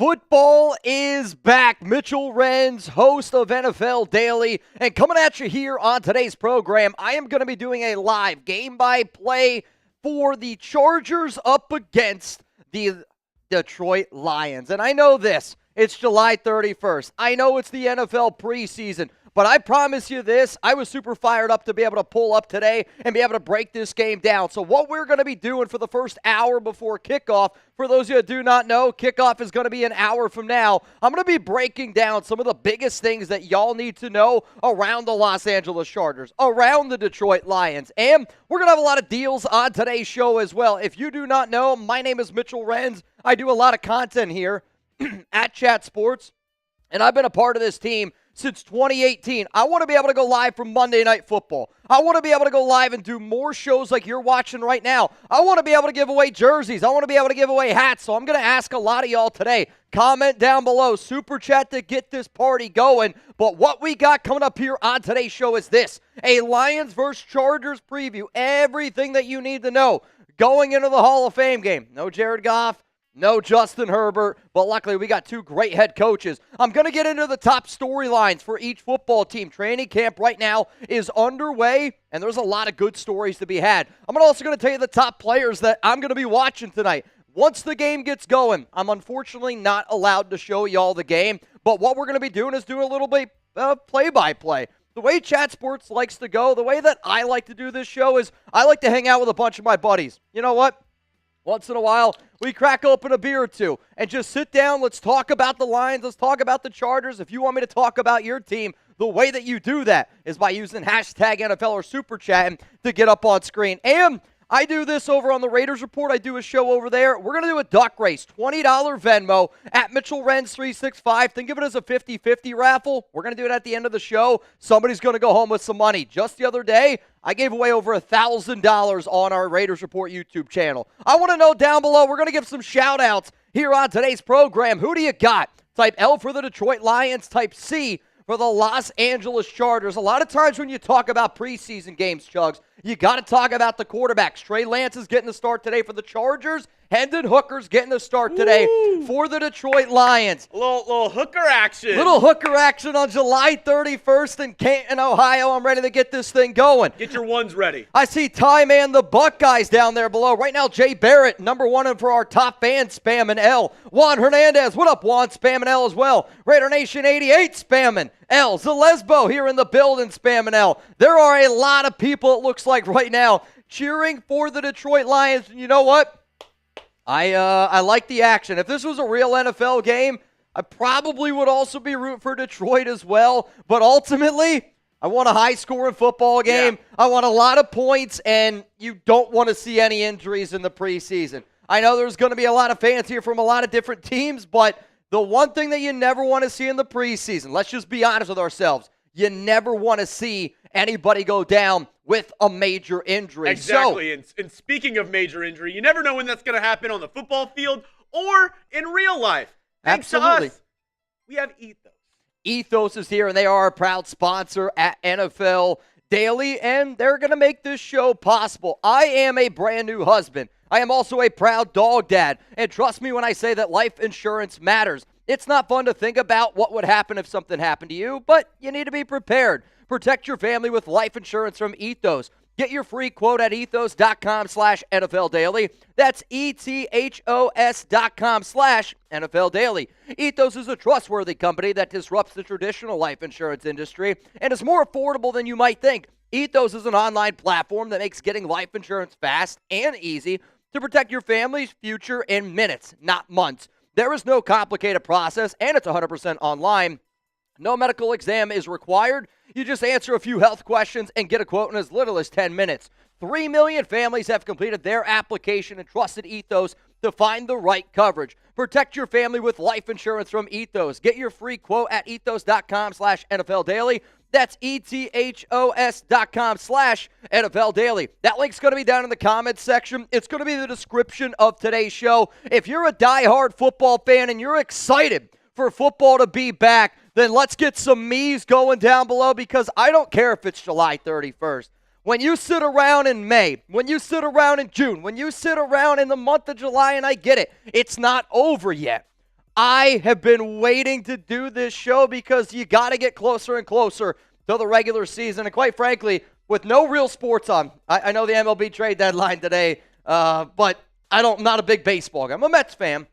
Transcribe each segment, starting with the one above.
Football is back. Mitchell Renz, host of NFL Daily, and coming at you here on today's program, I am going to be doing a live game-by-play for the Chargers up against the Detroit Lions. And I know this, it's July 31st. I know it's the NFL preseason, but I promise you this, I was super fired up to be able to pull up today and be able to break this game down. So what we're going to be doing for the first hour before kickoff, for those of you that do not know, kickoff is going to be an hour from now. I'm going to be breaking down some of the biggest things that y'all need to know around the Los Angeles Chargers, around the Detroit Lions, and we're going to have a lot of deals on today's show as well. If you do not know, my name is Mitchell Renz. I do a lot of content here at Chat Sports, and I've been a part of this team since 2018. I want to be able to go live from Monday Night Football. I want to be able to go live and do more shows like you're watching right now. I want to be able to give away jerseys. I want to be able to give away hats. So I'm going to ask a lot of y'all today. Comment down below. Super chat to get this party going. But what we got coming up here on today's show is this. A Lions versus Chargers preview. Everything that you need to know going into the Hall of Fame game. No Jared Goff. No Justin Herbert, but luckily we got two great head coaches. I'm going to get into the top storylines for each football team. Training camp right now is underway, and there's a lot of good stories to be had. I'm also going to tell you the top players that I'm going to be watching tonight. Once the game gets going, I'm unfortunately not allowed to show y'all the game, but what we're going to be doing is doing a little bit play-by-play. The way Chat Sports likes to go, the way that I like to do this show is I like to hang out with a bunch of my buddies. You know what? Once in a while, we crack open a beer or two and just sit down. Let's talk about the Lions. Let's talk about the Chargers. If you want me to talk about your team, the way that you do that is by using hashtag NFL or Super Chatting to get up on screen. And I do this over on the Raiders Report. I do a show over there. We're going to do a duck race, $20 Venmo at Mitchell Renz 365. Think of it as a 50-50 raffle. We're going to do it at the end of the show. Somebody's going to go home with some money. Just the other day, I gave away over $1,000 on our Raiders Report YouTube channel. I want to know down below. We're going to give some shout-outs here on today's program. Who do you got? Type L for the Detroit Lions. Type C for the Los Angeles Chargers. A lot of times when you talk about preseason games, Chuggs, you got to talk about the quarterbacks. Trey Lance is getting the start today for the Chargers. Hendon Hooker's getting the start today for the Detroit Lions. A little hooker action. Little hooker action on July 31st in Canton, Ohio. I'm ready to get this thing going. Get your ones ready. I see Ty Man, the Buckeyes down there below. Right now, Jay Barrett, number one and for our top fan, spamming L. Juan Hernandez, what up, Juan? Spamming L as well. Raider Nation 88 spamming L. Zalesbo here in the building spamming L. There are a lot of people, it looks like right now, cheering for the Detroit Lions. And you know what? I like the action. If this was a real NFL game, I probably would also be rooting for Detroit as well. But ultimately, I want a high-scoring football game. Yeah. I want a lot of points, and you don't want to see any injuries in the preseason. I know there's going to be a lot of fans here from a lot of different teams, but the one thing that you never want to see in the preseason, let's just be honest with ourselves, you never want to see anybody go down with a major injury. Exactly. And speaking of major injury, you never know when that's going to happen on the football field or in real life. Thanks Absolutely. to us, we have Ethos. Ethos is here, and they are a proud sponsor at NFL Daily, and they're going to make this show possible. I am a brand new husband. I am also a proud dog dad, and trust me when I say that life insurance matters. It's not fun to think about what would happen if something happened to you, but you need to be prepared. Protect your family with life insurance from Ethos. Get your free quote at ethos.com/NFL Daily. That's ETHOS.com/NFL Daily. Ethos is a trustworthy company that disrupts the traditional life insurance industry and is more affordable than you might think. Ethos is an online platform that makes getting life insurance fast and easy to protect your family's future in minutes, not months. There is no complicated process, and it's 100% online. No medical exam is required. You just answer a few health questions and get a quote in as little as 10 minutes. 3 million families have completed their application and trusted Ethos to find the right coverage. Protect your family with life insurance from Ethos. Get your free quote at ethos.com/NFL Daily. That's ETHOS.com/NFL Daily. That link's going to be down in the comments section. It's going to be the description of today's show. If you're a diehard football fan and you're excited for football to be back, then let's get some me's going down below, because I don't care if it's July 31st. When you sit around in May, when you sit around in June, when you sit around in the month of July, and I get it, it's not over yet. I have been waiting to do this show because you got to get closer and closer to the regular season. And quite frankly, with no real sports on, I know the MLB trade deadline today, but I'm not a big baseball guy. I'm a Mets fan,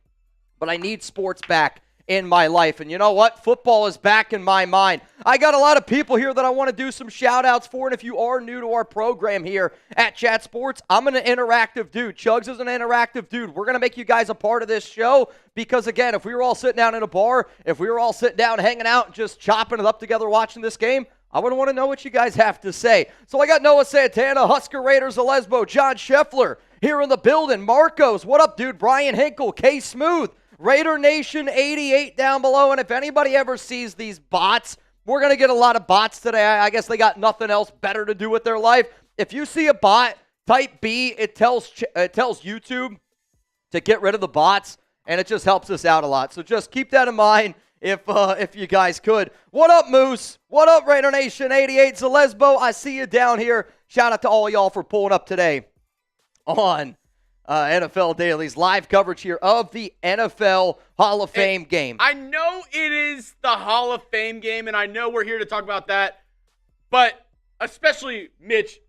but I need sports back in my life. And you know what? Football is back in my mind. I got a lot of people here that I want to do some shout outs for. And if you are new to our program here at Chat Sports, I'm an interactive dude. Chuggs is an interactive dude. We're going to make you guys a part of this show because, again, if we were all sitting down in a bar, if we were all sitting down hanging out and just chopping it up together watching this game, I would want to know what you guys have to say. So I got Noah Santana, Husker Raiders of Lesbo, John Scheffler here in the building. Marcos, what up, dude? Brian Hinkle, K Smooth, Raider Nation 88 down below. And if anybody ever sees these bots, we're going to get a lot of bots today. I guess they got nothing else better to do with their life. If you see a bot, type B. It tells YouTube to get rid of the bots, and it just helps us out a lot. So just keep that in mind if you guys could. What up, Moose? What up, Raider Nation 88 Lesbo? I see you down here. Shout out to all y'all for pulling up today on NFL Daily's live coverage here of the NFL Hall of Fame game. I know it is the Hall of Fame game, and I know we're here to talk about that, but especially Mitch,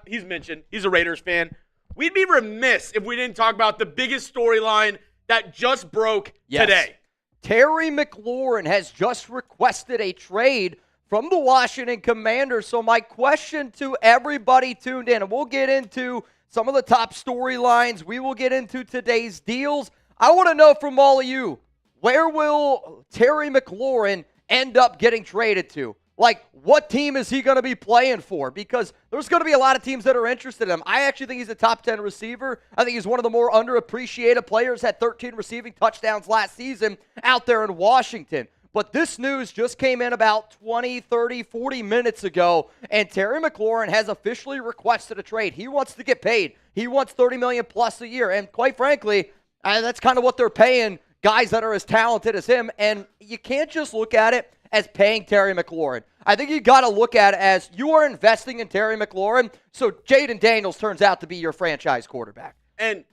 he's mentioned, he's a Raiders fan. We'd be remiss if we didn't talk about the biggest storyline that just broke today. Terry McLaurin has just requested a trade from the Washington Commanders. So my question to everybody tuned in, and we'll get into some of the top storylines. We will get into today's deals. I want to know from all of you, where will Terry McLaurin end up getting traded to? Like, what team is he going to be playing for? Because there's going to be a lot of teams that are interested in him. I actually think he's a top 10 receiver. I think he's one of the more underappreciated players, had 13 receiving touchdowns last season out there in Washington. But this news just came in about 20, 30, 40 minutes ago, and Terry McLaurin has officially requested a trade. He wants to get paid. He wants $30 million plus a year. And quite frankly, that's kind of what they're paying guys that are as talented as him. And you can't just look at it as paying Terry McLaurin. I think you got to look at it as you are investing in Terry McLaurin, so Jaden Daniels turns out to be your franchise quarterback. And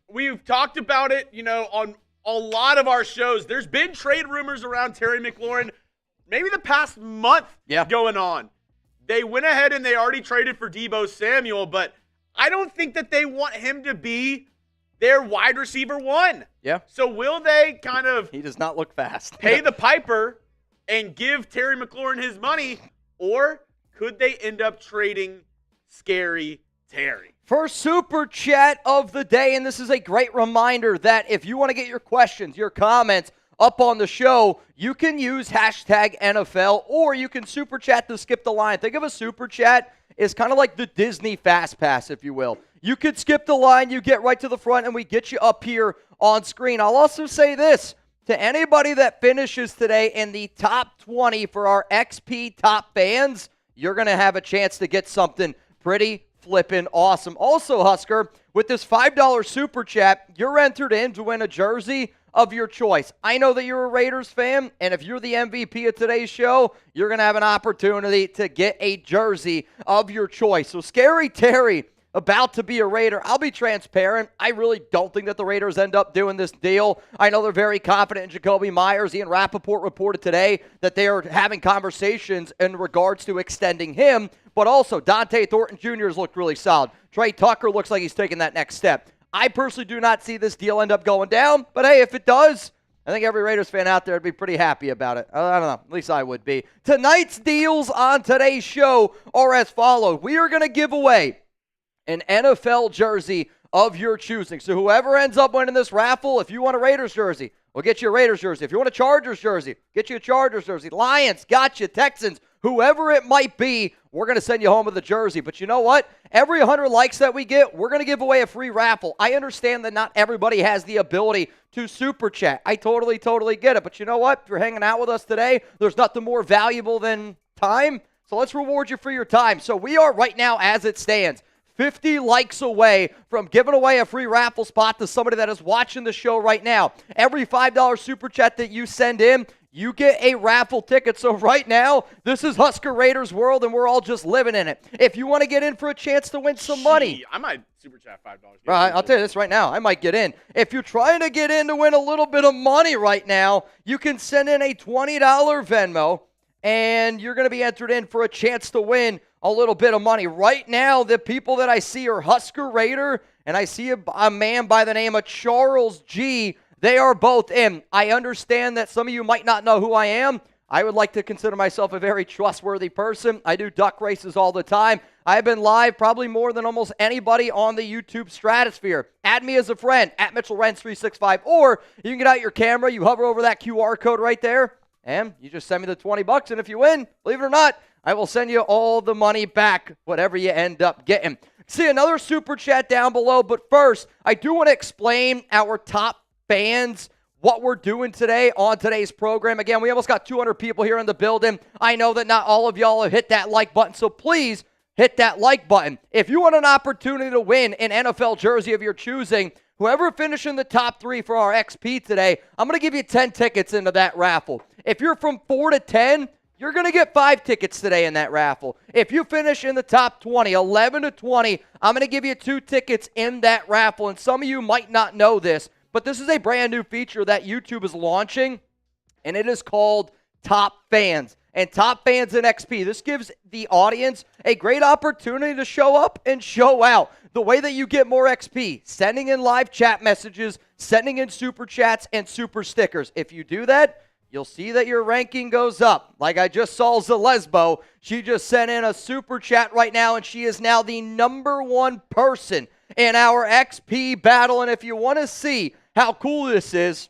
we've talked about it, on a lot of our shows. There's been trade rumors around Terry McLaurin maybe the past month going on. They went ahead and they already traded for Deebo Samuel, but I don't think that they want him to be their wide receiver one. Yeah. So will they kind of He does not look fast. pay the piper and give Terry McLaurin his money, or could they end up trading Scary Terry? First super chat of the day, and this is a great reminder that if you want to get your questions, your comments up on the show, you can use hashtag NFL, or you can super chat to skip the line. Think of a super chat as kind of like the Disney Fast Pass, if you will. You could skip the line, you get right to the front, and we get you up here on screen. I'll also say this. To anybody that finishes today in the top 20 for our XP top fans, you're going to have a chance to get something pretty flippin' awesome. Also, Husker, with this $5 super chat, you're entered in to win a jersey of your choice. I know that you're a Raiders fan, and if you're the MVP of today's show, you're going to have an opportunity to get a jersey of your choice. So, Scary Terry, about to be a Raider. I'll be transparent. I really don't think that the Raiders end up doing this deal. I know they're very confident in Jacoby Myers. Ian Rappaport reported today that they are having conversations in regards to extending him, but also Dante Thornton Jr. has looked really solid. Trey Tucker looks like he's taking that next step. I personally do not see this deal end up going down, but hey, if it does, I think every Raiders fan out there would be pretty happy about it. I don't know. At least I would be. Tonight's deals on today's show are as follows. We are going to give away an NFL jersey of your choosing. So whoever ends up winning this raffle, if you want a Raiders jersey, we'll get you a Raiders jersey. If you want a Chargers jersey, get you a Chargers jersey. Lions, got you. Texans, whoever it might be, we're going to send you home with a jersey. But you know what? Every 100 likes that we get, we're going to give away a free raffle. I understand that not everybody has the ability to super chat. I totally get it. But you know what? If you're hanging out with us today, there's nothing more valuable than time. So let's reward you for your time. So we are right now, as it stands, 50 likes away from giving away a free raffle spot to somebody that is watching the show right now. Every $5 super chat that you send in, you get a raffle ticket. So right now, this is Husker Raiders world, and we're all just living in it. If you want to get in for a chance to win some money. I might super chat $5. Right, I'll tell you this right now. I might get in. If you're trying to get in to win a little bit of money right now, you can send in a $20 Venmo, and you're going to be entered in for a chance to win a little bit of money. Right now, the people that I see are Husker Raider, and I see a man by the name of Charles G. They are both in. I understand that some of you might not know who I am. I would like to consider myself a very trustworthy person. I do duck races all the time. I've been live probably more than almost anybody on the YouTube stratosphere. Add me as a friend, at Mitchell Renz 365, or you can get out your camera, you hover over that QR code right there, and you just send me the $20, and if you win, believe it or not, I will send you all the money back, whatever you end up getting. See another super chat down below, but first, I do want to explain our top fans, what we're doing today on today's program. Again, we almost got 200 people here in the building. I know that not all of y'all have hit that like button, so please hit that like button. If you want an opportunity to win an NFL jersey of your choosing, whoever finished in the top 3 for our XP today, I'm going to give you 10 tickets into that raffle. If you're from 4 to 10, you're going to get 5 tickets today in that raffle. If you finish in the top 20, 11 to 20, I'm going to give you 2 tickets in that raffle. And some of you might not know this, but this is a brand new feature that YouTube is launching, and it is called Top Fans. And Top Fans in XP, this gives the audience a great opportunity to show up and show out. The way that you get more XP, sending in live chat messages, sending in super chats, and super stickers. If you do that, you'll see that your ranking goes up. Like I just saw Zalesbo, she just sent in a super chat right now, and she is now the #1 person in our XP battle. And if you want to see how cool this is,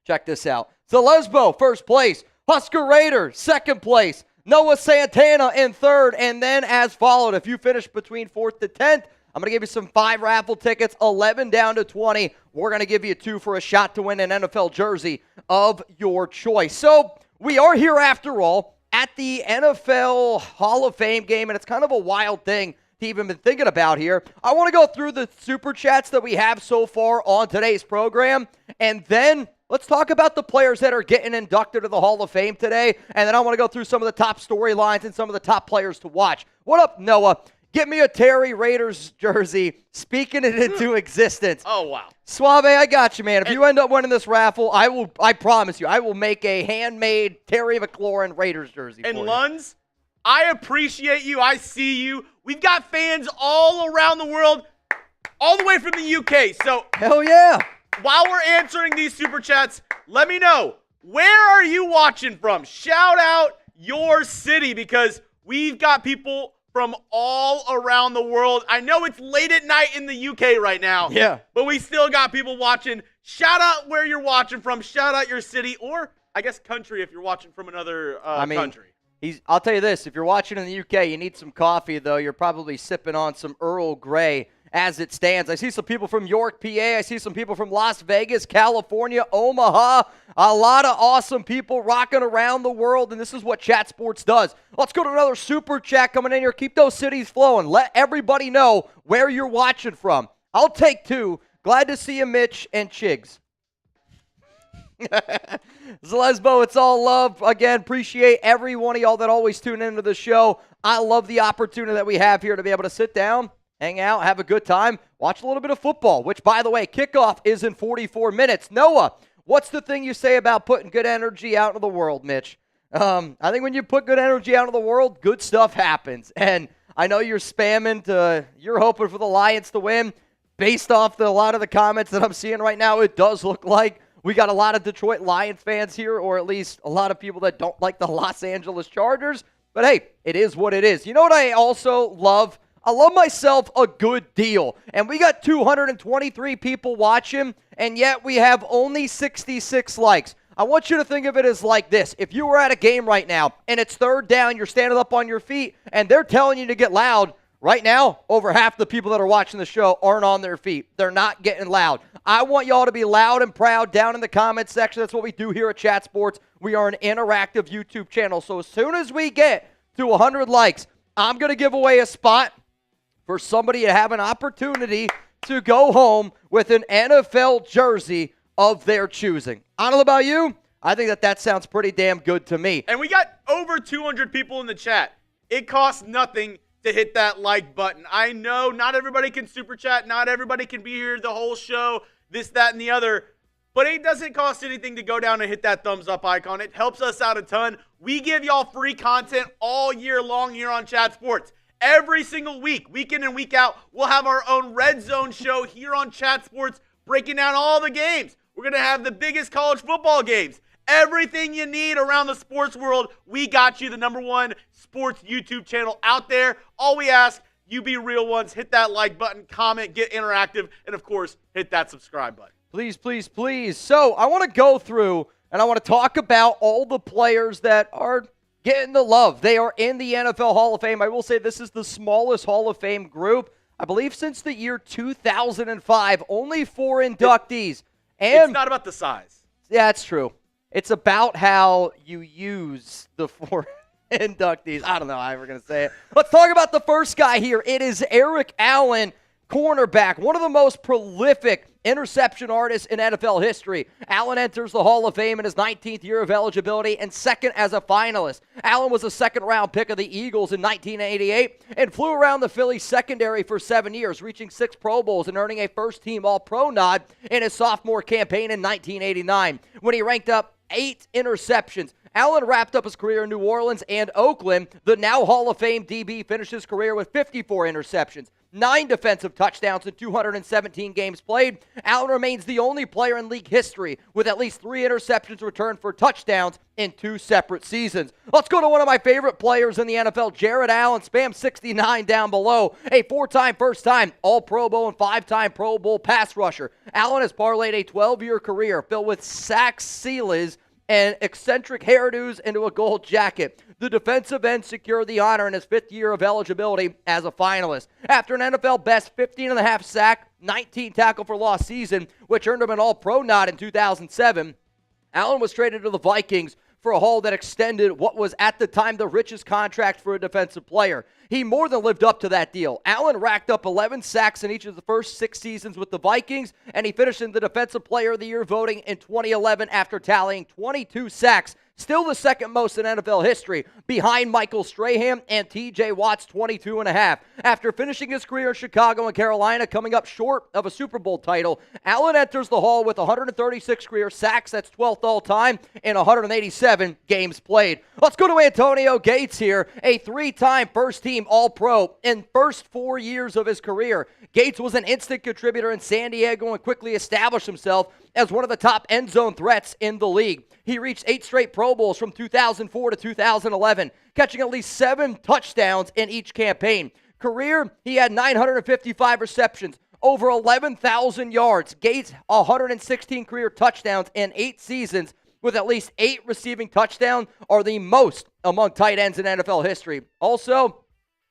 check this out. Zalesbo, first place. Husker Raider, second place. Noah Santana in third, and then as followed. If you finish between 4th to 10th, I'm going to give you some 5 raffle tickets, 11 down to 20. We're going to give you 2 for a shot to win an NFL jersey of your choice. So we are here, after all, at the NFL Hall of Fame game, and it's kind of a wild thing to even been thinking about here. I want to go through the super chats that we have so far on today's program, and then let's talk about the players that are getting inducted to the Hall of Fame today, and then I want to go through some of the top storylines and some of the top players to watch. What up, Noah? Get me a Terry Raiders jersey, speaking it into existence. Oh, wow. Suave, I got you, man. If you end up winning this raffle, I promise you, I will make a handmade Terry McLaurin Raiders jersey for you. And Lunds, I appreciate you. I see you. We've got fans all around the world, all the way from the UK. So, hell yeah. While we're answering these super chats, let me know, where are you watching from? Shout out your city, because we've got people from all around the world. I know it's late at night in the UK right now. Yeah. But we still got people watching. Shout out where you're watching from. Shout out your city, or I guess country if you're watching from another country. I'll tell you this, if you're watching in the UK, you need some coffee, though. You're probably sipping on some Earl Grey as it stands. I see some people from York, PA. I see some people from Las Vegas, California, Omaha. A lot of awesome people rocking around the world, and this is what Chat Sports does. Let's go to another super chat coming in here. Keep those cities flowing. Let everybody know where you're watching from. I'll take 2. Glad to see you, Mitch and Chiggs. Zalesbo, it's all love. Again, appreciate every one of y'all that always tune into the show. I love the opportunity that we have here to be able to sit down, hang out, have a good time, watch a little bit of football, which, by the way, kickoff is in 44 minutes. Noah, what's the thing you say about putting good energy out into the world, Mitch? I think when you put good energy out into the world, good stuff happens. And I know you're spamming you're hoping for the Lions to win. Based off a lot of the comments that I'm seeing right now, it does look like we got a lot of Detroit Lions fans here, or at least a lot of people that don't like the Los Angeles Chargers. But hey, it is what it is. You know what I also love? I love myself a good deal. And we got 223 people watching, and yet we have only 66 likes. I want you to think of it as like this. If you were at a game right now, and it's 3rd down, you're standing up on your feet, and they're telling you to get loud, right now, over half the people that are watching the show aren't on their feet. They're not getting loud. I want y'all to be loud and proud down in the comments section. That's what we do here at Chat Sports. We are an interactive YouTube channel. So as soon as we get to 100 likes, I'm going to give away a spot for somebody to have an opportunity to go home with an NFL jersey of their choosing. I don't know about you. I think that sounds pretty damn good to me. And we got over 200 people in the chat. It costs nothing to hit that like button. I know not everybody can super chat. Not everybody can be here the whole show, this, that, and the other. But it doesn't cost anything to go down and hit that thumbs up icon. It helps us out a ton. We give y'all free content all year long here on Chat Sports. Every single week, week in and week out, we'll have our own Red Zone show here on Chat Sports, breaking down all the games. We're going to have the biggest college football games. Everything you need around the sports world, we got you, the #1 sports YouTube channel out there. All we ask, you be real ones. Hit that like button, comment, get interactive, and, of course, hit that subscribe button. Please, please, please. So I want to go through and I want to talk about all the players that are getting the love. They are in the NFL Hall of Fame. I will say this is the smallest Hall of Fame group, I believe, since the year 2005. Only 4 inductees. And it's not about the size. Yeah, it's true. It's about how you use the 4 inductees. I don't know how we're going to say it. Let's talk about the first guy here. It is Eric Allen, cornerback, one of the most prolific interception artists in NFL history. Allen enters the Hall of Fame in his 19th year of eligibility and second as a finalist. Allen was a second-round pick of the Eagles in 1988 and flew around the Phillies secondary for 7 years, reaching 6 Pro Bowls and earning a first-team All-Pro nod in his sophomore campaign in 1989 when he ranked up 8 interceptions. Allen wrapped up his career in New Orleans and Oakland. The now Hall of Fame DB finished his career with 54 interceptions, 9 defensive touchdowns in 217 games played. Allen remains the only player in league history with at least 3 interceptions returned for touchdowns in 2 separate seasons. Let's go to one of my favorite players in the NFL, Jared Allen, spam 69 down below. A 4-time first-time All-Pro Bowl and 5-time Pro Bowl pass rusher. Allen has parlayed a 12-year career filled with sacks, seals, and eccentric hairdos into a gold jacket. The defensive end secured the honor in his 5th year of eligibility as a finalist. After an NFL best 15.5 sack, 19 tackle for loss season, which earned him an All-Pro nod in 2007, Allen was traded to the Vikings for a haul that extended what was at the time the richest contract for a defensive player. He more than lived up to that deal. Allen racked up 11 sacks in each of the first 6 seasons with the Vikings, and he finished in the Defensive Player of the Year voting in 2011 after tallying 22 sacks, still the second most in NFL history, behind Michael Strahan and T.J. Watt's 22.5. After finishing his career in Chicago and Carolina, coming up short of a Super Bowl title, Allen enters the Hall with 136 career sacks, that's 12th all-time, in 187 games played. Let's go to Antonio Gates here, a 3-time first-team All-Pro in first 4 years of his career. Gates was an instant contributor in San Diego and quickly established himself as one of the top end zone threats in the league. He reached 8 straight Pro Bowls from 2004 to 2011, catching at least 7 touchdowns in each campaign. Career, he had 955 receptions, over 11,000 yards. Gates, 116 career touchdowns in 8 seasons, with at least 8 receiving touchdowns, are the most among tight ends in NFL history. Also,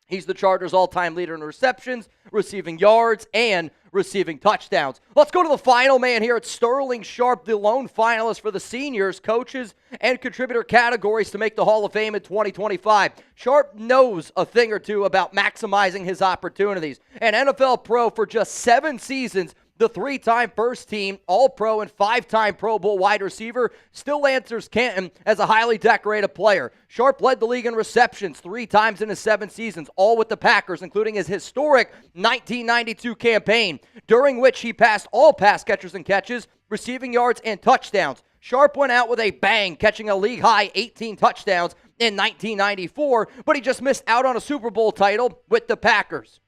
he's the Chargers' all-time leader in receptions, receiving yards, and receiving touchdowns. Let's go to the final man here. It's Sterling Sharpe, the lone finalist for the seniors, coaches, and contributor categories to make the Hall of Fame in 2025. Sharpe knows a thing or two about maximizing his opportunities. An NFL pro for just 7 seasons, the 3-time first-team All-Pro and 5-time Pro Bowl wide receiver still answers Canton as a highly decorated player. Sharpe led the league in receptions 3 times in his 7 seasons, all with the Packers, including his historic 1992 campaign, during which he passed all pass catchers and catches, receiving yards, and touchdowns. Sharpe went out with a bang, catching a league-high 18 touchdowns in 1994, but he just missed out on a Super Bowl title with the Packers.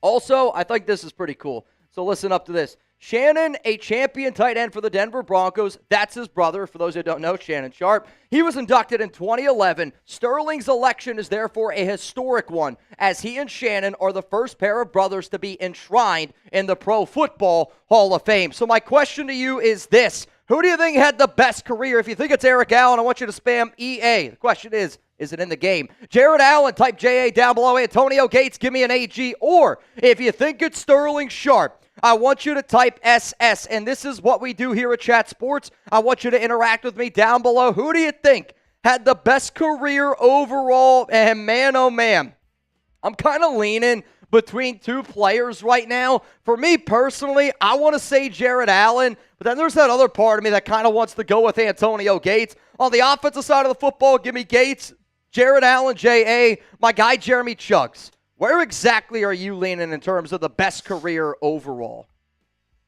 Also, I think this is pretty cool. So listen up to this. Shannon, a champion tight end for the Denver Broncos. That's his brother, for those who don't know, Shannon Sharpe. He was inducted in 2011. Sterling's election is therefore a historic one, as he and Shannon are the first pair of brothers to be enshrined in the Pro Football Hall of Fame. So my question to you is this. Who do you think had the best career? If you think it's Eric Allen, I want you to spam EA. The question is it in the game? Jared Allen, type JA down below. Antonio Gates, give me an AG. Or if you think it's Sterling Sharpe, I want you to type SS, and this is what we do here at Chat Sports. I want you to interact with me down below. Who do you think had the best career overall? And man, oh man, I'm kind of leaning between two players right now. For me personally, I want to say Jared Allen, but then there's that other part of me that kind of wants to go with Antonio Gates. On the offensive side of the football, give me Gates, Jared Allen, J.A., my guy Jeremy Chuggs. Where exactly are you leaning in terms of the best career overall?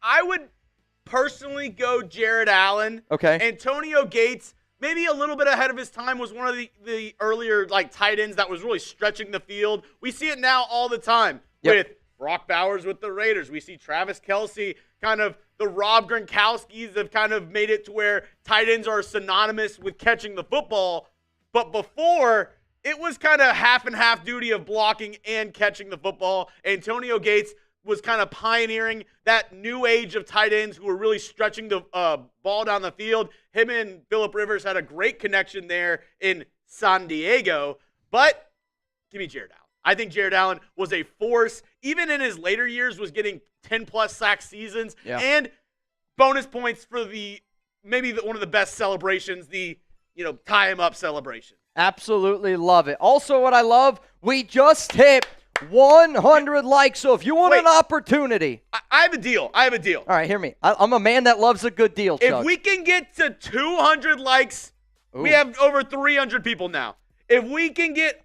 I would personally go Jared Allen. Okay. Antonio Gates, maybe a little bit ahead of his time, was one of the earlier tight ends that was really stretching the field. We see it now all the time with Brock Bowers with the Raiders. We see Travis Kelce, kind of the Rob Gronkowskis have kind of made it to where tight ends are synonymous with catching the football. But before, it was kind of half and half duty of blocking and catching the football. Antonio Gates was kind of pioneering that new age of tight ends who were really stretching the ball down the field. Him and Phillip Rivers had a great connection there in San Diego. But give me Jared Allen. I think Jared Allen was a force. Even in his later years, was getting 10-plus sack seasons. Yeah. And bonus points for one of the best celebrations, the tie him up celebration. Absolutely love it. Also, what I love, we just hit 100 likes. So if you want an opportunity. I have a deal. All right, hear me. I'm a man that loves a good deal, Chuggs. If we can get to 200 likes, we have over 300 people now. If we can get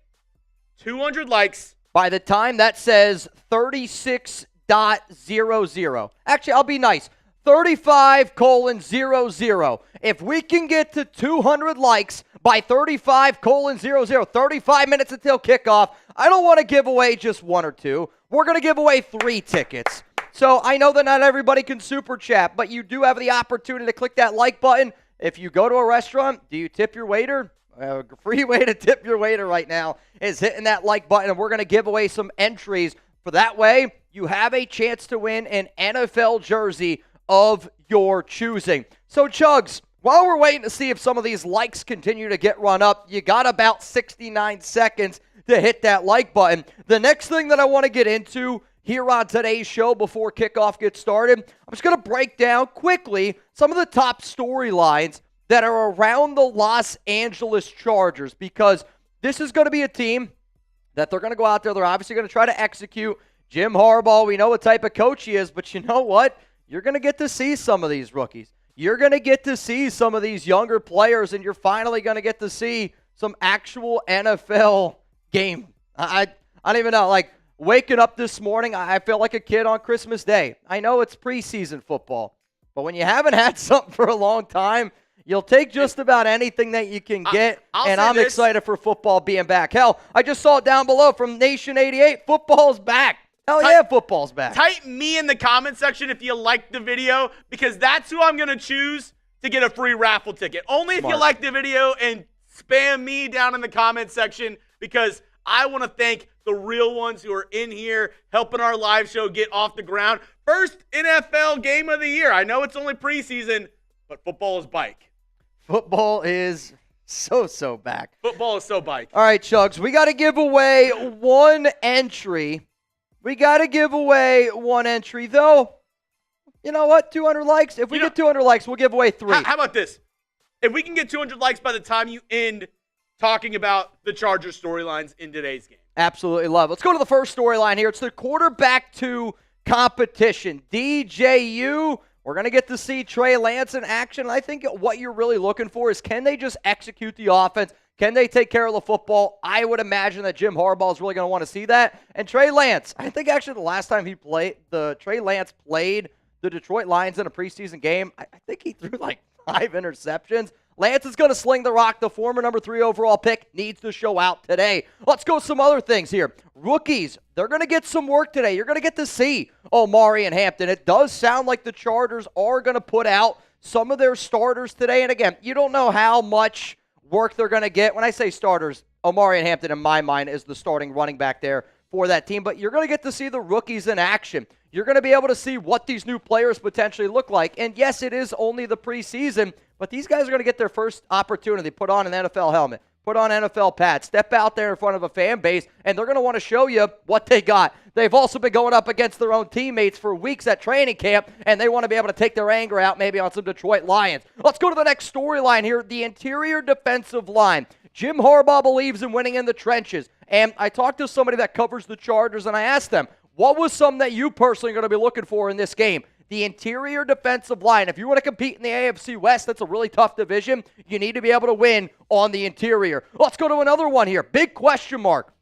200 likes. By the time that says 36.00. Actually, I'll be nice. 35:00. If we can get to 200 likes by 35:00, 35 minutes until kickoff, I don't want to give away just one or two. We're going to give away 3 tickets. So I know that not everybody can super chat, but you do have the opportunity to click that like button. If you go to a restaurant, do you tip your waiter? A free way to tip your waiter right now is hitting that like button, and we're going to give away some entries. For that way, you have a chance to win an NFL jersey of your choosing. So, Chuggs, while we're waiting to see if some of these likes continue to get run up, you got about 69 seconds to hit that like button. The next thing that I want to get into here on today's show before kickoff gets started, I'm just going to break down quickly some of the top storylines that are around the Los Angeles Chargers, because this is going to be a team that they're going to go out there. They're obviously going to try to execute. Jim Harbaugh, we know what type of coach he is, but you know what? You're going to get to see some of these rookies. You're going to get to see some of these younger players, and you're finally going to get to see some actual NFL game. I don't even know. Like, waking up this morning, I feel like a kid on Christmas Day. I know it's preseason football, but when you haven't had something for a long time, you'll take just about anything that you can get, and I'm excited for football being back. Hell, I just saw it down below from Nation 88. Football's back. Hell yeah, football's back. Type me in the comment section if you liked the video, because that's who I'm going to choose to get a free raffle ticket. Only if you like the video, and spam me down in the comment section, because I want to thank the real ones who are in here helping our live show get off the ground. First NFL game of the year. I know it's only preseason, but football is bike. Football is so back. Football is so bike. All right, Chuggs, we got to give away one entry. We got to give away one entry, though. You know what? 200 likes. If we get 200 likes, we'll give away 3. How about this? If we can get 200 likes by the time you end talking about the Chargers storylines in today's game. Absolutely love it. Let's go to the first storyline here. It's the quarterback 2 competition. DJU. We're going to get to see Trey Lance in action. I think what you're really looking for is, can they just execute the offense? Can they take care of the football? I would imagine that Jim Harbaugh is really going to want to see that. And Trey Lance, I think actually the last time Trey Lance played the Detroit Lions in a preseason game, I think he threw like 5 interceptions. Lance is going to sling the rock. The former number 3 overall pick needs to show out today. Let's go some other things here. Rookies, they're going to get some work today. You're going to get to see Omarion Hamption. It does sound like the Chargers are going to put out some of their starters today. And again, you don't know how much work they're going to get. When I say starters, Omarion Hamption, in my mind, is the starting running back there for that team. But you're going to get to see the rookies in action. You're going to be able to see what these new players potentially look like. And yes, it is only the preseason, but these guys are going to get their first opportunity. Put on an NFL helmet, put on NFL pads, step out there in front of a fan base, and they're going to want to show you what they got. They've also been going up against their own teammates for weeks at training camp, and they want to be able to take their anger out maybe on some Detroit Lions. Let's go to the next storyline here, the interior defensive line. Jim Harbaugh believes in winning in the trenches, And I talked to somebody that covers the Chargers, and I asked them, what was something that you personally are going to be looking for in this game? The interior defensive line. If you want to compete in the AFC West, that's a really tough division. You need to be able to win on the interior. Let's go to another one here. Big question mark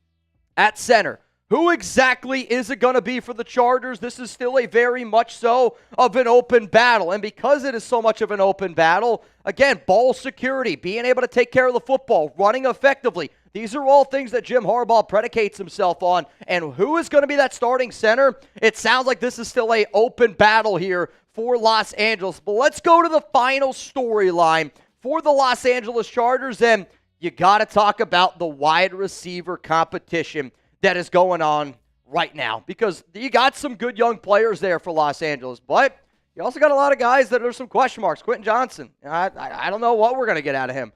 at center. Who exactly is it going to be for the Chargers? This is still a very much so of an open battle. And because it is so much of an open battle, again, ball security, being able to take care of the football, running effectively. These are all things that Jim Harbaugh predicates himself on. And who is going to be that starting center? It sounds like this is still an open battle here for Los Angeles. But let's go to the final storyline for the Los Angeles Chargers. And you got to talk about the wide receiver competition that is going on right now, because you got some good young players there for Los Angeles, but you also got a lot of guys that are some question marks. Quentin Johnson, I don't know what we're going to get out of him.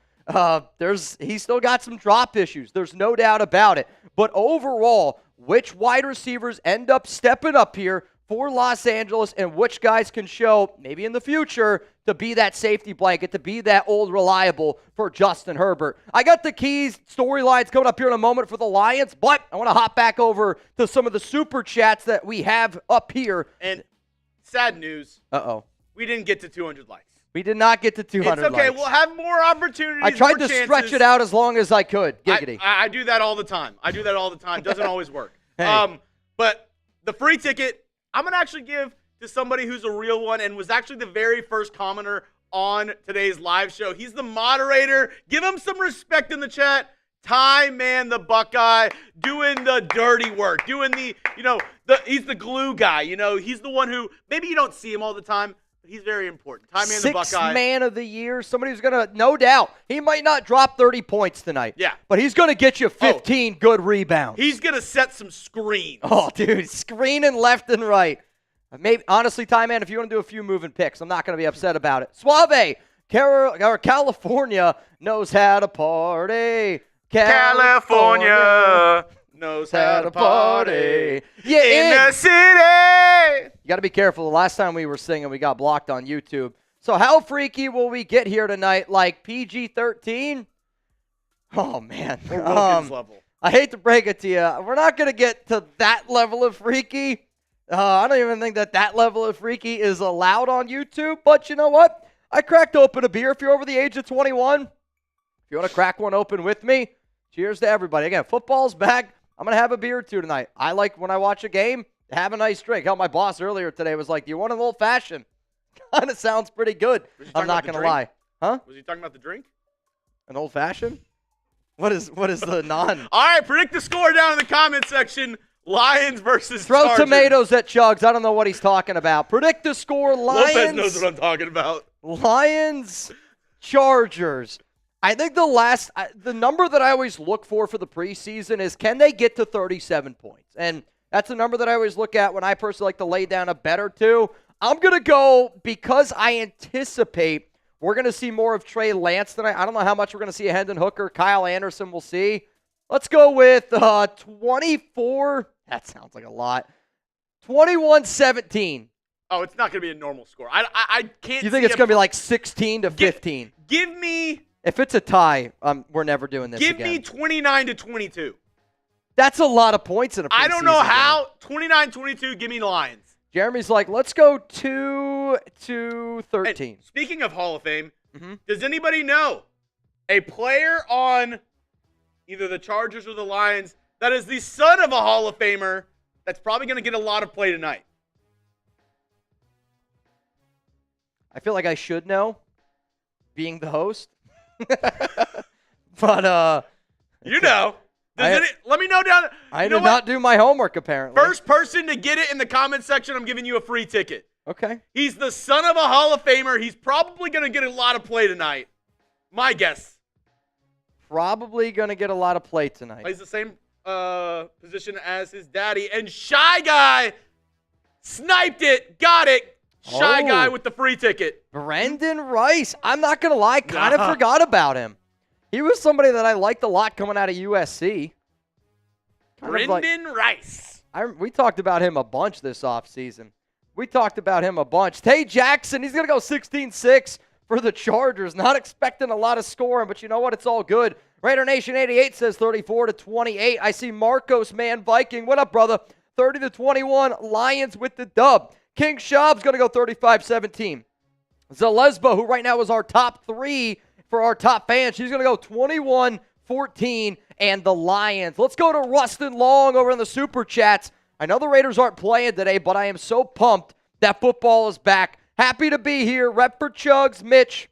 He's still got some drop issues. There's no doubt about it. But overall, which wide receivers end up stepping up here for Los Angeles and which guys can show, maybe in the future, to be that safety blanket, to be that old reliable for Justin Herbert. I got the keys storylines coming up here in a moment for the Lions, but I want to hop back over to some of the super chats that we have up here. And sad news. We didn't get to 200 likes. We did not get to 200 It's okay. likes. We'll have more opportunities. I tried to stretch it out as long as I could. Giggity. I do that all the time. Doesn't always work. Hey. But the free ticket, I'm going to actually give to somebody who's a real one and was actually the very first commenter on today's live show. He's the moderator. Give him some respect in the chat. Ty Man the Buckeye, doing the dirty work, doing he's the glue guy. He's the one who, maybe you don't see him all the time, but he's very important. Ty Man the Buckeye. Sixth man of the year, somebody who's going to, no doubt, he might not drop 30 points tonight. Yeah. But he's going to get you 15 good rebounds. He's going to set some screens. Oh, dude, screening left and right. Maybe, honestly, Ty Man, if you want to do a few moving picks, I'm not going to be upset about it. Suave, California knows how to party. California knows how to party. Yeah, in the city. You got to be careful. The last time we were singing, we got blocked on YouTube. So how freaky will we get here tonight? Like PG-13? Oh, man. Or Wilkins level. I hate to break it to you. We're not going to get to that level of freaky. I don't even think that level of freaky is allowed on YouTube. But you know what? I cracked open a beer. If you're over the age of 21, if you want to crack one open with me, cheers to everybody. Again, football's back. I'm going to have a beer or two tonight. I like, when I watch a game, to have a nice drink. Hell, my boss earlier today was like, do you want an old-fashioned? Kind of sounds pretty good. I'm not going to lie. Huh? Was he talking about the drink? An old-fashioned? What is the non? All right, predict the score down in the comment section. Lions versus Throw Chargers. tomatoes at Chuggs. I don't know what he's talking about. Predict the score. Lions. Lopez knows what I'm talking about. Lions, Chargers. I think the number that I always look for the preseason is, can they get to 37 points? And that's a number that I always look at when I personally like to lay down a bet or two. I'm going to go, because I anticipate we're going to see more of Trey Lance tonight. I don't know how much we're going to see of Hendon Hooker. Kyle Anderson, we'll see. Let's go with 24. That sounds like a lot. 21-17. Oh, it's not going to be a normal score. I can't. You think it's going to be like 16-15? Give me. If it's a tie, we're never doing this again. Give me 29-22. That's a lot of points in a preseason I don't know how. game. 29-22, give me Lions. Jeremy's like, let's go 2-13. And speaking of Hall of Fame, does anybody know a player on either the Chargers or the Lions that is the son of a Hall of Famer that's probably going to get a lot of play tonight? I feel like I should know, being the host. But, you know. Let me know down. I did not do my homework, apparently. First person to get it in the comment section, I'm giving you a free ticket. Okay. He's the son of a Hall of Famer. He's probably going to get a lot of play tonight. My guess. Probably going to get a lot of play tonight. Plays the same position as his daddy. And Shy Guy sniped it. Got it. Shy Guy with the free ticket. Brendan Rice. I'm not going to lie. Kind of forgot about him. He was somebody that I liked a lot coming out of USC. Brendan Rice. We talked about him a bunch this offseason. We talked about him a bunch. Tay Jackson, he's going to go 16-6 for the Chargers. Not expecting a lot of scoring, but you know what? It's all good. Raider Nation 88 says 34-28. I see Marcos Man Viking. What up, brother? 30-21. Lions with the dub. King Schaub's going to go 35-17. Zalesba, who right now is our top 3 for our top fans, she's going to go 21-14 and the Lions. Let's go to Rustin Long over in the Super Chats. I know the Raiders aren't playing today, but I am so pumped that football is back. Happy to be here. Rep for Chuggs, Mitch,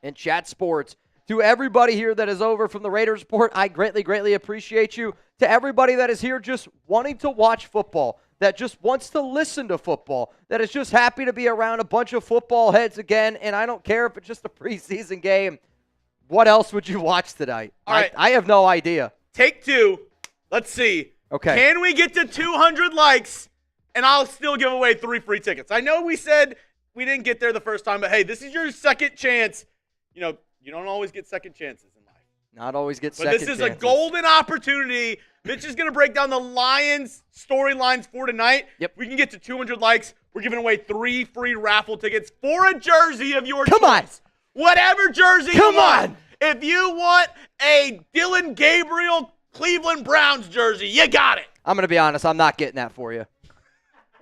and Chat Sports. To everybody here that is over from the Raiders Report, I greatly, greatly appreciate you. To everybody that is here just wanting to watch football, that just wants to listen to football, that is just happy to be around a bunch of football heads again, and I don't care if it's just a preseason game. What else would you watch tonight? All right. I have no idea. Take 2. Let's see. Okay. Can we get to 200 likes, and I'll still give away 3 free tickets? I know we said we didn't get there the first time, but hey, this is your second chance. You know, you don't always get second chances in life. Not always get second chances. But this is a golden opportunity. Mitch is going to break down the Lions storylines for tonight. Yep. We can get to 200 likes. We're giving away 3 free raffle tickets for a jersey of your choice. Come on. Whatever jersey Come you want. on. If you want a Dylan Gabriel Cleveland Browns jersey, you got it. I'm going to be honest. I'm not getting that for you.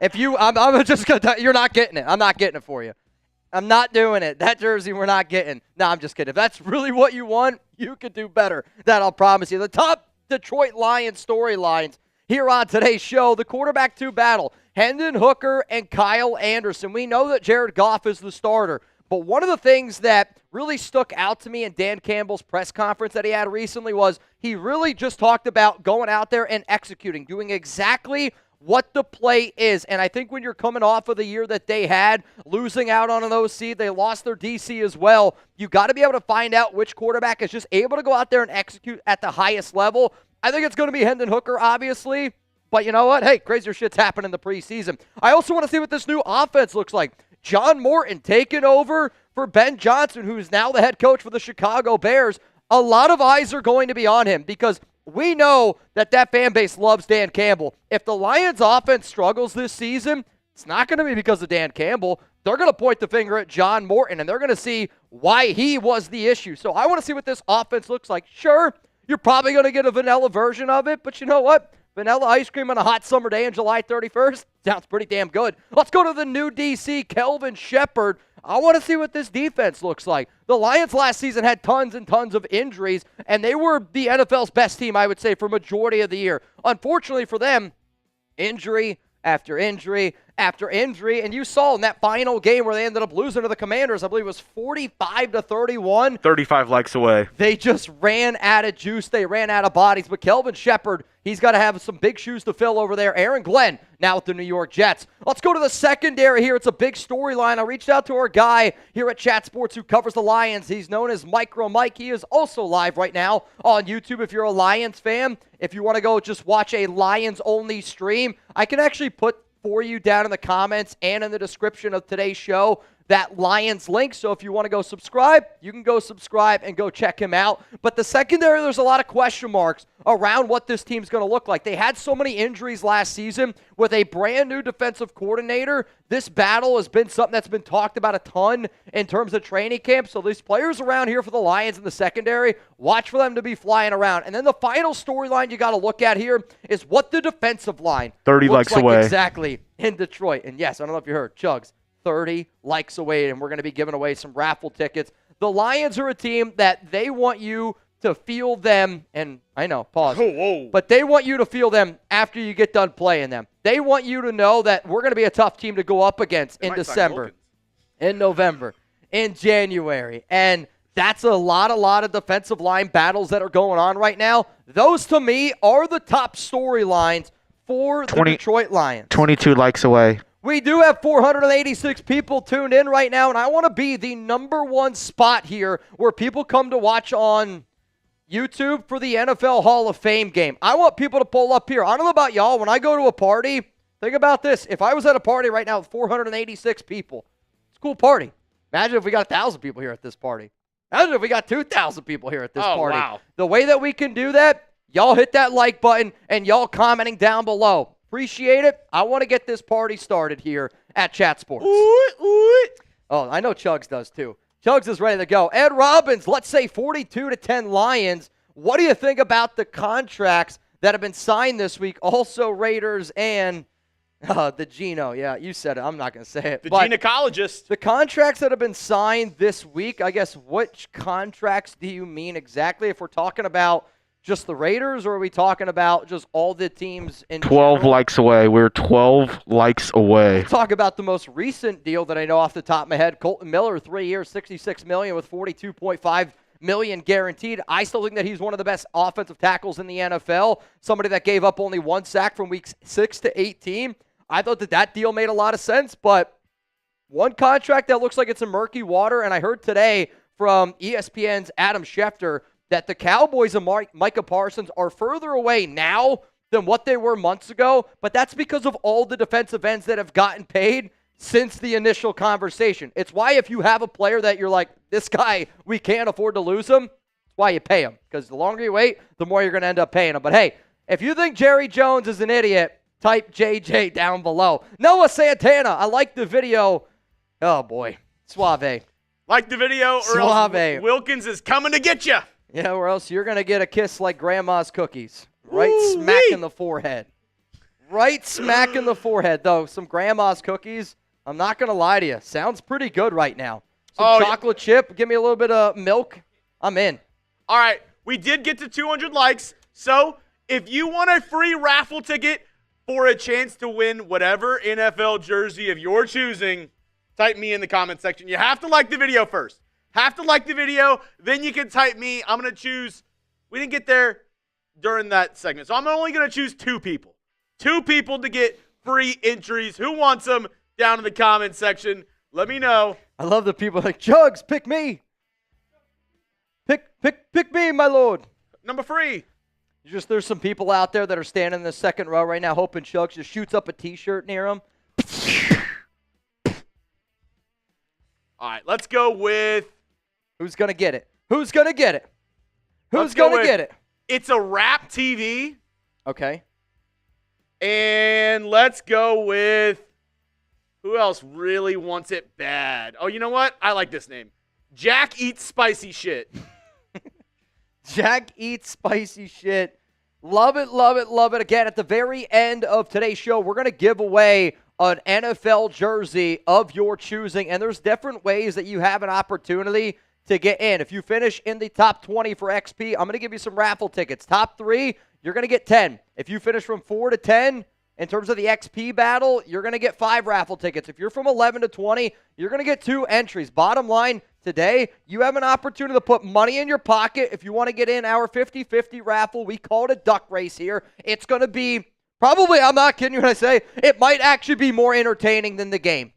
I'm just going to tell you, you're not getting it. I'm not getting it for you. I'm not doing it. That jersey we're not getting. No, I'm just kidding. If that's really what you want, you could do better. That I'll promise you. The top Detroit Lions storylines here on today's show, the quarterback 2 battle, Hendon Hooker and Kyle Anderson. We know that Jared Goff is the starter, but one of the things that really stuck out to me in Dan Campbell's press conference that he had recently was he really just talked about going out there and executing, doing exactly what the play is. And I think when you're coming off of the year that they had, losing out on an OC, they lost their DC as well, you got to be able to find out which quarterback is just able to go out there and execute at the highest level. I think it's going to be Hendon Hooker, obviously. But you know what? Hey, crazier shit's happened in the preseason. I also want to see what this new offense looks like. John Morton taking over for Ben Johnson, who's now the head coach for the Chicago Bears. A lot of eyes are going to be on him because we know that fan base loves Dan Campbell. If the Lions offense struggles this season, it's not going to be because of Dan Campbell. They're going to point the finger at John Morton, and they're going to see why he was the issue. So I want to see what this offense looks like. Sure, you're probably going to get a vanilla version of it, but you know what? Vanilla ice cream on a hot summer day on July 31st sounds pretty damn good. Let's go to the new DC, Kelvin Shepard. I want to see what this defense looks like. The Lions last season had tons and tons of injuries, and they were the NFL's best team, I would say, for majority of the year. Unfortunately for them, injury after injury after injury, and you saw in that final game where they ended up losing to the Commanders, I believe it was 45-31. 35 likes away. They just ran out of juice. They ran out of bodies. But Kelvin Shepard, he's got to have some big shoes to fill over there. Aaron Glenn, now with the New York Jets. Let's go to the secondary here. It's a big storyline. I reached out to our guy here at Chat Sports who covers the Lions. He's known as Micro Mike. He is also live right now on YouTube if you're a Lions fan. If you want to go just watch a Lions-only stream, I can actually put for you down in the comments and in the description of today's show that Lions link. So if you want to go subscribe, you can go subscribe and go check him out. But the secondary, there's a lot of question marks around what this team's going to look like. They had so many injuries last season with a brand new defensive coordinator. This battle has been something that's been talked about a ton in terms of training camp. So these players around here for the Lions in the secondary, watch for them to be flying around. And then the final storyline you got to look at here is what the defensive line 30 looks likes like away. Exactly in Detroit. And yes, I don't know if you heard, Chuggs, 30 likes away, and we're going to be giving away some raffle tickets. The Lions are a team that they want you to feel them, and I know, pause, but they want you to feel them after you get done playing them. They want you to know that we're going to be a tough team to go up against in December, in November, in January, and that's a lot of defensive line battles that are going on right now. Those, to me, are the top storylines for the Detroit Lions. 22 likes away. We do have 486 people tuned in right now, and I want to be the #1 spot here where people come to watch on YouTube for the NFL Hall of Fame game. I want people to pull up here. I don't know about y'all. When I go to a party, think about this. If I was at a party right now with 486 people, it's a cool party. Imagine if we got 1,000 people here at this party. Imagine if we got 2,000 people here at this party. Wow. The way that we can do that, y'all hit that like button and y'all commenting down below. Appreciate it. I want to get this party started here at Chat Sports. Ooh. Oh, I know Chuggs does too. Chuggs is ready to go. Ed Robbins, let's say 42-10 Lions. What do you think about the contracts that have been signed this week? Also Raiders and the Geno. Yeah, you said it. I'm not going to say it. The gynecologist. The contracts that have been signed this week, I guess, which contracts do you mean exactly? If we're talking about just the Raiders, or are we talking about just all the teams in 12 general? likes away. We're 12 likes away. Talk about the most recent deal that I know off the top of my head. Colton Miller, 3 years, $66 million with $42.5 million guaranteed. I still think that he's one of the best offensive tackles in the NFL. Somebody that gave up only 1 sack from weeks 6 to 18. I thought that deal made a lot of sense, but one contract that looks like it's in murky water, and I heard today from ESPN's Adam Schefter that the Cowboys and Micah Parsons are further away now than what they were months ago, but that's because of all the defensive ends that have gotten paid since the initial conversation. It's why if you have a player that you're like, this guy, we can't afford to lose him, it's why you pay him, because the longer you wait, the more you're going to end up paying him. But hey, if you think Jerry Jones is an idiot, type JJ down below. Noah Santana, I like the video. Oh, boy. Suave. Like the video, or Suave. else Wilkins is coming to get you. Yeah, or else you're going to get a kiss like grandma's cookies. Right Ooh-wee. smack in the forehead. Right smack in the forehead, though. Some grandma's cookies, I'm not going to lie to you. Sounds pretty good right now. Some chocolate chip. Give me a little bit of milk. I'm in. All right. We did get to 200 likes. So if you want a free raffle ticket for a chance to win whatever NFL jersey of your choosing, type me in the comment section. You have to like the video first. Have to like the video. Then you can type me. I'm going to choose. We didn't get there during that segment. So I'm only going to choose 2 people. 2 people to get free entries. Who wants them? Down in the comment section. Let me know. I love the people like, Chuggs, pick me. Pick me, my lord. Number 3. There's some people out there that are standing in the second row right now hoping Chuggs just shoots up a T-shirt near them. All right, let's go with... Who's going to get it? Who's going to get it? Who's going to get it? It's a Rap TV. Okay. And let's go with... Who else really wants it bad? Oh, you know what? I like this name. Jack Eats Spicy Shit. Jack Eats Spicy Shit. Love it, love it, love it. Again, at the very end of today's show, we're going to give away an NFL jersey of your choosing, and there's different ways that you have an opportunity to get in. If you finish in the top 20 for XP, I'm going to give you some raffle tickets. Top 3, you're going to get 10. If you finish from 4 to 10, in terms of the XP battle, you're going to get 5 raffle tickets. If you're from 11 to 20, you're going to get 2 entries. Bottom line, today, you have an opportunity to put money in your pocket. If you want to get in our 50-50 raffle, we call it a duck race here. It's going to be probably, I'm not kidding you when I say, it might actually be more entertaining than the game.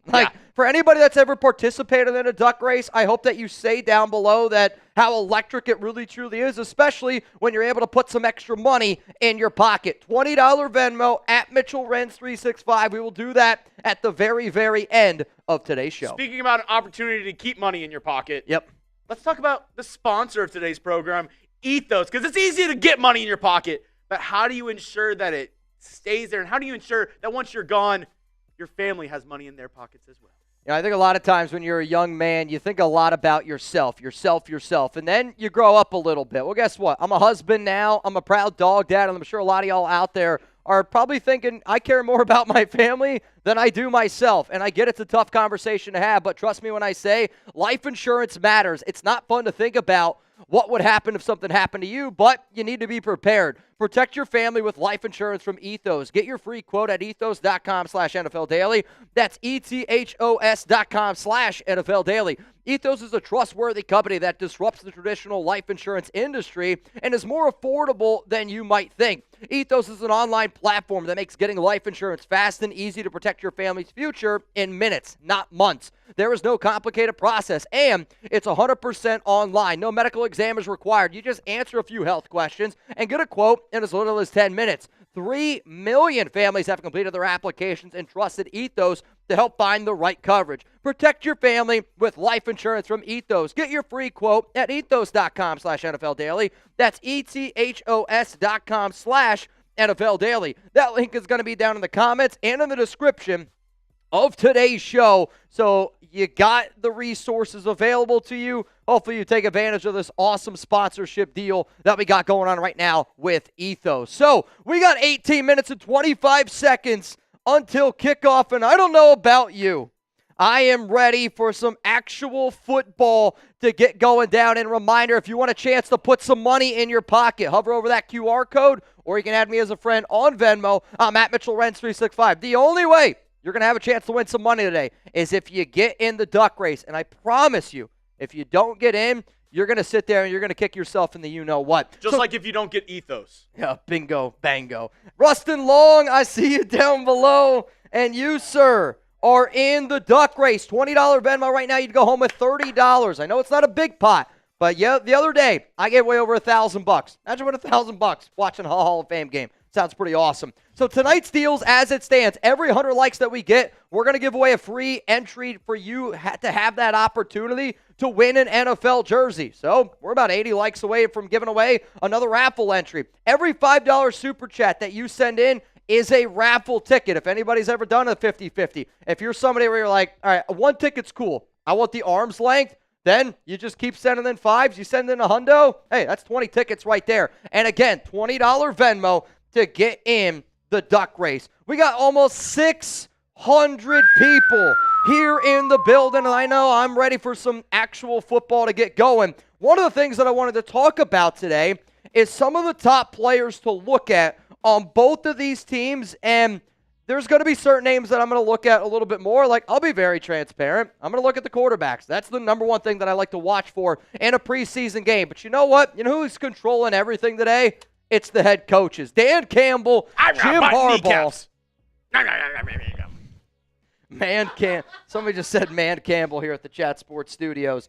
For anybody that's ever participated in a duck race, I hope that you say down below that how electric it really truly is, especially when you're able to put some extra money in your pocket. $20 Venmo at Mitchell Renz 365. We will do that at the very, very end of today's show. Speaking about an opportunity to keep money in your pocket. Yep. Let's talk about the sponsor of today's program, Ethos, because it's easy to get money in your pocket, but how do you ensure that it stays there, and how do you ensure that once you're gone, your family has money in their pockets as well? You know, I think a lot of times when you're a young man, you think a lot about yourself, and then you grow up a little bit. Well, guess what? I'm a husband now. I'm a proud dog dad, and I'm sure a lot of y'all out there are probably thinking, I care more about my family than I do myself. And I get it's a tough conversation to have, but trust me when I say life insurance matters. It's not fun to think about what would happen if something happened to you, but you need to be prepared. Protect your family with life insurance from Ethos. Get your free quote at ethos.com/NFL Daily. That's ethos.com/NFL Daily. Ethos is a trustworthy company that disrupts the traditional life insurance industry and is more affordable than you might think. Ethos is an online platform that makes getting life insurance fast and easy to protect your family's future in minutes, not months. There is no complicated process, and it's 100% online. No medical exam is required. You just answer a few health questions and get a quote in as little as 10 minutes. 3 million families have completed their applications and trusted Ethos to help find the right coverage. Protect your family with life insurance from Ethos. Get your free quote at ethos.com/NFL Daily. That's ethos.com/NFL Daily. That link is going to be down in the comments and in the description of today's show. So you got the resources available to you, hopefully you take advantage of this awesome sponsorship deal that we got going on right now with Ethos. So we got 18 minutes and 25 seconds until kickoff, and I don't know about you. I am ready for some actual football to get going down. And reminder, if you want a chance to put some money in your pocket, hover over that QR code, or you can add me as a friend on Venmo. I'm at Mitchell Renz 365. The only way you're going to have a chance to win some money today is if you get in the duck race. And I promise you, if you don't get in, you're going to sit there and you're going to kick yourself in the you-know-what. Just like if you don't get Ethos. Yeah, bingo, bango. Rustin Long, I see you down below. And you, sir, are in the duck race. $20 Venmo right now. You'd go home with $30. I know it's not a big pot, but yeah, the other day I gave away over $1,000. Imagine what $1,000 watching a Hall of Fame game. Sounds pretty awesome. So tonight's deals, as it stands, every 100 likes that we get, we're going to give away a free entry for you to have that opportunity to win an NFL jersey. So we're about 80 likes away from giving away another raffle entry. Every $5 super chat that you send in is a raffle ticket. If anybody's ever done a 50-50, if you're somebody where you're like, all right, one ticket's cool, I want the arm's length, then you just keep sending in fives. You send in a hundo, hey, that's 20 tickets right there. And again, $20 Venmo to get in the duck race. We got almost 600 people here in the building, and I know I'm ready for some actual football to get going. One of the things that I wanted to talk about today is some of the top players to look at on both of these teams, and there's going to be certain names that I'm going to look at a little bit more. Like, I'll be very transparent. I'm going to look at the quarterbacks. That's the number one thing that I like to watch for in a preseason game. But you know what? You know who's controlling everything today? It's the head coaches. Dan Campbell, Jim Harbaugh. Somebody just said Man Campbell here at the Chat Sports Studios.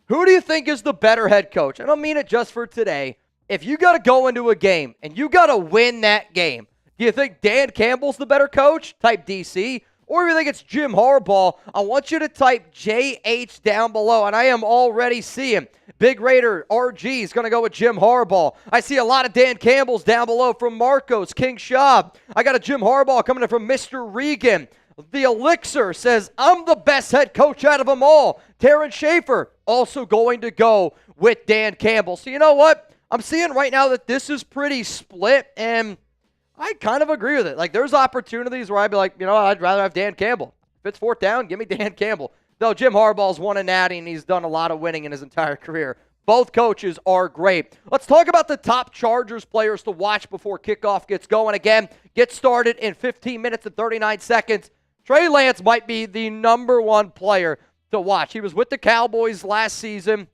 Who do you think is the better head coach? I don't mean it just for today. If you got to go into a game and you got to win that game, do you think Dan Campbell's the better coach? Type DC. Or if you think it's Jim Harbaugh, I want you to type JH down below. And I am already seeing Big Raider RG is going to go with Jim Harbaugh. I see a lot of Dan Campbell's down below from Marcos, King Shab. I got a Jim Harbaugh coming in from Mr. Regan. The Elixir says, I'm the best head coach out of them all. Terrence Schaefer also going to go with Dan Campbell. So you know what? I'm seeing right now that this is pretty split, and I kind of agree with it. Like, there's opportunities where I'd be like, you know, I'd rather have Dan Campbell. If it's fourth down, give me Dan Campbell. Though Jim Harbaugh's won a natty, and he's done a lot of winning in his entire career. Both coaches are great. Let's talk about the top Chargers players to watch before kickoff gets going. Again, get started in 15 minutes and 39 seconds. Trey Lance might be the number one player to watch. He was with the Cowboys last season.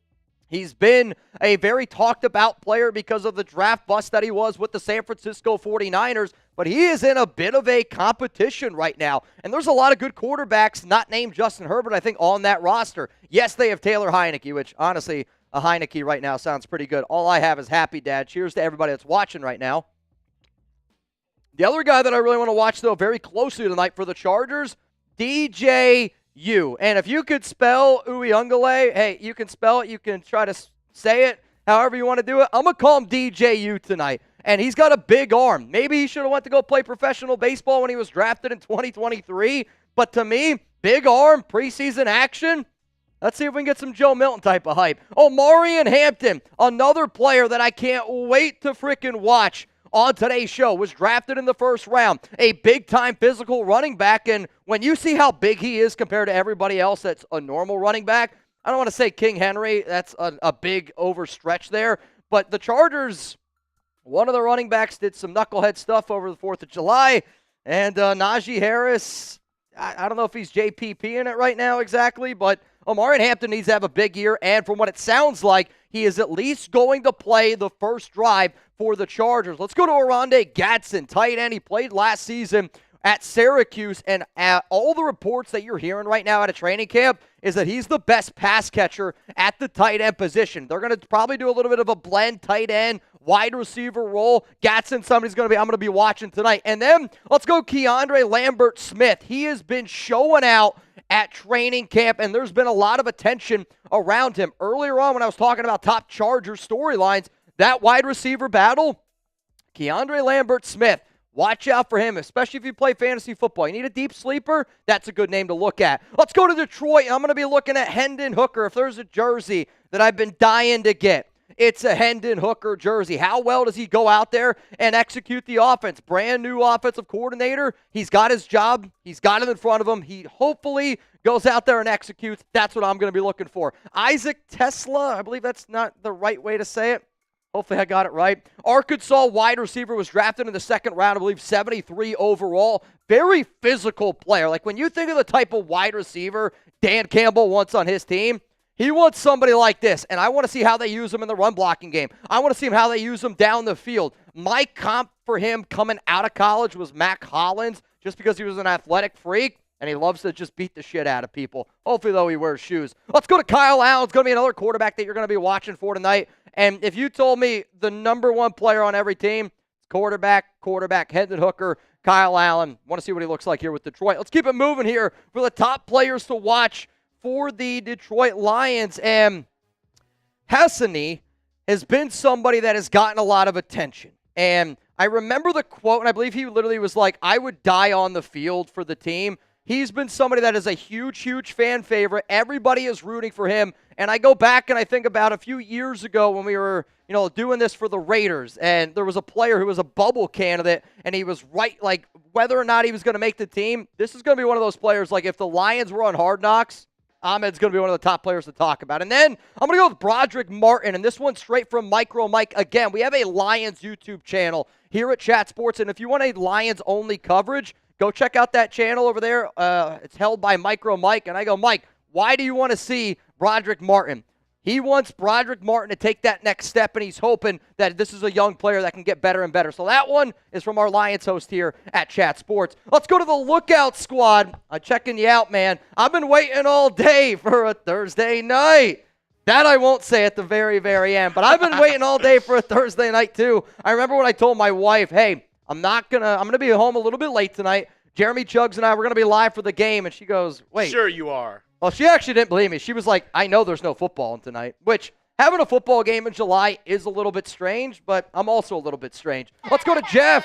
He's been a very talked-about player because of the draft bust that he was with the San Francisco 49ers, but he is in a bit of a competition right now. And there's a lot of good quarterbacks not named Justin Herbert, I think, on that roster. Yes, they have Taylor Heineke, which, honestly, a Heineke right now sounds pretty good. All I have is Happy Dad. Cheers to everybody that's watching right now. The other guy that I really want to watch, though, very closely tonight for the Chargers, DJ And if you could spell Uiagalelei, hey, you can spell it. You can try to say it however you want to do it. I'm going to call him DJU tonight. And he's got a big arm. Maybe he should have went to go play professional baseball when he was drafted in 2023. But to me, big arm, preseason action. Let's see if we can get some Joe Milton type of hype. Omarion Hamption, another player that I can't wait to freaking watch on today's show, was drafted in the first round. A big-time physical running back, and when you see how big he is compared to everybody else that's a normal running back, I don't want to say King Henry, that's a big overstretch there, but the Chargers, one of the running backs did some knucklehead stuff over the 4th of July, and Najee Harris, I don't know if he's JPP in it right now exactly, but Omarion Hamption needs to have a big year, and from what it sounds like, he is at least going to play the first drive for the Chargers. Let's go to Oronde Gadsden, tight end. He played last season at Syracuse, and all the reports that you're hearing right now at a training camp is that he's the best pass catcher at the tight end position. They're going to probably do a little bit of a blend tight end, wide receiver role. Gadsden, I'm going to be watching tonight. And then let's go Keandre Lambert-Smith. He has been showing out at training camp, and there's been a lot of attention around him. Earlier on when I was talking about top Chargers storylines, that wide receiver battle, Keandre Lambert-Smith, Watch out for him, especially if you play fantasy football. You need a deep sleeper? That's a good name to look at. Let's go to Detroit. I'm going to be looking at Hendon Hooker. If there's a jersey that I've been dying to get, it's a Hendon Hooker jersey. How well does he go out there and execute the offense? Brand new offensive coordinator. He's got his job. He's got it in front of him. He hopefully goes out there and executes. That's what I'm going to be looking for. Isaac TeSlaa, I believe that's not the right way to say it. Hopefully I got it right. Arkansas wide receiver, was drafted in the second round, I believe 73 overall. Very physical player. Like when you think of the type of wide receiver Dan Campbell wants on his team, he wants somebody like this. And I want to see how they use him in the run blocking game. I want to see how they use him down the field. My comp for him coming out of college was Mac Hollins, just because he was an athletic freak. And he loves to just beat the shit out of people. Hopefully, though, he wears shoes. Let's go to Kyle Allen. It's going to be another quarterback that you're going to be watching for tonight. And if you told me the number one player on every team, quarterback, Hendon Hooker, Kyle Allen. Want to see what he looks like here with Detroit. Let's keep it moving here for the top players to watch for the Detroit Lions. And Hesney has been somebody that has gotten a lot of attention. And I remember the quote, and I believe he literally was like, I would die on the field for the team. He's been somebody that is a huge, huge fan favorite. Everybody is rooting for him. And I go back and I think about a few years ago when we were, doing this for the Raiders, and there was a player who was a bubble candidate, and he was right, like, whether or not he was going to make the team. This is going to be one of those players, like, if the Lions were on Hard Knocks, Ahmed's going to be one of the top players to talk about. And then I'm going to go with Broderick Martin, and this one's straight from Micro Mike. Again, we have a Lions YouTube channel here at Chat Sports, and if you want a Lions-only coverage, go check out that channel over there. It's held by Micro Mike. And I go, Mike, why do you want to see Broderick Martin? He wants Broderick Martin to take that next step, and he's hoping that this is a young player that can get better and better. So that one is from our Lions host here at Chat Sports. Let's go to the Lookout Squad. I'm checking you out, man. I've been waiting all day for a Thursday night. That I won't say at the very, very end. But I've been waiting all day for a Thursday night, too. I remember when I told my wife, hey, I'm going to be home a little bit late tonight. Jeremy Chuggs and I were going to be live for the game, and she goes, wait. Sure you are. Well, she actually didn't believe me. She was like, I know there's no football tonight, which having a football game in July is a little bit strange, but I'm also a little bit strange. Let's go to Jeff.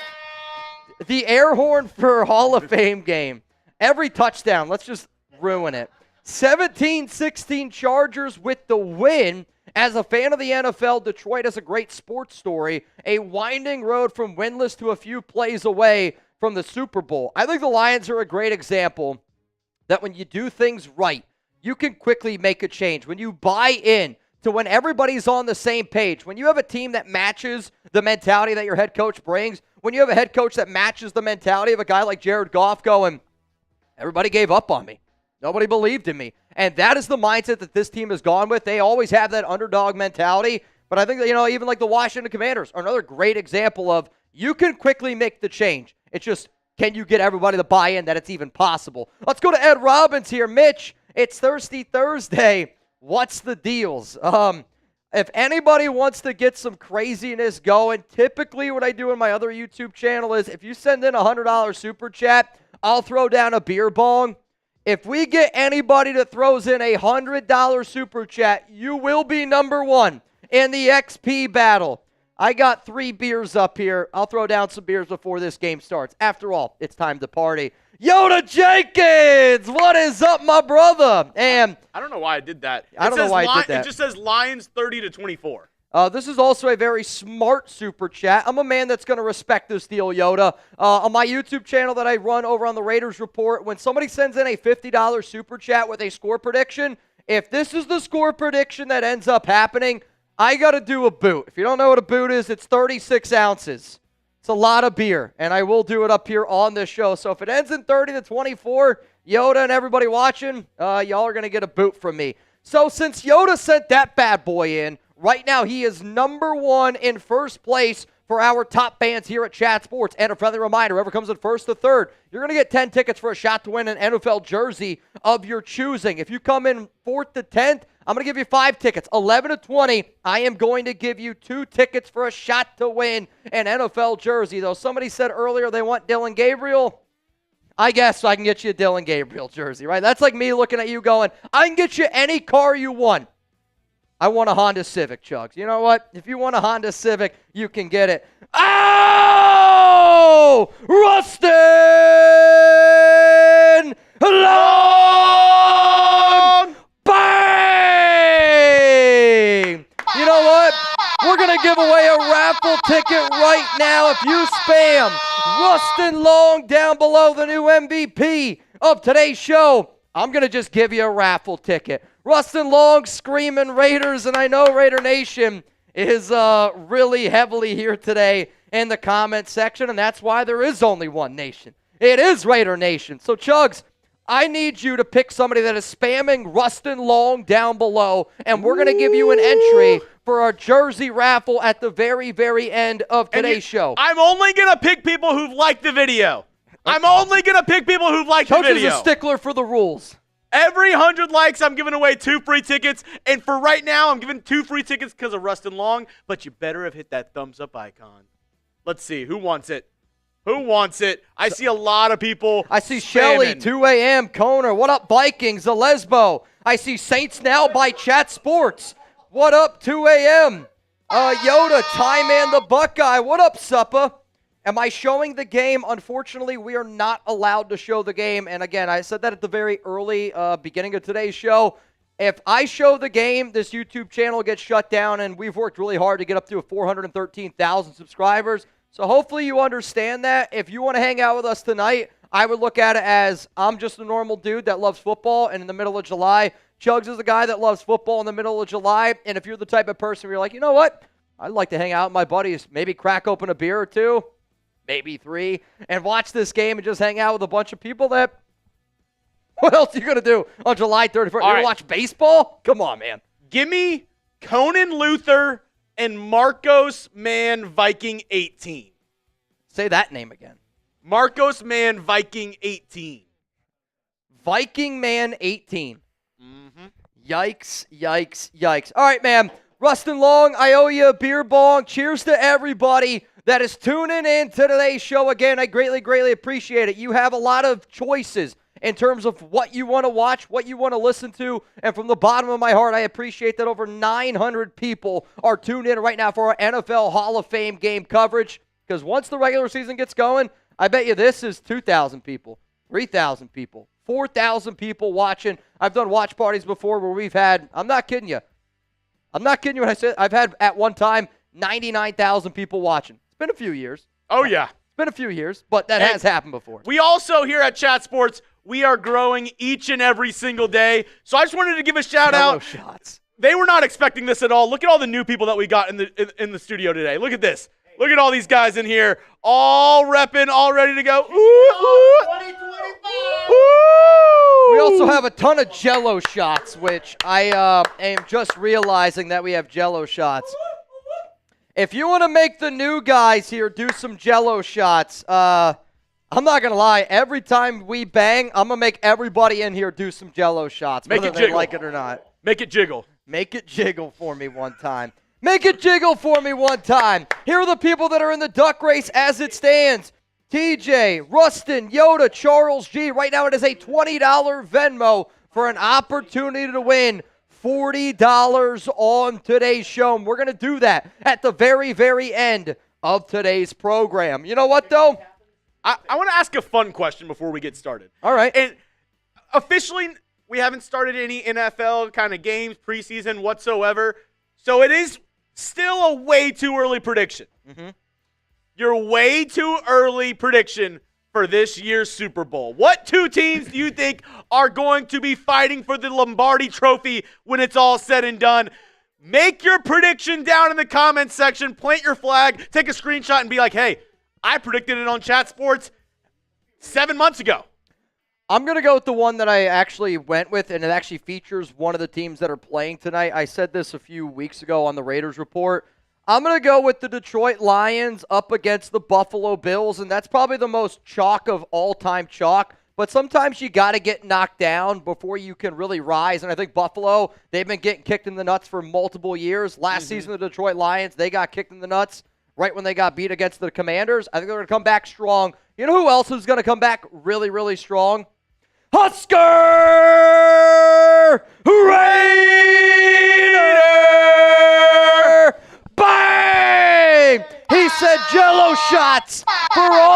The air horn for Hall of Fame game. Every touchdown, let's just ruin it. 17-16 Chargers with the win. As a fan of the NFL, Detroit has a great sports story. A winding road from winless to a few plays away from the Super Bowl. I think the Lions are a great example that when you do things right, you can quickly make a change. When you buy in to when everybody's on the same page, when you have a team that matches the mentality that your head coach brings, when you have a head coach that matches the mentality of a guy like Jared Goff going, everybody gave up on me. Nobody believed in me. And that is the mindset that this team has gone with. They always have that underdog mentality. But I think that, even like the Washington Commanders are another great example of you can quickly make the change. It's just, can you get everybody to buy in that it's even possible? Let's go to Ed Robbins here. Mitch, it's Thirsty Thursday. What's the deals? If anybody wants to get some craziness going, typically what I do in my other YouTube channel is if you send in a $100 super chat, I'll throw down a beer bong. If we get anybody that throws in a $100 super chat, you will be number one in the XP battle. I got 3 beers up here. I'll throw down some beers before this game starts. After all, it's time to party. Yoda Jenkins, what is up, my brother? And I don't know why I did that. I don't know why I did that. It just says Lions 30-24. This is also a very smart super chat. I'm a man that's going to respect this deal, Yoda. On my YouTube channel that I run over on the Raiders Report, when somebody sends in a $50 super chat with a score prediction, if this is the score prediction that ends up happening, I got to do a boot. If you don't know what a boot is, it's 36 ounces. It's a lot of beer, and I will do it up here on this show. So if it ends in 30-24, Yoda and everybody watching, y'all are going to get a boot from me. So since Yoda sent that bad boy in, right now he is number one in first place for our top fans here at Chat Sports. And a friendly reminder, whoever comes in first to third, you're going to get 10 tickets for a shot to win an NFL jersey of your choosing. If you come in 4th to 10th, I'm going to give you 5 tickets. 11 to 20, I am going to give you 2 tickets for a shot to win an NFL jersey. Though somebody said earlier they want Dylan Gabriel, I guess I can get you a Dylan Gabriel jersey, right? That's like me looking at you going, I can get you any car you want. I want a Honda Civic, Chuggs. You know what? If you want a Honda Civic, you can get it. Oh! go! Rustin Long! Bang! You know what? We're going to give away a raffle ticket right now. If you spam Rustin Long down below, the new MVP of today's show, I'm going to just give you a raffle ticket. Rustin Long screaming Raiders, and I know Raider Nation is really heavily here today in the comment section, and that's why there is only one nation. It is Raider Nation. So, Chuggs, I need you to pick somebody that is spamming Rustin Long down below, and we're going to give you an entry for our jersey raffle at the very, very end of today's show. I'm only going to pick people who've liked the video. I'm only going to pick people who've liked the video. Chuggs is a stickler for the rules. Every 100 likes, I'm giving away 2 free tickets. And for right now, I'm giving 2 free tickets because of Rustin Long. But you better have hit that thumbs up icon. Let's see. Who wants it? Who wants it? I see a lot of people. I see Shelly, 2 a.m., Koner. What up, Vikings? The Lesbo. I see Saints Now by Chat Sports. What up, 2 a.m.? Yoda, Ty Man the Buckeye. What up, Suppa? Am I showing the game? Unfortunately, we are not allowed to show the game. And again, I said that at the very early beginning of today's show. If I show the game, this YouTube channel gets shut down, and we've worked really hard to get up to 413,000 subscribers. So hopefully you understand that. If you want to hang out with us tonight, I would look at it as I'm just a normal dude that loves football, and in the middle of July, Chuggs is a guy that loves football in the middle of July. And if you're the type of person where you're like, you know what? I'd like to hang out with my buddies, maybe crack open a beer or 2, maybe 3, and watch this game and just hang out with a bunch of people that, what else are you going to do on July 31st? You're going to watch baseball? Come on, man. Give me Conan Luther and Marcos Man Viking 18. Say that name again. Marcos Man Viking 18. Viking Man 18. Yikes, yikes, yikes. All right, man. Rustin Long, I owe you a beer bong. Cheers to everybody that is tuning in to today's show. Again, I greatly, greatly appreciate it. You have a lot of choices in terms of what you want to watch, what you want to listen to, and from the bottom of my heart, I appreciate that over 900 people are tuned in right now for our NFL Hall of Fame game coverage, because once the regular season gets going, I bet you this is 2,000 people, 3,000 people, 4,000 people watching. I've done watch parties before where we've had, I'm not kidding you when I say I've had at one time 99,000 people watching. It's been a few years. Oh, yeah. It's been a few years, but that has happened before. We also here at Chat Sports, we are growing each and every single day. So I just wanted to give a shout out. Shots. They were not expecting this at all. Look at all the new people that we got in the studio today. Look at this. Look at all these guys in here, all repping, all ready to go. Ooh, ooh. 2025. Ooh. We also have a ton of Jell-O shots, which I am just realizing that we have Jell-O shots. If you want to make the new guys here do some Jell-O shots, I'm not going to lie. Every time we bang, I'm going to make everybody in here do some Jell-O shots, whether they like it or not. Make it jiggle. Make it jiggle for me one time. Make it jiggle for me one time. Here are the people that are in the duck race as it stands. TJ, Rustin, Yoda, Charles G. Right now it is a $20 Venmo for an opportunity to win $40 on today's show. And we're going to do that at the very, very end of today's program. You know what, though? I want to ask a fun question before we get started. All right. And officially, we haven't started any NFL kind of games, preseason whatsoever. So it is still a way too early prediction. Your way too early prediction for this year's Super Bowl. What 2 teams do you think are going to be fighting for the Lombardi Trophy when it's all said and done? Make your prediction down in the comments section. Plant your flag. Take a screenshot and be like, hey, I predicted it on Chat Sports 7 months ago. I'm going to go with the one that I actually went with, and it actually features one of the teams that are playing tonight. I said this a few weeks ago on the Raiders Report. I'm going to go with the Detroit Lions up against the Buffalo Bills, and that's probably the most chalk of all-time chalk. But sometimes you got to get knocked down before you can really rise, and I think Buffalo, they've been getting kicked in the nuts for multiple years. Last season, the Detroit Lions, they got kicked in the nuts right when they got beat against the Commanders. I think they're going to come back strong. You know who else is going to come back really, really strong? Husker Raider! Bang! He said Jell-O shots for all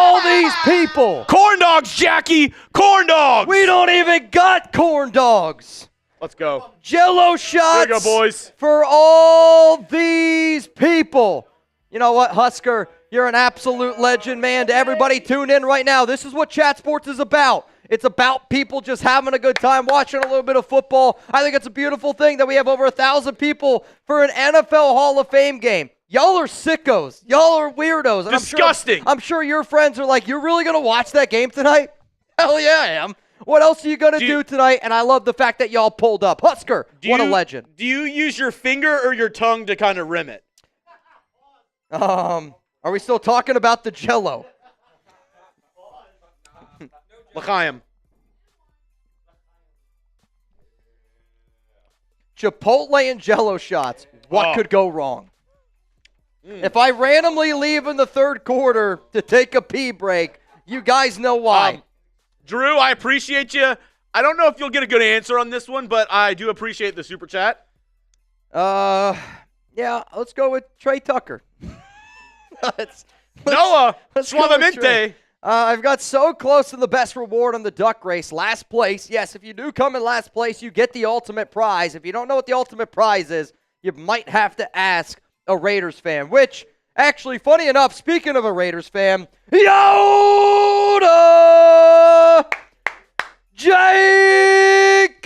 people. Corn dogs, Jackie. Corn dogs. We don't even got corn dogs. Let's go. Jello shots. There you go, boys. For all these people. You know what, Husker? You're an absolute legend, man. To everybody tune in right now, this is what Chat Sports is about. It's about people just having a good time, watching a little bit of football. I think it's a beautiful thing that we have over 1,000 people for an NFL Hall of Fame game. Y'all are sickos. Y'all are weirdos. And disgusting. I'm sure your friends are like, you're really going to watch that game tonight? Hell yeah, I am. What else are you going to do tonight? And I love the fact that y'all pulled up. Husker, what a legend. Do you use your finger or your tongue to kind of rim it? Are we still talking about the Jello? L'chaim. Chipotle and Jello shots. What could go wrong? If I randomly leave in the third quarter to take a pee break, you guys know why. Drew, I appreciate you. I don't know if you'll get a good answer on this one, but I do appreciate the super chat. Yeah, let's go with Trey Tucker. Noah, suavemente. I've got so close to the best reward on the duck race. Last place. Yes, if you do come in last place, you get the ultimate prize. If you don't know what the ultimate prize is, you might have to ask a Raiders fan, which, actually, funny enough, speaking of a Raiders fan, Yoda Jenkins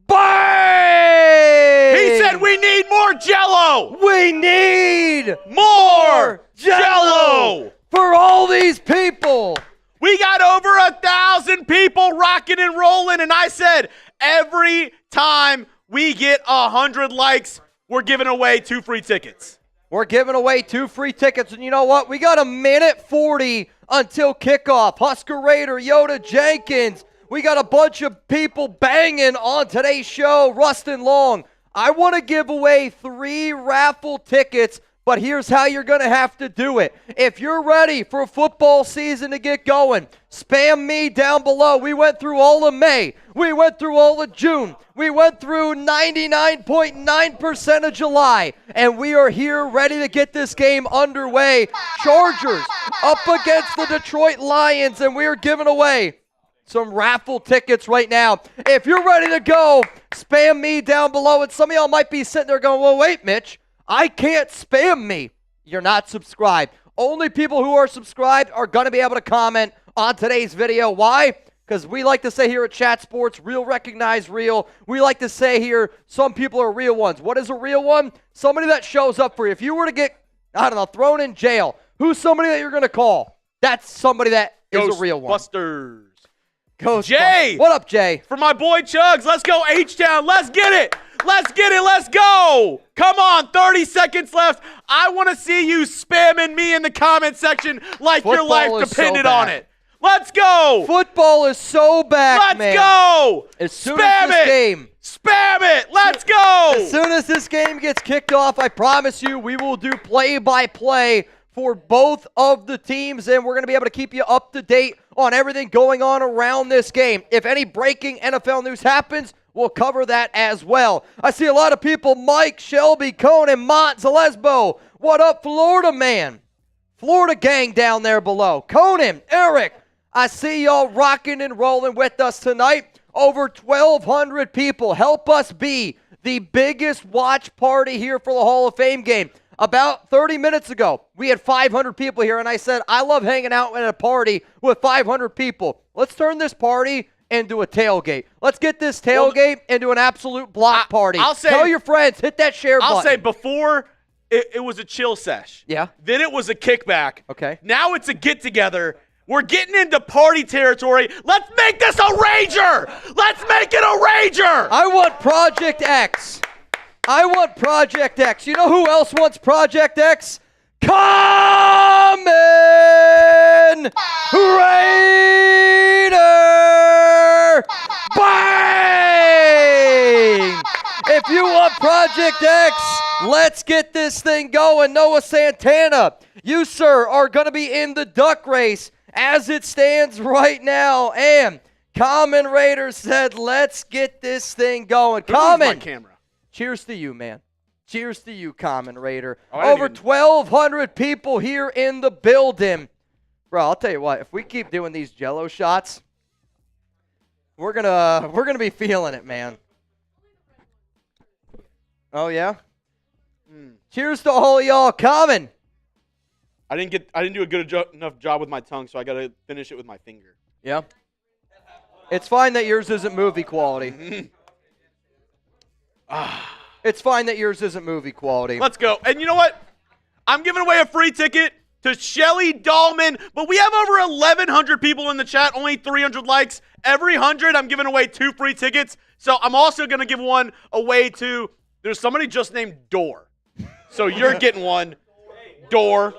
Bang! He said we need more Jello! We need more Jello! For all these people. We got over 1,000 people rocking and rolling, and I said every time we get 100 likes, we're giving away 2 free tickets. We're giving away 2 free tickets, and you know what? We got a minute 40 until kickoff. Husker Raider, Yoda Jenkins. We got a bunch of people banging on today's show. Rustin Long. I want to give away 3 raffle tickets, but here's how you're going to have to do it. If you're ready for football season to get going, spam me down below. We went through all of May. We went through all of June. We went through 99.9% of July, and we are here ready to get this game underway. Chargers up against the Detroit Lions, and we are giving away some raffle tickets right now. If you're ready to go, spam me down below. And some of y'all might be sitting there going, well, wait, Mitch, I can't spam me. You're not subscribed. Only people who are subscribed are going to be able to comment on today's video. Why? Because we like to say here at Chat Sports, real recognize real. We like to say here, some people are real ones. What is a real one? Somebody that shows up for you. If you were to get, I don't know, thrown in jail, who's somebody that you're going to call? That's somebody that is a real one. Ghostbusters. Jay! What up, Jay? For my boy Chuggs, let's go H-Town. Let's get it. Let's get it. Let's go. Come on, 30 seconds left. I want to see you spamming me in the comment section like your life depended on it. Let's go. Football is so back, man. Let's go. As soon as this game. Spam it. Let's go. As soon as this game gets kicked off, I promise you we will do play-by-play for both of the teams, and we're going to be able to keep you up to date on everything going on around this game. If any breaking NFL news happens, we'll cover that as well. I see a lot of people, Mike, Shelby, Conan, Mont, Zalesbo. What up, Florida man? Florida gang down there below. Conan, Eric, I see y'all rocking and rolling with us tonight. Over 1,200 people. Help us be the biggest watch party here for the Hall of Fame game. About 30 minutes ago, we had 500 people here, and I said, I love hanging out at a party with 500 people. Let's turn this party into a tailgate. Let's get this tailgate into an absolute block party. I'll say, tell your friends, hit that share button. I'll say before it was a chill sesh. Yeah. Then it was a kickback. Okay. Now it's a get-together. We're getting into party territory. Let's make this a rager. Let's make it a rager. I want Project X. I want Project X. You know who else wants Project X? Common Raider Bang! If you want Project X, let's get this thing going. Noah Santana, you, sir, are going to be in the duck race as it stands right now. And Common Raider said, let's get this thing going. Common. Cheers to you, man. Cheers to you, Common Raider. Over 1,200 people here in the building. Bro, I'll tell you what. If we keep doing these Jell-O shots, we're gonna be feeling it, man. Oh yeah. Cheers to all of y'all coming. I didn't do a good enough job with my tongue, so I got to finish it with my finger. Yeah. It's fine that yours isn't movie quality. It's fine that yours isn't movie quality. Let's go. And you know what? I'm giving away a free ticket to Shelly Dahlman, but we have over 1,100 people in the chat, only 300 likes. Every 100, I'm giving away 2 free tickets. So I'm also going to give one away to, there's somebody just named Door. So you're getting one. Door.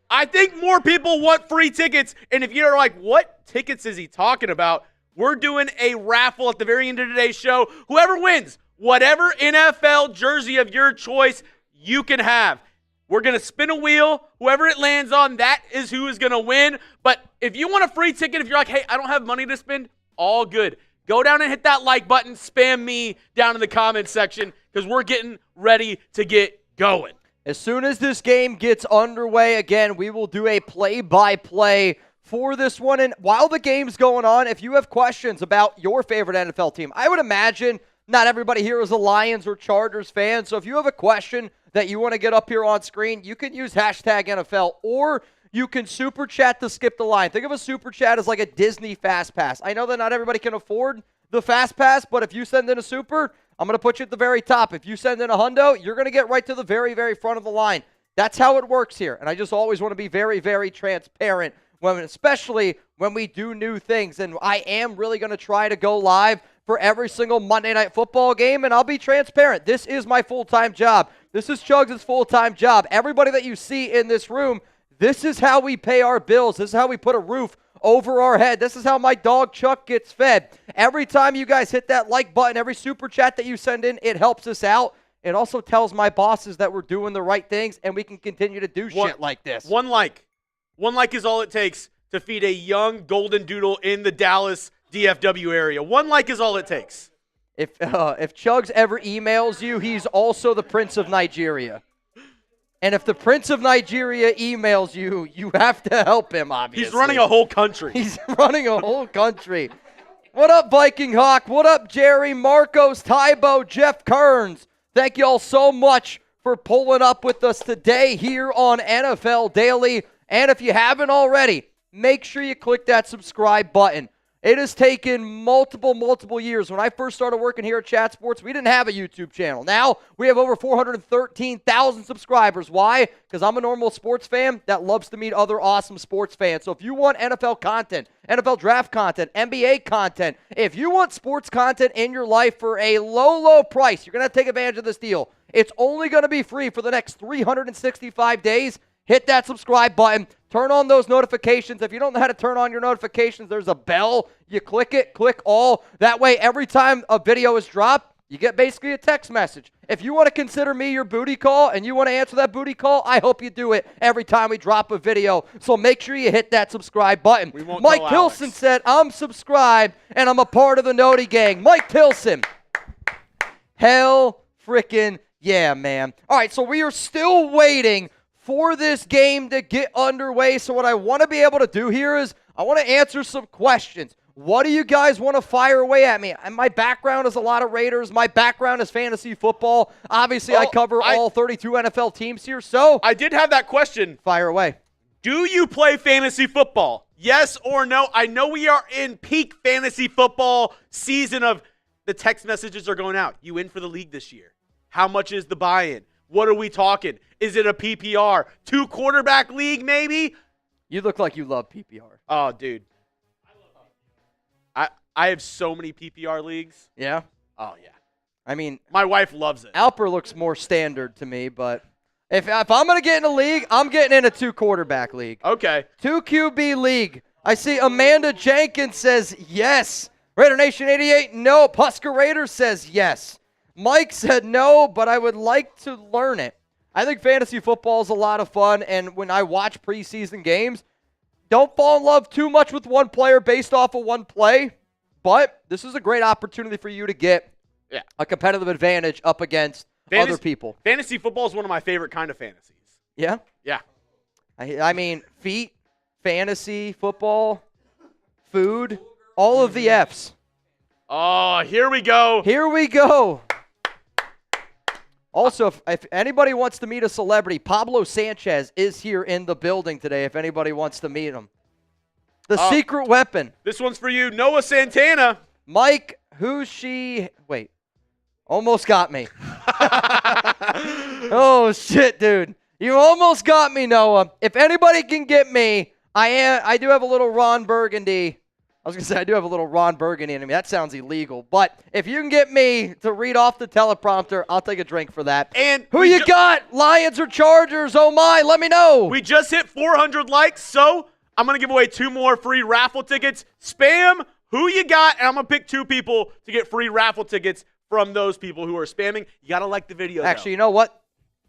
I think more people want free tickets, and if you're like, what tickets is he talking about? We're doing a raffle at the very end of today's show. Whoever wins, whatever NFL jersey of your choice you can have. We're going to spin a wheel. Whoever it lands on, that is who is going to win. But if you want a free ticket, if you're like, hey, I don't have money to spend, all good. Go down and hit that like button. Spam me down in the comments section because we're getting ready to get going. As soon as this game gets underway, again, we will do a play-by-play for this one. And while the game's going on, if you have questions about your favorite NFL team, I would imagine not everybody here is a Lions or Chargers fan. So if you have a question that you want to get up here on screen, you can use hashtag NFL, or you can super chat to skip the line. Think of a super chat as like a Disney Fast Pass. I know that not everybody can afford the Fast Pass, but if you send in a super, I'm going to put you at the very top. If you send in a hundo, you're going to get right to the very, very front of the line. That's how it works here. And I just always want to be very, very transparent, especially when we do new things. And I am really going to try to go live for every single Monday Night Football game, and I'll be transparent. This is my full-time job. This is Chuggs' full-time job. Everybody that you see in this room, this is how we pay our bills. This is how we put a roof over our head. This is how my dog Chuck gets fed. Every time you guys hit that like button, every super chat that you send in, it helps us out. It also tells my bosses that we're doing the right things and we can continue to do shit like this. One like is all it takes to feed a young golden doodle in the Dallas DFW area. One like is all it takes. If Chuggs ever emails you, he's also the Prince of Nigeria. And if the Prince of Nigeria emails you, you have to help him, obviously. He's running a whole country. He's running a whole country. What up, Viking Hawk? What up, Jerry, Marcos, Tybo, Jeff Kearns? Thank you all so much for pulling up with us today here on NFL Daily. And if you haven't already, make sure you click that subscribe button. It has taken multiple years. When I first started working here at Chat Sports, we didn't have a YouTube channel. Now we have over 413,000 subscribers. Why? Because I'm a normal sports fan that loves to meet other awesome sports fans. So if you want NFL content, NFL draft content, NBA content, if you want sports content in your life for a low price, you're going to have to take advantage of this deal. It's only going to be free for the next 365 days. Hit that subscribe button. Turn on those notifications. If you don't know how to turn on your notifications, there's a bell. You click it, click all. That way, every time a video is dropped, you get basically a text message. If you want to consider me your booty call and you want to answer that booty call, I hope you do it every time we drop a video. So make sure you hit that subscribe button. Mike Tilson said, I'm subscribed and I'm a part of the Noti Gang. Mike Tilson. Hell freaking yeah, man. All right, so we are still waiting for this game to get underway. So what I want to be able to do here is I want to answer some questions. What do you guys want to fire away at me? And my background is a lot of Raiders. My background is fantasy football. Obviously, I cover all 32 NFL teams here. So I did have that question. Fire away. Do you play fantasy football? Yes or no? I know we are in peak fantasy football season of the text messages are going out. You in for the league this year? How much is the buy-in? What are we talking? Is it a PPR? 2-quarterback league, maybe? You look like you love PPR. Oh, dude. I have so many PPR leagues. Yeah? Oh, yeah. I mean, my wife loves it. Alper looks more standard to me, but if I'm going to get in a league, I'm getting in a 2-quarterback league. Okay. 2 QB league. I see Amanda Jenkins says yes. Raider Nation 88, no. Husker Raiders says yes. Mike said no, but I would like to learn it. I think fantasy football is a lot of fun, and when I watch preseason games, don't fall in love too much with one player based off of one play, but this is a great opportunity for you to get a competitive advantage up against other people. Fantasy football is one of my favorite kind of fantasies. Yeah? Yeah. I mean, feet fantasy football, food, all of the Fs. Oh, here we go. Here we go. Also, if anybody wants to meet a celebrity, Pablo Sanchez is here in the building today if anybody wants to meet him. The secret weapon. This one's for you, Noah Santana. Mike, wait, almost got me. Oh, shit, dude. You almost got me, Noah. If anybody can get me, I do have a little Ron Burgundy. I was going to say I do have a little Ron Burgundy in me. That sounds illegal. But if you can get me to read off the teleprompter, I'll take a drink for that. And who you got? Lions or Chargers? Oh, my. Let me know. We just hit 400 likes, so I'm going to give away 2 more free raffle tickets. Spam who you got, and I'm going to pick 2 people to get free raffle tickets from those people who are spamming. You got to like the video, Actually, you know what?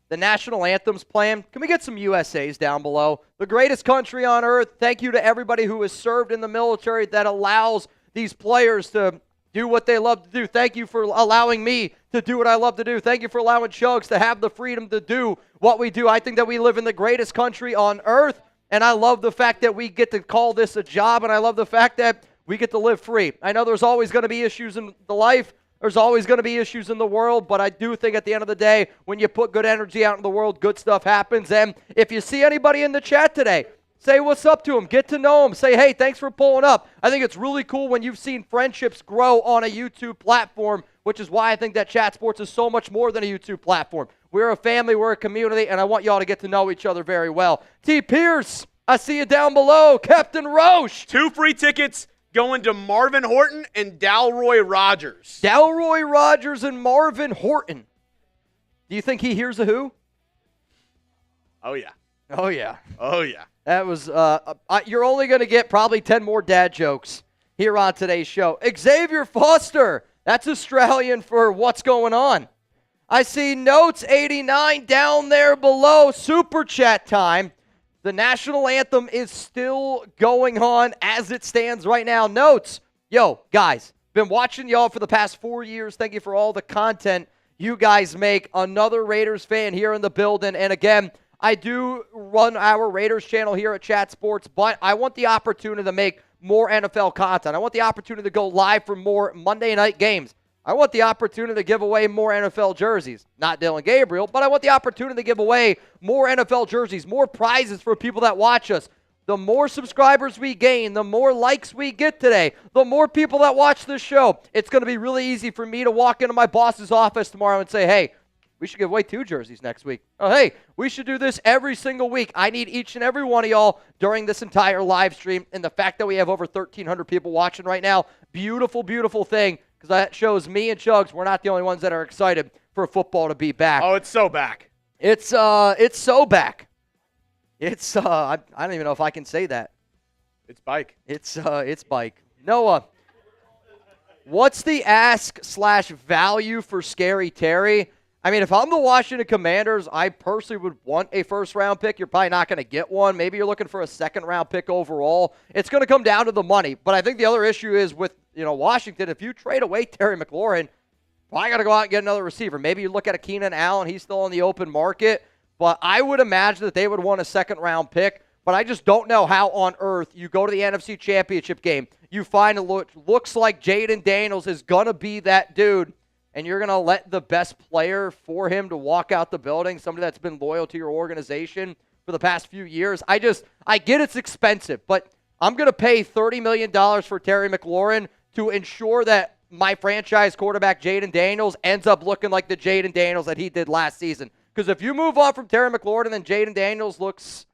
The national anthem's playing. Can we get some USAs down below? The greatest country on earth. Thank you to everybody who has served in the military that allows these players to do what they love to do. Thank you for allowing me to do what I love to do. Thank you for allowing Chuggs to have the freedom to do what we do. I think that we live in the greatest country on earth, and I love the fact that we get to call this a job, and I love the fact that we get to live free. I know there's always going to be issues in the life. There's always going to be issues in the world, but I do think at the end of the day, when you put good energy out in the world, good stuff happens. And if you see anybody in the chat today, say what's up to them. Get to know them. Say, hey, thanks for pulling up. I think it's really cool when you've seen friendships grow on a YouTube platform, which is why I think that Chat Sports is so much more than a YouTube platform. We're a family. We're a community, and I want y'all to get to know each other very well. T. Pierce, I see you down below. Captain Roche. 2 free tickets going to Marvin Horton and Dalroy Rogers. Dalroy Rogers and Marvin Horton. Do you think he hears a who? Oh, yeah. Oh, yeah. Oh, yeah. That was, you're only going to get probably 10 more dad jokes here on today's show. Xavier Foster. That's Australian for what's going on. I see Notes 89 down there below. Super chat time. The national anthem is still going on as it stands right now. Notes, yo, guys, been watching y'all for the past 4 years. Thank you for all the content you guys make. Another Raiders fan here in the building. And again, I do run our Raiders channel here at Chat Sports, but I want the opportunity to make more NFL content. I want the opportunity to go live for more Monday night games. I want the opportunity to give away more NFL jerseys. Not Dylan Gabriel, but I want the opportunity to give away more NFL jerseys, more prizes for people that watch us. The more subscribers we gain, the more likes we get today, the more people that watch this show. It's going to be really easy for me to walk into my boss's office tomorrow and say, hey, we should give away 2 jerseys next week. Oh, hey, we should do this every single week. I need each and every one of y'all during this entire live stream. And the fact that we have over 1,300 people watching right now, beautiful, beautiful thing. Because that shows me and Chuggs, we're not the only ones that are excited for football to be back. Oh, it's so back. It's so back. It's I don't even know if I can say that. It's bike. It's bike. Noah, what's the ask/value for Scary Terry? I mean, if I'm the Washington Commanders, I personally would want a first-round pick. You're probably not going to get one. Maybe you're looking for a second-round pick overall. It's going to come down to the money. But I think the other issue is with, Washington, if you trade away Terry McLaurin, I got to go out and get another receiver. Maybe you look at a Keenan Allen. He's still on the open market. But I would imagine that they would want a second-round pick. But I just don't know how on earth you go to the NFC Championship game. You find it looks like Jaden Daniels is going to be that dude. And you're going to let the best player for him to walk out the building, somebody that's been loyal to your organization for the past few years. I get it's expensive, but I'm going to pay $30 million for Terry McLaurin to ensure that my franchise quarterback, Jaden Daniels, ends up looking like the Jaden Daniels that he did last season. Because if you move on from Terry McLaurin and then Jaden Daniels looks,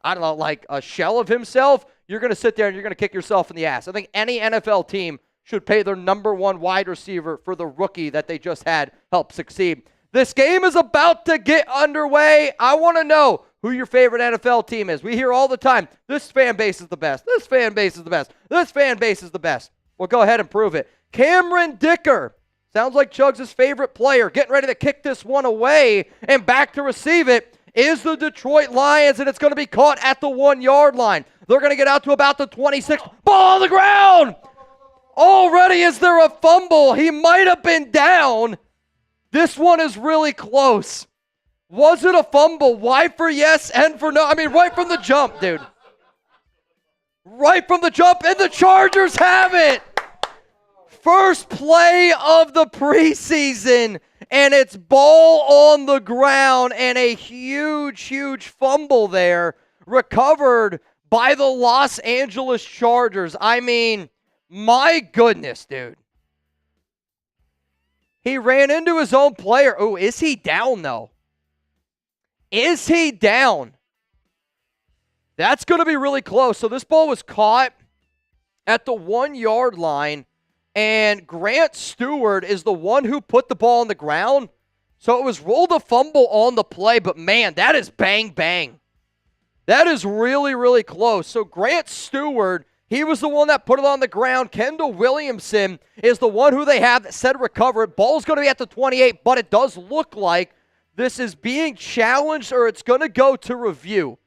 I don't know, like a shell of himself, you're going to sit there and you're going to kick yourself in the ass. I think any NFL team should pay their number 1 wide receiver for the rookie that they just had help succeed. This game is about to get underway. I want to know who your favorite NFL team is. We hear all the time, this fan base is the best. This fan base is the best. This fan base is the best. Well, go ahead and prove it. Cameron Dicker, sounds like Chuggs' favorite player, getting ready to kick this one away, and back to receive it is the Detroit Lions, and it's going to be caught at the 1-yard line. They're going to get out to about the 26. Ball on the ground! Already is there a fumble? He might have been down. This one is really close. Was it a fumble? Why for yes and for no? I mean, right from the jump, dude. right from the jump, and the Chargers have it. First play of the preseason, and it's ball on the ground, and a huge fumble there recovered by the Los Angeles Chargers. I mean, my goodness, dude. He ran into his own player. Oh, is he down, though? Is he down? That's going to be really close. So this ball was caught at the 1-yard line, and Grant Stewart is the one who put the ball on the ground. So it was rolled a fumble on the play, but man, that is bang. That is really close. So Grant Stewart, he was the one that put it on the ground. Kendall Williamson is the one who they have that said recover it. Ball's going to be at the 28, but it does look like this is being challenged or it's going to go to review.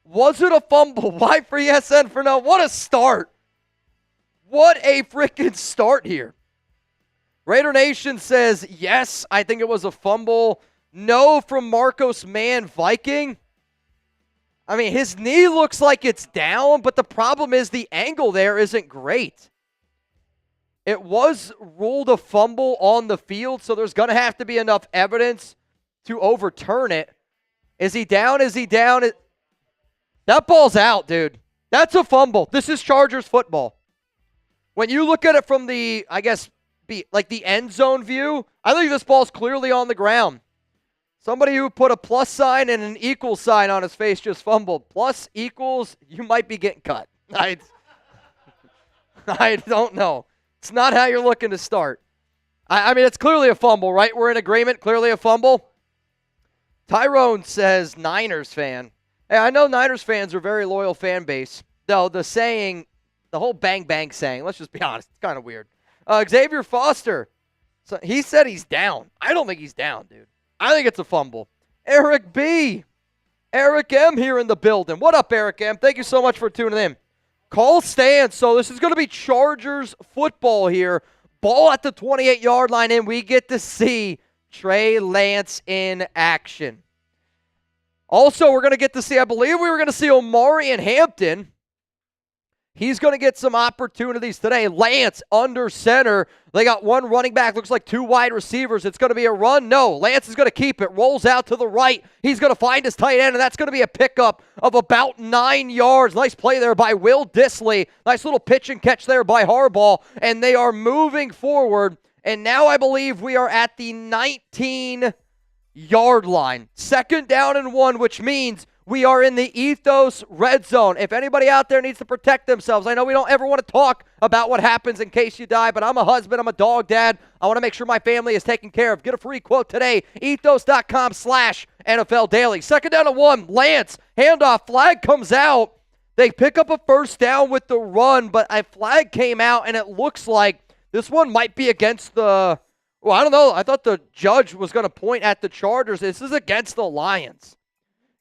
Was it a fumble? Why for yes and for no? What a start. What a freaking start here. Raider Nation says, yes, I think it was a fumble. No from Marcos Mann Viking. I mean, his knee looks like it's down, but the problem is the angle there isn't great. It was ruled a fumble on the field, so there's going to have to be enough evidence to overturn it. Is he down? Is he down? That ball's out, dude. That's a fumble. This is Chargers football. When you look at it from the, I guess, like the end zone view, I think this ball's clearly on the ground. Somebody who put a plus sign and an equal sign on his face just fumbled. Plus equals, you might be getting cut. I don't know. It's not how you're looking to start. I mean, it's clearly a fumble, right? We're in agreement. Clearly a fumble. Tyrone says, Niners fan. Hey, I know Niners fans are a very loyal fan base. Though the saying, the whole bang saying, let's just be honest, it's kind of weird. Xavier Foster, so he said he's down. I don't think he's down, dude. I think it's a fumble. Eric B. Eric M. here in the building. What up, Eric M.? Thank you so much for tuning in. Call stands. So this is going to be Chargers football here. Ball at the 28-yard line, and we get to see Trey Lance in action. Also, we're going to get to see, I believe we were going to see Omarion Hamption. He's going to get some opportunities today. Lance under center. They got one running back. Looks like two wide receivers. It's going to be a run. No, Lance is going to keep it. Rolls out to the right. He's going to find his tight end, and that's going to be a pickup of about 9 yards. Nice play there by Will Dissly. Nice little pitch and catch there by Harbaugh, and they are moving forward. And now I believe we are at the 19-yard line. 2nd down and 1, which means we are in the Ethos red zone. If anybody out there needs to protect themselves, I know we don't ever want to talk about what happens in case you die, but I'm a husband, I'm a dog dad. I want to make sure my family is taken care of. Get a free quote today, ethos.com/NFL Daily. 2nd down and 1, Lance, handoff, flag comes out. They pick up a 1st down with the run, but a flag came out, and it looks like this one might be against the, well, I don't know. I thought the judge was going to point at the Chargers. This is against the Lions.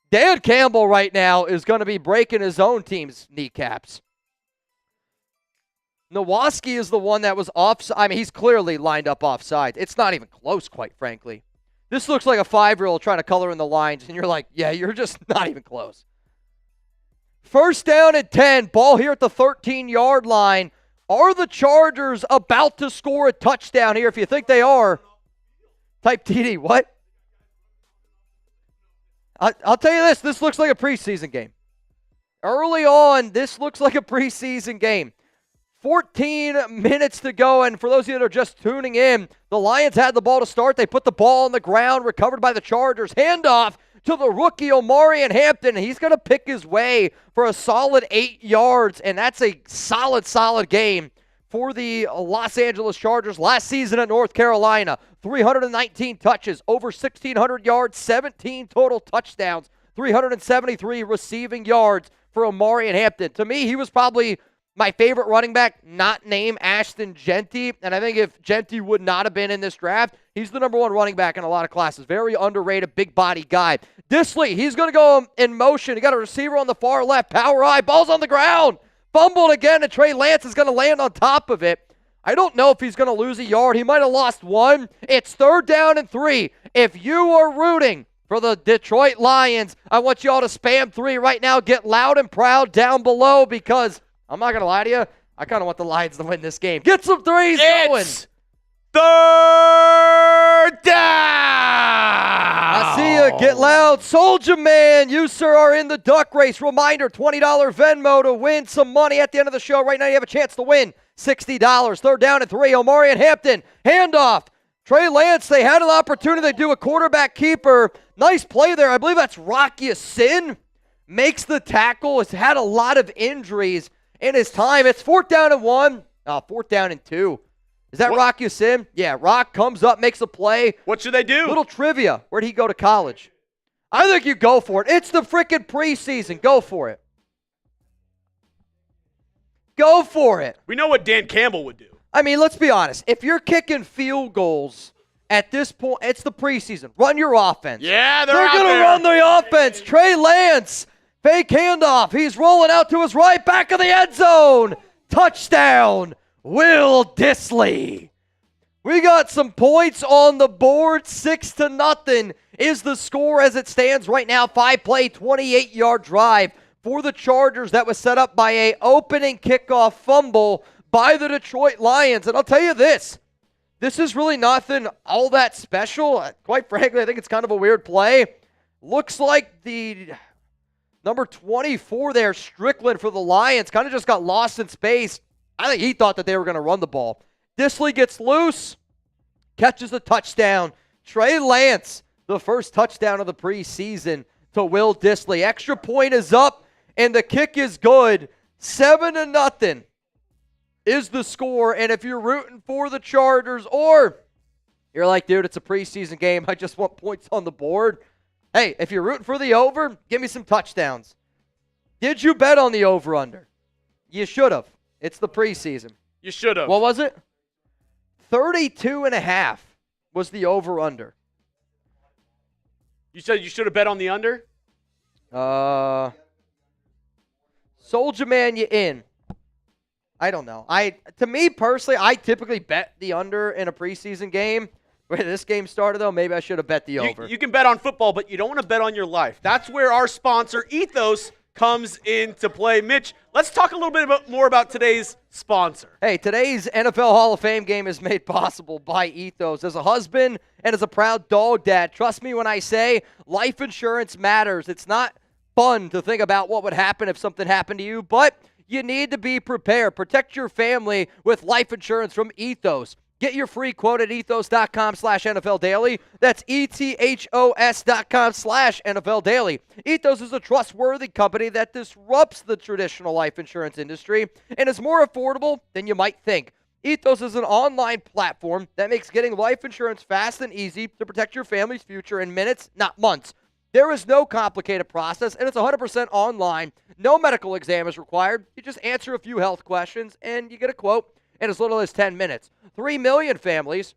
Dan Campbell right now is going to be breaking his own team's kneecaps. Nowaski is the one that was offside. I mean, he's clearly lined up offside. It's not even close, quite frankly. This looks like a 5-year-old trying to color in the lines, and you're like, yeah, you're just not even close. 1st down and 10. Ball here at the 13-yard line. Are the Chargers about to score a touchdown here? If you think they are, type TD. What? I'll tell you this. This looks like a preseason game. Early on, this looks like a preseason game. 14 minutes to go, and for those of you that are just tuning in, the Lions had the ball to start. They put the ball on the ground, recovered by the Chargers. Handoff to the rookie, Omarion Hamption. He's going to pick his way for a solid 8 yards, and that's a solid game for the Los Angeles Chargers. Last season at North Carolina, 319 touches, over 1,600 yards, 17 total touchdowns, 373 receiving yards for Omarion Hamption. To me, he was probably my favorite running back, not named Ashton Jeanty. And I think if Jeanty would not have been in this draft, he's the number 1 running back in a lot of classes. Very underrated, big body guy. Dissly, he's going to go in motion. He got a receiver on the far left, power eye, ball's on the ground. Fumbled again, and Trey Lance is going to land on top of it. I don't know if he's going to lose a yard. He might have lost 1. It's 3rd down and 3. If you are rooting for the Detroit Lions, I want you all to spam 3 right now. Get loud and proud down below because I'm not going to lie to you. I kind of want the Lions to win this game. Get some threes going. It's third down. I see you. Get loud. Soldier Man, you, sir, are in the duck race. Reminder, $20 Venmo to win some money at the end of the show. Right now you have a chance to win $60. Third down and 3. Omarion Hamption, handoff. Trey Lance, they had an opportunity to do a quarterback keeper. Nice play there. I believe that's Rocky Sin. Makes the tackle. Has had a lot of injuries in his time. It's 4th down and 1. 4th down and 2. Is that Rocky Sin? Yeah, Rock comes up, makes a play. What should they do? Little trivia. Where'd he go to college? I think you go for it. It's the freaking preseason. Go for it. Go for it. We know what Dan Campbell would do. I mean, let's be honest. If you're kicking field goals at this point, it's the preseason. Run your offense. Yeah, they're going to run the offense. Trey Lance, fake handoff. He's rolling out to his right, back of the end zone. Touchdown, Will Dissly. We got some points on the board. 6-0 is the score as it stands right now. 5-play, 28-yard drive for the Chargers that was set up by a opening kickoff fumble by the Detroit Lions. And I'll tell you this is really nothing all that special. Quite frankly, I think it's kind of a weird play. Looks like the number 24 there, Strickland for the Lions, kind of just got lost in space. I think he thought that they were going to run the ball. Dissly gets loose, catches a touchdown. Trey Lance, the first touchdown of the preseason to Will Dissly. Extra point is up, and the kick is good. 7-0 is the score. And if you're rooting for the Chargers, or you're like, dude, it's a preseason game, I just want points on the board. Hey, if you're rooting for the over, give me some touchdowns. Did you bet on the over-under? You should have. It's the preseason. You should have. What was it? 32.5 was the over-under. You said you should have bet on the under? Soldier Man, you in. I don't know. To me personally, I typically bet the under in a preseason game. Where this game started, though, maybe I should have bet the over. You can bet on football, but you don't want to bet on your life. That's where our sponsor, Ethos, comes into play. Mitch, let's talk a little bit more about today's sponsor. Hey, today's NFL Hall of Fame game is made possible by Ethos. As a husband and as a proud dog dad, trust me when I say life insurance matters. It's not fun to think about what would happen if something happened to you, but you need to be prepared. Protect your family with life insurance from Ethos. Get your free quote at ethos.com/NFL Daily. That's ethos.com/NFL Daily. Ethos is a trustworthy company that disrupts the traditional life insurance industry and is more affordable than you might think. Ethos is an online platform that makes getting life insurance fast and easy to protect your family's future in minutes, not months. There is no complicated process, and it's 100% online. No medical exam is required. You just answer a few health questions, and you get a quote in as little as 10 minutes. 3 million families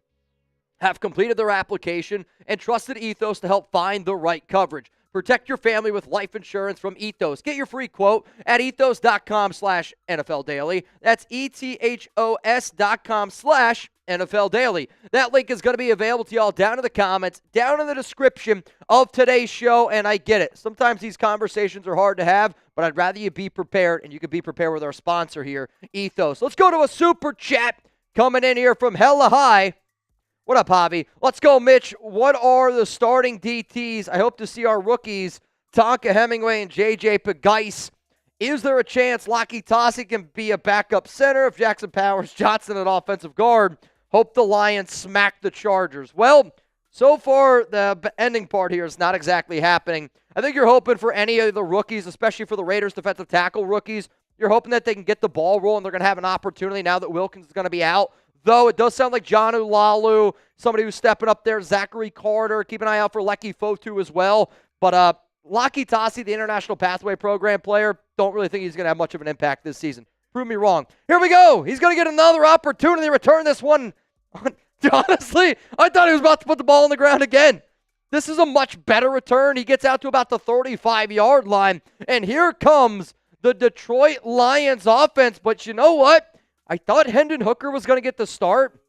have completed their application and trusted Ethos to help find the right coverage. Protect your family with life insurance from Ethos. Get your free quote at ethos.com/NFL Daily. That's ethos.com/NFL Daily. That link is going to be available to y'all down in the comments, down in the description of today's show, and I get it. Sometimes these conversations are hard to have, but I'd rather you be prepared, and you can be prepared with our sponsor here, Ethos. Let's go to a super chat coming in here from Hella High. What up, Javi? Let's go, Mitch. What are the starting DTs? I hope to see our rookies, Tonka Hemingway and J.J. Pagais. Is there a chance Lockie Tossie can be a backup center if Jackson Powers Johnson at offensive guard? Hope the Lions smack the Chargers. Well, so far, the ending part here is not exactly happening. I think you're hoping for any of the rookies, especially for the Raiders defensive tackle rookies. You're hoping that they can get the ball rolling. They're going to have an opportunity now that Wilkins is going to be out. Though it does sound like John Ulalu, somebody who's stepping up there, Zachary Carter. Keep an eye out for Lecky Fotu as well. But Lockie Tossie, the International Pathway Program player, don't really think he's going to have much of an impact this season. Prove me wrong. Here we go. He's going to get another opportunity to return this one. Honestly, I thought he was about to put the ball on the ground again. This is a much better return. He gets out to about the 35-yard line. And here comes the Detroit Lions offense. But you know what? I thought Hendon Hooker was going to get the start.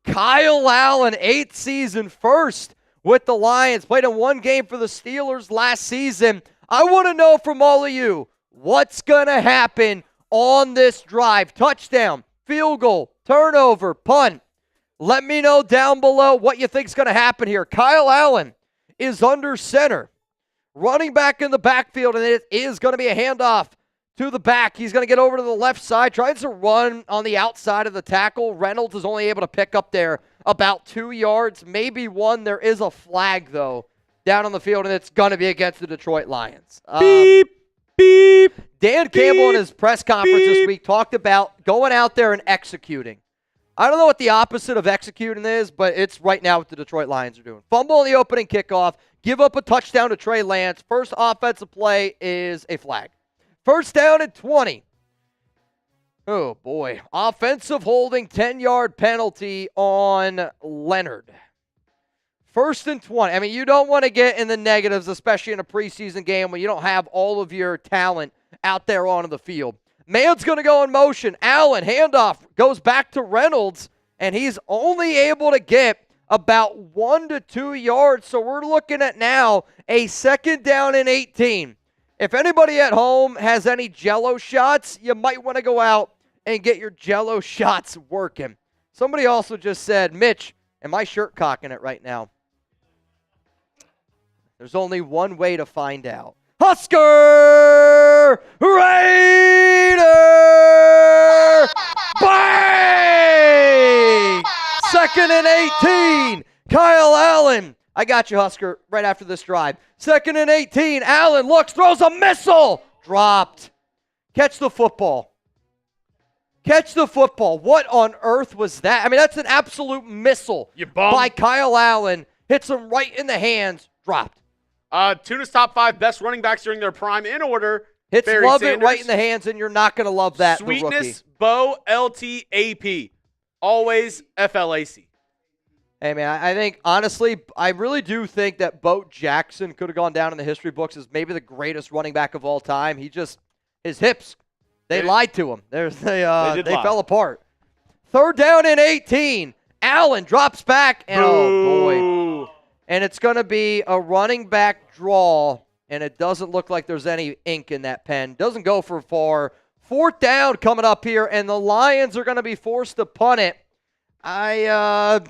Kyle Allen, 8th season first with the Lions. Played in one game for the Steelers last season. I want to know from all of you, what's going to happen on this drive. Touchdown, field goal, turnover, punt. Let me know down below what you think is going to happen here. Kyle Allen is under center. Running back in the backfield, and it is going to be a handoff to the back. He's going to get over to the left side, tries to run on the outside of the tackle. Reynolds is only able to pick up there about 2 yards, maybe 1. There is a flag, though, down on the field, and it's going to be against the Detroit Lions. Beep, beep. Dan Campbell in his press conference this week talked about going out there and executing. I don't know what the opposite of executing is, but it's right now what the Detroit Lions are doing. Fumble in the opening kickoff, give up a touchdown to Trey Lance. First offensive play is a flag. First down at 20. Oh, boy. Offensive holding, 10-yard penalty on Leonard. First and 20. I mean, you don't want to get in the negatives, especially in a preseason game when you don't have all of your talent out there on the field. Man's going to go in motion. Allen, handoff, goes back to Reynolds, and he's only able to get about 1 to 2 yards. So we're looking at now a second down and 18. If anybody at home has any Jell-O shots, you might want to go out and get your Jell-O shots working. Somebody also just said, Mitch, am I shirt cocking it right now? There's only one way to find out. Husker Raider! Bang! Second and 18. Kyle Allen. I got you, Husker, right after this drive. Second and 18. Allen looks, throws a missile. Dropped. Catch the football. Catch the football. What on earth was that? I mean, that's an absolute missile by Kyle Allen. Hits him right in the hands. Dropped. Tuna's top 5 best running backs during their prime in order. Hits Barry Lovett Sanders, right in the hands, and you're not going to love that. Sweetness, Bo, LT, AP. Always FLAC. Hey, man, I think, honestly, I really do think that Bo Jackson could have gone down in the history books as maybe the greatest running back of all time. His hips, they lied to him. They fell apart. Third down and 18. Allen drops back, and oh, boy. And it's going to be a running back draw, and it doesn't look like there's any ink in that pen. Doesn't go for far. Fourth down coming up here, and the Lions are going to be forced to punt it. I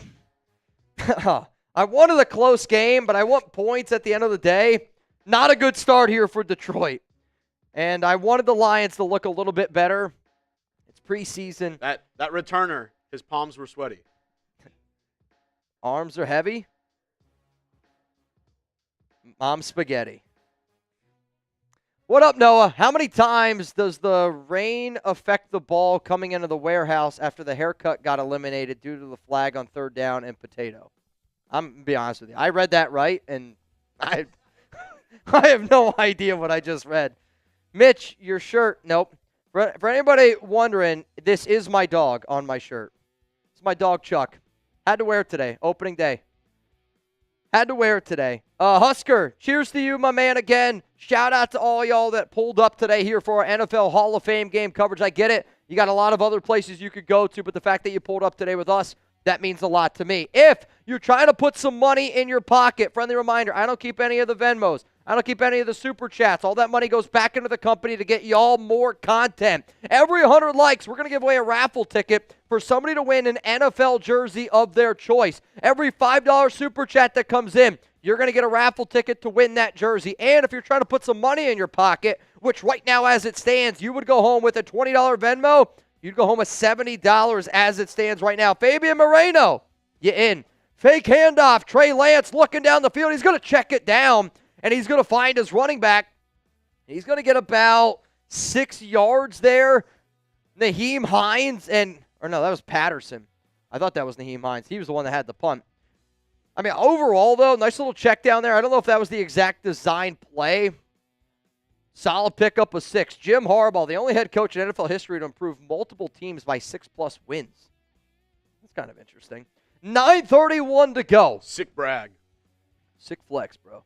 wanted a close game, but I want points at the end of the day. Not a good start here for Detroit. And I wanted the Lions to look a little bit better. It's preseason. That returner, his palms were sweaty. Arms are heavy. Mom spaghetti. What up, Noah? How many times does the rain affect the ball coming into the warehouse after the haircut got eliminated due to the flag on third down and potato? I'm going to be honest with you. I read that right, and I have no idea what I just read. Mitch, your shirt. Nope. For anybody wondering, this is my dog on my shirt. It's my dog, Chuck. Had to wear it today. Opening day. Had to wear it today. Husker, cheers to you, my man, again. Shout out to all y'all that pulled up today here for our NFL Hall of Fame game coverage. I get it. You got a lot of other places you could go to, but the fact that you pulled up today with us, that means a lot to me. If you're trying to put some money in your pocket, friendly reminder, I don't keep any of the Venmos. I don't keep any of the Super Chats. All that money goes back into the company to get y'all more content. Every 100 likes, we're going to give away a raffle ticket for somebody to win an NFL jersey of their choice. Every $5 Super Chat that comes in, you're going to get a raffle ticket to win that jersey. And if you're trying to put some money in your pocket, which right now as it stands, you would go home with a $20 Venmo, you'd go home with $70 as it stands right now. Fabian Moreno, you in. Fake handoff. Trey Lance looking down the field. He's going to check it down, and he's going to find his running back. He's going to get about 6 yards there. Nyheim Hines or no, that was Patterson. I thought that was Nyheim Hines. He was the one that had the punt. I mean, overall, though, nice little check down there. I don't know if that was the exact design play. Solid pickup of 6. Jim Harbaugh, the only head coach in NFL history to improve multiple teams by 6+ wins. That's kind of interesting. 9:31 to go. Sick brag. Sick flex, bro.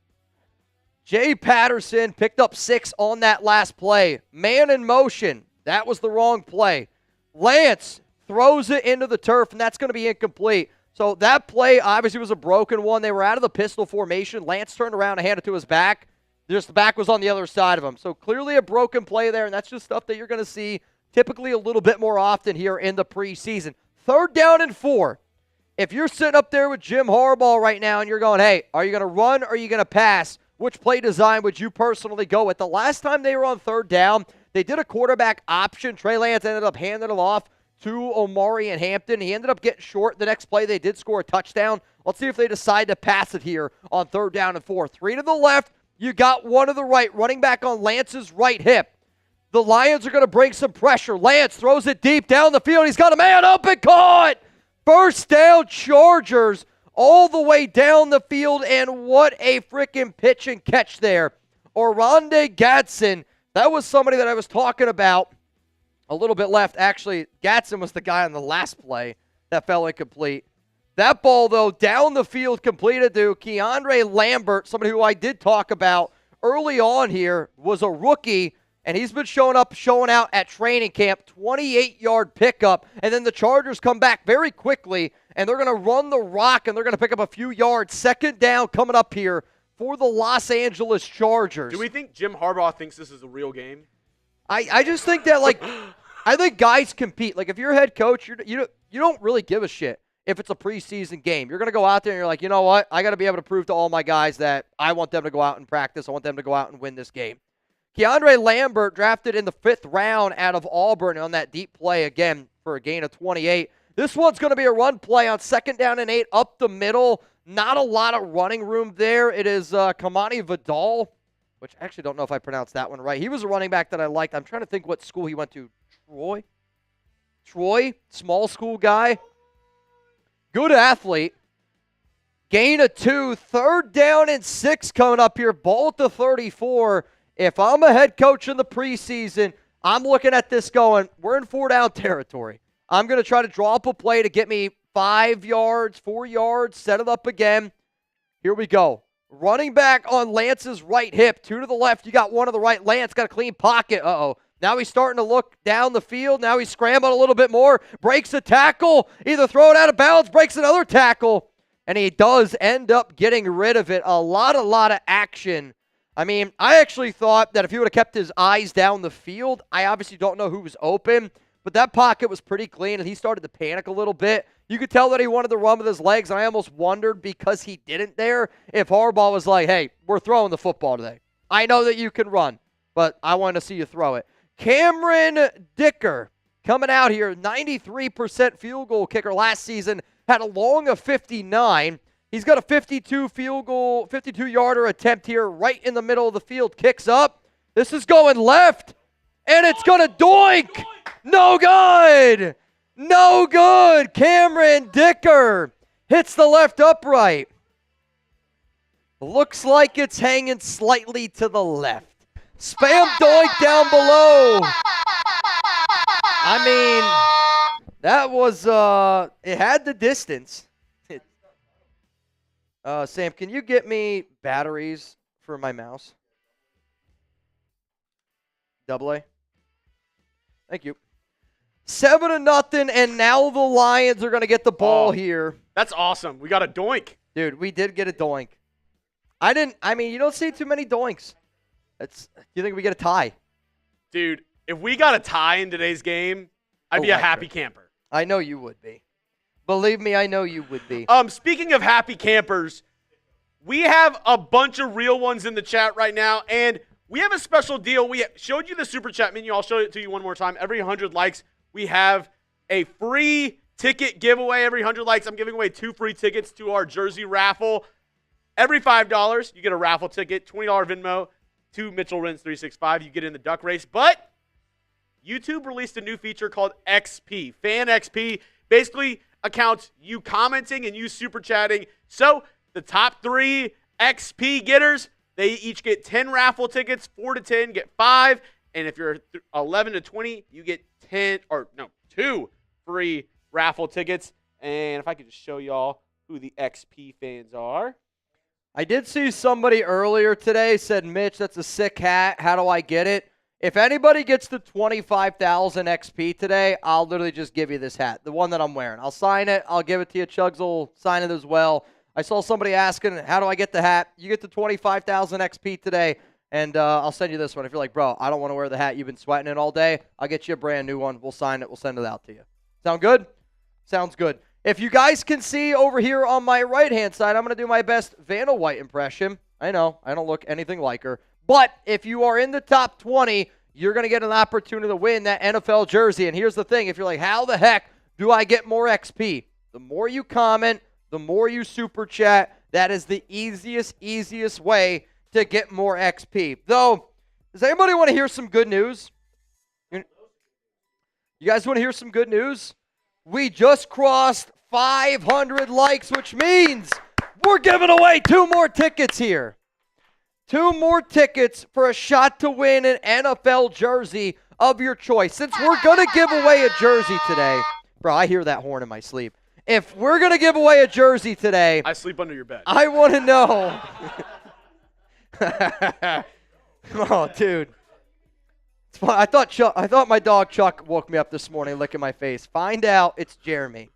Jay Patterson picked up 6 on that last play. Man in motion. That was the wrong play. Lance throws it into the turf, and that's going to be incomplete. So that play obviously was a broken one. They were out of the pistol formation. Lance turned around and handed it to his back. Just the back was on the other side of him. So clearly a broken play there, and that's just stuff that you're going to see typically a little bit more often here in the preseason. 3rd down and 4. If you're sitting up there with Jim Harbaugh right now and you're going, hey, are you going to run or are you going to pass? Which play design would you personally go with? The last time they were on 3rd down, they did a quarterback option. Trey Lance ended up handing it off to Omarion Hamption. He ended up getting short. The next play, they did score a touchdown. Let's see if they decide to pass it here on 3rd down and 4. 3 to the left. You got 1 to the right. Running back on Lance's right hip. The Lions are going to bring some pressure. Lance throws it deep down the field. He's got a man open, caught. 1st down, Chargers, all the way down the field, and what a freaking pitch and catch there. Oronde Gadsden, that was somebody that I was talking about a little bit left. Actually, Gadsden was the guy on the last play that fell incomplete. That ball, though, down the field, completed to Keandre Lambert, somebody who I did talk about early on here, was a rookie, and he's been showing out at training camp. 28-yard pickup, and then the Chargers come back very quickly, and they're going to run the rock, and they're going to pick up a few yards. 2nd down coming up here for the Los Angeles Chargers. Do we think Jim Harbaugh thinks this is a real game? I just think that, like, I think guys compete. Like, if you're a head coach, you don't really give a shit if it's a preseason game. You're going to go out there and you're like, you know what? I got to be able to prove to all my guys that I want them to go out and practice. I want them to go out and win this game. Keandre Lambert, drafted in the 5th round out of Auburn on that deep play, again, for a gain of 28. This one's going to be a run play on 2nd down and 8 up the middle. Not a lot of running room there. It is Kamani Vidal, which I actually don't know if I pronounced that one right. He was a running back that I liked. I'm trying to think what school he went to. Troy, small school guy. Good athlete. Gain of 2. 3rd down and 6 coming up here. Ball at the 34. If I'm a head coach in the preseason, I'm looking at this going, we're in 4-down territory. I'm going to try to draw up a play to get me 5 yards, 4 yards, set it up again. Here we go. Running back on Lance's right hip. 2 to the left. You got 1 to the right. Lance got a clean pocket. Uh-oh. Now he's starting to look down the field. Now he's scrambling a little bit more. Breaks a tackle. Either throw it out of bounds, breaks another tackle. And he does end up getting rid of it. A lot of action. I mean, I actually thought that if he would have kept his eyes down the field, I obviously don't know who was open, but that pocket was pretty clean, and he started to panic a little bit. You could tell that he wanted to run with his legs, and I almost wondered, because he didn't there, if Harbaugh was like, hey, we're throwing the football today. I know that you can run, but I want to see you throw it. Cameron Dicker coming out here, 93% field goal kicker last season, had a long of 59. He's got a 52-yarder attempt here right in the middle of the field. Kicks up. This is going left, and it's going to doink. No good. No good. Cameron Dicker hits the left upright. Looks like it's hanging slightly to the left. Spam doink down below. I mean, that was, it had the distance. Sam, can you get me batteries for my mouse? AA. Thank you. 7-0, and now the Lions are going to get the ball here. That's awesome. We got a doink. Dude, we did get a doink. I mean, you don't see too many doinks. You think we get a tie? Dude, if we got a tie in today's game, I'd be a happy camper. I know you would be. Believe me, I know you would be. Speaking of happy campers, we have a bunch of real ones in the chat right now, and we have a special deal. We showed you the super chat menu. I'll show it to you one more time. Every 100 likes, we have a free ticket giveaway. Every 100 likes, I'm giving away 2 free tickets to our jersey raffle. Every $5, you get a raffle ticket, $20 Venmo to Mitchell Renz 365. You get in the duck race. But YouTube released a new feature called XP, Fan XP. Basically, accounts you commenting and you super chatting. So the top 3 XP getters, they each get 10 raffle tickets. 4 to 10 get 5, and if you're 11 to 20, you get 2 free raffle tickets. And if I could just show y'all who the XP fans are. I did see somebody earlier today said, Mitch, that's a sick hat. How do I get it? If anybody gets the 25,000 XP today, I'll literally just give you this hat, the one that I'm wearing. I'll sign it. I'll give it to you. Chuggs will sign it as well. I saw somebody asking, how do I get the hat? You get the 25,000 XP today. And I'll send you this one. If you're like, bro, I don't want to wear the hat you've been sweating in all day, I'll get you a brand new one. We'll sign it. We'll send it out to you. Sound good? Sounds good. If you guys can see over here on my right-hand side, I'm going to do my best Vanna White impression. I know, I don't look anything like her. But if you are in the top 20, you're going to get an opportunity to win that NFL jersey. And here's the thing. If you're like, how the heck do I get more XP? The more you comment, the more you super chat, that is the easiest way to get more XP. Though, does anybody want to hear some good news? You guys want to hear some good news? We just crossed 500 likes, which means we're giving away 2 more tickets here. 2 more tickets for a shot to win an NFL jersey of your choice. Since we're going to give away a jersey today. Bro, I hear that horn in my sleep. If we're going to give away a jersey today. I sleep under your bed. I want to know. Oh, dude. It's fun. I thought my dog Chuck woke me up this morning licking my face. Find out it's Jeremy.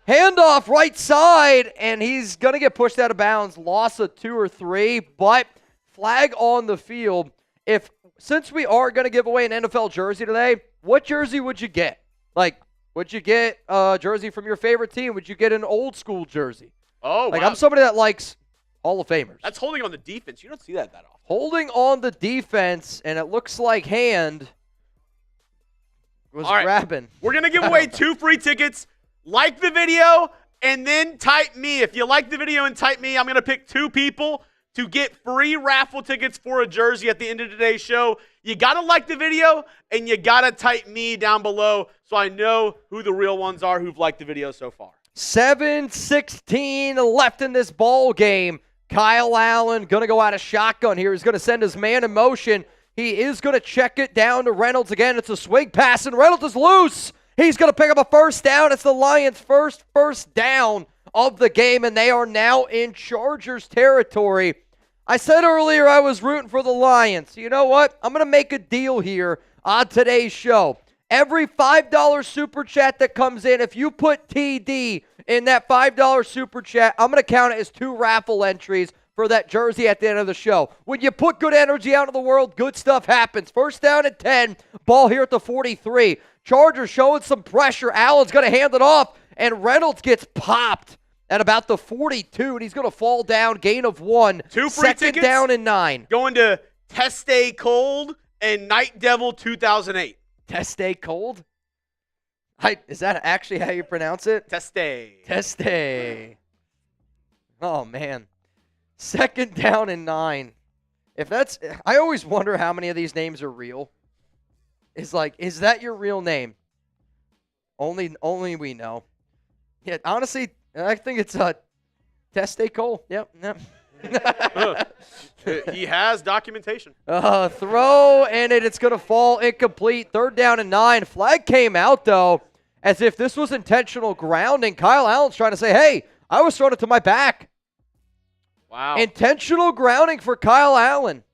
Handoff right side, and he's going to get pushed out of bounds. Loss of 2 or 3, but flag on the field. Since we are going to give away an NFL jersey today, what jersey would you get? Like, would you get a jersey from your favorite team? Would you get an old school jersey? Oh, like, wow. I'm somebody that likes Hall of Famers. That's holding on the defense. You don't see that often. Holding on the defense, and it looks like Hand was grabbing. We're going to give away 2 free tickets. Like the video, and then type me. If you like the video and type me, I'm going to pick 2 people to get free raffle tickets for a jersey at the end of today's show. You got to like the video, and you got to type me down below so I know who the real ones are who've liked the video so far. 7:16 left in this ball game. Kyle Allen going to go out of shotgun here. He's going to send his man in motion. He is going to check it down to Reynolds again. It's a swing pass, and Reynolds is loose. He's going to pick up a first down. It's the Lions' first down of the game, and they are now in Chargers territory. I said earlier I was rooting for the Lions. You know what? I'm going to make a deal here on today's show. Every $5 super chat that comes in, if you put TD in that $5 super chat, I'm going to count it as 2 raffle entries for that jersey at the end of the show. When you put good energy out in the world, good stuff happens. First down at 10, ball here at the 43. Chargers showing some pressure. Allen's going to hand it off, and Reynolds gets popped at about the 42, and he's going to fall down, gain of 1. 2 free tickets. Second down and 9. Going to Teste Cold and Night Devil 2008. Teste Cold? Is that actually how you pronounce it? Teste. Oh, man. Second down and 9. I always wonder how many of these names are real. Is that your real name? Only we know. Yeah, honestly, I think it's Teste Cole. Yep. He has documentation. Throw, and it's going to fall incomplete. Third down and 9. Flag came out, though, as if this was intentional grounding. Kyle Allen's trying to say, hey, I was throwing it to my back. Wow. Intentional grounding for Kyle Allen.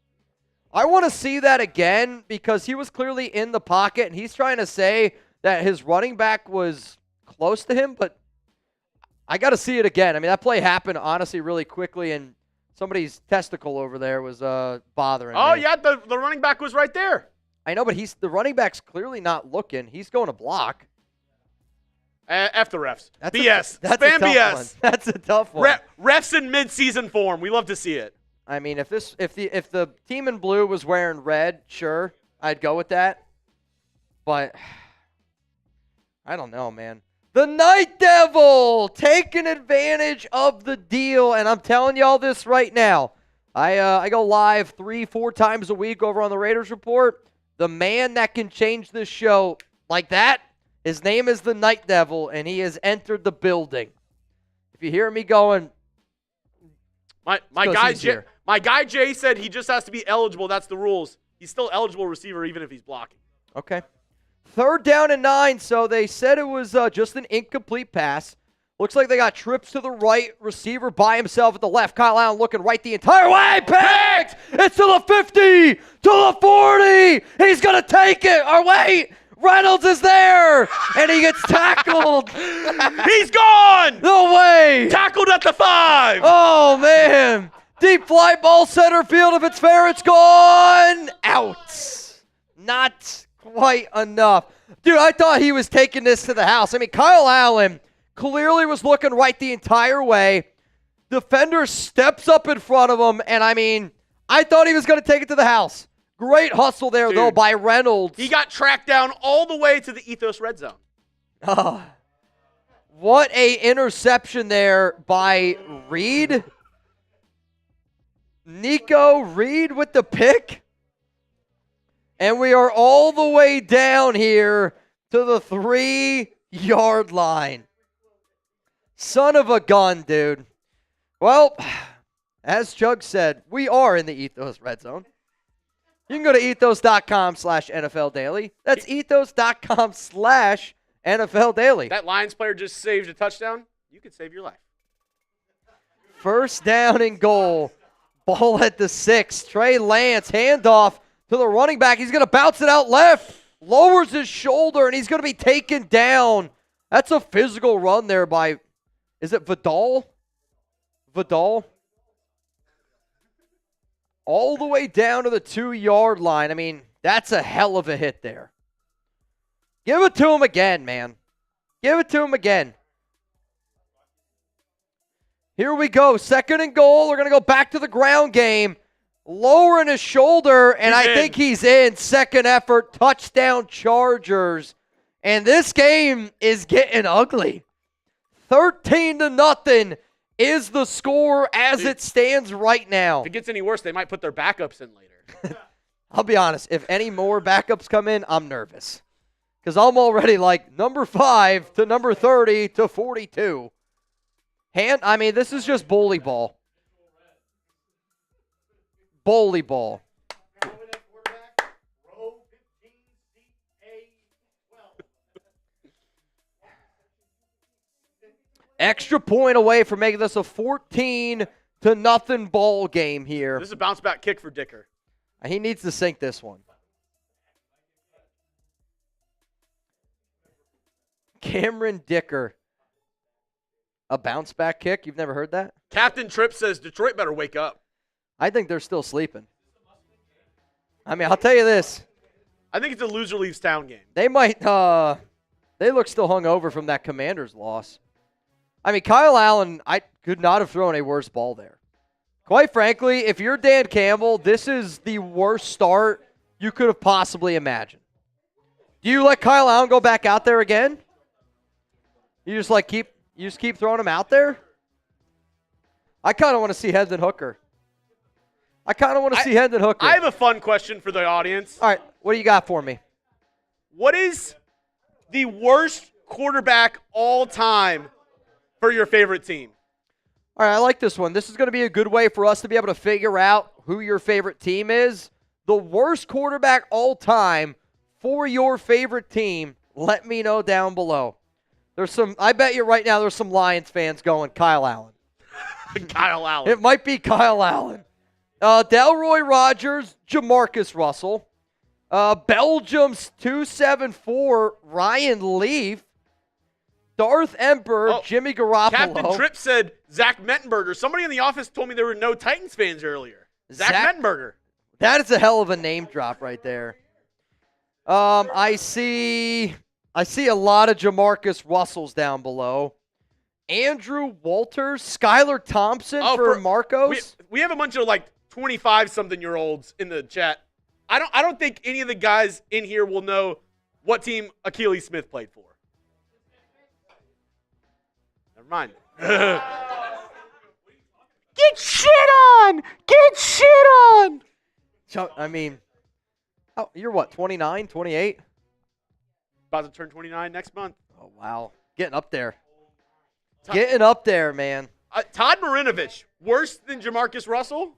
I want to see that again because he was clearly in the pocket, and he's trying to say that his running back was close to him, but I got to see it again. I mean, that play happened, honestly, really quickly, and somebody's testicle over there was bothering me. Oh, yeah, the running back was right there. I know, but the running back's clearly not looking. He's going to block. F the refs. That's BS. Spam BS. One. That's a tough one. Refs in mid-season form. We love to see it. I mean, if the team in blue was wearing red, sure, I'd go with that. But I don't know, man. The Night Devil taking advantage of the deal, and I'm telling y'all this right now. I go live 3-4 times a week over on the Raiders Report. The man that can change this show like that, his name is the Night Devil, and he has entered the building. If you hear me going, my guy Jay said he just has to be eligible. That's the rules. He's still eligible receiver even if he's blocking. Okay. Third down and 9, so they said it was just an incomplete pass. Looks like they got trips to the right, receiver by himself at the left. Kyle Allen looking right the entire way. Picked! It's to the 50, to the 40. He's going to take it. Or wait, Reynolds is there, and he gets tackled. He's gone. No way. Tackled at the 5. Oh, man. Deep fly ball center field. If it's fair, it's gone. Out. Not quite enough. Dude, I thought he was taking this to the house. I mean, Kyle Allen clearly was looking right the entire way. Defender steps up in front of him, and I mean, I thought he was going to take it to the house. Great hustle there, dude, though, by Reynolds. He got tracked down all the way to the Ethos red zone. Oh, what a interception there by Reed. Nico Reed with the pick. And we are all the way down here to the 3-yard line. Son of a gun, dude. Well, as Chuggs said, we are in the Ethos red zone. You can go to ethos.com/NFL Daily. That's ethos.com/NFL Daily. That Lions player just saved a touchdown. You could save your life. First down and goal. Ball at the 6. Trey Lance, handoff to the running back. He's going to bounce it out left. Lowers his shoulder, and he's going to be taken down. That's a physical run there by, is it Vidal? All the way down to the 2-yard line. I mean, that's a hell of a hit there. Give it to him again, man. Give it to him again. Here we go. Second and goal. We're going to go back to the ground game. Lowering his shoulder, and I think he's in. Second effort. Touchdown Chargers. And this game is getting ugly. 13-0 is the score as it stands right now. If it gets any worse, they might put their backups in later. I'll be honest. If any more backups come in, I'm nervous. Because I'm already like number 5 to number 30 to 42. I mean, this is just bully ball. Bully ball. Extra point away from making this a 14-0 ball game here. This is a bounce back kick for Dicker. He needs to sink this one. Cameron Dicker. A bounce back kick? You've never heard that? Captain Tripp says Detroit better wake up. I think they're still sleeping. I mean, I'll tell you this. I think it's a loser leaves town game. They might, they look still hungover from that Commanders loss. I mean, Kyle Allen, I could not have thrown a worse ball there. Quite frankly, if you're Dan Campbell, this is the worst start you could have possibly imagined. Do you let Kyle Allen go back out there again? You just keep throwing him out there? I kind of want to see Hendon Hooker. I have a fun question for the audience. All right, what do you got for me? What is the worst quarterback all time for your favorite team? All right, I like this one. This is going to be a good way for us to be able to figure out who your favorite team is. The worst quarterback all time for your favorite team, let me know down below. I bet you right now there's some Lions fans going, Kyle Allen. Kyle Allen. It might be Kyle Allen. Delroy Rogers, Jamarcus Russell. Belgium's 274, Ryan Leaf. Darth Emperor, Jimmy Garoppolo. Captain Tripp said Zach Mettenberger. Somebody in the office told me there were no Titans fans earlier. Zach Mettenberger. That is a hell of a name drop right there. I see a lot of Jamarcus Russells down below. Andrew Walters, Skylar Thompson for Marcos. We have a bunch of like 25-something-year-olds in the chat. I don't think any of the guys in here will know what team Achilles Smith played for. Never mind. Get shit on! Get shit on! I mean, you're what, 29, 28? About to turn 29 next month. Oh, wow. Getting up there. Getting up there, man. Todd Marinovich, worse than Jamarcus Russell?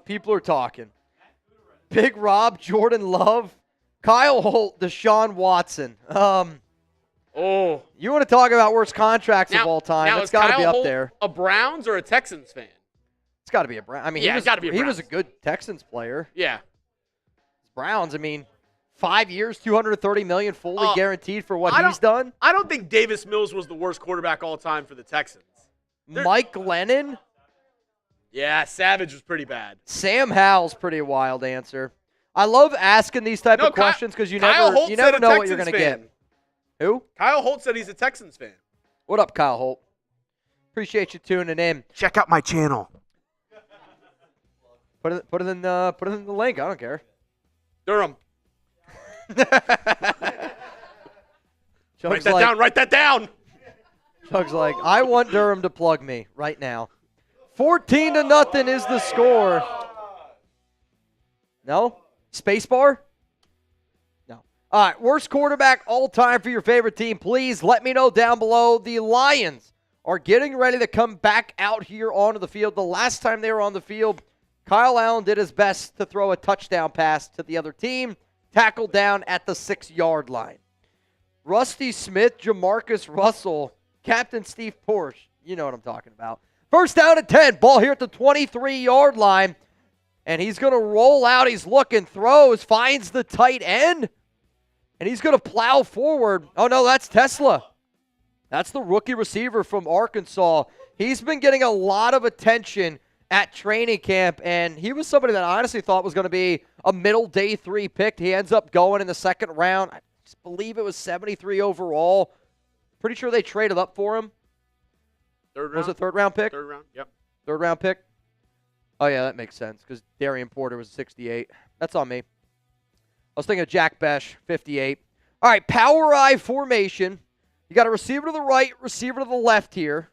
People are talking. Big Rob, Jordan Love, Kyle Holt, Deshaun Watson. You want to talk about worst contracts of all time? It's got to be up there. A Browns or a Texans fan? It's got to be a Browns. I mean, he was a good Texans player. Yeah. Browns, I mean, 5 years, $230 million fully guaranteed for what he's done. I don't think Davis Mills was the worst quarterback all time for the Texans. Mike Glennon. Yeah, Savage was pretty bad. Sam Howell's pretty a wild answer. I love asking these type of questions because you never know what you're going to get. Who? Kyle Holt said he's a Texans fan. What up, Kyle Holt? Appreciate you tuning in. Check out my channel. Put it in the link. I don't care. Durham. Write that down. Chuggs like, I want Durham to plug me right now. 14-0 is the score. No? Spacebar? No. All right, worst quarterback all time for your favorite team. Please let me know down below. The Lions are getting ready to come back out here onto the field. The last time they were on the field, Kyle Allen did his best to throw a touchdown pass to the other team, tackled down at the 6-yard line. Rusty Smith, Jamarcus Russell, Captain Steve Porsche. You know what I'm talking about. First down and 10. Ball here at the 23-yard line. And he's going to roll out. He's looking, throws, finds the tight end. And he's going to plow forward. Oh, no, that's TeSlaa. That's the rookie receiver from Arkansas. He's been getting a lot of attention at training camp. And he was somebody that I honestly thought was going to be a middle day 3 pick. He ends up going in the second round. I believe it was 73 overall. Pretty sure they traded up for him. Third round. Was it third round pick? Third round, yep. Third round pick? Oh, yeah, that makes sense because Darian Porter was 68. That's on me. I was thinking of Jack Besh, 58. All right, power I formation. You got a receiver to the right, receiver to the left here.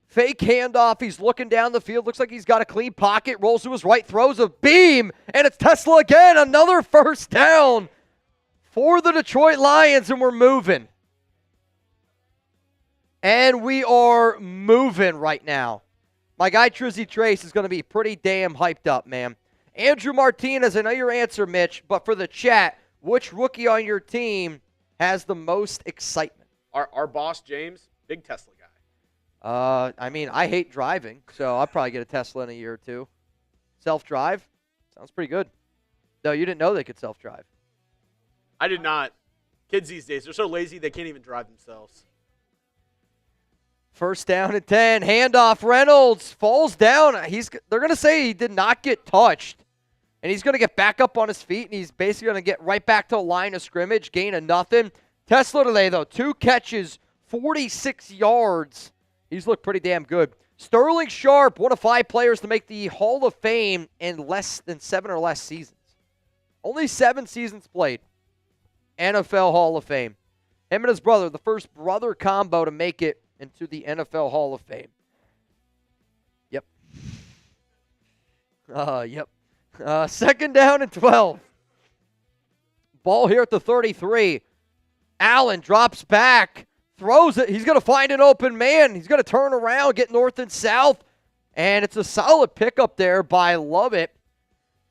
Fake handoff. He's looking down the field. Looks like he's got a clean pocket. Rolls to his right, throws a beam, and it's TeSlaa again. Another first down for the Detroit Lions, and we're moving. And we are moving right now. My guy Trizzy Trace is going to be pretty damn hyped up, man. Andrew Martinez, I know your answer, Mitch, but for the chat, which rookie on your team has the most excitement? Our boss, James, big TeSlaa guy. I mean, I hate driving, so I'll probably get a TeSlaa in a year or two. Self-drive? Sounds pretty good. No, you didn't know they could self-drive. I did not. Kids these days, they're so lazy they can't even drive themselves. First down and 10. Handoff. Reynolds falls down. They're going to say he did not get touched. And he's going to get back up on his feet, and he's basically going to get right back to a line of scrimmage, gain of nothing. TeSlaa today, though, 2 catches, 46 yards. He's looked pretty damn good. Sterling Sharpe, one of 5 players to make the Hall of Fame in less than 7 or less seasons. Only 7 seasons played. NFL Hall of Fame. Him and his brother, the first brother combo to make it into the NFL Hall of Fame. Yep. Yep. Second down and 12. Ball here at the 33. Allen drops back, throws it. He's going to find an open man. He's going to turn around, get north and south, and it's a solid pickup there by Lovett.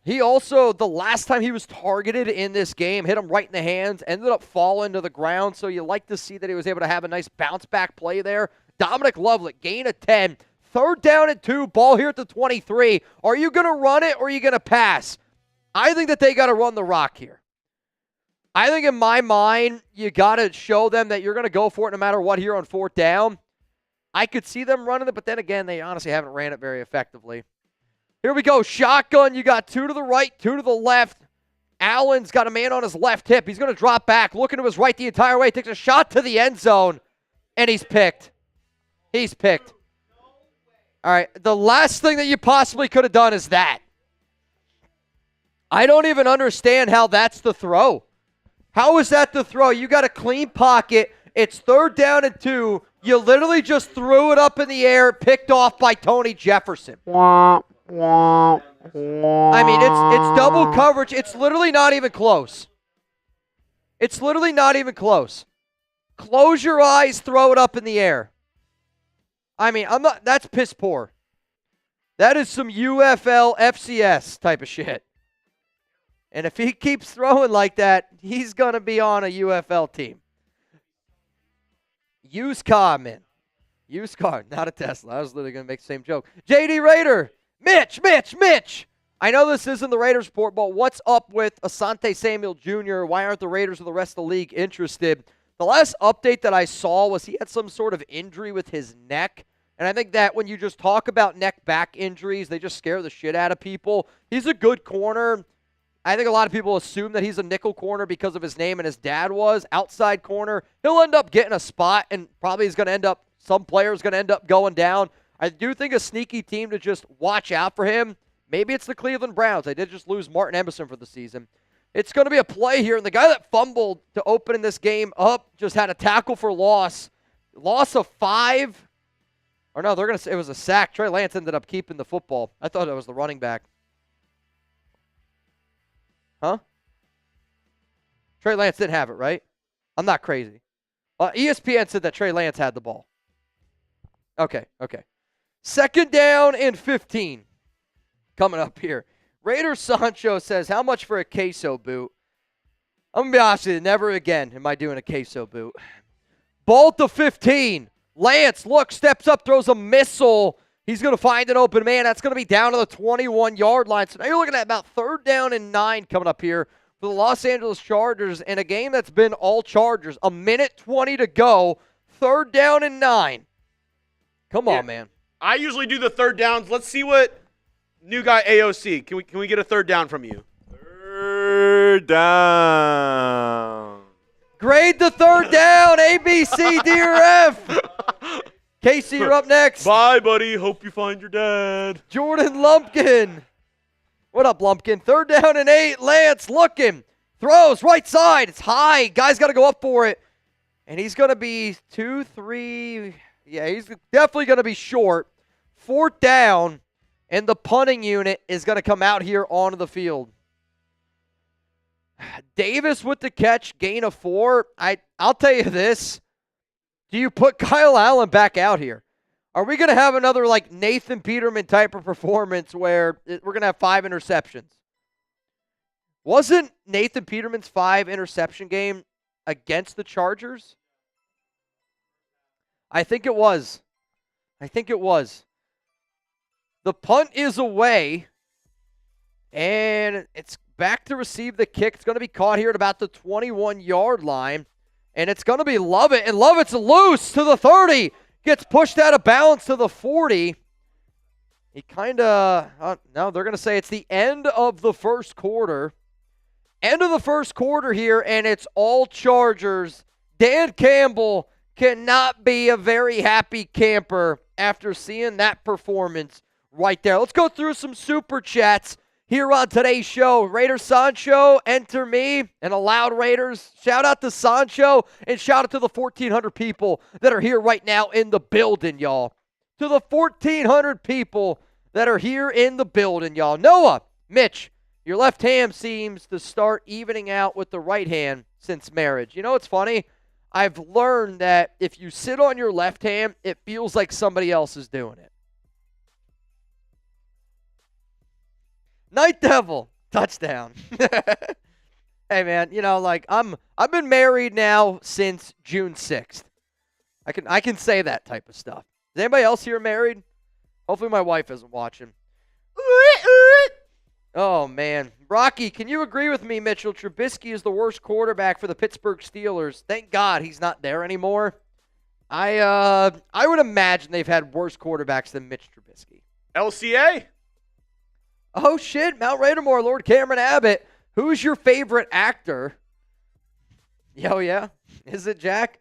He also, the last time he was targeted in this game, hit him right in the hands, ended up falling to the ground, so you like to see that he was able to have a nice bounce-back play there. Dominic Lovett, gain of 10. Third down and 2, ball here at the 23. Are you going to run it or are you going to pass? I think that they got to run the rock here. I think in my mind, you got to show them that you're going to go for it no matter what here on 4th down. I could see them running it, but then again, they honestly haven't ran it very effectively. Here we go. Shotgun. You got 2 to the right, 2 to the left. Allen's got a man on his left hip. He's going to drop back, looking to his right the entire way. Takes a shot to the end zone, and he's picked. He's picked. All right. The last thing that you possibly could have done is that. I don't even understand how that's the throw. How is that the throw? You got a clean pocket. It's 3rd down and 2. You literally just threw it up in the air, picked off by Tony Jefferson. I mean, it's double coverage. It's literally not even close. It's literally not even close. Close your eyes, throw it up in the air. I mean, that's piss poor. That is some UFL FCS type of shit. And if he keeps throwing like that, he's going to be on a UFL team. Used car, man. Used car, not a TeSlaa. I was literally going to make the same joke. JD Raider. Mitch. I know this isn't the Raiders report, but what's up with Asante Samuel Jr.? Why aren't the Raiders or the rest of the league interested? The last update that I saw was he had some sort of injury with his neck, and And I think that when you just talk about neck-back injuries, they just scare the shit out of people. He's a good corner. I think a lot of people assume that he's a nickel corner because of his name and his dad was. Outside corner, he'll end up getting a spot, and probably is going to end up, some player's going to end up going down. I do think a sneaky team to just watch out for him. Maybe it's the Cleveland Browns. They did just lose Martin Emerson for the season. It's going to be a play here, and the guy that fumbled to open this game up just had a tackle for loss. Loss of 5. Or no, they're going to say it was a sack. Trey Lance ended up keeping the football. I thought it was the running back. Huh? Trey Lance didn't have it, right? I'm not crazy. ESPN said that Trey Lance had the ball. Okay. 2nd down and 15. Coming up here. Raider Sancho says, how much for a queso boot? I'm going to be honest with you, never again am I doing a queso boot. Ball to 15. Lance, look, steps up, throws a missile. He's going to find an open man. That's going to be down to the 21-yard line. So now you're looking at about 3rd down and 9 coming up here for the Los Angeles Chargers in a game that's been all Chargers. 1:20 to go. 3rd down and 9. Come on, man. I usually do the 3rd downs. Let's see what new guy AOC. Can we get a 3rd down from you? 3rd down. Grade the 3rd down. A, B, C, D, or F. Casey, you're up next. Bye, buddy. Hope you find your dad. Jordan Lumpkin. What up, Lumpkin? 3rd down and 8. Lance looking. Throws right side. It's high. Guy's got to go up for it. And he's going to be 2, 3. Yeah, he's definitely going to be short. 4th down. And the punting unit is going to come out here onto the field. Davis with the catch. Gain of 4. I'll tell you this. Do you put Kyle Allen back out here? Are we going to have another like Nathan Peterman type of performance where we're going to have 5 interceptions? Wasn't Nathan Peterman's 5 interception game against the Chargers? I think it was. The punt is away, and it's back to receive the kick. It's going to be caught here at about the 21-yard line. And it's going to be Lovett, and Lovett's loose to the 30. Gets pushed out of bounds to the 40. He kind of, no, they're going to say it's the end of the first quarter. End of the first quarter here, and it's all Chargers. Dan Campbell cannot be a very happy camper after seeing that performance right there. Let's go through some super chats here on today's show. Raider Sancho, enter me, and allowed Raiders. Shout out to Sancho, and shout out to the 1,400 people that are here right now in the building, y'all. To the 1,400 people that are here in the building, y'all. Noah, Mitch, your left hand seems to start evening out with the right hand since marriage. You know what's funny? I've learned that if you sit on your left hand, it feels like somebody else is doing it. Night Devil, touchdown. Hey, man, you know, like, I've been married now since June 6th. I can say that type of stuff. Is anybody else here married? Hopefully my wife isn't watching. Oh, man. Rocky, can you agree with me, Mitchell? Trubisky is the worst quarterback for the Pittsburgh Steelers. Thank God he's not there anymore. I would imagine they've had worse quarterbacks than Mitch Trubisky. LCA? Oh, shit. Mount Raydamore, Lord Cameron Abbott. Who's your favorite actor? Oh, yeah. Is it Jack?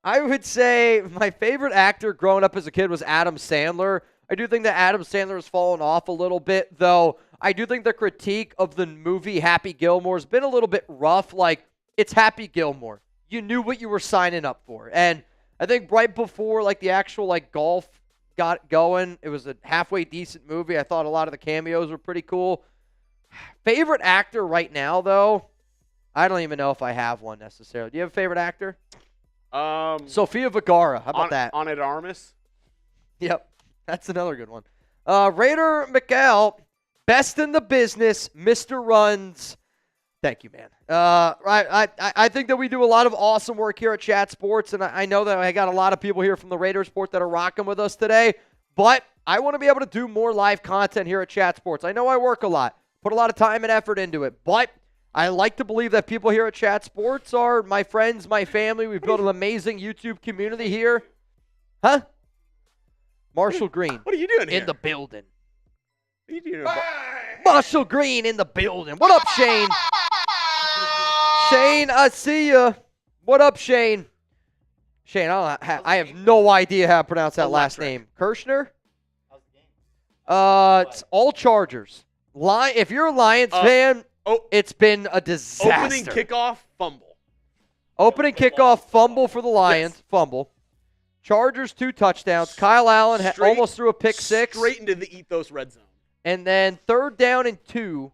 I would say my favorite actor growing up as a kid was Adam Sandler. I do think that Adam Sandler has fallen off a little bit, though. I do think the critique of the movie Happy Gilmore has been a little bit rough. Like, it's Happy Gilmore. You knew what you were signing up for. And I think right before, like, the actual, like, golf got going, it was a halfway decent movie. I thought a lot of the cameos were pretty cool. Favorite actor right now, though, I don't even know if I have one necessarily. Do you have a favorite actor? Sofia Vergara. How about that? Ana de Armas? Yep. That's another good one. Raider McCall, best in the business, Mr. Runs. Thank you, man. I think that we do a lot of awesome work here at Chat Sports, and I know that I got a lot of people here from the Raider Sport that are rocking with us today, but I want to be able to do more live content here at Chat Sports. I know I work a lot, put a lot of time and effort into it, but I like to believe that people here at Chat Sports are my friends, my family. We've built an amazing YouTube community here. Huh? Marshall Green. What are you doing here? In the building. What are you doing? Marshall Green in the building. What up, Shane? Shane, I see ya. What up, Shane? Shane, I have no idea how to pronounce that last name. Kirshner? It's all Chargers. If you're a Lions fan, it's been a disaster. Opening kickoff, fumble. Opening kickoff, fumble for the Lions. Yes. Fumble. Chargers, 2 touchdowns. Kyle Allen almost threw a pick 6. Straight into the Ethos red zone. And then 3rd down and 2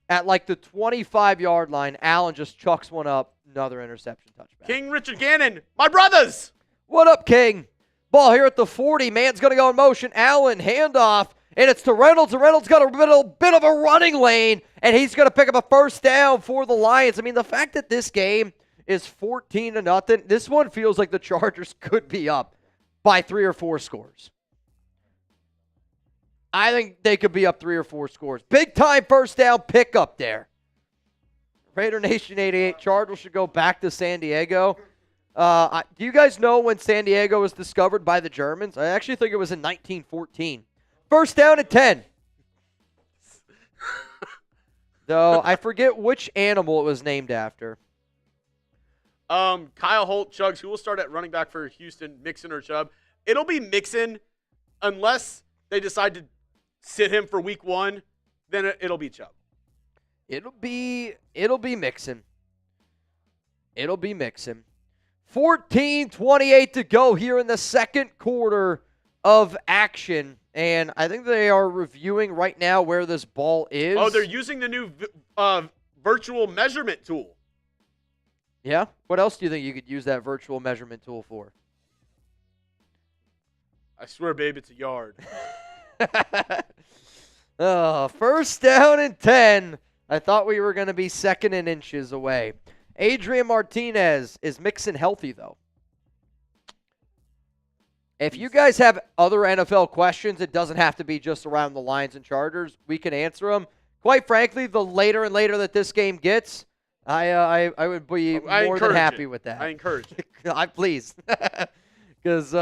at like the 25-yard line. Allen just chucks one up. Another interception touchback. King Richard Gannon, my brothers. What up, King? Ball here at the 40. Man's going to go in motion. Allen, handoff. And it's to Reynolds, and Reynolds got a bit of a running lane, and he's going to pick up a first down for the Lions. I mean, the fact that this game is 14-0, this one feels like the Chargers could be up by 3 or 4 scores. I think they could be up 3 or 4 scores. Big-time first down pickup there. Raider Nation 88, Chargers should go back to San Diego. Do you guys know when San Diego was discovered by the Germans? I actually think it was in 1914. First down and 10. Though I forget which animal it was named after. Kyle Holt, Chuggs, who will start at running back for Houston, Mixon or Chubb? It'll be Mixon unless they decide to sit him for week 1, then it'll be Chubb. It'll be Mixon. It'll be Mixon. 14:28 to go here in the second quarter of action. And I think they are reviewing right now where this ball is. Oh, they're using the new virtual measurement tool. Yeah? What else do you think you could use that virtual measurement tool for? I swear, babe, it's a yard. First down and 10. I thought we were going to be 2nd and inches away. Adrian Martinez. Is Mixon healthy, though? If you guys have other NFL questions, it doesn't have to be just around the Lions and Chargers. We can answer them. Quite frankly, the later and later that this game gets, I would be more than happy with that. I encourage it. Please. Because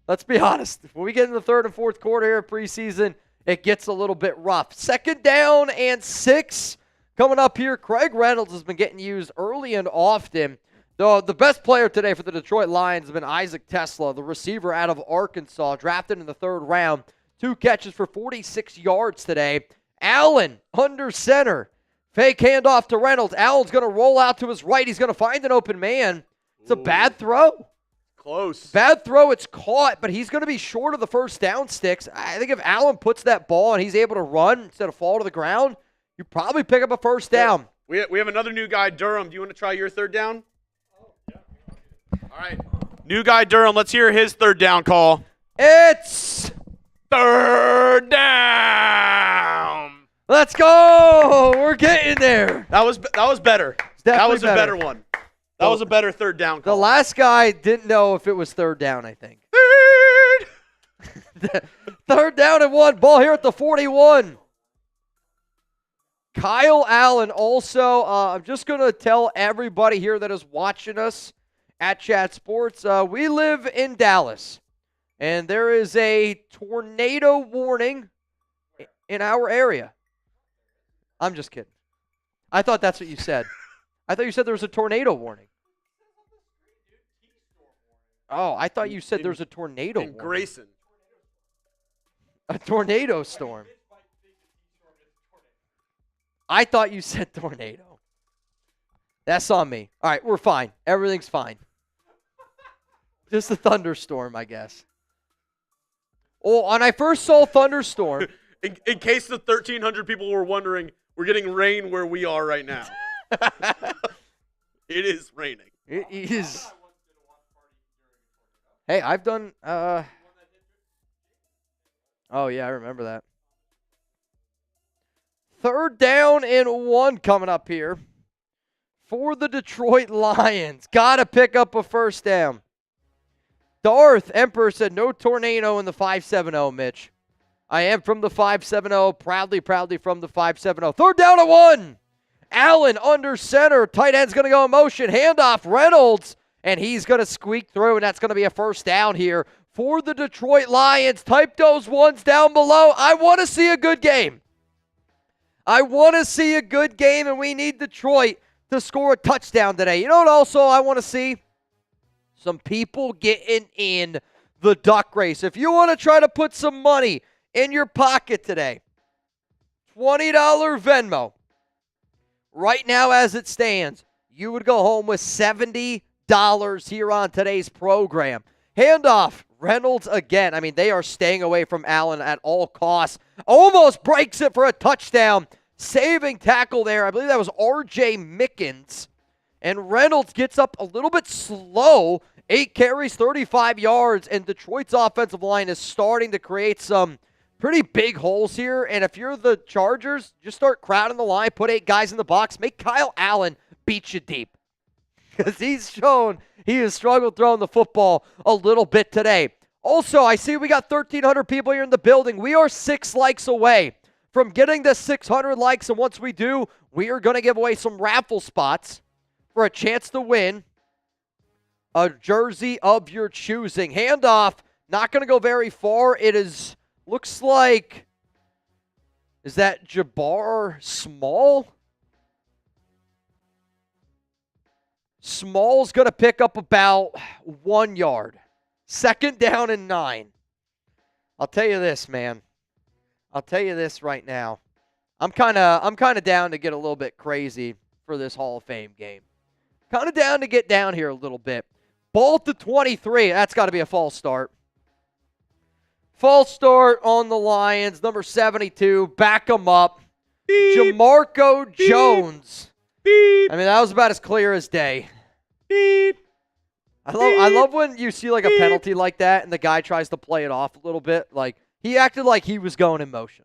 let's be honest. When we get in the 3rd and 4th quarter here of preseason, it gets a little bit rough. 2nd down and 6 coming up here. Craig Reynolds has been getting used early and often. The best player today for the Detroit Lions has been Isaac TeSlaa, the receiver out of Arkansas, drafted in the 3rd round. 2 catches for 46 yards today. Allen under center. Fake handoff to Reynolds. Allen's going to roll out to his right. He's going to find an open man. It's a bad throw. Close. Bad throw. It's caught, but he's going to be short of the first down sticks. I think if Allen puts that ball and he's able to run instead of fall to the ground, you probably pick up a first down. We have another new guy, Durham. Do you want to try your 3rd down? All right. New guy, Durham. Let's hear his 3rd down call. It's 3rd down. Let's go. We're getting there. That was better. That was a better one. That was a better 3rd down call. The last guy didn't know if it was 3rd down, I think. 3rd down and 1. Ball here at the 41. Kyle Allen also, I'm just going to tell everybody here that is watching us at Chat Sports, we live in Dallas, and there is a tornado warning in our area. I'm just kidding. I thought that's what you said. I thought you said there was a tornado warning. Oh, I thought you said there was a tornado warning. Grayson. A tornado storm. I thought you said tornado. That's on me. All right, we're fine. Everything's fine. Just a thunderstorm, I guess. Oh, when I first saw thunderstorm. In case the 1,300 people were wondering, we're getting rain where we are right now. It is raining. It is. Hey, I've done. Oh, yeah, I remember that. 3rd down and 1 coming up here for the Detroit Lions. Got to pick up a first down. Darth Emperor said no tornado in the 570, Mitch. I am from the 570, proudly from the 570. 3rd down and 1. Allen under center. Tight end's going to go in motion. Handoff Reynolds, and he's going to squeak through, and that's going to be a first down here for the Detroit Lions. Type those ones down below. I want to see a good game. I want to see a good game, and we need Detroit to score a touchdown today. You know what also I want to see? Some people getting in the duck race. If you want to try to put some money in your pocket today, $20 Venmo. Right now as it stands, you would go home with $70 here on today's program. Handoff, Reynolds again. I mean, they are staying away from Allen at all costs. Almost breaks it for a touchdown. Saving tackle there. I believe that was R.J. Mickens. And Reynolds gets up a little bit slow. 8 carries, 35 yards. And Detroit's offensive line is starting to create some pretty big holes here. And if you're the Chargers, just start crowding the line. Put 8 guys in the box. Make Kyle Allen beat you deep. Because he's shown he has struggled throwing the football a little bit today. Also, I see we got 1,300 people here in the building. We are 6 likes away from getting the 600 likes. And once we do, we are going to give away some raffle spots for a chance to win a jersey of your choosing. Handoff, not going to go very far. It is, looks like, is that Jabbar Small? Small's going to pick up about 1 yard. 2nd down and 9. I'll tell you this, man. I'll tell you this right now. I'm kind of down to get a little bit crazy for this Hall of Fame game. Kind of down to get down here a little bit. Ball to 23. That's got to be a false start. False start on the Lions. Number 72. Back them up. Beep. Jamarco Beep. Jones. Beep. I mean, that was about as clear as day. Beep. I love when you see like a penalty like that and the guy tries to play it off a little bit. Like, he acted like he was going in motion.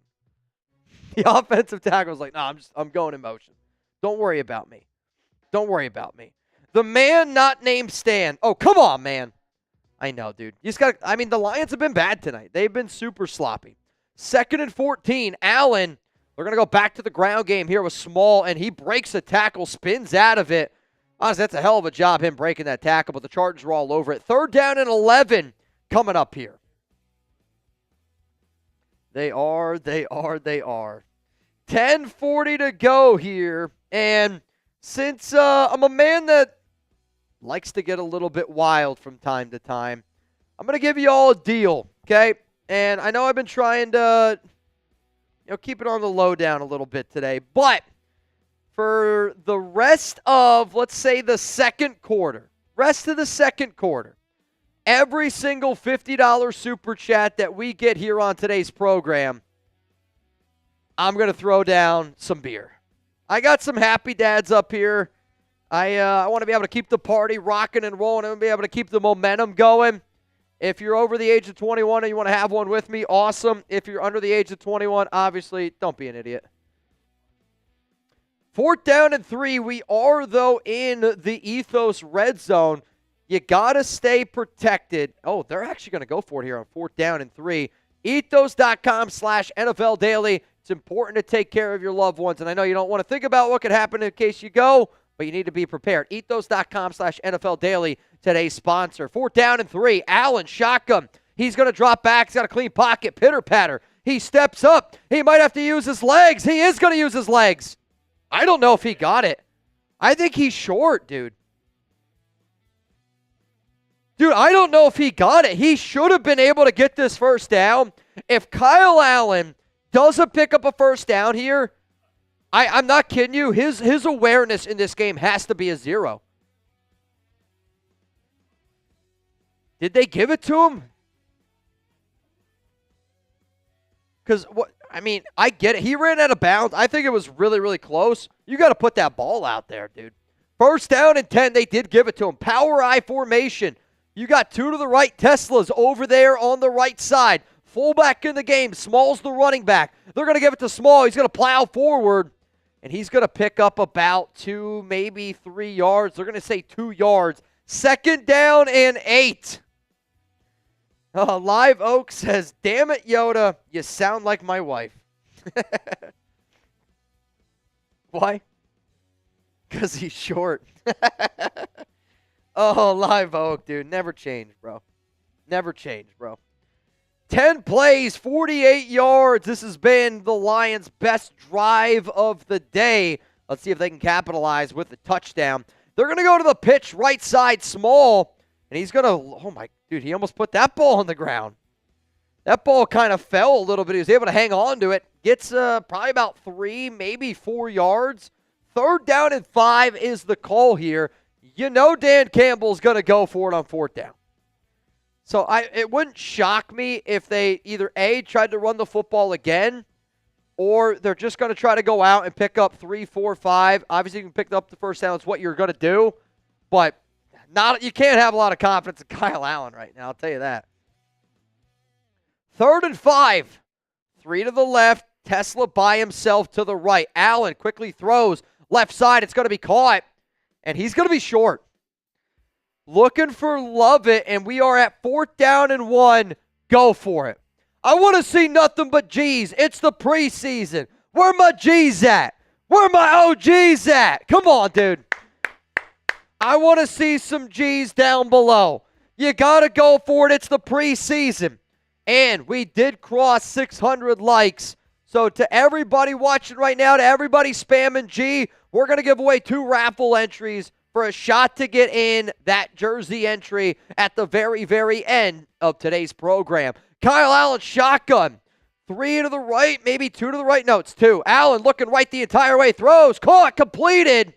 The offensive tackle was like, no, I'm going in motion. Don't worry about me. Don't worry about me. The man not named Stan. Oh, come on, man. I know, dude. You just got. I mean, the Lions have been bad tonight. They've been super sloppy. 2nd and 14. Allen. They're going to go back to the ground game here with Small, and he breaks a tackle, spins out of it. Honestly, that's a hell of a job, him breaking that tackle, but the Chargers are all over it. 3rd down and 11 coming up here. They are. 10:40 to go here, and since I'm a man that likes to get a little bit wild from time to time, I'm going to give you all a deal, okay? And I know I've been trying to, keep it on the low down a little bit today, but for the rest of, let's say, the second quarter, every single $50 super chat that we get here on today's program, I'm going to throw down some beer. I got some happy dads up here. I want to be able to keep the party rocking and rolling. I want to be able to keep the momentum going. If you're over the age of 21 and you want to have one with me, awesome. If you're under the age of 21, obviously, don't be an idiot. 4th down and 3. We are, though, in the Ethos red zone. You got to stay protected. Oh, they're actually going to go for it here on 4th down and 3. Ethos.com/NFL Daily. It's important to take care of your loved ones. And I know you don't want to think about what could happen in case you go, but you need to be prepared. Ethos.com/NFL Daily, today's sponsor. 4th down and 3. Allen, shotgun. He's going to drop back. He's got a clean pocket. Pitter-patter. He steps up. He might have to use his legs. He is going to use his legs. I don't know if he got it. I think he's short, dude. Dude, I don't know if he got it. He should have been able to get this first down. If Kyle Allen doesn't pick up a first down here, I'm not kidding you. His awareness in this game has to be a 0. Did they give it to him? Because I get it. He ran out of bounds. I think it was really, really close. You got to put that ball out there, dude. 1st down and 10. They did give it to him. Power I formation. You got 2 to the right. TeSlaa's over there on the right side. Fullback in the game. Small's the running back. They're going to give it to Small. He's going to plow forward. And he's going to pick up about 2, maybe 3 yards. They're going to say 2 yards. 2nd down and 8. Live Oak says, damn it, Yoda, you sound like my wife. Why? Because he's short. Oh, Live Oak, dude. Never change, bro. Never change, bro. 10 plays, 48 yards. This has been the Lions' best drive of the day. Let's see if they can capitalize with the touchdown. They're going to go to the pitch right side small, and he's going to, oh my, dude, he almost put that ball on the ground. That ball kind of fell a little bit. He was able to hang on to it. Gets probably about 3, maybe 4 yards. 3rd down and 5 is the call here. You know Dan Campbell's going to go for it on 4th down. So it wouldn't shock me if they either A, tried to run the football again, or they're just going to try to go out and pick up 3, 4, 5. Obviously, you can pick up the first down. It's what you're going to do. But you can't have a lot of confidence in Kyle Allen right now, I'll tell you that. 3rd and 5. 3 to the left. TeSlaa by himself to the right. Allen quickly throws. Left side, it's going to be caught. And he's going to be short. Looking for Lovett, and we are at 4th down and 1. Go for it. I want to see nothing but G's. It's the preseason. Where my G's at? Where my OGs at? Come on, dude. I want to see some G's down below. You got to go for it. It's the preseason. And we did cross 600 likes. So to everybody watching right now, to everybody spamming G, we're going to give away 2 raffle entries for a shot to get in that jersey entry at the very, very end of today's program. Kyle Allen, shotgun. 3 to the right, maybe 2 to the right. No, it's 2. Allen looking right the entire way. Throws, caught, completed.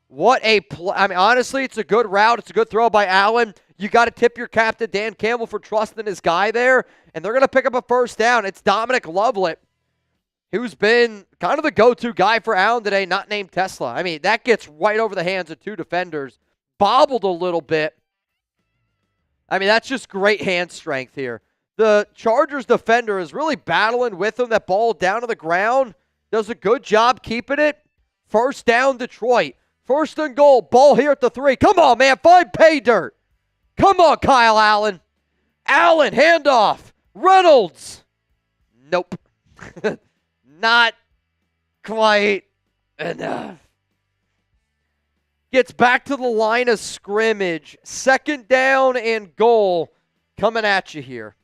What a play. I mean, honestly, it's a good route. It's a good throw by Allen. You got to tip your cap to Dan Campbell for trusting his guy there. And they're going to pick up a first down. It's Dominic Lovett, who's been kind of the go-to guy for Allen today, not named TeSlaa. I mean, that gets right over the hands of 2 defenders. Bobbled a little bit. I mean, that's just great hand strength here. The Chargers defender is really battling with him. That ball down to the ground. Does a good job keeping it. First down, Detroit. 1st and goal. Ball here at the 3. Come on, man. Find pay dirt. Come on, Kyle Allen. Allen, handoff. Reynolds. Nope. Not quite enough. Gets back to the line of scrimmage. 2nd down and goal coming at you here.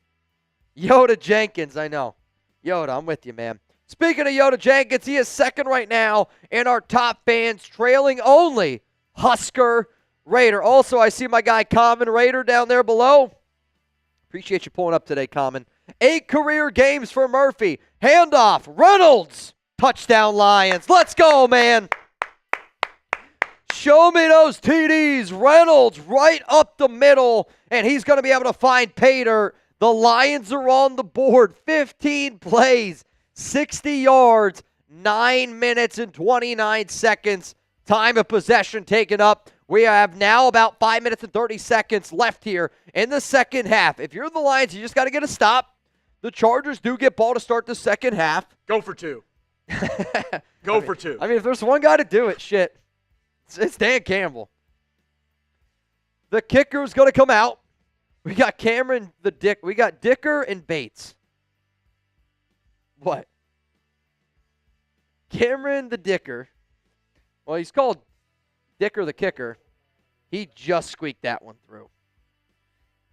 Yoda Jenkins, I know. Yoda, I'm with you, man. Speaking of Yoda Jenkins, he is 2nd right now in our top fans, trailing only Husker Raider. Also, I see my guy Common Raider down there below. Appreciate you pulling up today, Common. 8 career games for Murphy. Handoff. Reynolds. Touchdown, Lions. Let's go, man. Show me those TDs. Reynolds right up the middle, and he's going to be able to find pay dirt. The Lions are on the board. 15 plays, 60 yards, 9 minutes and 29 seconds. Time of possession taken up. We have now about 5 minutes and 30 seconds left here in the second half. If you're the Lions, you just got to get a stop. The Chargers do get ball to start the second half. Go for 2. Go for 2. I mean, if there's one guy to do it, shit, it's Dan Campbell. The kicker's going to come out. We got Cameron the Dick. We got Dicker and Bates. What? Cameron the Dicker. Well, he's called Dicker the Kicker. He just squeaked that one through.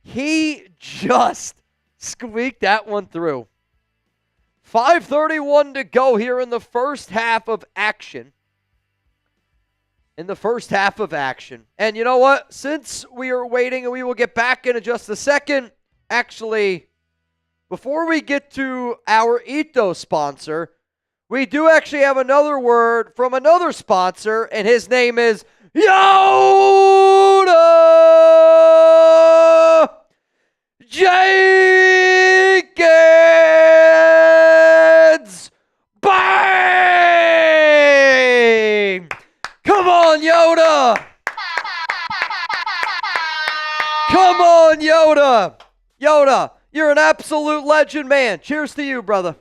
He just squeaked that one through. 5:31 to go here in the first half of action. And you know what? Since we are waiting, and we will get back in just a second. Actually, before we get to our Ethos sponsor, we do actually have another word from another sponsor, and his name is Yoda Jenkins. Bang! Come on, Yoda! Come on, Yoda! Yoda, you're an absolute legend, man. Cheers to you, brother.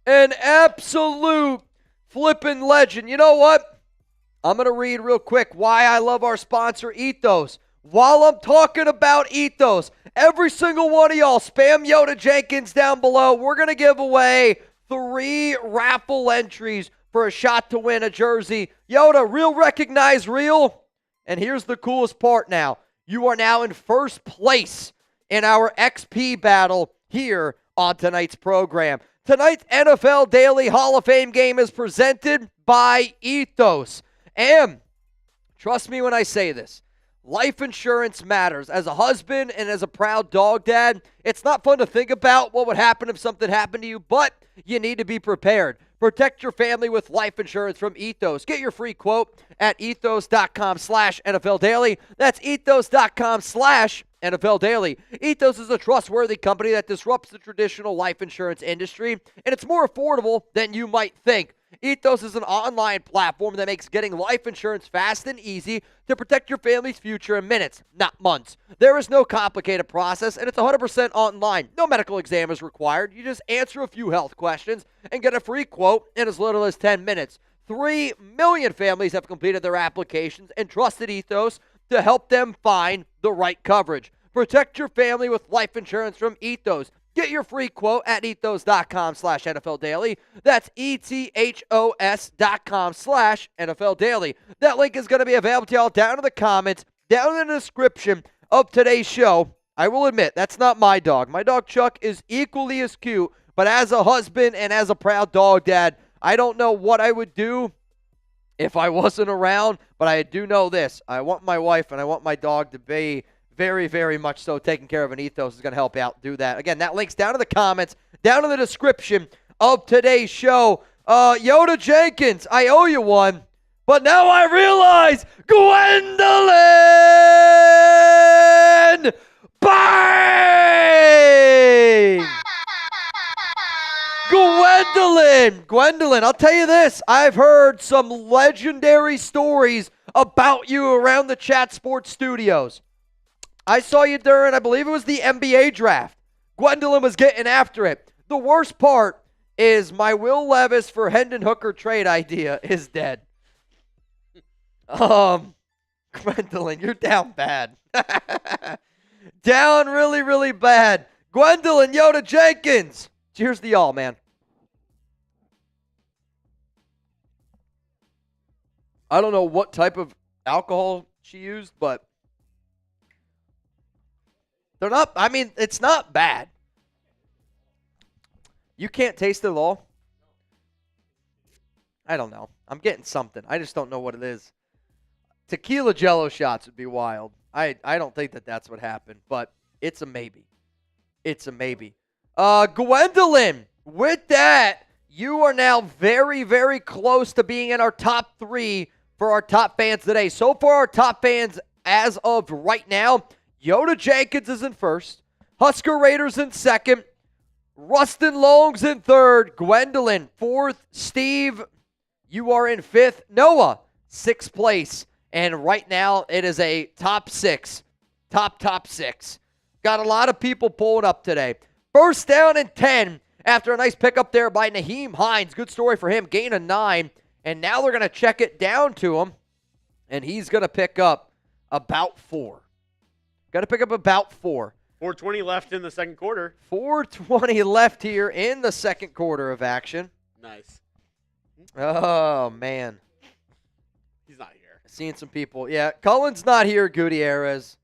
An absolute flippin' legend. You know what? I'm going to read real quick why I love our sponsor, Ethos. While I'm talking about Ethos, every single one of y'all, spam Yoda Jenkins down below. We're going to give away 3 raffle entries for a shot to win a jersey. Yoda, real recognize real. And here's the coolest part now. You are now in first place in our XP battle here on tonight's program. Tonight's NFL Daily Hall of Fame game is presented by Ethos. And trust me when I say this, life insurance matters. As a husband and as a proud dog dad, it's not fun to think about what would happen if something happened to you, but you need to be prepared. Protect your family with life insurance from Ethos. Get your free quote at ethos.com/NFL Daily. That's ethos.com/NFL Daily. Ethos is a trustworthy company that disrupts the traditional life insurance industry, and it's more affordable than you might think. Ethos is an online platform that makes getting life insurance fast and easy to protect your family's future in minutes, not months. There is no complicated process, and it's 100% online. No medical exam is required. You just answer a few health questions and get a free quote in as little as 10 minutes. 3 million families have completed their applications and trusted Ethos to help them find the right coverage. Protect your family with life insurance from Ethos. Get your free quote at ethos.com/NFL Daily. That's ethos.com/NFL Daily. That link is going to be available to y'all down in the comments, down in the description of today's show. I will admit, that's not my dog. My dog Chuck is equally as cute, but as a husband and as a proud dog dad, I don't know what I would do if I wasn't around, but I do know this. I want my wife and I want my dog to be very, very much so taking care of, an Ethos is going to help out do that. Again, that link's down in the comments, down in the description of today's show. Yoda Jenkins, I owe you one, but now I realize Gwendolyn Bang! Gwendolyn, I'll tell you this. I've heard some legendary stories about you around the Chat Sports studios. I saw you during, I believe it was the NBA draft. Gwendolyn was getting after it. The worst part is my Will Levis for Hendon Hooker trade idea is dead. Gwendolyn, you're down bad. Down really, really bad. Gwendolyn Yoda Jenkins. Cheers to y'all, man. I don't know what type of alcohol she used, but they're not, I mean, it's not bad. You can't taste it at all? I don't know. I'm getting something. I just don't know what it is. Tequila Jello shots would be wild. I don't think that that's what happened, but it's a maybe. It's a maybe. Gwendolyn, with that, you are now very, very close to being in our top 3 for our top fans today. So far, our top fans as of right now, Yoda Jenkins is in first. Husker Raiders in second. Rustin Long's in third. Gwendolyn, fourth. Steve, you are in fifth. Noah, sixth place. And right now, it is a top 6. Top 6. Got a lot of people pulling up today. First down and 10 after a nice pickup there by Nyheim Hines. Good story for him. Gain of 9. And now they're going to check it down to him. And he's going to pick up about 4. Got to pick up about 4. 4:20 left in the second quarter. 4:20 left here in the second quarter of action. Nice. Oh, man. He's not here. Seeing some people. Yeah, Cullen's not here, Gutierrez.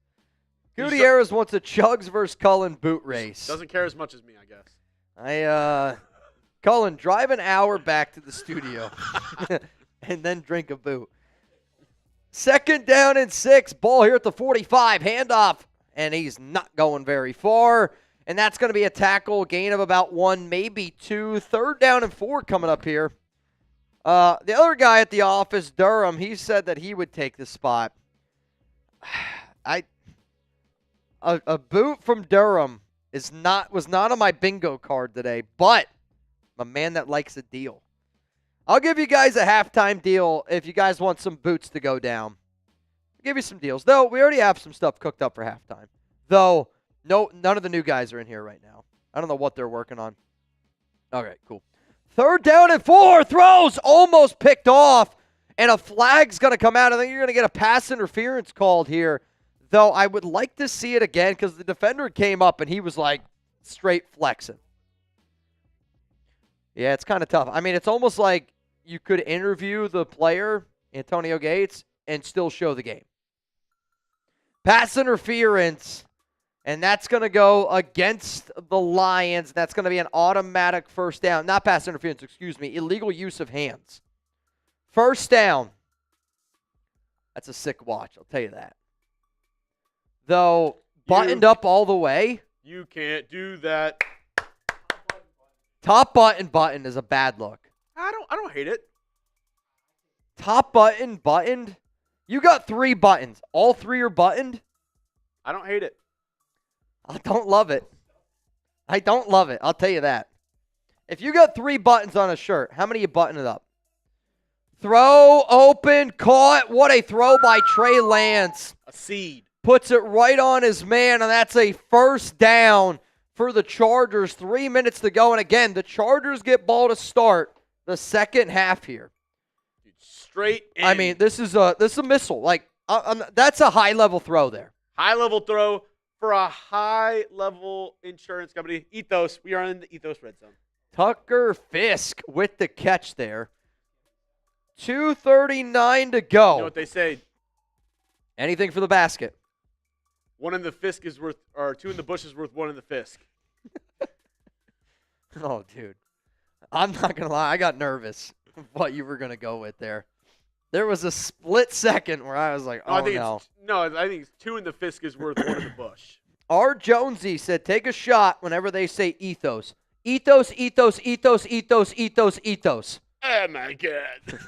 Gutierrez wants a Chuggs versus Cullen boot race. Doesn't care as much as me, I guess. Cullen, drive an hour back to the studio and then drink a boot. Second down and 6. Ball here at the 45. Handoff. And he's not going very far. And that's going to be a tackle. Gain of about 1, maybe 2. Third down and 4 coming up here. The other guy at the office, Durham, he said that he would take the spot. A boot from Durham was not on my bingo card today, but I'm a man that likes a deal. I'll give you guys a halftime deal if you guys want some boots to go down. I'll give you some deals. Though, we already have some stuff cooked up for halftime. Though, none of the new guys are in here right now. I don't know what they're working on. All right, cool. Third down and 4. Throws almost picked off. And a flag's going to come out. I think you're going to get a pass interference called here. Though I would like to see it again because the defender came up and he was like straight flexing. Yeah, it's kind of tough. I mean, it's almost like you could interview the player, Antonio Gates, and still show the game. Pass interference. And that's going to go against the Lions. That's going to be an automatic first down. Not pass interference, excuse me. Illegal use of hands. First down. That's a sick watch, I'll tell you that. Though, buttoned up all the way. You can't do that. Top button is a bad look. I don't hate it. Top buttoned. You got 3 buttons. All 3 are buttoned. I don't hate it. I don't love it. I'll tell you that. If you got 3 buttons on a shirt, how many you button it up? Throw, open, caught. What a throw by Trey Lance. A seed. Puts it right on his man, and that's a first down for the Chargers. 3 minutes to go. And again, the Chargers get ball to start the second half here. Dude, straight in. I mean, this is a missile. Like, that's a high-level throw there. High-level throw for a high-level insurance company. Ethos. We are in the Ethos red zone. Tucker Fisk with the catch there. 2:39 to go. You know what they say? Anything for the basket. 1 in the Fisk is worth, or 2 in the bush is worth 1 in the Fisk. Oh, dude. I'm not going to lie. I got nervous what you were going to go with there. There was a split second where I was like, oh, I think it's 2 in the Fisk is worth 1 in the bush. R. Jonesy said, take a shot whenever they say ethos. Ethos, ethos, ethos, ethos, ethos, ethos. Oh, my God.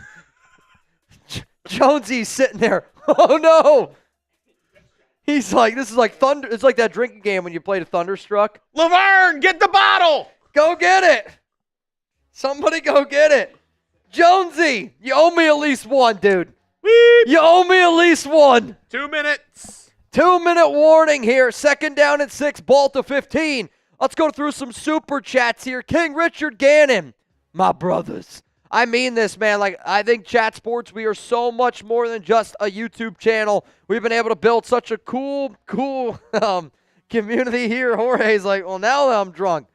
Jonesy's sitting there. Oh, no. He's like, this is like thunder. It's like that drinking game when you played a Thunderstruck. Laverne, get the bottle. Go get it. Somebody go get it. Jonesy, you owe me at least 1, dude. Weep. You owe me at least 1. 2 minutes. 2-minute warning here. Second down and 6, ball to 15. Let's go through some super chats here. King Richard Gannon, my brothers. I mean this, man. Like, I think Chat Sports, we are so much more than just a YouTube channel. We've been able to build such a cool community here. Jorge's like, well, now that I'm drunk.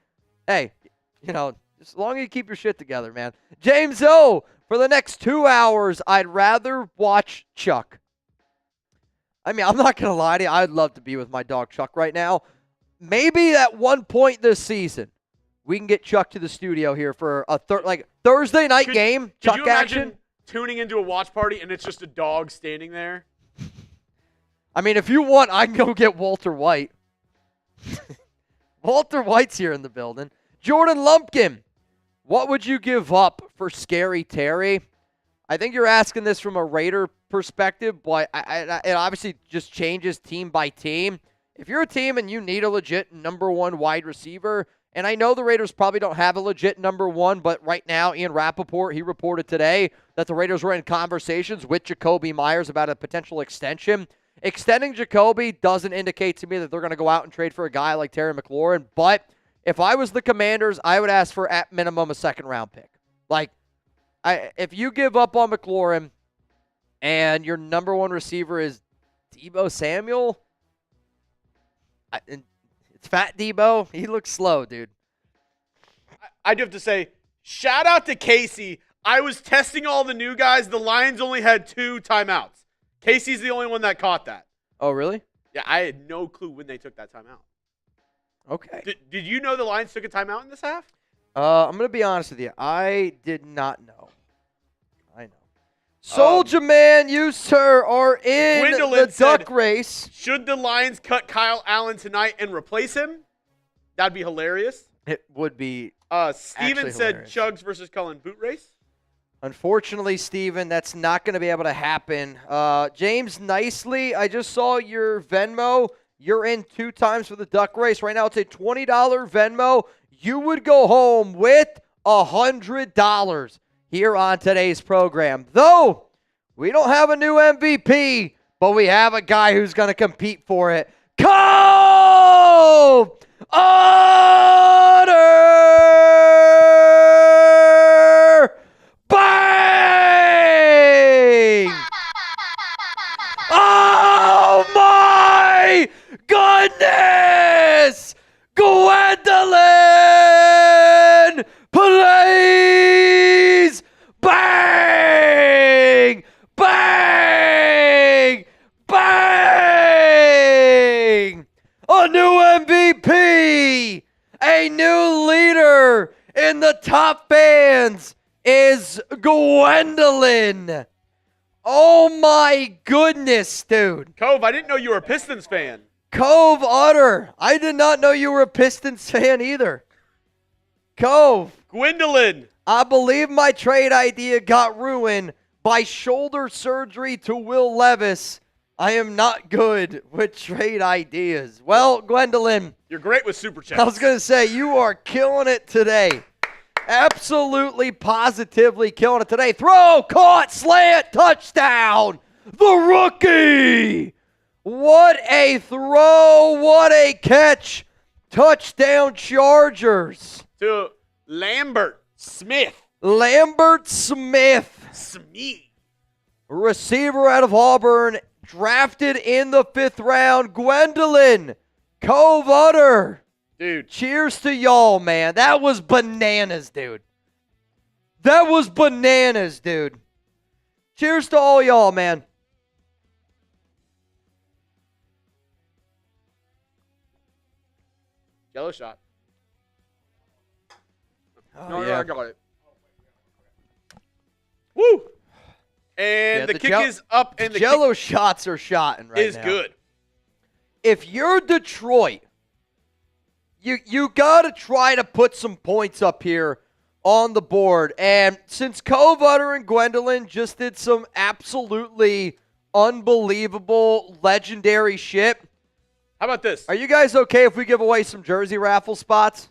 Hey, you know, as long as you keep your shit together, man. James O, for the next 2 hours, I'd rather watch Chuck. I mean, I'm not going to lie to you. I'd love to be with my dog Chuck right now. Maybe at one point this season, we can get Chuck to the studio here for a Thursday night game. Could Chuck you imagine action. tuning into a watch party and it's just a dog standing there? I mean, if you want, I can go get Walter White. Walter White's here in the building. Jordan Lumpkin, what would you give up for Scary Terry? I think you're asking this from a Raider perspective, but it obviously just changes team by team. If you're a team and you need a legit number 1 wide receiver, and I know the Raiders probably don't have a legit number 1, but right now, Ian Rappaport, he reported today that the Raiders were in conversations with Jacoby Myers about a potential extension. Extending Jacoby doesn't indicate to me that they're going to go out and trade for a guy like Terry McLaurin, but if I was the Commanders, I would ask for, at minimum, a second-round pick. Like, if you give up on McLaurin and your number 1 receiver is Deebo Samuel, it's Fat Debo. He looks slow, dude. I do have to say, shout out to Casey. I was testing all the new guys. The Lions only had 2 timeouts. Casey's the only one that caught that. Oh, really? Yeah, I had no clue when they took that timeout. Okay. Did you know the Lions took a timeout in this half? I'm going to be honest with you. I did not know. I know. Soldier Man, you, sir, are in Gwendolyn the duck race. Should the Lions cut Kyle Allen tonight and replace him? That'd be hilarious. It would be. Steven said hilarious. Chuggs versus Cullen boot race. Unfortunately, Steven, that's not going to be able to happen. James Nicely, I just saw your Venmo. You're in 2 times for the duck race. Right now, it's a $20 Venmo. You would go home with $100 here on today's program. Though, we don't have a new MVP, but we have a guy who's going to compete for it. Cole Otter! Bang! Oh, my goodness! Gwendolyn, please! Bang! Bang! Bang! a new MVP, a new leader in the top fans is Gwendolyn. Oh my goodness, dude. Cove, I didn't know you were a Pistons fan. Cove Utter. I did not know you were a Pistons fan either. Cove. Gwendolyn. I believe my trade idea got ruined by shoulder surgery to Will Levis. I am not good with trade ideas. Well, Gwendolyn. You're great with super chats. I was going to say, you are killing it today. Absolutely, positively killing it today. Throw, caught, slant, touchdown. The rookie. What a throw. What a catch. Touchdown Chargers. To Lambert Smith. Lambert Smith. Receiver out of Auburn. Drafted in the 5th round. Gwendolyn. Cove Utter. Dude. Cheers to y'all, man. That was bananas, dude. That was bananas, dude. Cheers to all y'all, man. Yellow shot. Oh, No, yeah. I got it. Woo! And Yeah, the kick is up, and the Jello shots are shotting right kick is now. good. If you're Detroit, you got to try to put some points up here on the board. And since Cove Utter and Gwendolyn just did some absolutely unbelievable, legendary shit, How about this? are you guys okay if we give away some jersey raffle spots?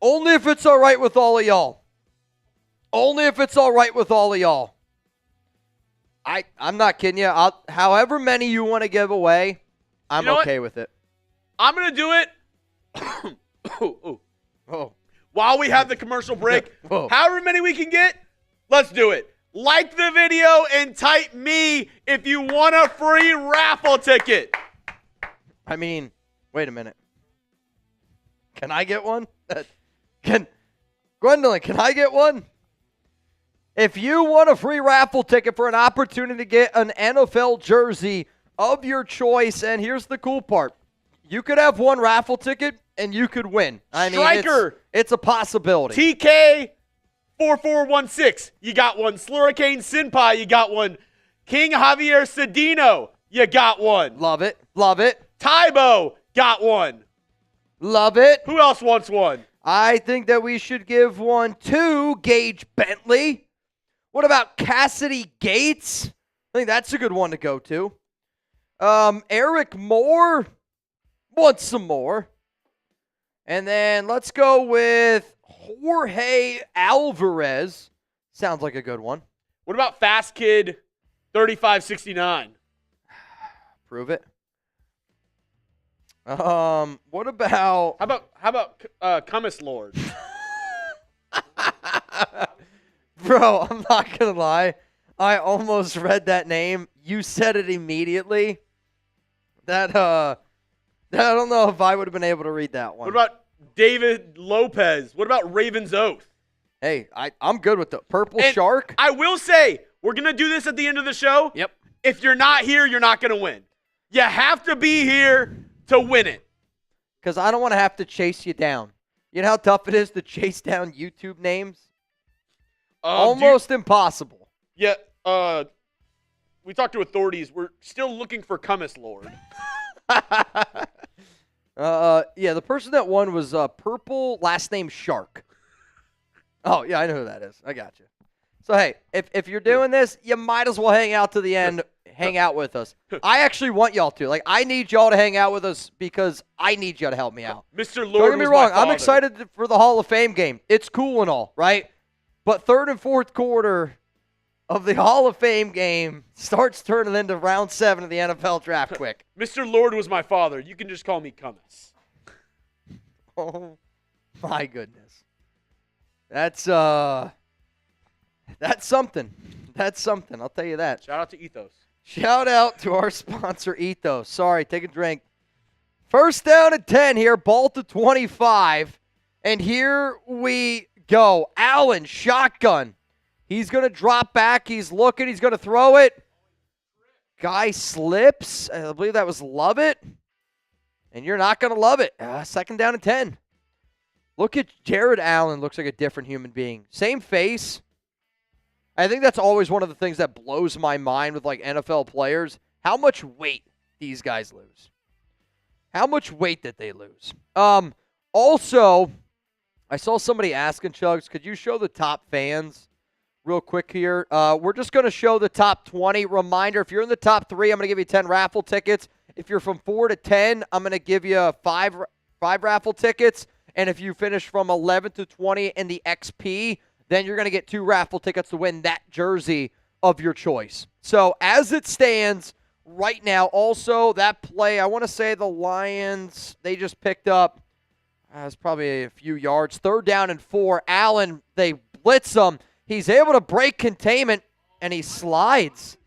Only if it's all right with all of y'all. Only if it's all right with all of y'all. I'm not kidding you. However many you want to give away, I'm You know okay with it. I'm going to do it. Oh. While we have the commercial break, Whoa. however many we can get, let's do it. Like the video and type me if you want a free raffle ticket. I mean, wait a minute. Can I get one? Gwendolyn, can I get one? If you want a free raffle ticket for an opportunity to get an NFL jersey of your choice, and here's the cool part. You could have one raffle ticket, and you could win. I mean, Striker. it's a possibility. TK4416, you got one. Slurricane Sinpai, you got one. King Javier Cedino, you got one. Love it. Love it. Tybo, got one. Love it. Who else wants one? I think that we should give one to Gage Bentley. What about Cassidy Gates? I think that's a good one to go to. Eric Moore wants some more. And then let's go with Jorge Alvarez. Sounds like a good one. What about Fast Kid 3569? Prove it. What about... How about Cummins Lord? Bro, I'm not going to lie. I almost read that name. You said it immediately. I don't know if I would have been able to read that one. What about David Lopez? What about Raven's Oath? Hey, I'm good with the Purple And Shark. I will say, we're going to do this at the end of the show. Yep. If you're not here, you're not going to win. You have to be here to win it. Because I don't want to have to chase you down. You know how tough it is to chase down YouTube names? Almost impossible. Yeah, we talked to authorities. We're still looking for Cummins Lord. Yeah, the person that won was Purple, last name Shark. Oh, yeah, I know who that is. I got you. So, hey, if you're doing this, you might as well hang out to the end. Hang out with us. I actually want y'all to. Like, I need y'all to hang out with us because I need y'all to help me out. Mr. Lord Don't get me was wrong. my I'm father. excited for the Hall of Fame game. It's cool and all, right? But third and fourth quarter of the Hall of Fame game starts turning into round 7 of the NFL draft quick. Mr. Lord was my father. You can just call me Cummins. Oh, my goodness. That's something. That's something. I'll tell you that. Shout out to Ethos. Shout out to our sponsor, Ethos. Sorry, take a drink. First down and 10 here, ball to 25. And here we go. Allen, shotgun. He's going to drop back. He's looking. He's going to throw it. guy slips. I believe that was Lovett. And you're not going to love it. 2nd down and 10. Look at Jared Allen. Looks like a different human being. Same face. I think that's always one of the things that blows my mind with like NFL players. How much weight these guys lose. How much weight did they lose? Also, I saw somebody asking, Chuggs, could you show the top fans real quick here? We're just going to show the top 20. Reminder, if you're in the top 3, I'm going to give you 10 raffle tickets. If you're from 4 to 10, I'm going to give you five raffle tickets. And if you finish from 11 to 20 in the XP, then you're going to get 2 raffle tickets to win that jersey of your choice. So as it stands right now, also that play, I want to say the Lions, they just picked up, it's probably a few yards, 3rd down and 4. Allen, they blitz him. He's able to break containment, and he slides.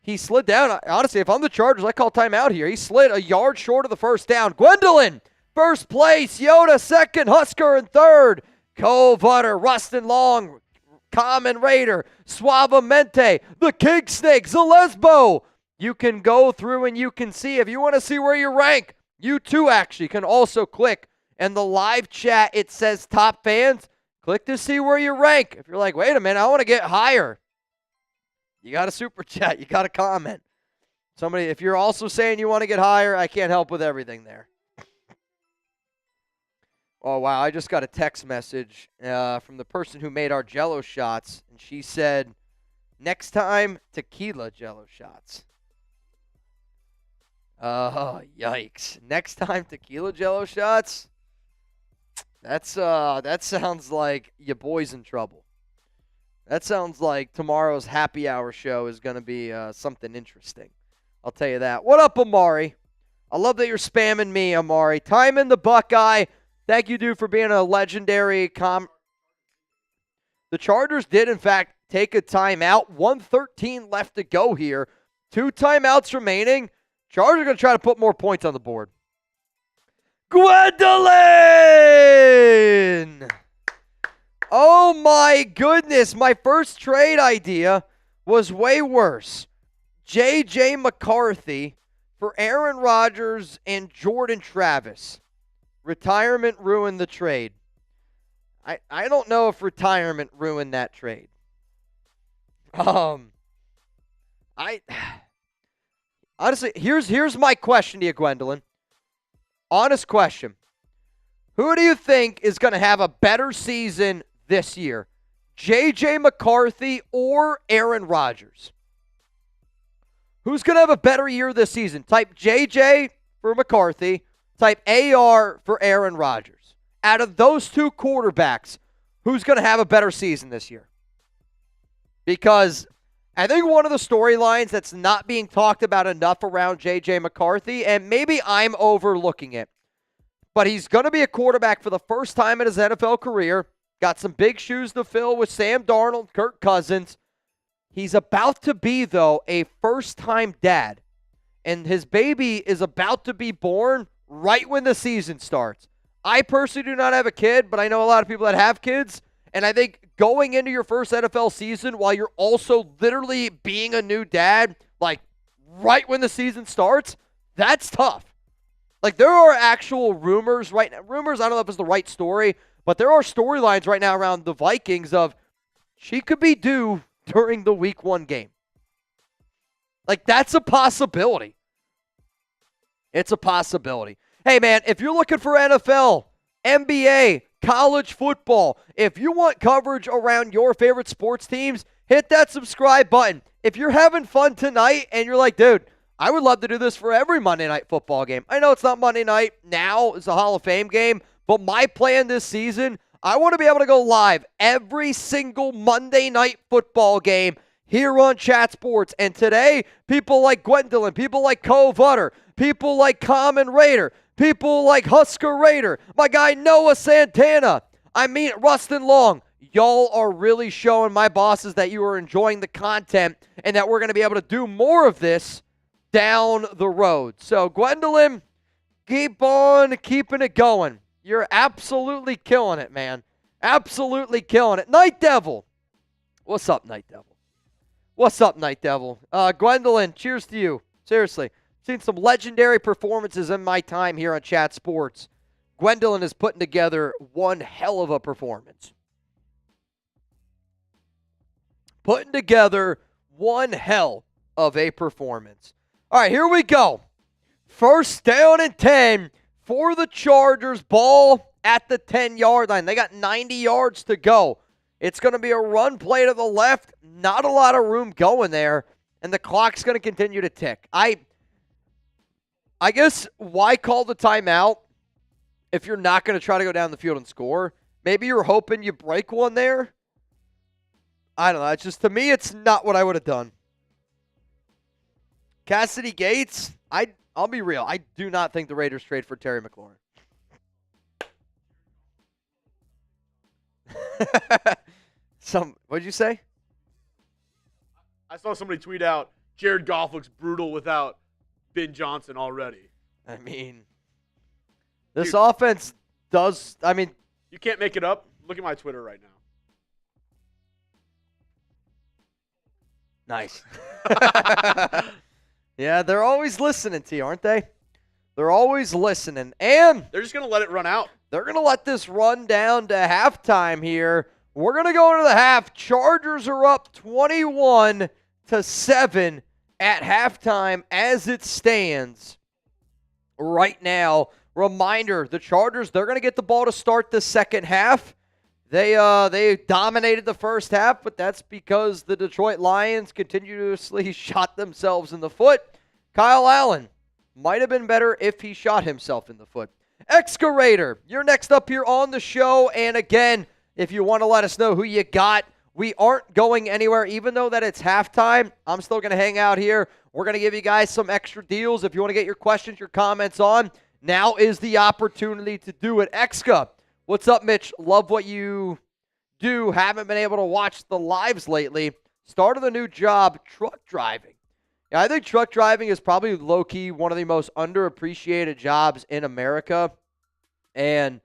He slid down. Honestly, if I'm the Chargers, I call timeout here. He slid a yard short of the 1st down. Gwendolyn, 1st place. Yoda, 2nd. Husker in 3rd. Covutter, Rustin Long, Common Raider, Suavemente, the King Snake, Zalesbo. You can go through and you can see. If you want to see where you rank, you too actually can also click. And the live chat, it says top fans. Click to see where you rank. If you're like, wait a minute, I want to get higher. You got a super chat. You got a comment. Somebody, if you're also saying you want to get higher, I can't help with everything there. Oh, wow. I just got a text message from the person who made our Jell-O shots, and she said, next time, tequila Jell-O shots. Oh, yikes. Next time, tequila Jell-O shots? That sounds like your boy's in trouble. That sounds like tomorrow's happy hour show is going to be something interesting. I'll tell you that. What up, Amari? I love that you're spamming me, Amari. Time in the Buckeye. Thank you, dude, for being a legendary The Chargers did, in fact, take a timeout. 1:13 left to go here. 2 timeouts remaining. Chargers are going to try to put more points on the board. Gwendolyn! Oh, my goodness. My first trade idea was way worse. J.J. McCarthy for Aaron Rodgers and Jordan Travis. Retirement ruined the trade. I don't know if retirement ruined that trade. Honestly, here's my question to you, Gwendolyn. Honest question. Who do you think is going to have a better season this year? J.J. McCarthy or Aaron Rodgers? Who's going to have a better year this season? Type J.J. for McCarthy. Type AR for Aaron Rodgers. Out of those 2 quarterbacks, who's going to have a better season this year? Because I think one of the storylines that's not being talked about enough around J.J. McCarthy, and maybe I'm overlooking it, but he's going to be a quarterback for the first time in his NFL career. Got some big shoes to fill with Sam Darnold, Kirk Cousins. He's about to be, though, a first-time dad, and his baby is about to be born right when the season starts. I personally do not have a kid, but I know a lot of people that have kids, and I think going into your first NFL season while you're also literally being a new dad, like right when the season starts, that's tough. Like there are actual rumors right now. Rumors, I don't know if it's the right story, but there are storylines right now around the Vikings of she could be due during the week 1 game. Like that's a possibility. It's a possibility. Hey, man, if you're looking for NFL, NBA, college football, if you want coverage around your favorite sports teams, hit that subscribe button. If you're having fun tonight and you're like, dude, I would love to do this for every Monday night football game. I know it's not Monday night now. It's a Hall of Fame game. But my plan this season, I want to be able to go live every single Monday night football game here on Chat Sports. And today, people like Gwendolyn, people like Covutter, people like Common Raider, people like Husker Raider, my guy Noah Santana, Rustin Long. Y'all are really showing my bosses that you are enjoying the content and that we're going to be able to do more of this down the road. So, Gwendolyn, keep on keeping it going. You're absolutely killing it, man. Absolutely killing it. Night Devil. What's up, Night Devil? What's up, Night Devil? Gwendolyn, cheers to you. Seriously. Seen some legendary performances in my time here on Chat Sports. Gwendolyn is putting together one hell of a performance. Putting together one hell of a performance. All right, here we go. First down and 10 for the Chargers. Ball at the 10-yard line. They got 90 yards to go. It's going to be a run play to the left. Not a lot of room going there. And the clock's going to continue to tick. I guess why call the timeout if you're not going to try to go down the field and score? Maybe you're hoping you break one there. I don't know. It's just, to me, it's not what I would have done. Cassidy Gates, I'll be real. I do not think the Raiders trade for Terry McLaurin. What'd you say? I saw somebody tweet out, Jared Goff looks brutal without Ben Johnson already. I mean, this offense does, you can't make it up. Look at my Twitter right now. Nice. Yeah, they're always listening to you, aren't they? They're always listening. And they're just going to let it run out. They're going to let this run down to halftime here. We're going to go into the half. Chargers are up 21-7 at halftime as it stands right now. Reminder, the Chargers, they're going to get the ball to start the second half. They dominated the first half, but that's because the Detroit Lions continuously shot themselves in the foot. Kyle Allen might have been better if he shot himself in the foot. Excavator, you're next up here on the show. And again, if you want to let us know who you got, we aren't going anywhere. Even though that it's halftime, I'm still going to hang out here. We're going to give you guys some extra deals. If you want to get your questions, your comments on, now is the opportunity to do it. Exca, what's up, Mitch? Love what you do. Haven't been able to watch the lives lately. Started a new job, truck driving. Yeah, I think truck driving is probably low-key one of the most underappreciated jobs in America. And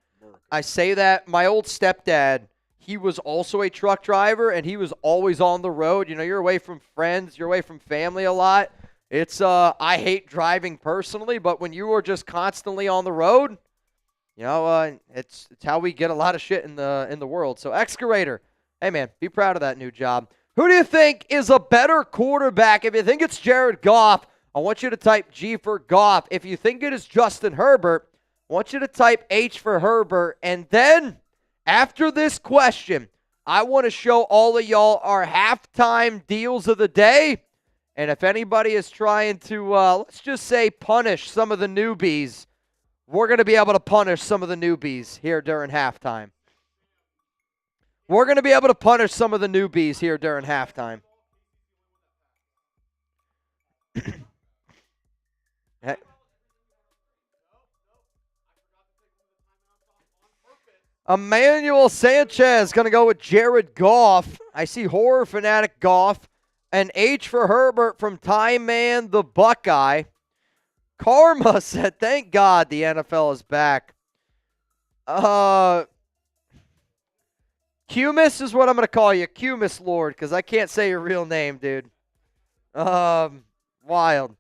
I say that, my old stepdad, he was also a truck driver, and he was always on the road. You know, you're away from friends, you're away from family a lot. It's, I hate driving personally, but when you are just constantly on the road, you know, it's how we get a lot of shit in the world. So, Excavator, hey, man, be proud of that new job. Who do you think is a better quarterback? If you think it's Jared Goff, I want you to type G for Goff. If you think it is Justin Herbert, I want you to type H for Herbert. And then, after this question, I want to show all of y'all our halftime deals of the day. And if anybody is trying to, let's just say, punish some of the newbies, we're going to be able to punish some of the newbies here during halftime. We're going to be able to punish some of the newbies here during halftime. Emmanuel Sanchez going to go with Jared Goff. I see Horror Fanatic Goff. An H for Herbert from Time Man the Buckeye. Karma said, thank God the NFL is back. Cumis is what I'm going to call you. Cumis Lord, because I can't say your real name, dude. Wild.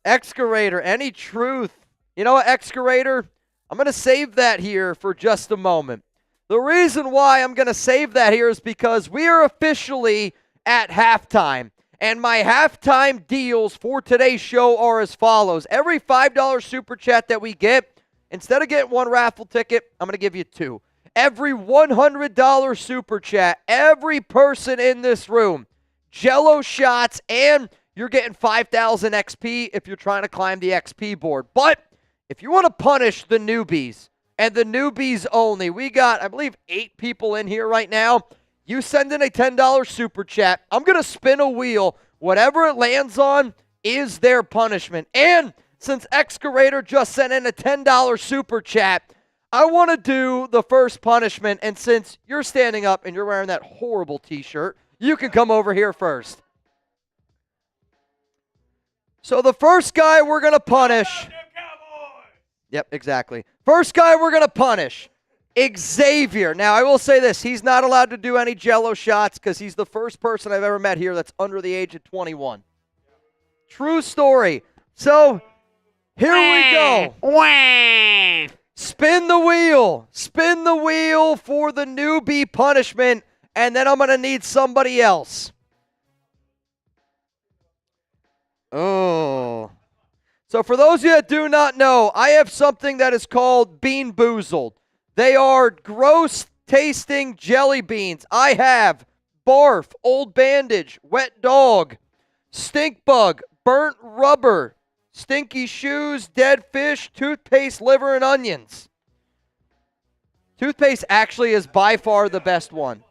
Excavator, any truth? You know what, Excavator? I'm going to save that here for just a moment. The reason why I'm going to save that here is because we are officially at halftime. And my halftime deals for today's show are as follows. Every $5 super chat that we get, instead of getting one raffle ticket, I'm going to give you two. Every $100 super chat, every person in this room, Jello shots, and you're getting 5,000 XP if you're trying to climb the XP board. But if you want to punish the newbies, and the newbies only, we got, I believe, 8 people in here right now. You send in a $10 super chat. I'm going to spin a wheel. Whatever it lands on is their punishment. And since Excavator just sent in a $10 super chat, I want to do the first punishment. And since you're standing up and you're wearing that horrible t-shirt, you can come over here first. So the first guy we're going to punish. Yep, exactly. First guy we're going to punish. Xavier. Now, I will say this. He's not allowed to do any Jell-O shots because he's the first person I've ever met here that's under the age of 21. True story. So, here we go. Spin the wheel. Spin the wheel for the newbie punishment, and then I'm going to need somebody else. Oh. So for those of you that do not know, I have something that is called Bean Boozled. They are gross-tasting jelly beans. I have barf, old bandage, wet dog, stink bug, burnt rubber, stinky shoes, dead fish, toothpaste, liver, and onions. Toothpaste actually is by far the best one.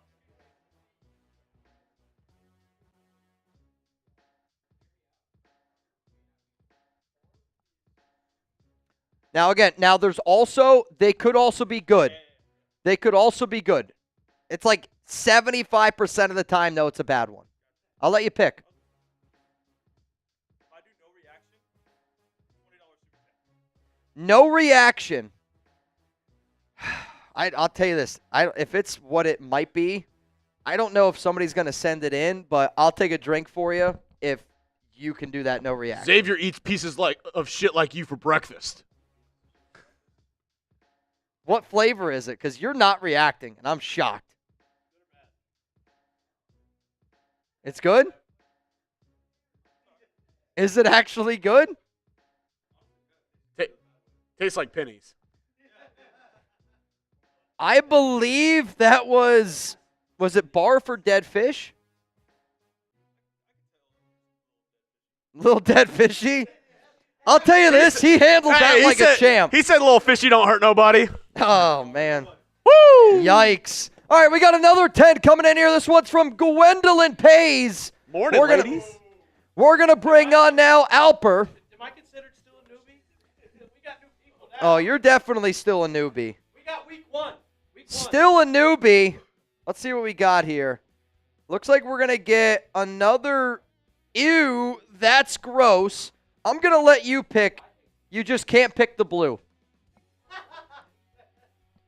Now, again, there's also, they could also be good. They could also be good. It's like 75% of the time, though, it's a bad one. I'll let you pick. If I do no reaction, $20 No reaction. I'll tell you this. If it's what it might be, I don't know if somebody's going to send it in, but I'll take a drink for you if you can do that no reaction. Xavier eats pieces of shit like you for breakfast. What flavor is it? Because you're not reacting, and I'm shocked. It's good? Is it actually good? Tastes like pennies. I believe that was it barf or dead fish? Little dead fishy? I'll tell you this, he handled that like a champ. He said little fishy don't hurt nobody. Oh, man. Woo! Yikes. All right, we got another 10 coming in here. This one's from Gwendolyn Pays. Morning, ladies. We're going to bring on now Alper. Am I considered still a newbie? We got new people now. Oh, you're definitely still a newbie. We got week one. Still a newbie. Let's see what we got here. Looks like we're going to get another, ew, that's gross. I'm going to let you pick. You just can't pick the blue.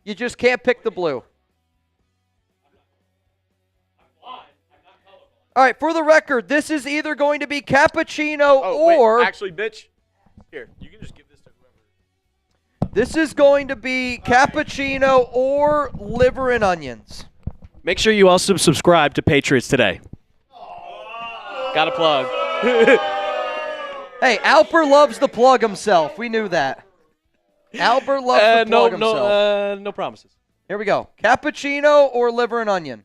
You just can't pick the blue. All right, for the record, this is either going to be cappuccino or... Wait, actually, bitch, here, you can just give this to whoever. This is going to be cappuccino or liver and onions. Make sure you also subscribe to Patriots Today. Got to plug. Hey, Alper loves to plug himself. We knew that. Alper loves to plug himself. No promises. Here we go. Cappuccino or liver and onion?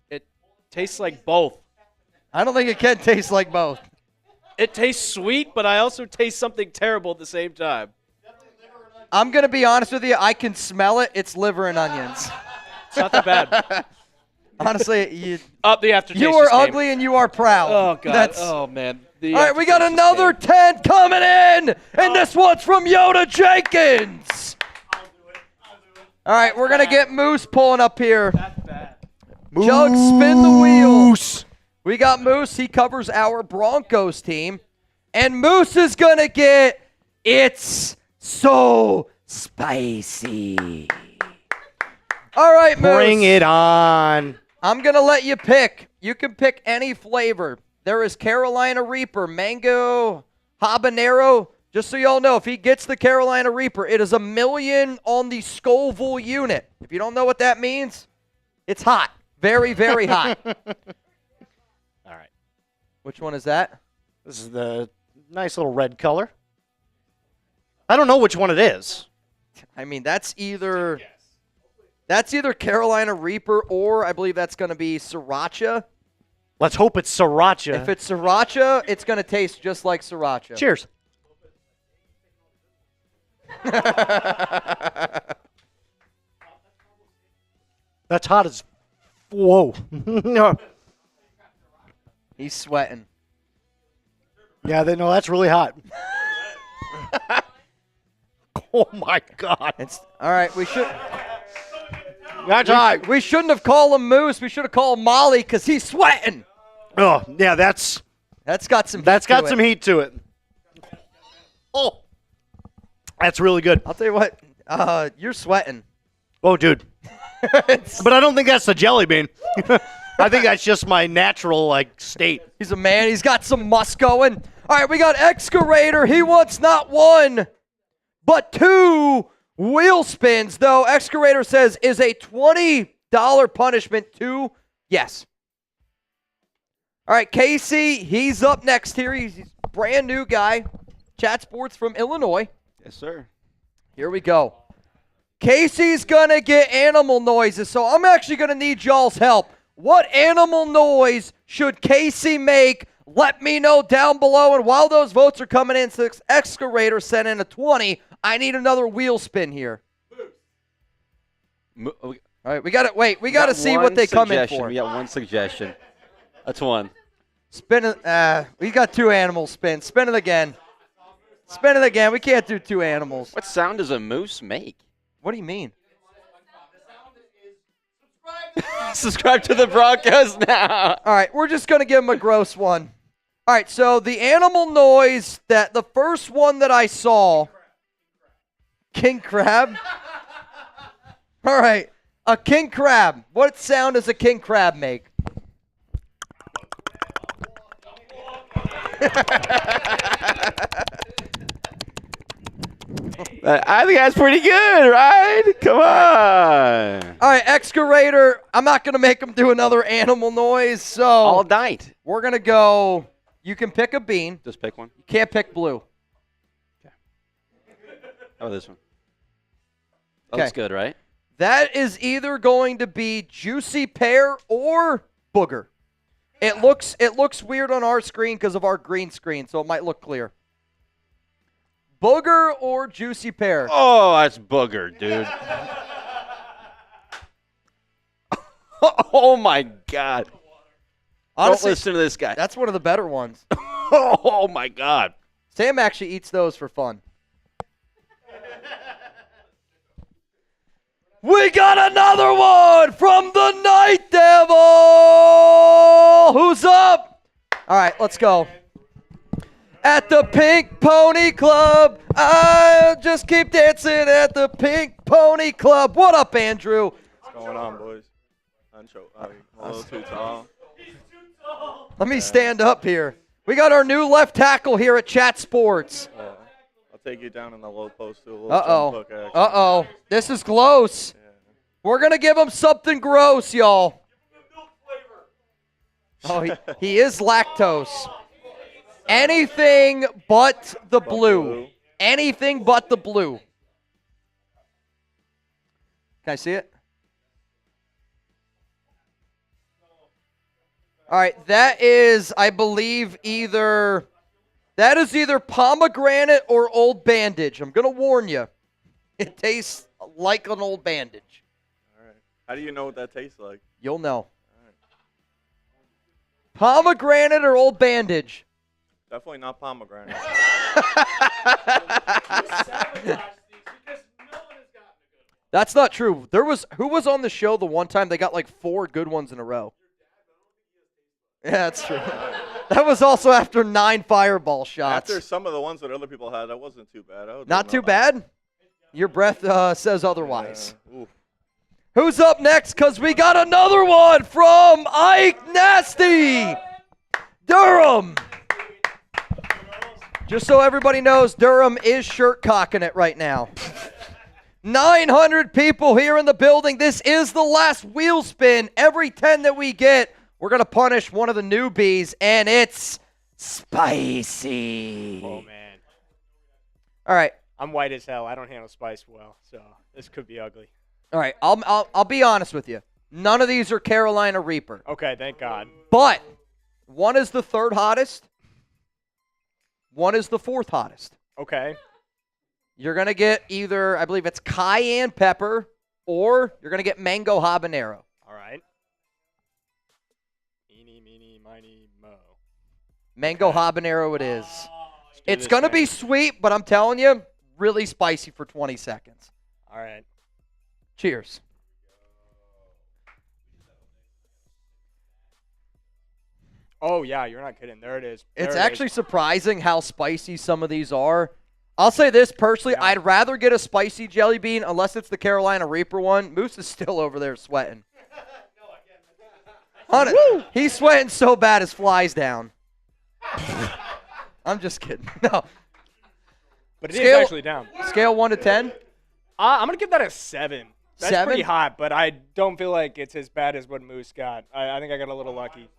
It tastes like both. I don't think it can taste like both. It tastes sweet, but I also taste something terrible at the same time. I'm going to be honest with you. I can smell it. It's liver and onions. It's not that bad. Honestly, you The aftertaste are just came. ugly and you are proud. Oh, God. Oh, man. All right, we got another 10 coming in, and this one's from Yoda Jenkins. I'll do it. All right, we're going to get Moose pulling up here. That's bad. Chuggs, spin the wheel. We got Moose. He covers our Broncos team. And Moose is going to get It's So Spicy. All right, Moose. Bring it on. I'm going to let you pick. You can pick any flavor. There is Carolina Reaper, Mango Habanero. Just so y'all know, if he gets the Carolina Reaper, it is $1 million on the Scoville unit. If you don't know what that means, it's hot. Very, very hot. All right. Which one is that? This is the nice little red color. I don't know which one it is. I mean, that's either Carolina Reaper or I believe that's going to be Sriracha. Let's hope it's Sriracha. If it's Sriracha, it's going to taste just like Sriracha. Cheers. That's hot as... Whoa. No. He's sweating. Yeah, no, that's really hot. Oh, my God. It's all right. That's hot. We shouldn't have called him Moose. We should have called him Molly because he's sweating. Oh, yeah, that's got some some heat to it. Oh. That's really good. I'll tell you what, you're sweating. Oh, dude. But I don't think that's the jelly bean. I think that's just my natural state. He's a man. He's got some musk going. All right, we got Excavator. He wants not one, but 2 wheel spins, though. Excavator says, is a $20 punishment too? Yes. All right, Casey, he's up next here. He's a brand new guy. Chat Sports from Illinois. Yes, sir. Here we go. Casey's going to get animal noises, so I'm actually going to need y'all's help. What animal noise should Casey make? Let me know down below. And while those votes are coming in, since Excavator sent in a 20, I need another wheel spin here. All right, we got to wait. We got to see what they come in for. We got one suggestion. That's one. Spin it. We got 2 animals spin. Spin it again. Spin it again. We can't do 2 animals. What sound does a moose make? What do you mean? Subscribe to the Broncos now. All right, we're just going to give him a gross one. All right, so the animal noise that the first one that I saw, king crab. All right, a king crab. What sound does a king crab make? I think that's pretty good, right? Come on. All right, Excavator, I'm not going to make him do another animal noise, so All night. we're going to go, you can pick a bean. Just pick one. You can't pick blue. How about this one? That Okay. looks good, right? That is either going to be juicy pear or booger. It looks weird on our screen because of our green screen, so it might look clear. Booger or juicy pear? Oh, that's booger, dude. Oh, my God. Honestly, Don't listen to this guy. that's one of the better ones. Oh, my God. Sam actually eats those for fun. We got another one from the Night Devil. Who's up? All right, let's go. At the Pink Pony Club, I just keep dancing at the Pink Pony Club. What up, Andrew? What's going on, boys? I'm a little too tall. Let me stand up here. We got our new left tackle here at Chat Sports. I'll take you down in the low post to a little Uh-oh. jump hook action. Uh-oh. This is close. Yeah. We're going to give him something gross, y'all. Oh, he is lactose. Anything but the blue. Anything but the blue. Can I see it? All right, that is, I believe, either pomegranate or Old Bandage. I'm going to warn you. It tastes like an Old Bandage. All right. How do you know what that tastes like? You'll know. Pomegranate or Old Bandage? Definitely not pomegranate. That's not true. Who was on the show the one time they got like 4 good ones in a row? Yeah, that's true. That was also after 9 fireball shots. After some of the ones that other people had, that wasn't too bad. Not too bad? Your breath says otherwise. Oof. Who's up next? Because we got another one from Ike Nasty. Durham. Just so everybody knows, Durham is shirt cocking it right now. 900 people here in the building. This is the last wheel spin. Every 10 that we get, we're going to punish one of the newbies, and it's spicy. Oh, man. All right. I'm white as hell. I don't handle spice well, so this could be ugly. All right. I'll be honest with you. None of these are Carolina Reaper. Okay, thank God. But one is the 3rd hottest. One is the 4th hottest. Okay. You're going to get either, I believe it's cayenne pepper, or you're going to get mango habanero. All right. Eeny, meeny, miny, mo. Mango habanero it is. It's going to be sweet, but I'm telling you, really spicy for 20 seconds. All right. Cheers. Oh, yeah, you're not kidding. There it is. It's actually surprising how spicy some of these are. I'll say this personally. Yeah. I'd rather get a spicy jelly bean unless it's the Carolina Reaper one. Moose is still over there sweating. He's sweating so bad his fly's down. I'm just kidding. No. But it is actually down. Scale 1 to 10? I'm going to give that a 7. That's 7? Pretty hot, but I don't feel like it's as bad as what Moose got. I think I got a little lucky.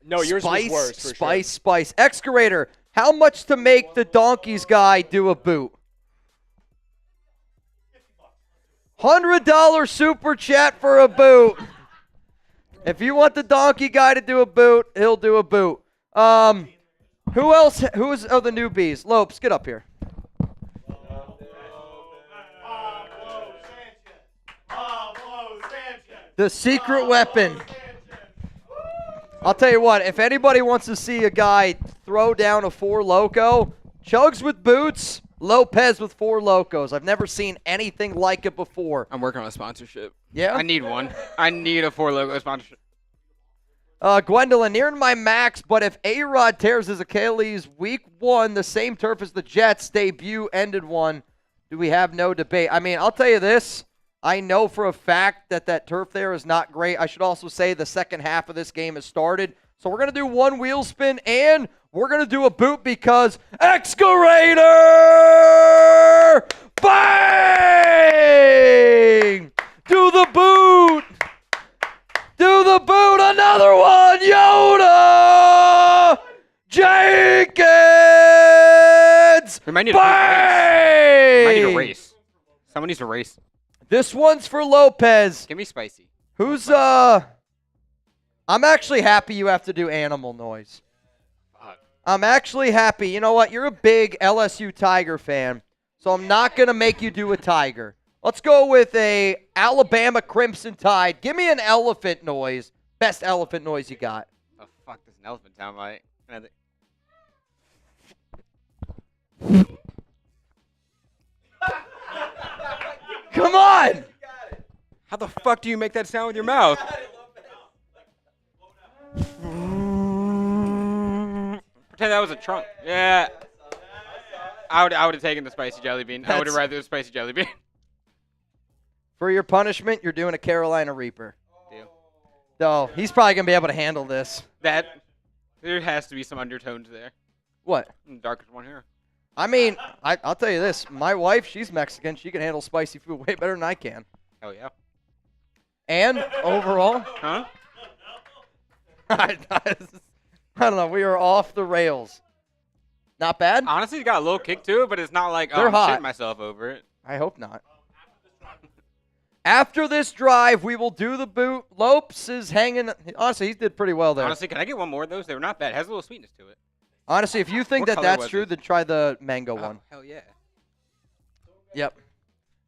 No, yours was worse, for sure. Spice. Excavator, how much to make the Donkeys guy do a boot? $100 super chat for a boot. If you want the Donkey guy to do a boot, he'll do a boot. Who else? Who's the newbies? Lopes, get up here. The secret weapon. I'll tell you what, if anybody wants to see a guy throw down a 4 Loco, Chuggs with boots, Lopez with 4 Locos. I've never seen anything like it before. I'm working on a sponsorship. Yeah? I need one. I need a 4 Loco sponsorship. Gwendolyn, nearing my max, but if A-Rod tears his Achilles week 1, the same turf as the Jets debut ended one, do we have no debate? I mean, I'll tell you this. I know for a fact that turf there is not great. I should also say the second half of this game has started. So we're going to do 1 wheel spin, and we're going to do a boot because Excavator! Bang! Do the boot! Do the boot! Another one! Yoda! Jenkins! We might need a race. Someone needs a race. This one's for Lopez. Give me spicy. Who's, I'm actually happy you have to do animal noise. I'm actually happy. You know what? You're a big LSU Tiger fan, so I'm not going to make you do a tiger. Let's go with a Alabama Crimson Tide. Give me an elephant noise. Best elephant noise you got. Oh, fuck, does an elephant sound like? Come on! How the fuck do you make that sound with your mouth? Pretend that was a trunk. Yeah. I would have taken the spicy jelly bean. I would have rather the spicy jelly bean. For your punishment, you're doing a Carolina Reaper. Deal. So he's probably going to be able to handle this. There has to be some undertones there. What? Darkest one here. I mean, I'll tell you this. My wife, she's Mexican. She can handle spicy food way better than I can. Hell yeah. And overall, huh? I don't know. We are off the rails. Not bad? Honestly, it's got a little kick to it, but it's not like, They're I'm hot. shitting myself over it. I hope not. After this drive, we will do the boot. Lopes is hanging. Honestly, he did pretty well there. Honestly, can I get one more of those? They were not bad. It has a little sweetness to it. Honestly, if you think What color that's was true, it? then try the mango one. Hell yeah. Yep.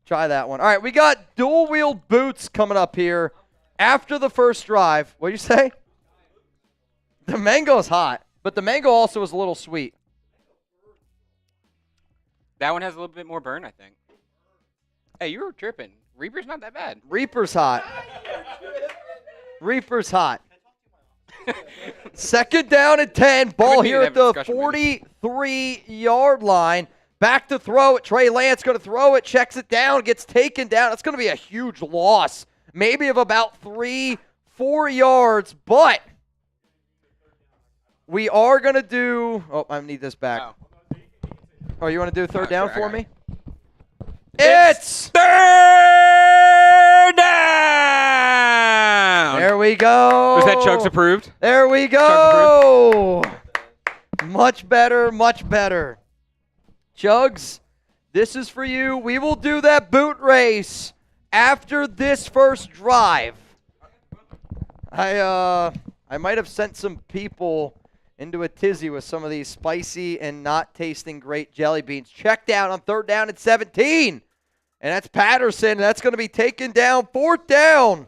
Try that one. All right, we got dual-wheeled boots coming up here after the first drive. What do you say? The mango's hot, but the mango also is a little sweet. That one has a little bit more burn, I think. Hey, you were tripping. Reaper's not that bad. Reaper's hot. Reaper's hot. Second down and 10. Ball here at the 43-yard line. Back to throw it. Trey Lance going to throw it. Checks it down. Gets taken down. It's going to be a huge loss. Maybe of about 3-4 yards. But we are going to do. Oh, I need this back. Oh, you want to do third down for me? It's third down. There we go. Was that Chuggs approved? There we go. Much better, much better. Chuggs, this is for you. We will do that boot race after this first drive. I might have sent some people into a tizzy with some of these spicy and not tasting great jelly beans. Check down on third down at 17. And that's Patterson. That's going to be taken down. Fourth down.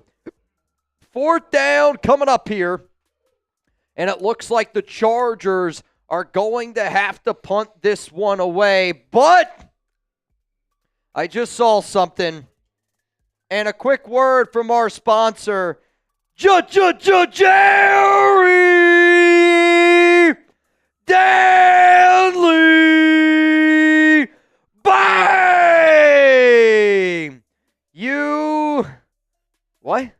Fourth down coming up here. And it looks like the Chargers are going to have to punt this one away. But I just saw something. And a quick word from our sponsor, Jerry Danley What?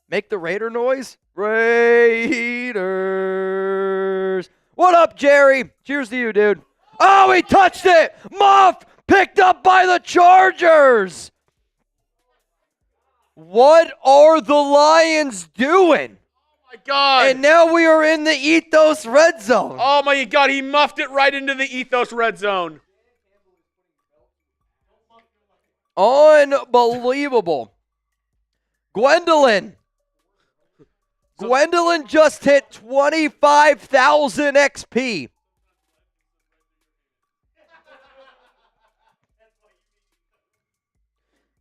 Make the Raider noise? Raiders. What up, Jerry? Cheers to you, dude. Oh, he touched it. Muff picked up by the Chargers. What are the Lions doing? Oh, my God. And now we are in the Ethos red zone. Oh, my God. He muffed it right into the Ethos red zone. Unbelievable. Gwendolyn just hit 25,000 XP.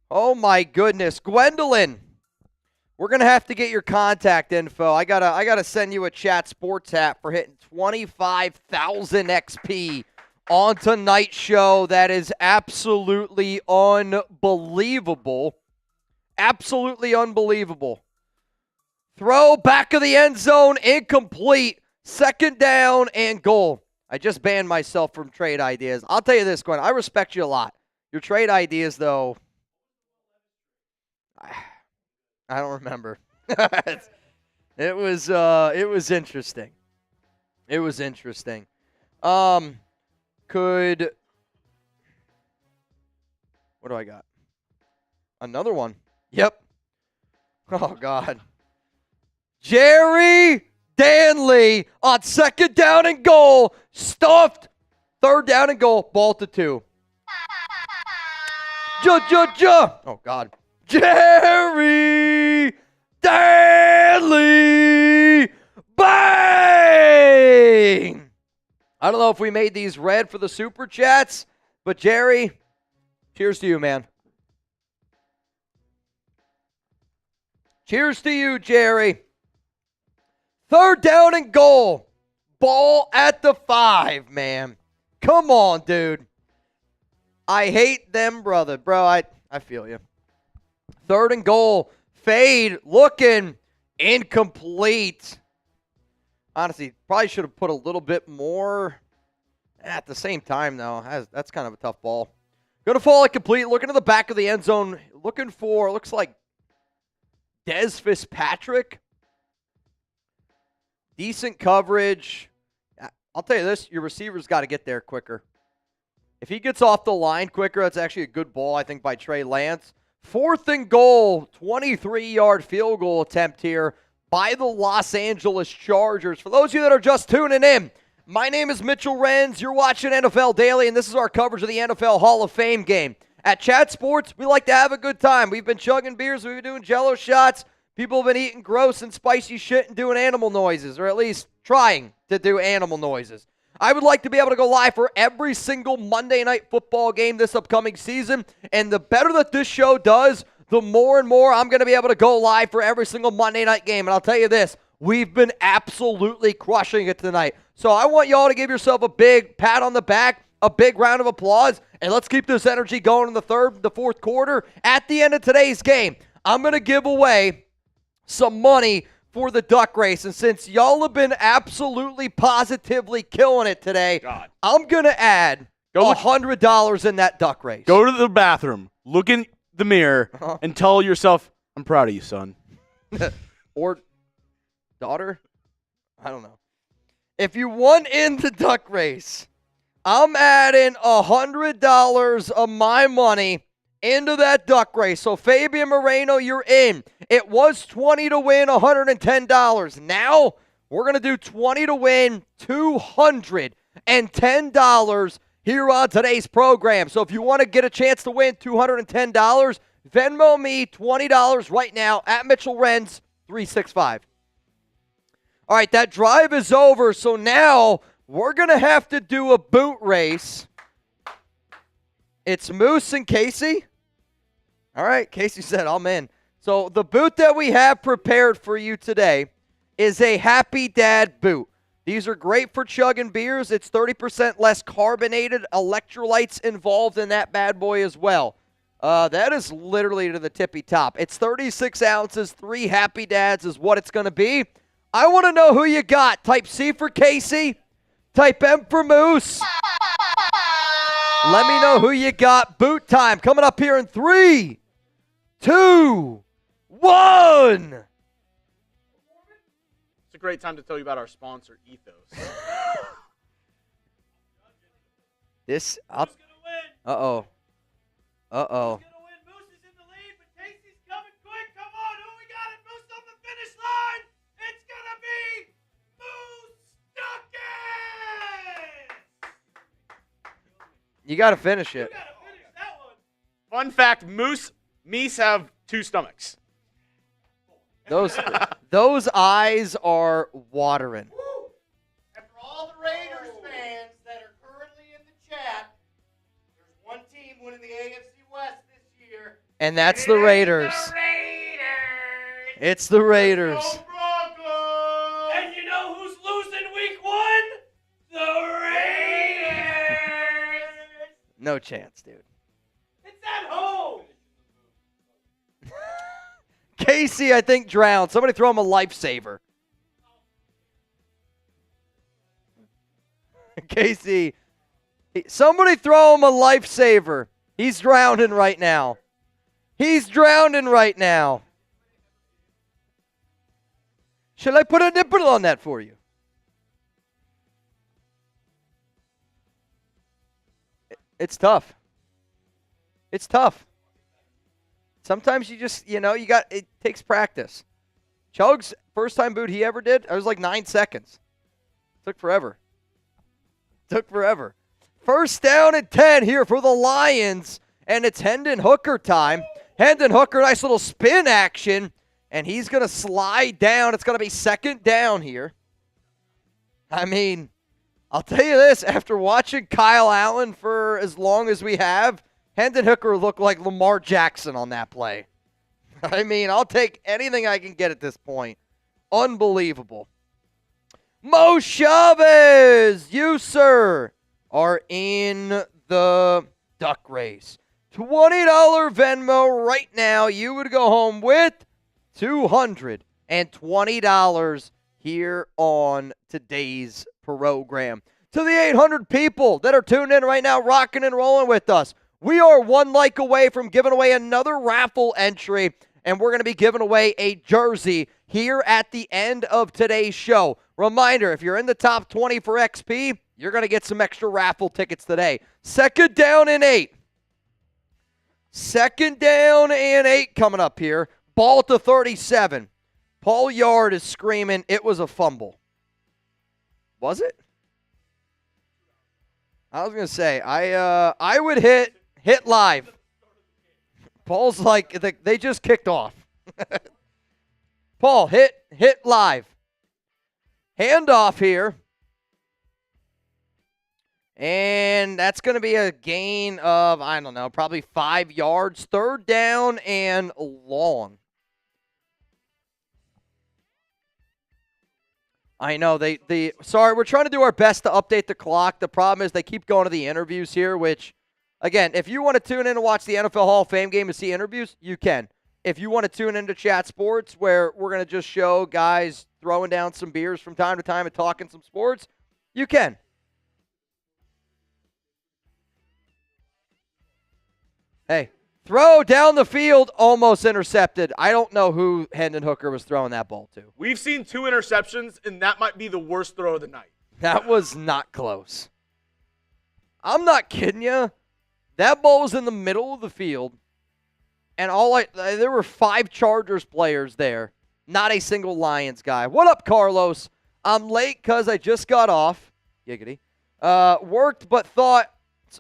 Oh my goodness, Gwendolyn. We're gonna have to get your contact info. I gotta send you a Chat Sports hat for hitting 25,000 XP on tonight's show. That is absolutely unbelievable. Absolutely unbelievable. Throw back of the end zone, incomplete. 2nd down and goal. I just banned myself from trade ideas. I'll tell you this, Gwen. I respect you a lot. Your trade ideas, though, I don't remember. It was interesting. It was interesting. What do I got? Another one. Yep. Oh, God. Jerry Danley on 2nd down and goal. Stuffed. 3rd down and goal. Ball to 2. Oh, God. Jerry Danley. Bang! I don't know if we made these red for the Super Chats, but Jerry, cheers to you, man. Cheers to you, Jerry. 3rd down and goal. Ball at the 5, man. Come on, dude. I hate them, brother. Bro, I feel you. 3rd and goal. Fade. Looking. Incomplete. Honestly, probably should have put a little bit more. At the same time, though, that's kind of a tough ball. Going to fall incomplete. Looking to the back of the end zone. Looking for, looks like Des Fitzpatrick. Decent coverage. I'll tell you this, your receiver's got to get there quicker. If he gets off the line quicker, that's actually a good ball, I think, by Trey Lance. 4th and goal, 23-yard field goal attempt here by the Los Angeles Chargers. For those of you that are just tuning in, my name is Mitchell Renz. You're watching NFL Daily, and this is our coverage of the NFL Hall of Fame game. At Chat Sports, we like to have a good time. We've been chugging beers. We've been doing Jello shots. People have been eating gross and spicy shit and doing animal noises, or at least trying to do animal noises. I would like to be able to go live for every single Monday Night Football game this upcoming season, and the better that this show does, the more and more I'm going to be able to go live for every single Monday night game. And I'll tell you this, we've been absolutely crushing it tonight. So I want y'all to give yourself a big pat on the back, a big round of applause, and let's keep this energy going in the 4th quarter. At the end of today's game, I'm going to give away some money for the duck race. And since y'all have been absolutely positively killing it today, I'm going to add $100 in that duck race. Go to the bathroom, look in the mirror, and tell yourself, I'm proud of you, son. Or daughter? I don't know. If you won in the duck race, I'm adding $100 of my money into that duck race. So Fabian Moreno, you're in. It was $20 to win, $110. Now we're going to do $20 to win, $210 here on today's program. So if you want to get a chance to win $210, Venmo me $20 right now at Mitchell Renz 365. All right, that drive is over. So now we're going to have to do a boot race. It's Moose and Casey. All right, Casey said, I'm in. So the boot that we have prepared for you today is a Happy Dad boot. These are great for chugging beers. It's 30% less carbonated, electrolytes involved in that bad boy as well. That is literally to the tippy top. It's 36 ounces, 3 Happy Dads is what it's going to be. I want to know who you got. Type C for Casey. Type M for Moose. Let me know who you got. Boot time coming up here in 3, 2, 1. It's a great time to tell you about our sponsor, Ethos. This, uh-oh. Uh-oh. Who's gonna win? Moose is in the lead, but Casey's coming quick. Come on, who we got it? Moose on the finish line. It's gonna be Moose Duckett. You got to finish it. You gotta finish that one. Fun fact: Meese have 2 stomachs. Those eyes are watering. And for all the Raiders fans that are currently in the chat, there's one team winning the AFC West this year. And that's the Raiders. It's the Raiders. Go Broncos! And you know who's losing week 1? The Raiders! No chance, dude. It's at home! Casey, I think, drowned. Somebody throw him a lifesaver. Casey, somebody throw him a lifesaver. He's drowning right now. He's drowning right now. Should I put a nipple on that for you? It's tough. It's tough. Sometimes you just, it takes practice. Chuggs, first time boot he ever did, I was like 9 seconds. Took forever. First down and 10 here for the Lions, and it's Hendon Hooker time. Hendon Hooker, nice little spin action, and he's going to slide down. It's going to be second down here. I mean, I'll tell you this, after watching Kyle Allen for as long as we have, Hendon Hooker looked like Lamar Jackson on that play. I mean, I'll take anything I can get at this point. Unbelievable. Mo Chavez, you, sir, are in the duck race. $20 Venmo right now. You would go home with $220 here on today's program. To the 800 people that are tuned in right now, rocking and rolling with us, we are 1 like away from giving away another raffle entry, and we're going to be giving away a jersey here at the end of today's show. Reminder, if you're in the top 20 for XP, you're going to get some extra raffle tickets today. Second down and 8. Second down and 8 coming up here. Ball to 37. Paul Yard is screaming it was a fumble. Was it? I was going to say, I would hit live. Paul's like, they just kicked off. Paul, hit live. Handoff here. And that's going to be a gain of, I don't know, probably 5 yards. Third down and long. I know, sorry, we're trying to do our best to update the clock. The problem is they keep going to the interviews here, which, again, if you want to tune in and watch the NFL HOF Game and see interviews, you can. If you want to tune into Chat Sports, where we're going to just show guys throwing down some beers from time to time and talking some sports, you can. Hey, throw down the field, almost intercepted. I don't know who Hendon Hooker was throwing that ball to. We've seen 2 interceptions, and that might be the worst throw of the night. That was not close. I'm not kidding you. That ball was in the middle of the field, and there were 5 Chargers players there, not a single Lions guy. What up, Carlos? I'm late because I just got off. Giggity. Worked, but thought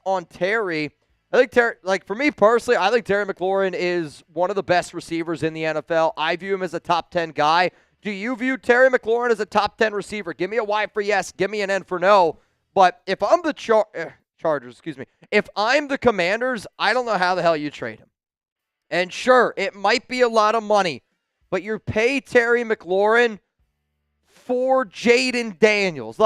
on Terry. I think for me personally, I think Terry McLaurin is one of the best receivers in the NFL. I view him as a top 10 guy. Do you view Terry McLaurin as a top 10 receiver? Give me a Y for yes. Give me an N for no. But if I'm the Chargers, if I'm the Commanders, I don't know how the hell you trade him. And sure, it might be a lot of money, but you pay Terry McLaurin for Jaden Daniels.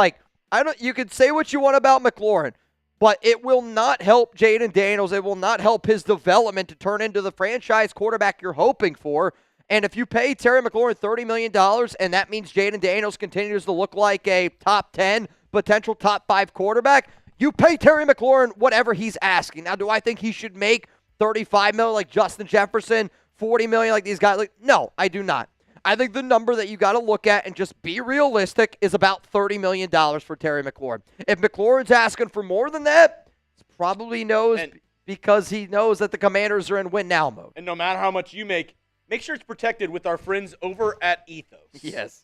You can say what you want about McLaurin, but it will not help Jaden Daniels. It will not help his development to turn into the franchise quarterback you're hoping for. And if you pay Terry McLaurin $30 million and that means Jaden Daniels continues to look like a top 10, potential top 5 quarterback, you pay Terry McLaurin whatever he's asking. Now, do I think he should make $35 million like Justin Jefferson, $40 million like these guys. No, I do not. I think the number that you got to look at and just be realistic is about $30 million for Terry McLaurin. If McLaurin's asking for more than that, he probably knows because he knows that the Commanders are in win-now mode. And no matter how much you make sure it's protected with our friends over at Ethos. Yes.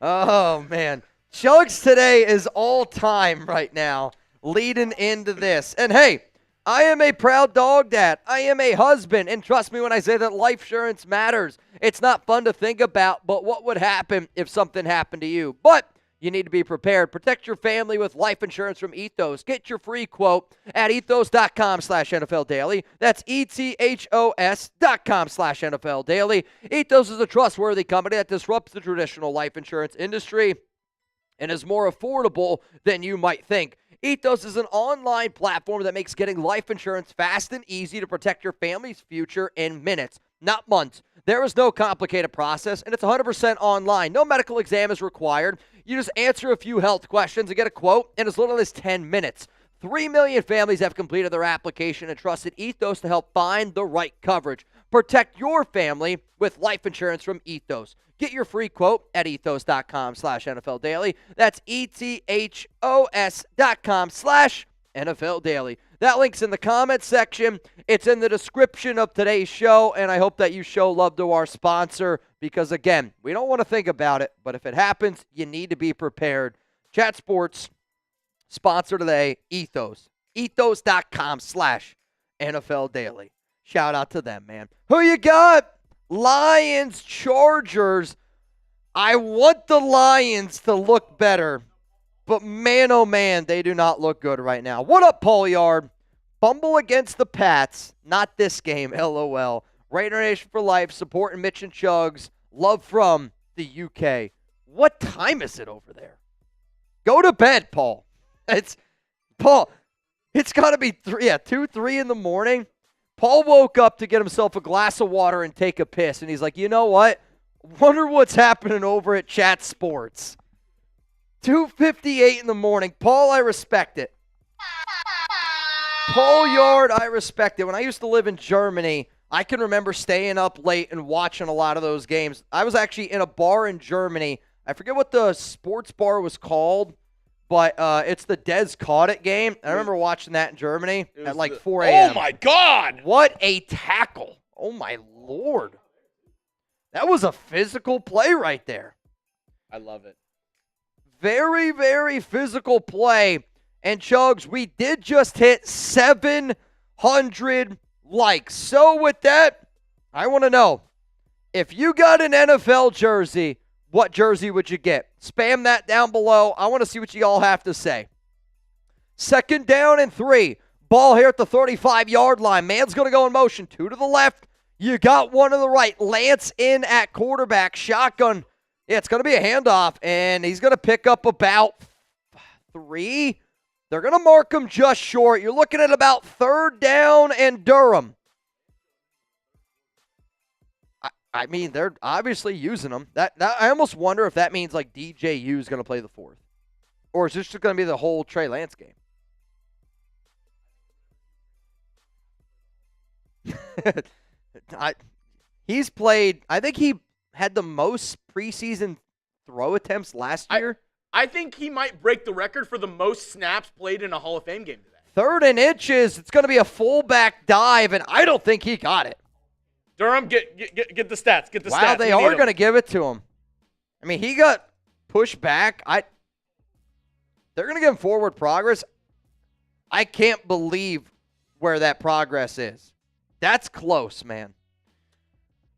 Oh, man. Chuggs today is all-time right now leading into this. And, hey, I am a proud dog dad. I am a husband. And trust me when I say that life insurance matters. It's not fun to think about, but what would happen if something happened to you? But you need to be prepared. Protect your family with life insurance from Ethos. Get your free quote at ethos.com/NFL Daily. That's ETHOS.com/NFL Daily. Ethos is a trustworthy company that disrupts the traditional life insurance industry and is more affordable than you might think. Ethos is an online platform that makes getting life insurance fast and easy to protect your family's future in minutes, not months. There is no complicated process, and it's 100% online. No medical exam is required. You just answer a few health questions and get a quote in as little as 10 minutes. 3 million families have completed their application and trusted Ethos to help find the right coverage. Protect your family with life insurance from Ethos. Get your free quote at ethos.com/NFL Daily. That's ETHOS.com/NFL Daily. That link's in the comments section. It's in the description of today's show, and I hope that you show love to our sponsor because, again, we don't want to think about it, but if it happens, you need to be prepared. Chat Sports sponsor today, Ethos. Ethos.com/NFL Daily. Shout out to them, man. Who you got? Lions, Chargers. I want the Lions to look better, but man, oh man, they do not look good right now. What up, Paul Yard? Fumble against the Pats. Not this game, LOL. Raider Nation for life, supporting Mitch and Chuggs. Love from the UK. What time is it over there? Go to bed, Paul. It's got to be 2, 3 in the morning. Paul woke up to get himself a glass of water and take a piss, and he's like, you know what? Wonder what's happening over at Chat Sports. 2:58 in the morning. Paul, I respect it. Paul Yard, I respect it. When I used to live in Germany, I can remember staying up late and watching a lot of those games. I was actually in a bar in Germany. I forget what the sports bar was called, but it's the Des Caudet game. I remember watching that in Germany at like 4 a.m. Oh, my God. What a tackle. Oh, my Lord. That was a physical play right there. I love it. Very, very physical play. And, Chuggs, we did just hit 700 likes. So, with that, I want to know, if you got an NFL jersey, what jersey would you get? Spam that down below. I want to see what you all have to say. 2nd down and 3. Ball here at the 35-yard line. Man's going to go in motion. 2 to the left. You got 1 to the right. Lance in at quarterback. Shotgun. Yeah, it's going to be a handoff, and he's going to pick up about 3. They're going to mark him just short. You're looking at about 3rd down and Durham. I mean, they're obviously using him. I almost wonder if that means like DJU is going to play the 4th. Or is this just going to be the whole Trey Lance game? He's played, I think he had the most preseason throw attempts last year. I think he might break the record for the most snaps played in a Hall of Fame game today. 3rd and inches. It's going to be a fullback dive, and I don't think he got it. Durham, get the stats. Get the stats. Wow, they are going to give it to him. I mean, he got pushed back. They're going to give him forward progress. I can't believe where that progress is. That's close, man.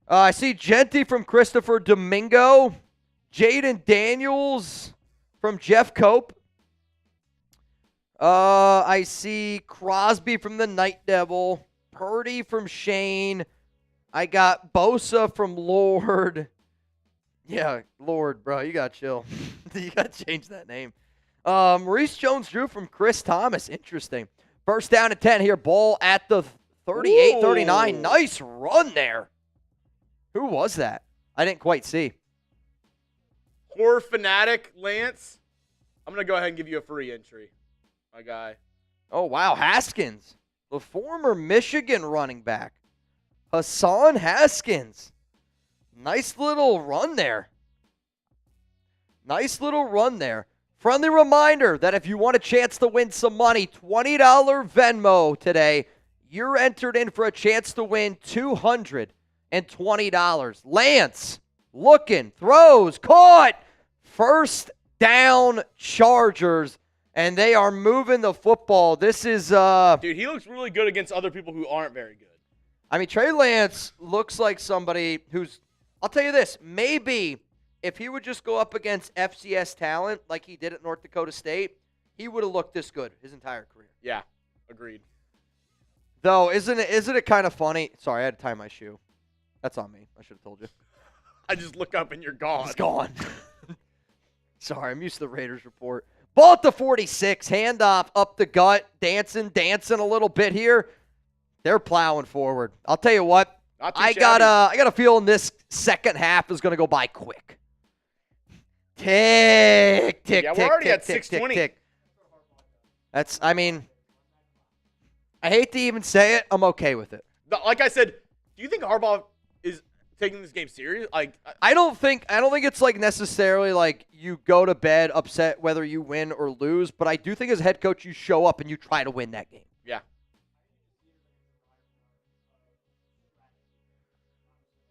I see Genty from Christopher Domingo. Jaden Daniels from Jeff Cope. I see Crosby from the Night Devil. Purdy from Shane. I got Bosa from Lord. Yeah, Lord, bro. You got to chill. You got to change that name. Maurice Jones-Drew from Chris Thomas. Interesting. 1st down and 10 here. Ball at the 38-39. Nice run there. Who was that? I didn't quite see. Horror fanatic Lance. I'm going to go ahead and give you a free entry, my guy. Oh, wow. Haskins, the former Michigan running back. Hassan Haskins. Nice little run there. Nice little run there. Friendly reminder that if you want a chance to win some money, $20 Venmo today, you're entered in for a chance to win $220. Lance, looking, throws, caught. First down Chargers, and they are moving the football. This is dude, he looks really good against other people who aren't very good. I mean, Trey Lance looks like somebody who's, I'll tell you this, maybe if he would just go up against FCS talent like he did at North Dakota State, he would have looked this good his entire career. Yeah, agreed. Though, isn't it kind of funny? Sorry, I had to tie my shoe. That's on me. I should have told you. I just look up and you're gone. He's gone. Sorry, I'm used to the Raiders report. Ball at the 46, handoff up the gut, dancing a little bit here. They're plowing forward. I'll tell you what, I got a feeling this second half is going to go by quick. Tick, tick, yeah, tick, we're already tick, at tick, 6:20. tick. That's, I mean, I hate to even say it. I'm okay with it. Like I said, do you think Harbaugh is taking this game serious? Like, I don't think it's like necessarily like you go to bed upset whether you win or lose, but I do think as a head coach you show up and you try to win that game. yeah.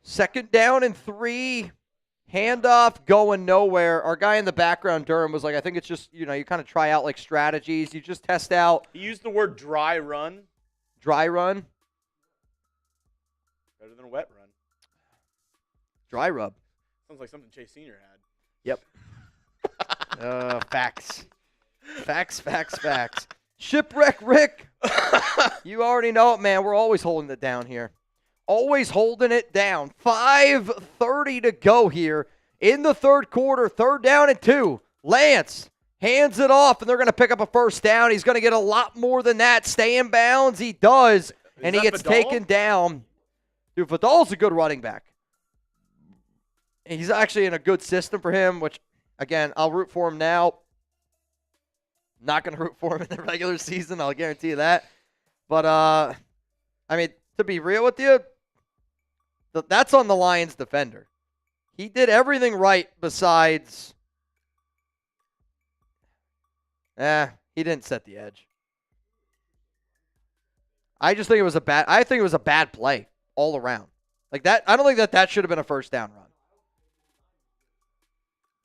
Second down and 3. Handoff going nowhere. Our guy in the background, Durham, was like, I think it's just, you kind of try out like strategies. You just test out. He used the word dry run. Dry run. Better than a wet run. Dry rub. Sounds like something Chase Sr. had. Yep. Facts. Facts. Shipwreck Rick. You already know it, man. We're always holding it down here. Always holding it down. 5:30 to go here in the third quarter. 3rd down and 2. Lance hands it off, and they're going to pick up a first down. He's going to get a lot more than that. Stay in bounds. He does, and he gets taken down. Dude, Vidal's a good running back. He's actually in a good system for him, which, again, I'll root for him now. Not going to root for him in the regular season. I'll guarantee you that. But, I mean, to be real with you, that's on the Lions defender. He did everything right besides, he didn't set the edge. I just think it was a bad play all around. Like that, I don't think that should have been a first down run.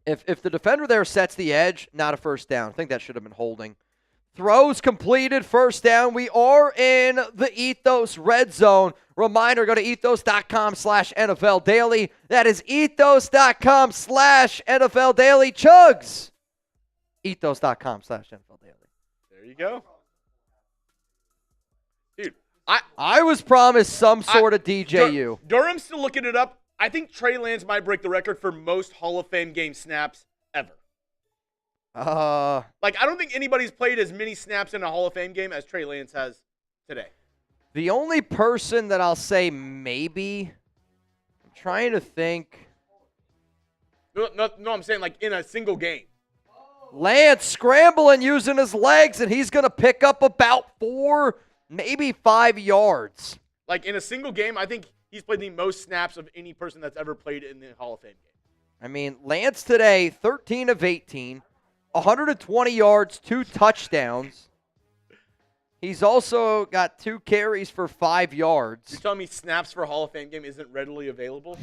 If the defender there sets the edge, not a first down. I think that should have been holding. Throws completed, first down. We are in the Ethos red zone. Reminder, go to ethos.com/NFL Daily. That is ethos.com/NFL Daily. Chuggs. Ethos.com/NFL Daily. There you go. Dude, I was promised some sort of DJU. Durham's still looking it up. I think Trey Lance might break the record for most Hall of Fame game snaps ever. Like, I don't think anybody's played as many snaps in a Hall of Fame game as Trey Lance has today. The only person that I'll say maybe, I'm trying to think. No, I'm saying like in a single game. Lance scrambling using his legs, and he's going to pick up about 4, maybe 5 yards. Like in a single game, I think he's played the most snaps of any person that's ever played in the Hall of Fame game. I mean, Lance today, 13 of 18. 120 yards, 2 touchdowns. He's also got 2 carries for 5 yards. You're telling me snaps for a Hall of Fame game isn't readily available?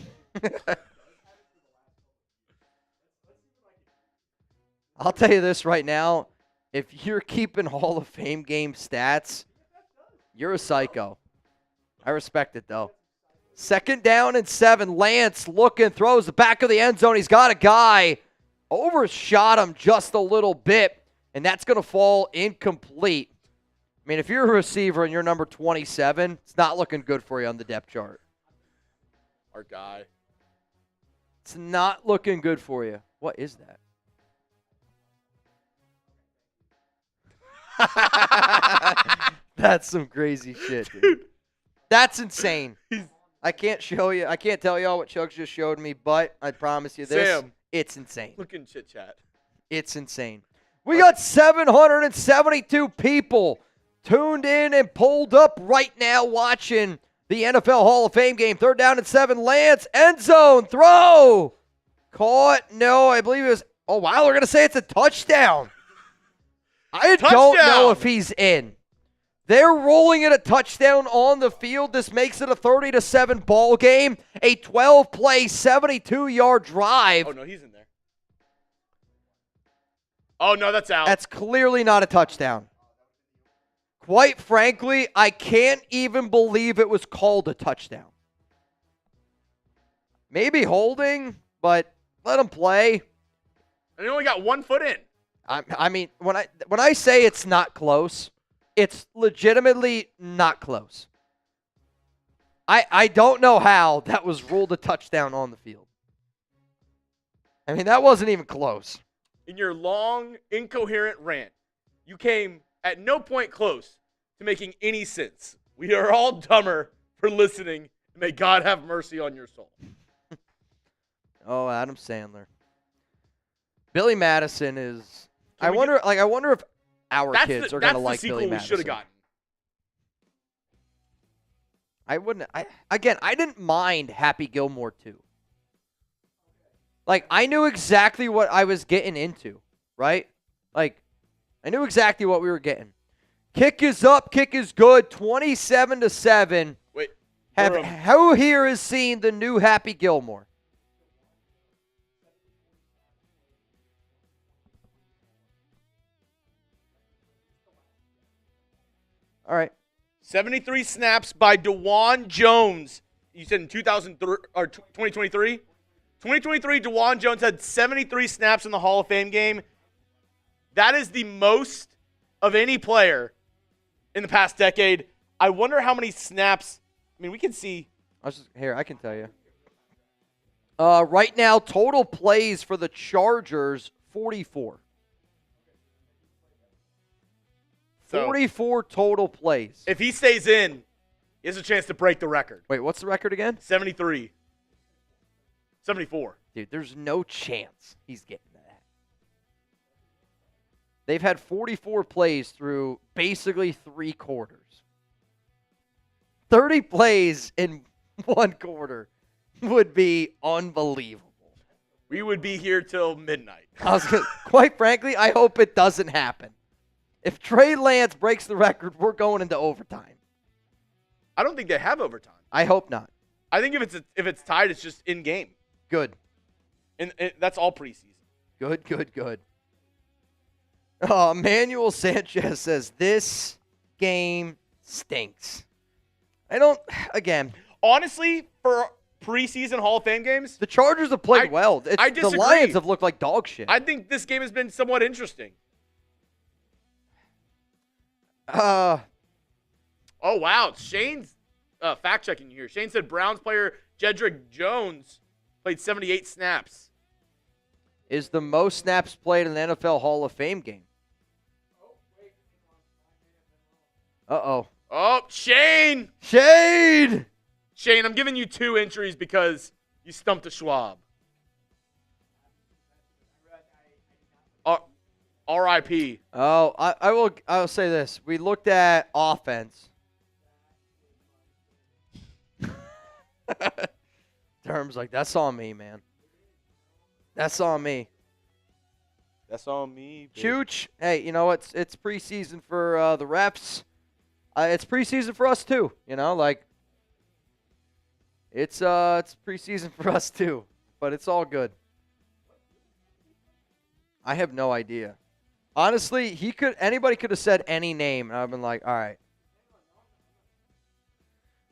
I'll tell you this right now. If you're keeping Hall of Fame game stats, you're a psycho. I respect it, though. 2nd down and 7. Lance looking, throws the back of the end zone. He's got a guy. Overshot him just a little bit, and that's going to fall incomplete. I mean, if you're a receiver and you're number 27, it's not looking good for you on the depth chart. Our guy. It's not looking good for you. What is that? That's some crazy shit, dude. That's insane. I can't tell y'all what Chuggs just showed me, but I promise you this. Sam. It's insane. Look in chit chat. It's insane. We got 772 people tuned in and pulled up right now watching the NFL Hall of Fame game. 3rd down and 7. Lance, end zone, throw. Caught. No, I believe it was. Oh, wow, they're going to say it's a touchdown. I don't know if he's in. They're rolling it a touchdown on the field. This makes it a 30-7 ball game. A 12-play, 72-yard drive. Oh, no, he's in there. Oh, no, that's out. That's clearly not a touchdown. Quite frankly, I can't even believe it was called a touchdown. Maybe holding, but let him play. And he only got 1 foot in. I mean, when I say it's not close, it's legitimately not close. I don't know how that was ruled a touchdown on the field. I mean, that wasn't even close. In your long, incoherent rant, you came at no point close to making any sense. We are all dumber for listening. May God have mercy on your soul. Oh, Adam Sandler. Billy Madison is. I wonder if our kids are going to like Billy Madison. That's the sequel we should have gotten. I wouldn't. I didn't mind Happy Gilmore 2. Like, I knew exactly what I was getting into, right? Like, I knew exactly what we were getting. Kick is up, kick is good, 27-7. Wait, who here has seen the new Happy Gilmore? All right. 73 snaps by DeJuan Jones. You said in 2003 or 2023? 2023, DeJuan Jones had 73 snaps in the Hall of Fame game. That is the most of any player in the past decade. I wonder how many snaps. I mean, we can see. I can tell you. Right now, total plays for the Chargers, 44. 44 total plays. If he stays in, he has a chance to break the record. Wait, what's the record again? 73. 74. Dude, there's no chance he's getting that. They've had 44 plays through basically 3 quarters. 30 plays in 1 quarter would be unbelievable. We would be here till midnight. Quite frankly, I hope it doesn't happen. If Trey Lance breaks the record, we're going into overtime. I don't think they have overtime. I hope not. I think if it's tied, it's just in game. Good. And that's all preseason. Good. Oh, Manuel Sanchez says this game stinks. Honestly, for preseason Hall of Fame games, the Chargers have played well. I disagree. The Lions have looked like dog shit. I think this game has been somewhat interesting. Oh, wow. Shane's fact-checking you here. Shane said Browns player Jedrick Jones played 78 snaps. Is the most snaps played in the NFL Hall of Fame game. Uh-oh. Oh, Shane! Shane, I'm giving you 2 entries because you stumped a Schwab. R.I.P. Oh, I'll say this. We looked at offense. Terms like, that's on me, man. That's on me. That's on me. Chooch, hey, you know, it's preseason for the refs. It's preseason for us too. You know, like it's preseason for us too. But it's all good. I have no idea. Honestly, anybody could have said any name, and I've been like, all right.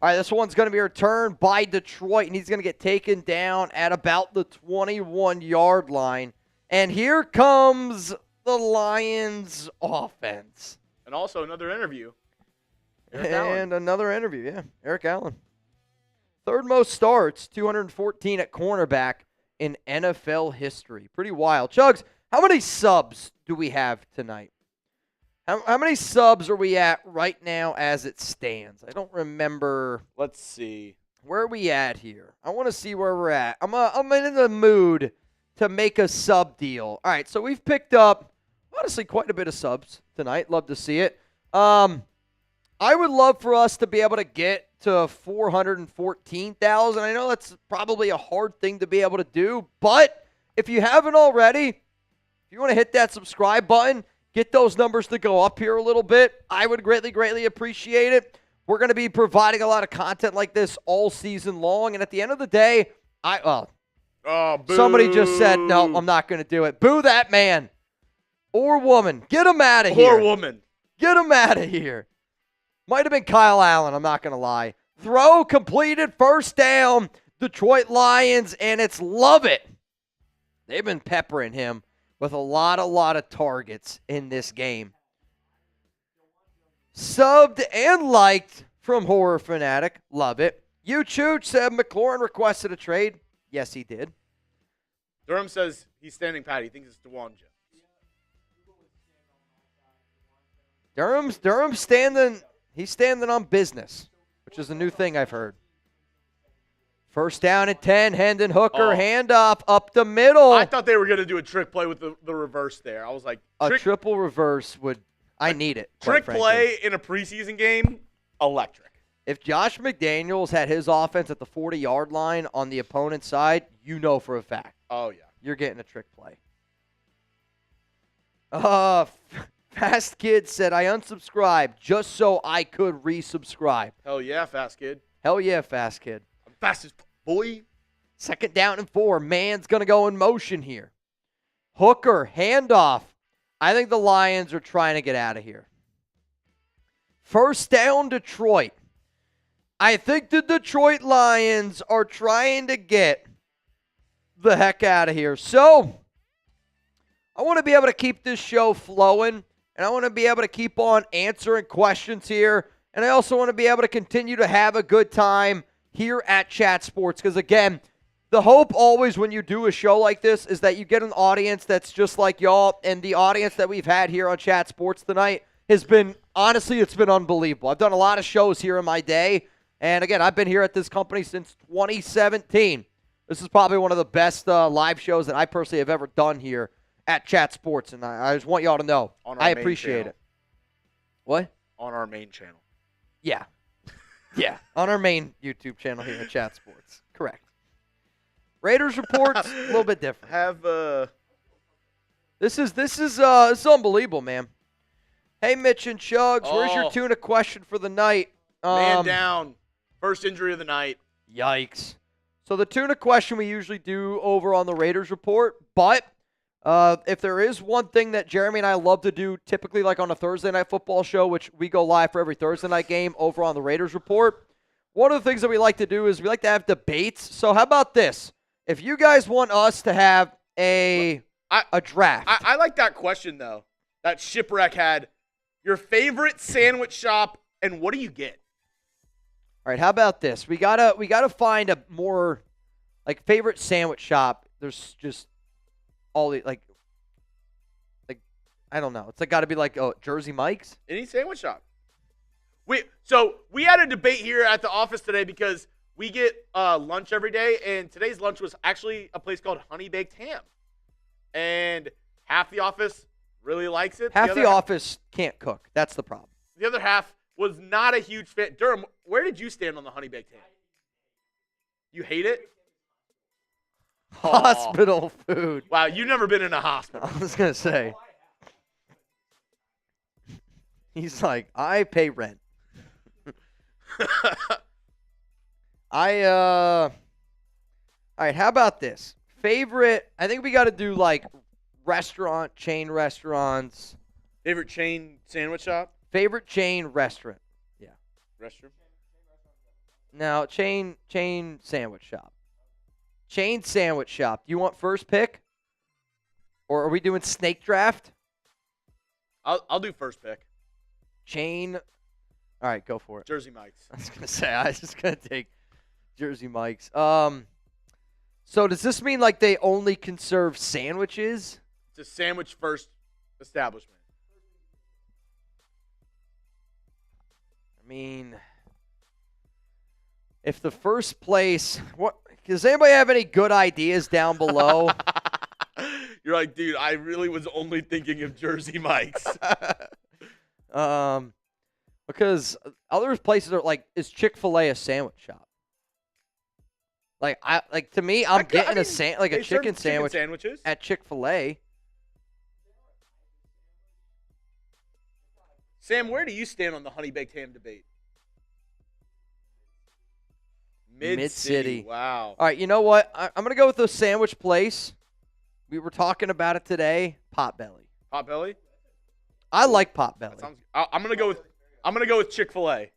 All right, this one's going to be returned by Detroit, and he's going to get taken down at about the 21-yard line. And here comes the Lions offense. And also another interview. Another interview, yeah. Eric Allen. 3rd most starts, 214 at cornerback in NFL history. Pretty wild. Chuggs, how many subs do we have tonight? How many subs are we at right now as it stands? I don't remember. Let's see. Where are we at here? I want to see where we're at. I'm in the mood to make a sub deal. All right, so we've picked up, honestly, quite a bit of subs tonight. Love to see it. I would love for us to be able to get to 414,000. I know that's probably a hard thing to be able to do, but if you haven't already, if you want to hit that subscribe button, get those numbers to go up here a little bit, I would greatly, greatly appreciate it. We're going to be providing a lot of content like this all season long, and at the end of the day, somebody just said, no, I'm not going to do it. Boo that man or woman. Get him out of here. Or woman. Get him out of here. Might have been Kyle Allen, I'm not going to lie. Throw completed, first down, Detroit Lions, and it's Lovett. They've been peppering him with a lot of targets in this game. Subbed and liked from Horror Fanatic. Love it. Chooch said McLaurin requested a trade. Yes, he did. Durham says he's standing pat. He thinks it's DeWan Jones. Durham's standing. He's standing on business, which is a new thing I've heard. First down and 10. Hendon Hooker handoff up the middle. I thought they were going to do a trick play with the reverse there. I was like, a triple reverse would. I need it. Trick play in a preseason game, electric. If Josh McDaniels had his offense at the 40-yard line on the opponent's side, you know for a fact. Oh, yeah. You're getting a trick play. Fast Kid said, I unsubscribed just so I could resubscribe. Hell yeah, Fast Kid. Hell yeah, Fast Kid. I'm fast as boy. Second down and 4. Man's going to go in motion here. Hooker, handoff. I think the Lions are trying to get out of here. First down, Detroit. I think the Detroit Lions are trying to get the heck out of here. So, I want to be able to keep this show flowing, and I want to be able to keep on answering questions here, and I also want to be able to continue to have a good time here at Chat Sports, because again, the hope always when you do a show like this is that you get an audience that's just like y'all, and the audience that we've had here on Chat Sports tonight has been, honestly, it's been unbelievable. I've done a lot of shows here in my day, and again, I've been here at this company since 2017. This is probably one of the best live shows that I personally have ever done here at Chat Sports, and I just want y'all to know I appreciate it. What? On our main channel. Yeah. Yeah, on our main YouTube channel here at Chat Sports. Correct. Raiders reports a little bit different. This is unbelievable, man. Hey, Mitch and Chuggs, where's your tuna question for the night? Man down. First injury of the night. Yikes. So the tuna question we usually do over on the Raiders report, but if there is one thing that Jeremy and I love to do, typically like on a Thursday night football show, which we go live for every Thursday night game over on the Raiders report, one of the things that we like to do is we like to have debates. So how about this? If you guys want us to have a draft. I like that question, though, that Shipwreck had. Your favorite sandwich shop, and what do you get? All right, how about this? We gotta find a more like favorite sandwich shop. There's just all the like I don't know. It's like got to be like Jersey Mike's. Any sandwich shop. We had a debate here at the office today because we get lunch every day, and today's lunch was actually a place called Honey Baked Ham, and half the office really likes it. Half the office can't cook. That's the problem. The other half was not a huge fan. Durham, where did you stand on the Honey Baked Ham? You hate it? Hospital food. Wow, you've never been in a hospital. I was going to say. He's like, I pay rent. All right, how about this? Favorite, I think we got to do like chain restaurants. Favorite chain sandwich shop? Favorite chain restaurant. Yeah. Restroom? No, chain sandwich shop. Chain sandwich shop. Do you want first pick? Or are we doing snake draft? I'll do first pick. Chain. All right, go for it. Jersey Mike's. I was going to say, I was just going to take Jersey Mike's. So does this mean like they only can serve sandwiches? It's a sandwich first establishment. I mean, if the first place, what? Does anybody have any good ideas down below? You're like, dude, I really was only thinking of Jersey Mike's. What Because other places are like, is Chick-fil-A a sandwich shop? To me, I'm getting a chicken sandwich sandwiches at Chick-fil-A. Sam, where do you stand on the honey baked ham debate? Mid-City. Wow. All right, you know what? I'm going to go with the sandwich place. We were talking about it today. Potbelly. Potbelly? I like Potbelly. I'm going to go with Chick-fil-A.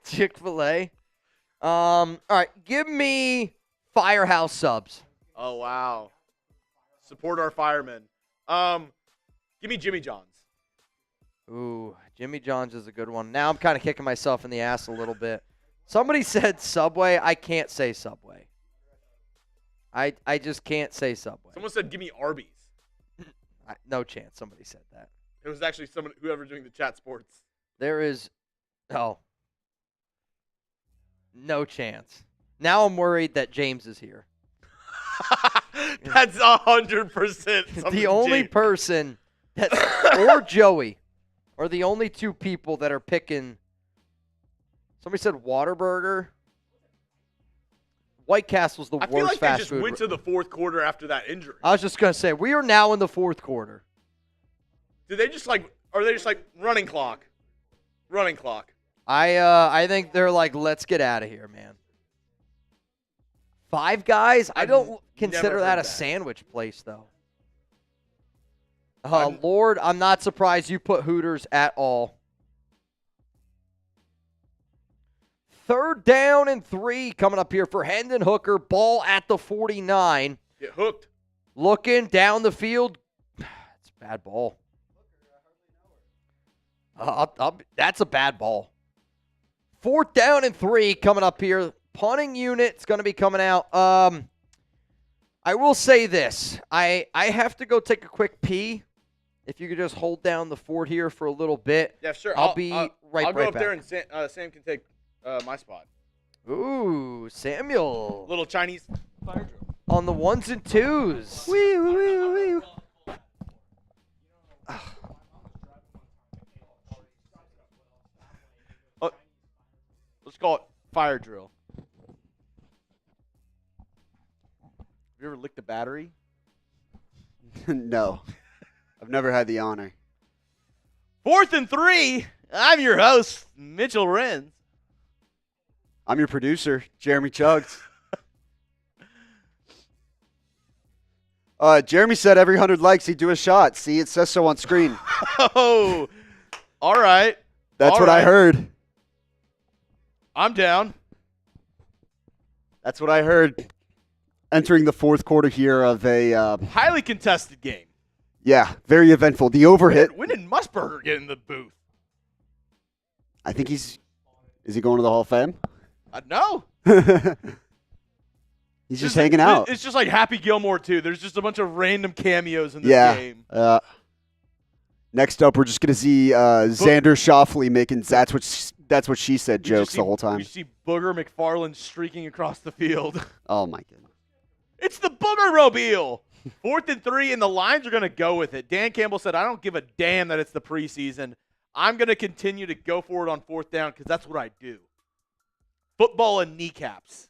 Chick-fil-A. All right, give me Firehouse Subs. Oh, wow. Support our firemen. Give me Jimmy John's. Ooh, Jimmy John's is a good one. Now I'm kind of kicking myself in the ass a little bit. Somebody said Subway. I can't say Subway. I just can't say Subway. Someone said give me Arby's. No chance somebody said that. It was actually whoever doing the Chat Sports. There is no chance. Now I'm worried that James is here. That's 100%. The only person that or Joey are the only two people that are picking. Somebody said Whataburger. White Castle's the worst feel like fast they just food. went to the fourth quarter after that injury. I was just gonna say we are now in the fourth quarter. Are they just like running clock? Running clock. I think they're like, let's get out of here, man. Five Guys? I don't consider that a sandwich place, though. Lord, I'm not surprised you put Hooters at all. 3rd down and 3 coming up here for Hendon Hooker. Ball at the 49. Get hooked. Looking down the field. It's a bad ball. That's a bad ball. 4th down and 3 coming up here. Punting unit's going to be coming out. I will say this. I have to go take a quick pee. If you could just hold down the fort here for a little bit. Yeah, sure. I'll be right I'll go up back. there and Sam can take my spot. Ooh, Samuel. Little Chinese fire drill. On the 1s and 2s. Let's call it fire drill. Have you ever licked a battery? No. I've never had the honor. 4th and 3. I'm your host, Mitchell Renz. I'm your producer, Jeremy Chuggs. Jeremy said every 100 likes he'd do a shot. See, it says so on screen. Oh, all right. That's what I heard. I'm down. That's what I heard. Entering the fourth quarter here of a highly contested game. Yeah, very eventful. The overhit. When did Musburger get in the booth? I think is he going to the Hall of Fame? No. He's just hanging out. It's just like Happy Gilmore, too. There's just a bunch of random cameos in this game. Next up, we're just going to see Xander Schauffele making that's what she said jokes the whole time. You see Booger McFarland streaking across the field. Oh, my goodness. It's the Booger-mobile. 4th and 3, and the Lions are going to go with it. Dan Campbell said, I don't give a damn that it's the preseason. I'm going to continue to go for it on 4th down because that's what I do. Football and kneecaps.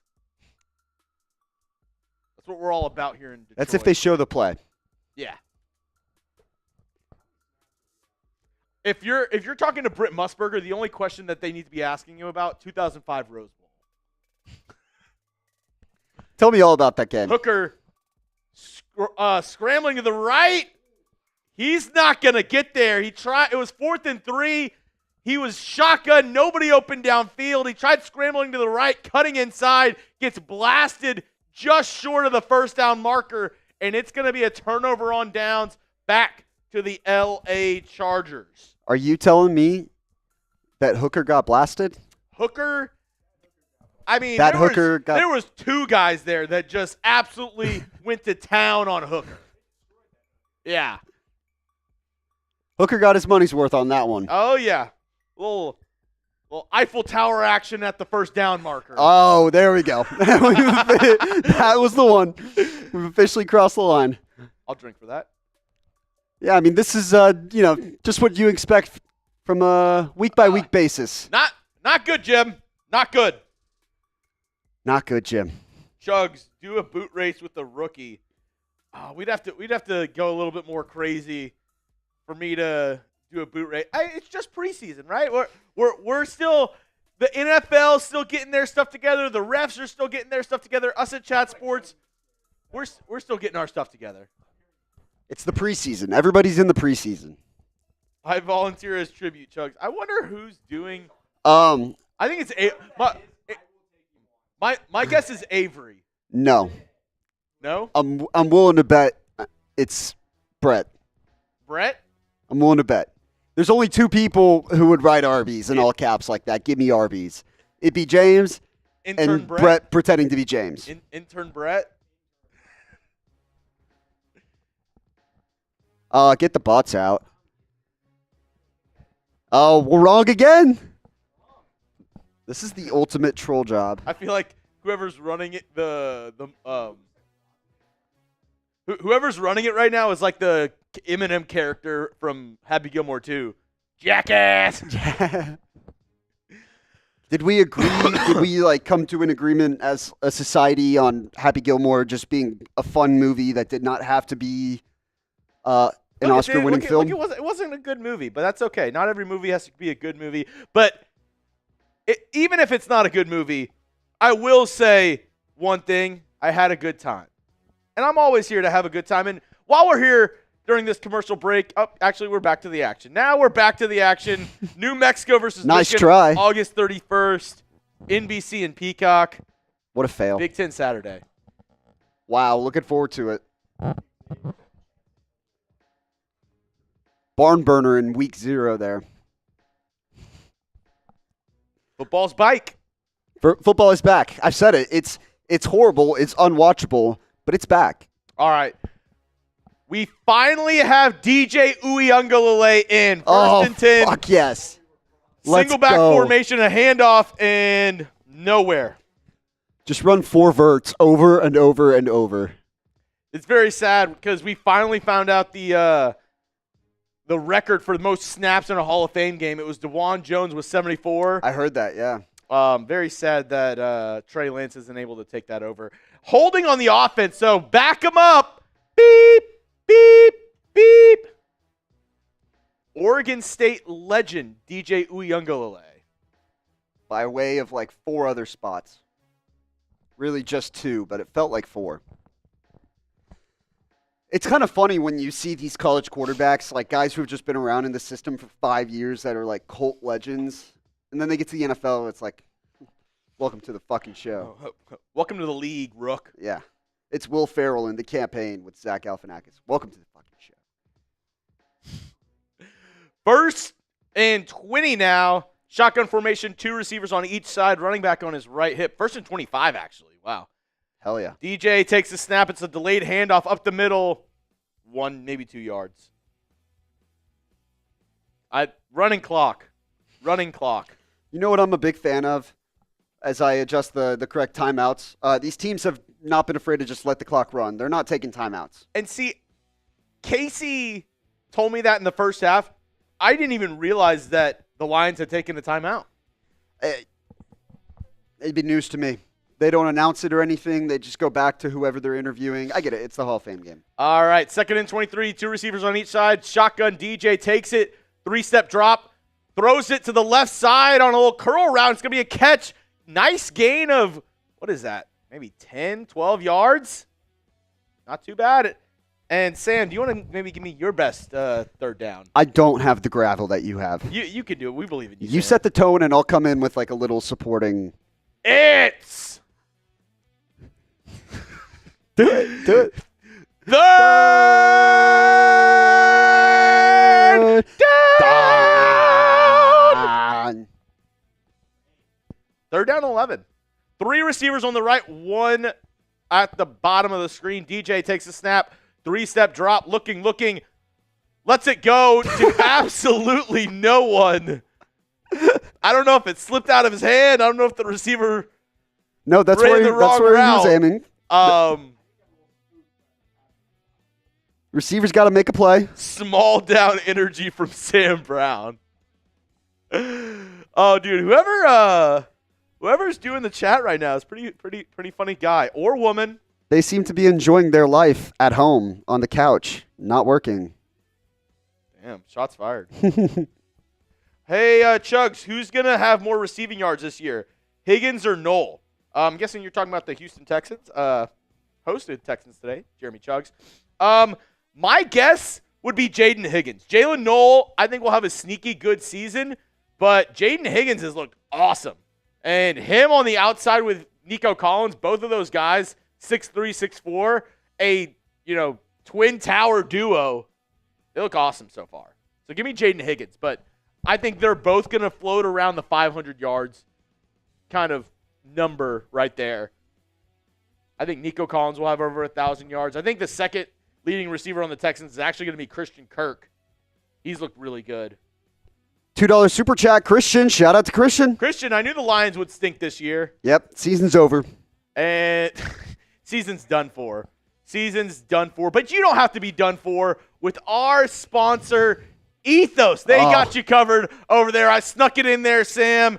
That's what we're all about here in Detroit. That's if they show the play. Yeah. If you're talking to Britt Musburger, the only question that they need to be asking you about, 2005 Rose Bowl. Tell me all about that game. Hooker scrambling to the right. He's not going to get there. It was 4th and 3. He was shotgun. Nobody open downfield. He tried scrambling to the right, cutting inside, gets blasted just short of the first down marker, and it's going to be a turnover on downs back to the L.A. Chargers. Are you telling me that Hooker got blasted? Hooker, I mean, there was 2 guys there that just absolutely went to town on Hooker. Yeah. Hooker got his money's worth on that one. Oh, yeah. Little Eiffel Tower action at the first down marker. Oh, there we go. That was the one. We've officially crossed the line. I'll drink for that. Yeah, I mean, this is, just what you expect from a week-by-week basis. Not good, Jim. Not good. Not good, Jim. Chuggs, do a boot race with the rookie. We'd have to go a little bit more crazy for me to do a boot race. It's just preseason, right? We're still the NFL still getting their stuff together. The refs are still getting their stuff together. Us at Chat Sports, we're still getting our stuff together. It's the preseason. Everybody's in the preseason. I volunteer as tribute, Chuggs. I wonder who's doing. I think it's my guess is Avery. No. No? I'm willing to bet it's Brett. Brett? I'm willing to bet. There's only two people who would write Arby's in all caps like that. Give me Arby's. It'd be James and Brett pretending to be James. Intern Brett? Get the bots out. Oh, we're wrong again. This is the ultimate troll job. I feel like whoever's running it, whoever's running it right now is like the Eminem character from Happy Gilmore 2. Jackass. Did we agree? Did we come to an agreement as a society on Happy Gilmore just being a fun movie that did not have to be an Oscar-winning film? It wasn't a good movie, but that's okay. Not every movie has to be a good movie. But even if it's not a good movie, I will say one thing. I had a good time. And I'm always here to have a good time. And while we're here during this commercial break, actually, we're back to the action. Now we're back to the action. New Mexico versus nice Michigan, try. August 31st, NBC and Peacock. What a fail. Big Ten Saturday. Wow, looking forward to it. Barn burner in week 0 there. Football's bike. Football is back. I've said it. It's horrible. It's unwatchable, but it's back. All right. We finally have DJ Uiagalelei in. First and 10. Fuck yes. Single back formation, a handoff, and nowhere. Just run 4 verts over and over and over. It's very sad because we finally found out the record for the most snaps in a Hall of Fame game. It was DeJuan Jones with 74. I heard that, yeah. Very sad that Trey Lance isn't able to take that over. Holding on the offense, so back him up. Beep, beep, beep. Oregon State legend, DJ Uiagalelei. By way of 4 other spots. Really just 2, but it felt like 4. It's kind of funny when you see these college quarterbacks, guys who have just been around in the system for 5 years that are cult legends. And then they get to the NFL, it's welcome to the fucking show. Welcome to the league, Rook. Yeah. It's Will Ferrell in The Campaign with Zach Galifianakis. Welcome to the fucking show. First and 20 now. Shotgun formation, 2 receivers on each side, running back on his right hip. First and 25, actually. Wow. Hell yeah. DJ takes the snap. It's a delayed handoff up the middle. 1, maybe 2 yards. Running clock. You know what I'm a big fan of as I adjust the correct timeouts? These teams have not been afraid to just let the clock run. They're not taking timeouts. And see, Casey told me that in the first half. I didn't even realize that the Lions had taken a timeout. It'd be news to me. They don't announce it or anything. They just go back to whoever they're interviewing. I get it. It's the Hall of Fame game. All right, second and 23, 2 receivers on each side. Shotgun, DJ takes it. 3-step drop. Throws it to the left side on a little curl route. It's going to be a catch. Nice gain of, what is that? Maybe 10, 12 yards? Not too bad. And Sam, do you want to maybe give me your best third down? I don't have the gravel that you have. You can do it. We believe in you. You set the tone, and I'll come in with a little supporting. It's do it. Third down. Third down 11. 3 receivers on the right, 1 at the bottom of the screen. DJ takes a snap, 3-step drop, looking, lets it go to absolutely no one. I don't know if it slipped out of his hand. I don't know if the receiver No, that's ran where, the that's wrong where he route. was aiming. Receivers got to make a play. Small down energy from Sam Brown. Oh, dude, whoever's doing the chat right now is pretty funny guy or woman. They seem to be enjoying their life at home on the couch, not working. Damn, shots fired. Hey, Chuggs, who's going to have more receiving yards this year, Higgins or Knoll? I'm guessing you're talking about the Houston Texans. Hosted Texans today, Jeremy Chuggs. My guess would be Jaden Higgins. Jalen Knoll, I think, will have a sneaky good season, but Jaden Higgins has looked awesome. And him on the outside with Nico Collins, both of those guys, 6'3", 6'4", a twin tower duo. They look awesome so far. So give me Jaden Higgins, but I think they're both going to float around the 500 yards kind of number right there. I think Nico Collins will have over 1,000 yards. I think the second leading receiver on the Texans is actually going to be Christian Kirk. He's looked really good. $2 super chat, Christian. Shout out to Christian. Christian, I knew the Lions would stink this year. Yep, season's over. And season's done for. Season's done for. But you don't have to be done for with our sponsor, Ethos. They got you covered over there. I snuck it in there, Sam.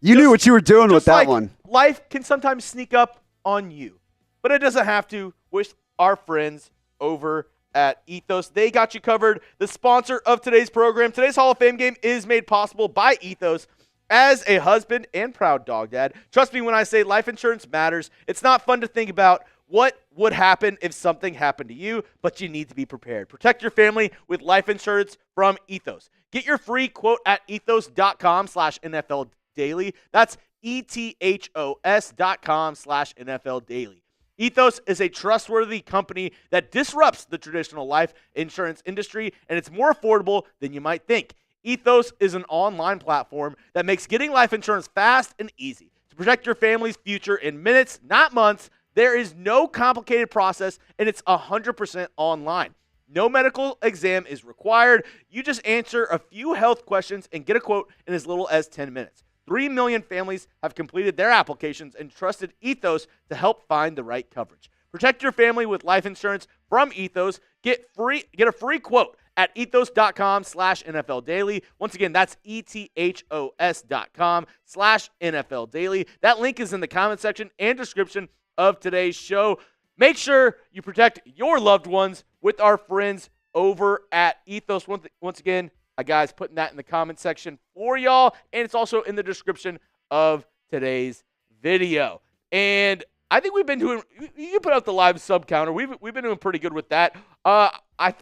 You knew what you were doing with that one. Life can sometimes sneak up on you, but it doesn't have to. With our friends over at Ethos, they got you covered. The sponsor of today's program, today's Hall of Fame game, is made possible by Ethos. As a husband and proud dog dad, trust me when I say life insurance matters. It's not fun to think about what would happen if something happened to you, but you need to be prepared. Protect your family with life insurance from Ethos. Get your free quote at ethos.com/NFL Daily. That's ethos.com/NFL Daily. Ethos is a trustworthy company that disrupts the traditional life insurance industry, and it's more affordable than you might think. Ethos is an online platform that makes getting life insurance fast and easy. To protect your family's future in minutes, not months, there is no complicated process, and it's 100% online. No medical exam is required. You just answer a few health questions and get a quote in as little as 10 minutes. 3 million families have completed their applications and trusted Ethos to help find the right coverage. Protect your family with life insurance from Ethos. Get a free quote at ethos.com/NFL Daily. Once again, that's ethos.com/NFL Daily. That link is in the comment section and description of today's show. Make sure you protect your loved ones with our friends over at Ethos. Once again, guys, putting that in the comment section for y'all, and it's also in the description of today's video. And I think we've been doing, you put out the live sub counter. We've been doing pretty good with that. I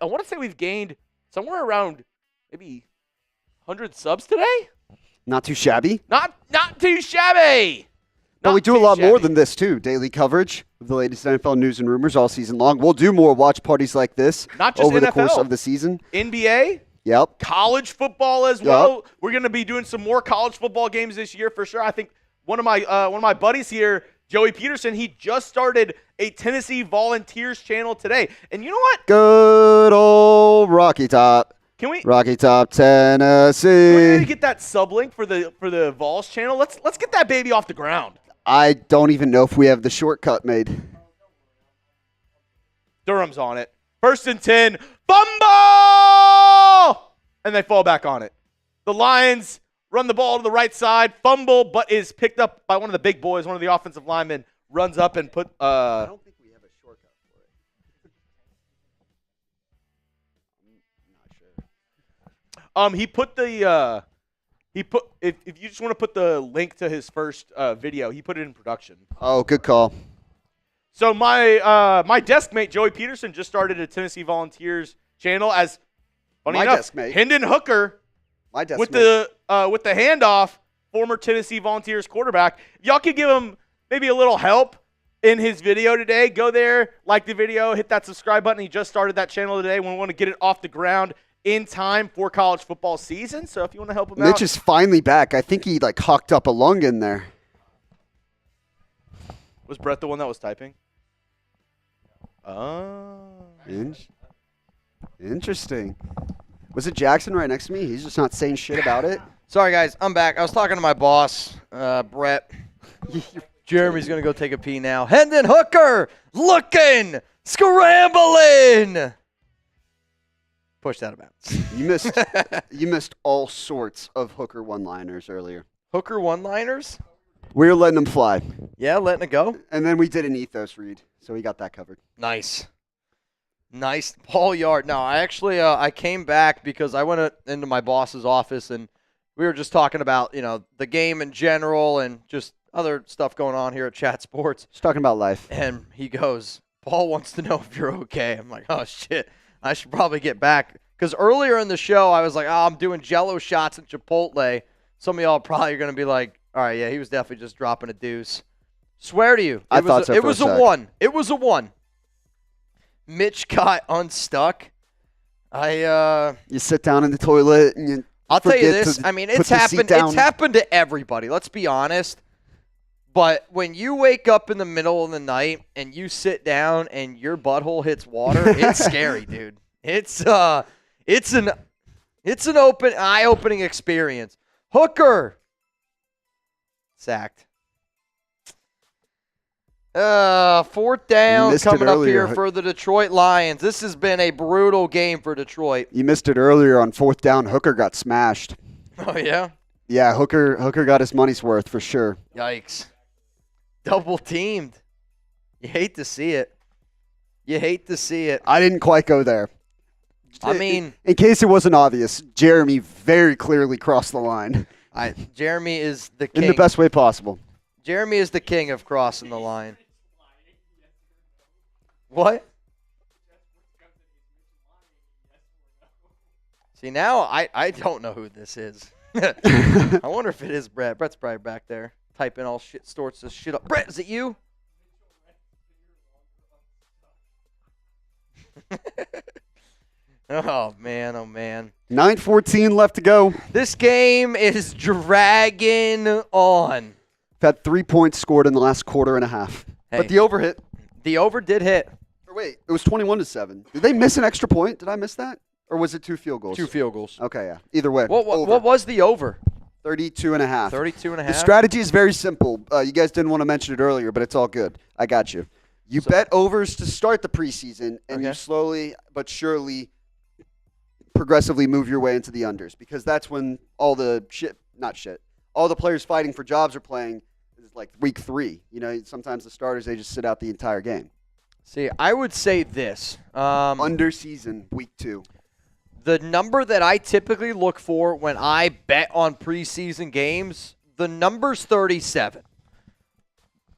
want to say we've gained somewhere around maybe 100 subs today. Not too shabby. Not too shabby. But we do a lot more than this, too. Daily coverage of the latest NFL news and rumors all season long. We'll do more watch parties like this not just over NFL. The course of the season. NBA. Yep. College football as well. We're going to be doing some more college football games this year for sure. I think one of my buddies here, Joey Peterson, he just started a Tennessee Volunteers channel today. And you know what? Good old Rocky Top. Can we Rocky Top, Tennessee? Can we get that sub link for the Vols channel? Let's get that baby off the ground. I don't even know if we have the shortcut made. Durham's on it. 1st and 10. Fumble! And they fall back on it. The Lions run the ball to the right side. Fumble, but is picked up by one of the big boys, one of the offensive linemen. Runs up and put... I don't think we have a shortcut for it. I'm not sure. He put the... if you just want to put the link to his first video, he put it in production. Oh, good call. So my desk mate Joey Peterson just started a Tennessee Volunteers channel as funny my enough, desk mate. Hendon Hooker My desk with mate. the handoff, former Tennessee Volunteers quarterback. If y'all could give him maybe a little help in his video today, go there, like the video, hit that subscribe button. He just started that channel today. We want to get it off the ground in time for college football season. So if you want to help him out. Mitch is finally back. I think he hawked up a lung in there. Was Brett the one that was typing? Oh. Interesting. Was it Jackson right next to me? He's just not saying shit about it. Sorry, guys. I'm back. I was talking to my boss, Brett. Jeremy's going to go take a pee now. Hendon Hooker looking, scrambling. pushed out of bounds. You missed all sorts of hooker one-liners earlier. Hooker one-liners? We were letting them fly. Yeah, letting it go. And then we did an ethos read, so we got that covered. Nice. Paul Yard. No, I actually I came back because I went into my boss's office and we were just talking about, the game in general and just other stuff going on here at Chat Sports. Just talking about life. And he goes, Paul wants to know if you're okay. I'm like, oh, shit. I should probably get back. Because earlier in the show, I was like, I'm doing Jello shots at Chipotle. Some of y'all probably are going to be like, all right, yeah, he was definitely just dropping a deuce. Swear to you. It was a 1. It was a 1. Mitch got unstuck. You sit down in the toilet and I'll tell you this. It's happened. It's happened to everybody. Let's be honest. But when you wake up in the middle of the night and you sit down and your butthole hits water, it's scary, dude. It's an eye-opening experience. Hooker sacked. 4th down coming up here for the Detroit Lions. This has been a brutal game for Detroit. You missed it earlier on 4th down. Hooker got smashed. Oh, yeah? Yeah, Hooker got his money's worth for sure. Yikes. Double teamed. You hate to see it. I didn't quite go there. In case it wasn't obvious, Jeremy very clearly crossed the line. Jeremy is the king. In the best way possible. Jeremy is the king of crossing the line. What? See, now I don't know who this is. I wonder if it is Brett. Brett's probably back there typing all sorts of shit up. Brett, is it you? Oh, man. 9:14 left to go. This game is dragging on. We've had 3 points scored in the last quarter and a half. Hey, but the over hit. The over did hit. Or wait, it was 21-7. Did they miss an extra point? Did I miss that? Or was it 2 field goals? 2 field goals. Okay, yeah. Either way. What was the over? 32.5. 32.5. The strategy is very simple. You guys didn't want to mention it earlier, but it's all good. I got you. You bet overs to start the preseason, and you slowly but surely progressively move your way into the unders, because that's when all the all the players fighting for jobs are playing is like week 3. Sometimes the starters, they just sit out the entire game. See, I would say this. Under season, week 2. The number that I typically look for when I bet on preseason games, the number's 37.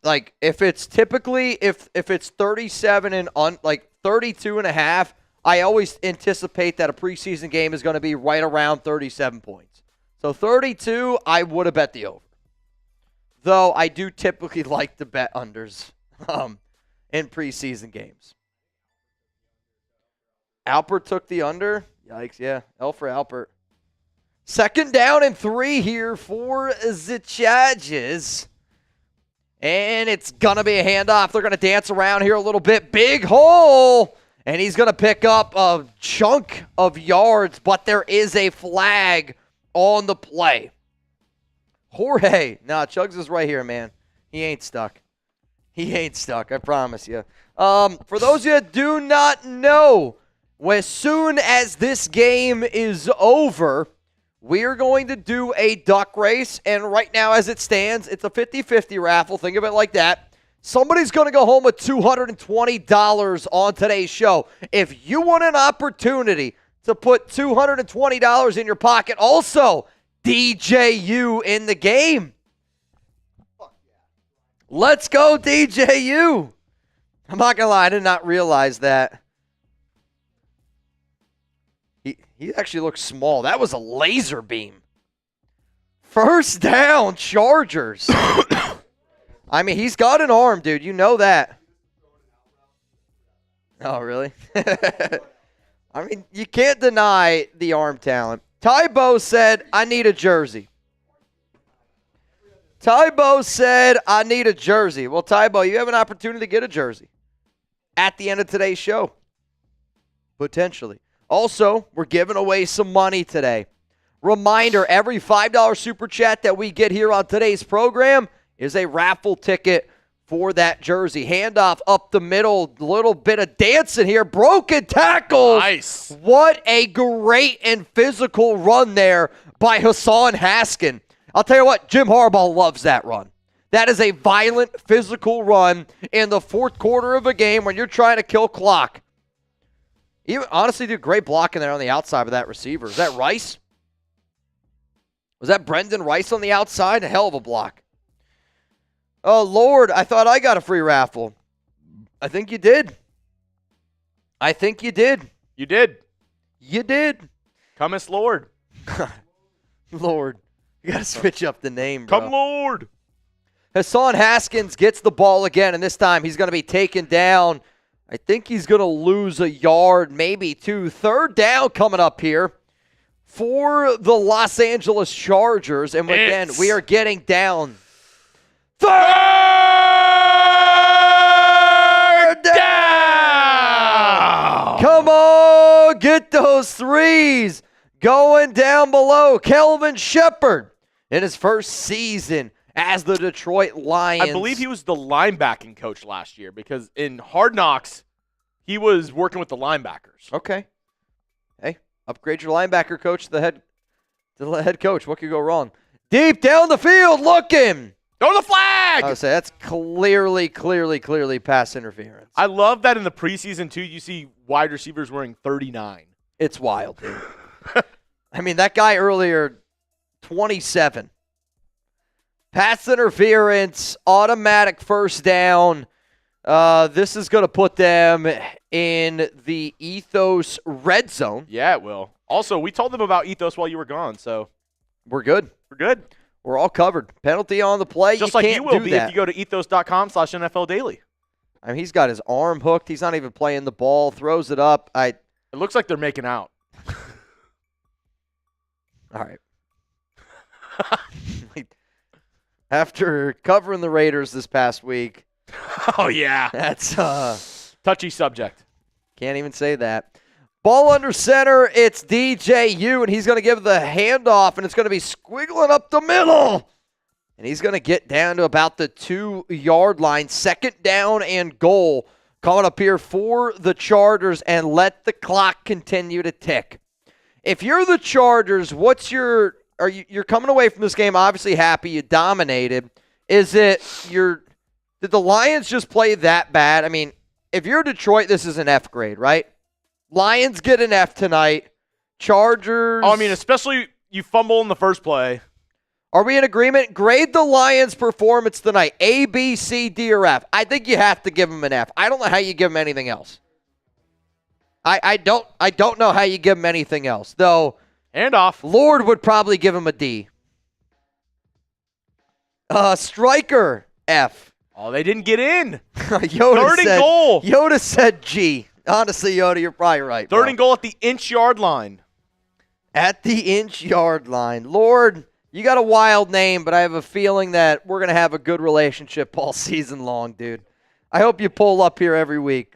Like, if it's typically, if it's 37 and 32.5, I always anticipate that a preseason game is going to be right around 37 points. So 32, I would have bet the over. Though I do typically like to bet unders in preseason games. Alpert took the under. Yikes, yeah. L for Alpert. 2nd down and 3 here for the Chargers. And it's going to be a handoff. They're going to dance around here a little bit. Big hole. And he's going to pick up a chunk of yards, but there is a flag on the play. Jorge. Nah, Chuggs is right here, man. He ain't stuck. I promise you. For those of you that do not know, as soon as this game is over, we're going to do a duck race. And right now, as it stands, it's a 50-50 raffle. Think of it like that. Somebody's going to go home with $220 on today's show. If you want an opportunity to put $220 in your pocket, also DJU in the game. Let's go, DJU. I'm not going to lie, I did not realize that. He actually looks small. That was a laser beam. 1st down, Chargers. I mean, he's got an arm, dude. You know that. Oh, really? I mean, you can't deny the arm talent. Tybo said, I need a jersey. Well, Tybo, you have an opportunity to get a jersey at the end of today's show. Potentially. Also, we're giving away some money today. Reminder, every $5 super chat that we get here on today's program is a raffle ticket for that jersey. Handoff up the middle, little bit of dancing here, broken tackles. Nice. What a great and physical run there by Hassan Haskin. I'll tell you what, Jim Harbaugh loves that run. That is a violent, physical run in the fourth quarter of a game when you're trying to kill clock. You honestly did great blocking there on the outside of that receiver. Is that Rice? Was that Brendan Rice on the outside? A hell of a block. Oh, Lord, I thought I got a free raffle. I think you did. I think you did. You did. You did. Comest Lord. Lord. You got to switch up the name, bro. Come, Lord. Hassan Haskins gets the ball again, and this time he's going to be taken down. I think he's going to lose a yard, maybe two. Third down coming up here for the Los Angeles Chargers. And again, we are getting down. Third down! Come on, get those threes. Going down below, Kelvin Shepherd in his first season as the Detroit Lions. I believe he was the linebacking coach last year because in Hard Knocks, he was working with the linebackers. Okay. Hey, upgrade your linebacker coach to the head coach. What could go wrong? Deep down the field, looking. Throw the flag! I would say that's clearly pass interference. I love that in the preseason, too, you see wide receivers wearing 39. It's wild, dude. I mean, that guy earlier, 27. Pass interference, automatic first down. This is going to put them in the Ethos red zone. Yeah, it will. Also, we told them about Ethos while you were gone, so. We're good. We're good. We're all covered. Penalty on the play. Just you like can't you will do be that. if you go to ethos.com/NFL Daily. I mean, he's got his arm hooked. He's not even playing the ball. Throws it up. It looks like they're making out. All right. After covering the Raiders this past week. Oh, yeah. That's touchy subject. Can't even say that. Ball under center. It's DJU, and he's going to give the handoff, and it's going to be squiggling up the middle. And he's going to get down to about the 2-yard line. Second down and goal coming up here for the Chargers, and let the clock continue to tick. If you're the Chargers, you're coming away from this game obviously happy you dominated. Did the Lions just play that bad? I mean, if you're Detroit, this is an F grade, right? Lions get an F tonight. Chargers. Oh, I mean, especially you fumble in the first play. Are we in agreement? Grade the Lions' performance tonight. A, B, C, D, or F. I think you have to give them an F. I don't know how you give them anything else. I don't know how you give them anything else. Though, handoff. Lord would probably give him a D. Striker, F. Oh, they didn't get in. Third and goal. Yoda said G. Honestly, Yoda, you're probably right. Third and goal at the inch-yard line. At the inch-yard line. Lord, you got a wild name, but I have a feeling that we're going to have a good relationship all season long, dude. I hope you pull up here every week.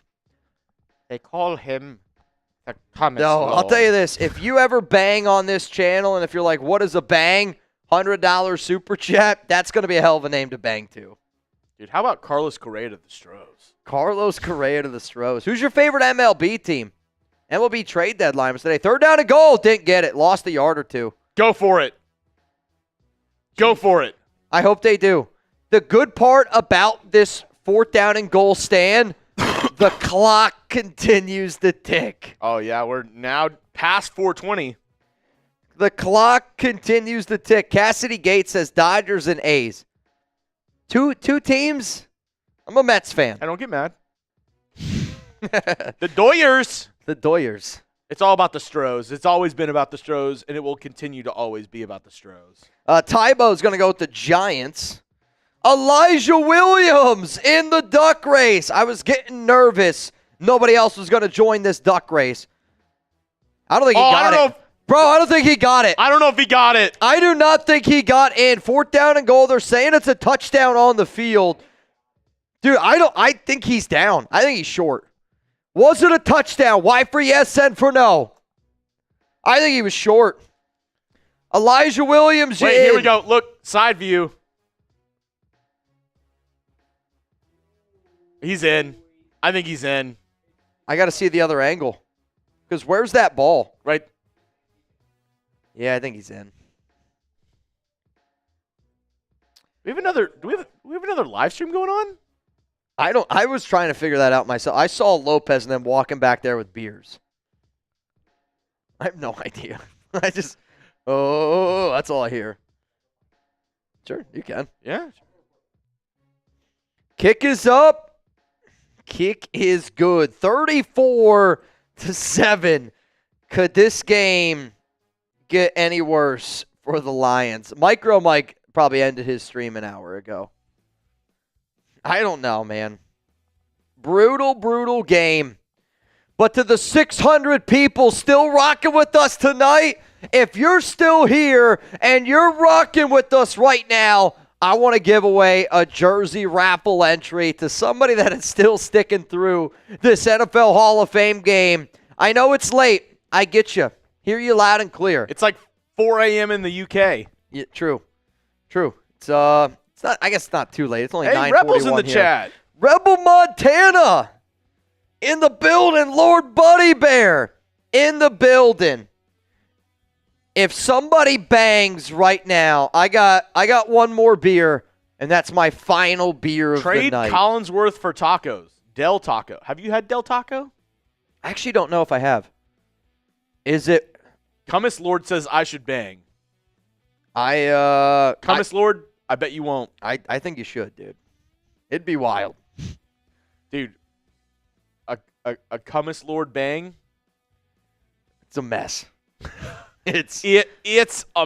They call him the Thomas No, Lord. I'll tell you this. If you ever bang on this channel, and if you're like, what is a bang? $100 super chat, that's going to be a hell of a name to bang to. Dude, how about Carlos Correa to the Stros? Carlos Correa to the Stros. Who's your favorite MLB team? MLB trade deadline was today. Third down and goal. Didn't get it. Lost a yard or two. Go for it. Go for it. I hope they do. The good part about this fourth down and goal stand, the clock continues to tick. Oh, yeah. We're now past 4:20. The clock continues to tick. Cassidy Gates says Dodgers and A's. Two teams? I'm a Mets fan. I don't get mad. The Doyers. The Doyers. It's all about the Stros. It's always been about the Stros, and it will continue to always be about the Stros. Tybo's going to go with the Giants. Elijah Williams in the duck race. I was getting nervous. Nobody else was going to join this duck race. I don't think he got it. Bro, I don't think he got it. I don't know if he got it. I do not think he got in. Fourth down and goal. They're saying it's a touchdown on the field. Dude, I think he's down. I think he's short. Was it a touchdown? Y for yes, N for no. I think he was short. Elijah Williams. Wait, here we go. Look, side view. He's in. I think he's in. I got to see the other angle. Because where's that ball? Right. Yeah, I think he's in. Do we have another live stream going on? I was trying to figure that out myself. I saw Lopez and them walking back there with beers. I have no idea. That's all I hear. Sure, you can. Yeah. Kick is up. Kick is good. 34-7. Could this game get any worse for the Lions? Micro Mike probably ended his stream an hour ago. I don't know, man. Brutal, brutal game. But to the 600 people still rocking with us tonight, if you're still here and you're rocking with us right now, I want to give away a jersey raffle entry to somebody that is still sticking through this NFL Hall of Fame game. I know it's late. I get you. Hear you loud and clear. It's like 4 a.m. in the UK. Yeah, true. It's not. I guess it's not too late. It's only 9:41 Rebels in the here. chat. Rebel Montana in the building. Lord Buddy Bear in the building. If somebody bangs right now, I got one more beer, and that's my final beer of the Trade night. Collinsworth for tacos. Del Taco. Have you had Del Taco? I actually don't know if I have. Is it? Cummis Lord says I should bang. Cummis Lord, I bet you won't. I think you should, dude. It'd be wild. Dude, a Cummis Lord bang? It's a mess. It's a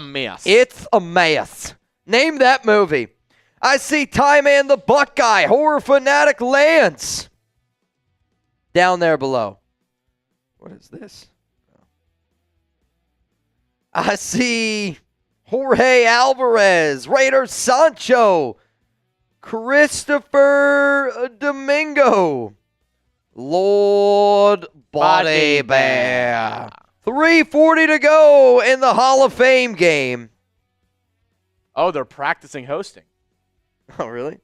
mess. It's a mess. Name that movie. I see Ty Man the Buckeye, horror fanatic Lance. Down there below. What is this? I see Jorge Alvarez, Raider Sancho, Christopher Domingo, Lord Body Bear. 3:40 to go in the Hall of Fame game. Oh, they're practicing hosting. Oh, really?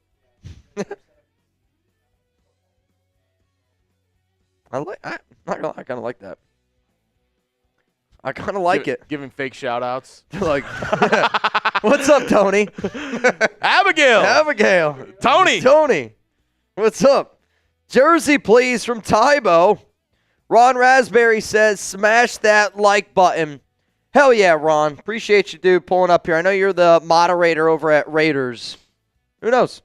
I kind of like that. I kind of like it. Giving fake shout-outs. Like, what's up, Tony? Abigail. Tony. What's up? Jersey, please, from Tybo. Ron Raspberry says, smash that like button. Hell yeah, Ron. Appreciate you, dude, pulling up here. I know you're the moderator over at Raiders. Who knows?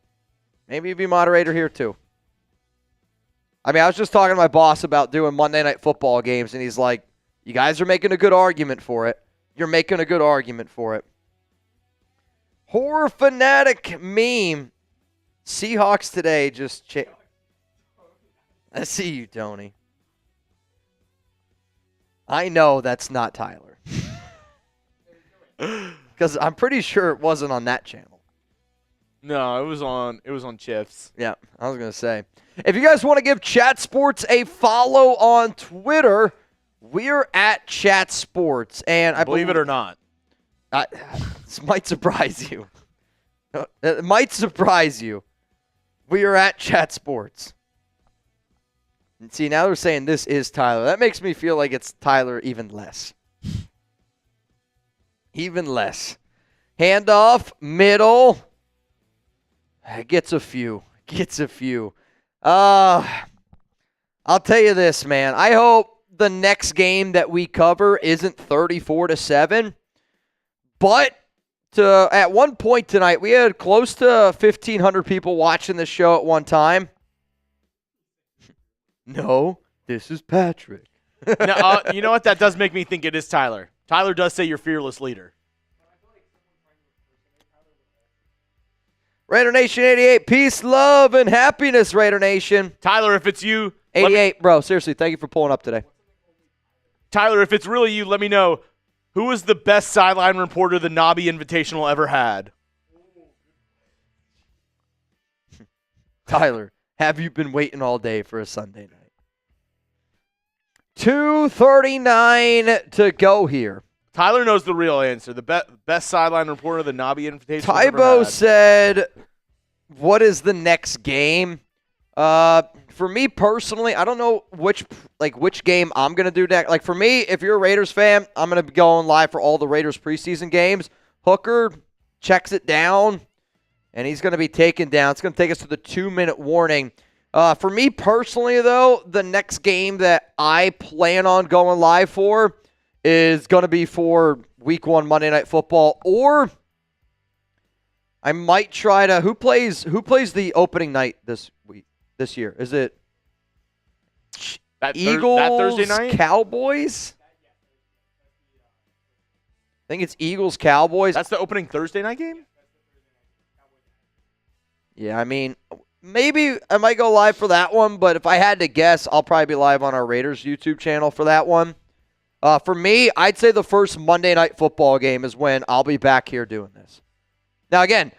Maybe you'd be moderator here, too. I mean, I was just talking to my boss about doing Monday Night Football games, and he's like, you guys are making a good argument for it. You're making a good argument for it. Horror fanatic meme. Seahawks today just I see you, Tony. I know that's not Tyler. Because I'm pretty sure it wasn't on that channel. No, it was on Chips. Yeah, I was going to say. If you guys want to give Chat Sports a follow on Twitter, we're at Chat Sports. And I believe it or not. This might surprise you. It might surprise you. We are at Chat Sports. And see, now they're saying this is Tyler. That makes me feel like it's Tyler even less. Even less. Handoff, middle. Gets a few. I'll tell you this, man. I hope the next game that we cover isn't 34-7. But at one point tonight, we had close to 1,500 people watching the show at one time. No, this is Patrick. Now, you know what? That does make me think it is Tyler. Tyler does say you're fearless leader. Raider Nation 88, peace, love, and happiness, Raider Nation. Tyler, if it's you. 88, bro, seriously, thank you for pulling up today. Tyler, if it's really you, let me know. Who was the best sideline reporter the Nobby Invitational ever had? Tyler, have you been waiting all day for a Sunday night? 2:39 to go here. Tyler knows the real answer. The best sideline reporter the Nobby Invitational ever Tybo had. said, what is the next game? For me personally, I don't know which game I'm going to do next. Like, for me, if you're a Raiders fan, I'm going to be going live for all the Raiders preseason games. Hooker checks it down, and he's going to be taken down. It's going to take us to the 2-minute warning. For me personally, though, the next game that I plan on going live for is going to be for Week 1 Monday Night Football, or I might try to. Who plays the opening night this year? Is it Eagles, that Thursday night? Cowboys? I think it's Eagles, Cowboys. That's the opening Thursday night game? Yeah, I mean, maybe I might go live for that one, but if I had to guess, I'll probably be live on our Raiders YouTube channel for that one. For me, I'd say the first Monday Night Football game is when I'll be back here doing this. Now, again,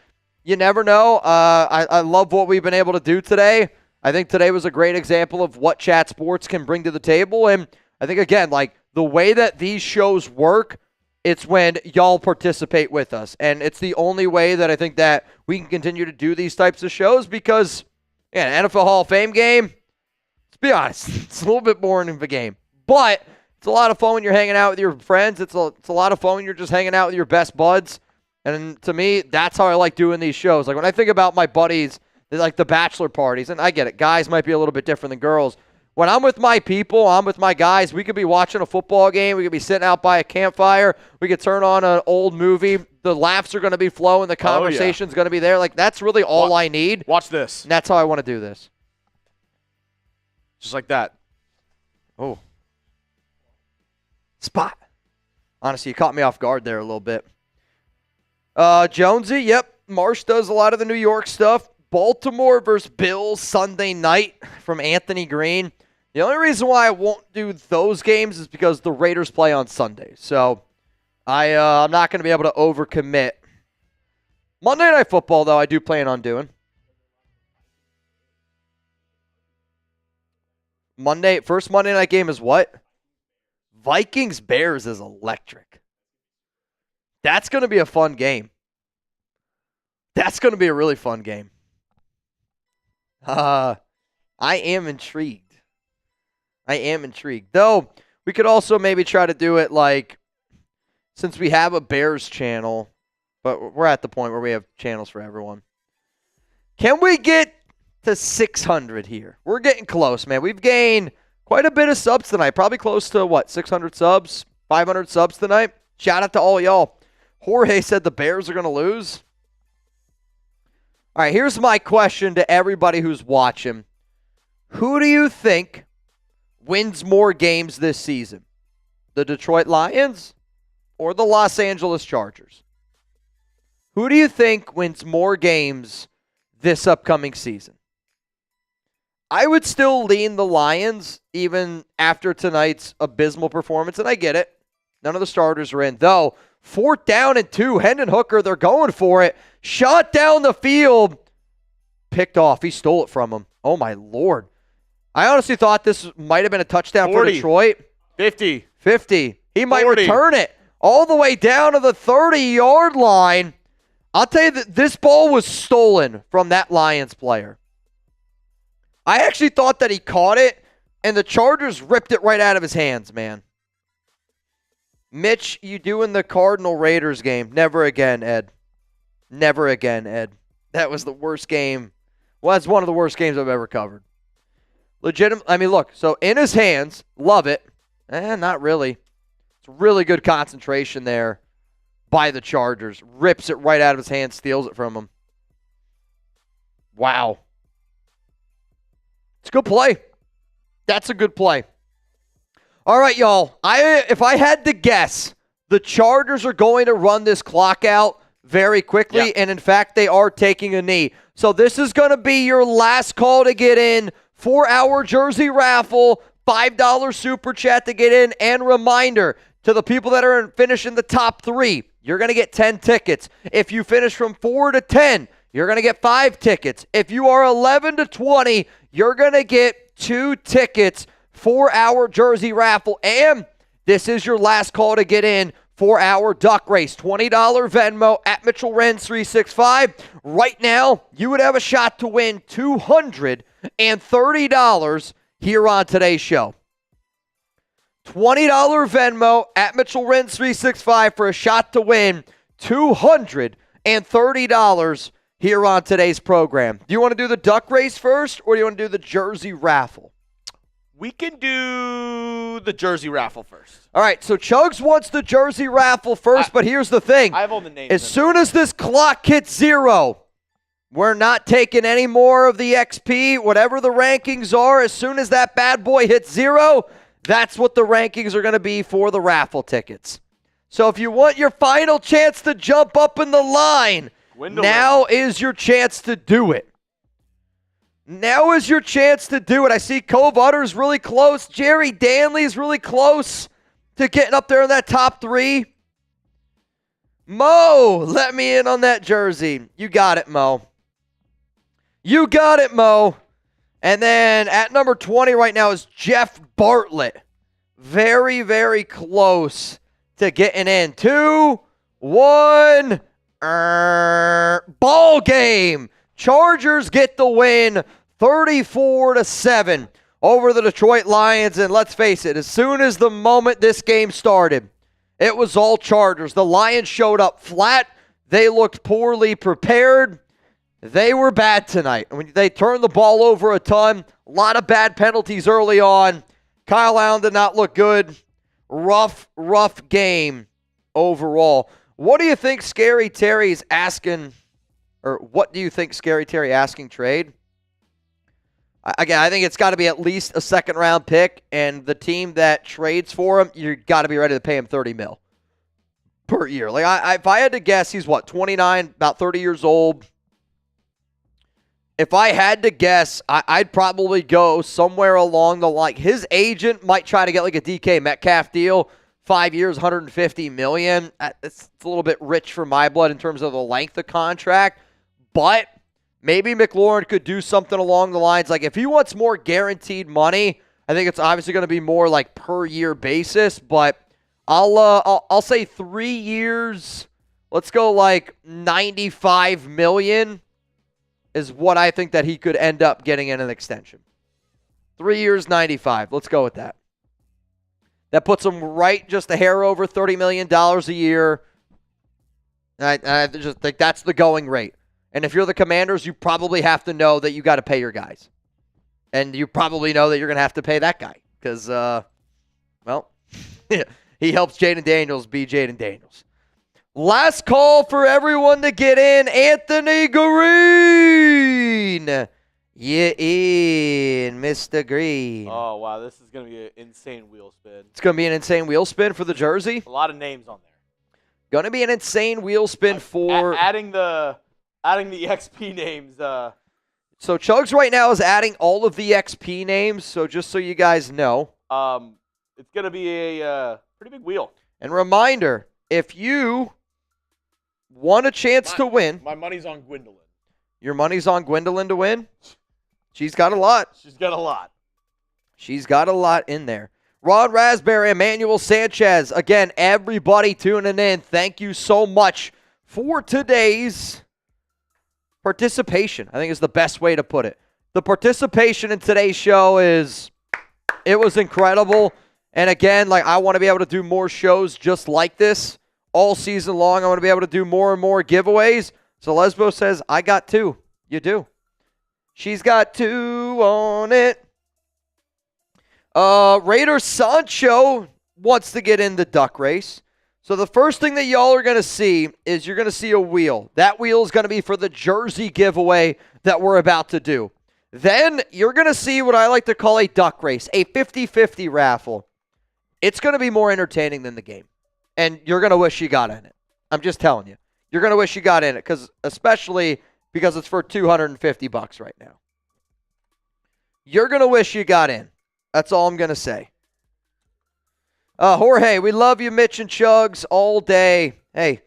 you never know. I love what we've been able to do today. I think today was a great example of what Chat Sports can bring to the table. And I think, again, like the way that these shows work, it's when y'all participate with us. And it's the only way that I think that we can continue to do these types of shows because, yeah, NFL Hall of Fame game, let's be honest, it's a little bit boring of a game. But it's a lot of fun when you're hanging out with your friends. It's a lot of fun when you're just hanging out with your best buds. And to me, that's how I like doing these shows. Like when I think about my buddies, like the bachelor parties, and I get it, guys might be a little bit different than girls. When I'm with my people, I'm with my guys, we could be watching a football game, we could be sitting out by a campfire, we could turn on an old movie, the laughs are going to be flowing, the conversation's going to be there. Like that's really all I need. Watch this. And that's how I want to do this. Just like that. Oh. Spot. Honestly, you caught me off guard there a little bit. Jonesy, yep. Marsh does a lot of the New York stuff. Baltimore versus Bills Sunday night from Anthony Green. The only reason why I won't do those games is because the Raiders play on Sunday. So I'm not going to be able to overcommit. Monday Night Football, though, I do plan on doing. First Monday night game is what? Vikings-Bears is electric. That's going to be a fun game. That's going to be a really fun game. I am intrigued. Though, we could also maybe try to do it like, since we have a Bears channel, but we're at the point where we have channels for everyone. Can we get to 600 here? We're getting close, man. We've gained quite a bit of subs tonight. Probably close to, 600 subs? 500 subs tonight? Shout out to all y'all. Jorge said the Bears are going to lose. All right, here's my question to everybody who's watching. Who do you think wins more games this season? The Detroit Lions or the Los Angeles Chargers? Who do you think wins more games this upcoming season? I would still lean the Lions even after tonight's abysmal performance, and I get it. None of the starters are in. Though, 4th down and 2, Hendon Hooker, they're going for it. Shot down the field. Picked off. He stole it from him. Oh, my Lord. I honestly thought this might have been a touchdown 40, for Detroit. 50. He might 40. return it all the way down to the 30-yard line. I'll tell you that this ball was stolen from that Lions player. I actually thought that he caught it, and the Chargers ripped it right out of his hands, man. Mitch, you doing the Cardinal-Raiders game. Never again, Ed. Never again, Ed. That was the worst game. Well, that's one of the worst games I've ever covered. I mean, look, so in his hands, Lovett. Not really. It's really good concentration there by the Chargers. Rips it right out of his hands, steals it from him. Wow. It's a good play. That's a good play. All right, y'all. If I had to guess, the Chargers are going to run this clock out very quickly, and in fact, they are taking a knee. So this is going to be your last call to get in for our jersey raffle, $5 super chat to get in, and reminder to the people that are finishing the top 3, you're going to get 10 tickets. If you finish from 4 to 10, you're going to get 5 tickets. If you are 11 to 20, you're going to get 2 tickets for our jersey raffle. And this is your last call to get in for our duck race. $20 Venmo at Mitchell Renz 365. Right now, you would have a shot to win $230 here on today's show. $20 Venmo at Mitchell Renz 365 for a shot to win $230 here on today's program. Do you want to do the duck race first, or do you want to do the jersey raffle? We can do the jersey raffle first. All right, so Chuggs wants the jersey raffle first, but here's the thing. I have all the names. As soon as this clock hits 0, we're not taking any more of the XP, whatever the rankings are. As soon as that bad boy hits 0, that's what the rankings are going to be for the raffle tickets. So if you want your final chance to jump up in the line, now is your chance to do it. Now is your chance to do it. I see Cove Utter's really close. Jerry Danley's really close to getting up there in that top 3. Mo, let me in on that jersey. You got it, Mo. You got it, Mo. And then at number 20 right now is Jeff Bartlett. Very, very close to getting in. 2, 1, ball game. Chargers get the win 34-7 over the Detroit Lions. And let's face it, as soon as the moment this game started, it was all Chargers. The Lions showed up flat. They looked poorly prepared. They were bad tonight. I mean, they turned the ball over a ton. A lot of bad penalties early on. Kyle Allen did not look good. Rough game overall. What do you think Scary Terry's asking, or what do you think Scary Terry asking trade? Again, I think it's got to be at least a second-round pick, and the team that trades for him, you got to be ready to pay him $30 million per year. Like, if I had to guess, he's 29, about 30 years old. If I had to guess, I'd probably go somewhere along the line. His agent might try to get like a DK Metcalf deal, 5 years, $150 million. It's a little bit rich for my blood in terms of the length of contract, but maybe McLaurin could do something along the lines. Like if he wants more guaranteed money, I think it's obviously going to be more like per year basis, but I'll say 3 years. Let's go like $95 million. Is what I think that he could end up getting in an extension. 3 years, 95. Let's go with that. That puts him right just a hair over $30 million a year. I just think that's the going rate. And if you're the Commanders, you probably have to know that you got to pay your guys. And you probably know that you're going to have to pay that guy. Because, well, he helps Jaden Daniels be Jaden Daniels. Last call for everyone to get in. Anthony Green. You in, Mr. Green. Oh, wow. This is going to be an insane wheel spin. It's going to be an insane wheel spin for the jersey. A lot of names on there. Going to be an insane wheel spin for... Adding the XP names. So Chuggs right now is adding all of the XP names. So just so you guys know. It's going to be a pretty big wheel. And reminder, if you... want a chance to win. My money's on Gwendolyn. Your money's on Gwendolyn to win? She's got a lot. She's got a lot. She's got a lot in there. Ron Raspberry, Emmanuel Sanchez. Again, everybody tuning in, thank you so much for today's participation. I think is the best way to put it. The participation in today's show it was incredible. And again, like I want to be able to do more shows just like this. All season long, I want to be able to do more and more giveaways. So Lesbo says, I got 2. You do. She's got 2 on it. Raider Sancho wants to get in the duck race. So the first thing that y'all are going to see is you're going to see a wheel. That wheel is going to be for the jersey giveaway that we're about to do. Then you're going to see what I like to call a duck race, a 50-50 raffle. It's going to be more entertaining than the game. And you're going to wish you got in it. I'm just telling you. You're going to wish you got in it, especially because it's for $250 right now. You're going to wish you got in. That's all I'm going to say. Jorge, we love you, Mitch and Chuggs, all day. Hey,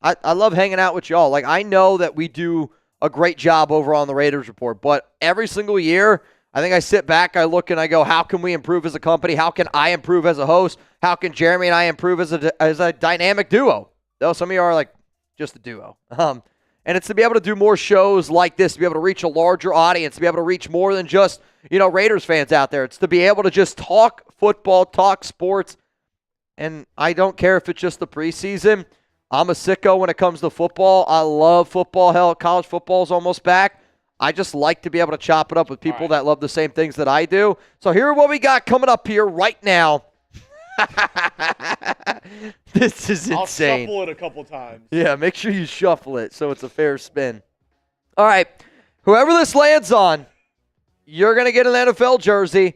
I love hanging out with y'all. Like, I know that we do a great job over on the Raiders Report, but every single year, I think I sit back, I look, and I go, how can we improve as a company? How can I improve as a host? How can Jeremy and I improve as a dynamic duo? Though some of you are like, just a duo. And it's to be able to do more shows like this, to be able to reach a larger audience, to be able to reach more than just, Raiders fans out there. It's to be able to just talk football, talk sports. And I don't care if it's just the preseason. I'm a sicko when it comes to football. I love football. Hell, college football is almost back. I just like to be able to chop it up with people that love the same things that I do. So here are what we got coming up here right now. This is insane. I'll shuffle it a couple times. Yeah, make sure you shuffle it so it's a fair spin. All right, whoever this lands on, you're going to get an NFL jersey.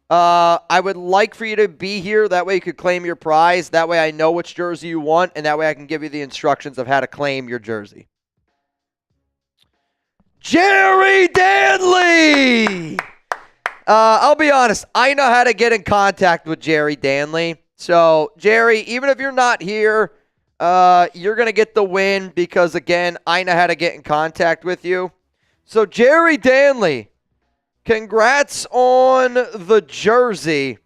I would like for you to be here. That way you could claim your prize. That way I know which jersey you want, and that way I can give you the instructions of how to claim your jersey. Jerry Danley! I'll be honest. I know how to get in contact with Jerry Danley. So, Jerry, even if you're not here, you're going to get the win because, again, I know how to get in contact with you. So, Jerry Danley, congrats on the jersey.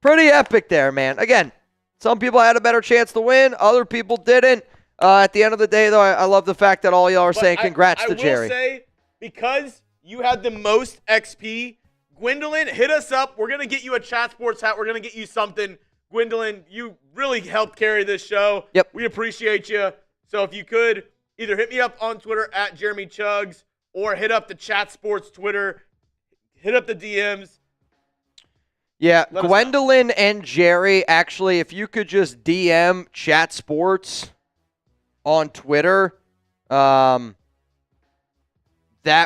Pretty epic there, man. Again, some people had a better chance to win. Other people didn't. At the end of the day, though, I love the fact that all y'all are saying congrats to Jerry. I will say, because you had the most XP, Gwendolyn, hit us up. We're going to get you a Chat Sports hat. We're going to get you something. Gwendolyn, you really helped carry this show. Yep. We appreciate you. So if you could, either hit me up on Twitter at Jeremy Chuggs or hit up the Chat Sports Twitter. Hit up the DMs. Yeah, Gwendolyn and Jerry, actually, if you could just DM Chat Sports on Twitter, that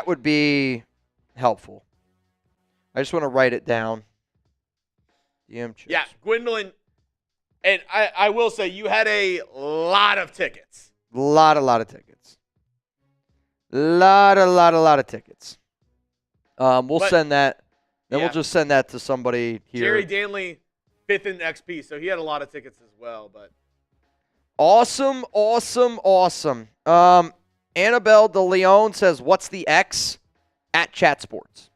would be helpful. I just want to write it down. DM Chat. Yeah, Gwendolyn, and I will say you had a lot of tickets. Lot of tickets. Lot of tickets. We'll send that. Then we'll just send that to somebody here. Jerry Danley, 5th in XP, so he had a lot of tickets as well. But awesome. Annabelle De Leon says, "What's the X?" At Chat Sports.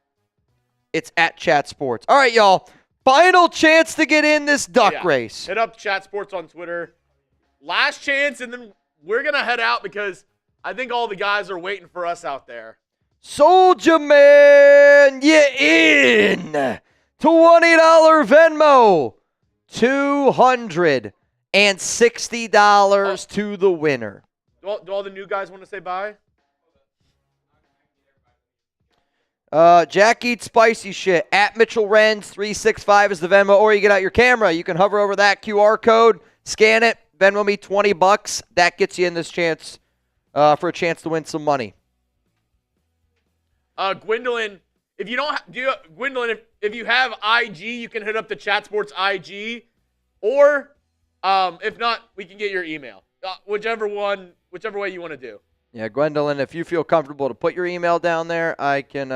It's at Chat Sports. All right, y'all. Final chance to get in this duck race. Hit up Chat Sports on Twitter. Last chance, and then we're gonna head out because I think all the guys are waiting for us out there. Soldier Man, you in. $20 Venmo. $260 to the winner. Do all the new guys want to say bye? Jack Eats Spicy Shit. At Mitchell Renz 365 is the Venmo. Or you get out your camera. You can hover over that QR code, scan it, Venmo me $20. That gets you in this chance for a chance to win some money. Gwendolyn, if you don't, Gwendolyn, if you have IG, you can hit up the Chat Sports IG, or if not, we can get your email. Whichever way you want to do. Yeah, Gwendolyn, if you feel comfortable to put your email down there, I can.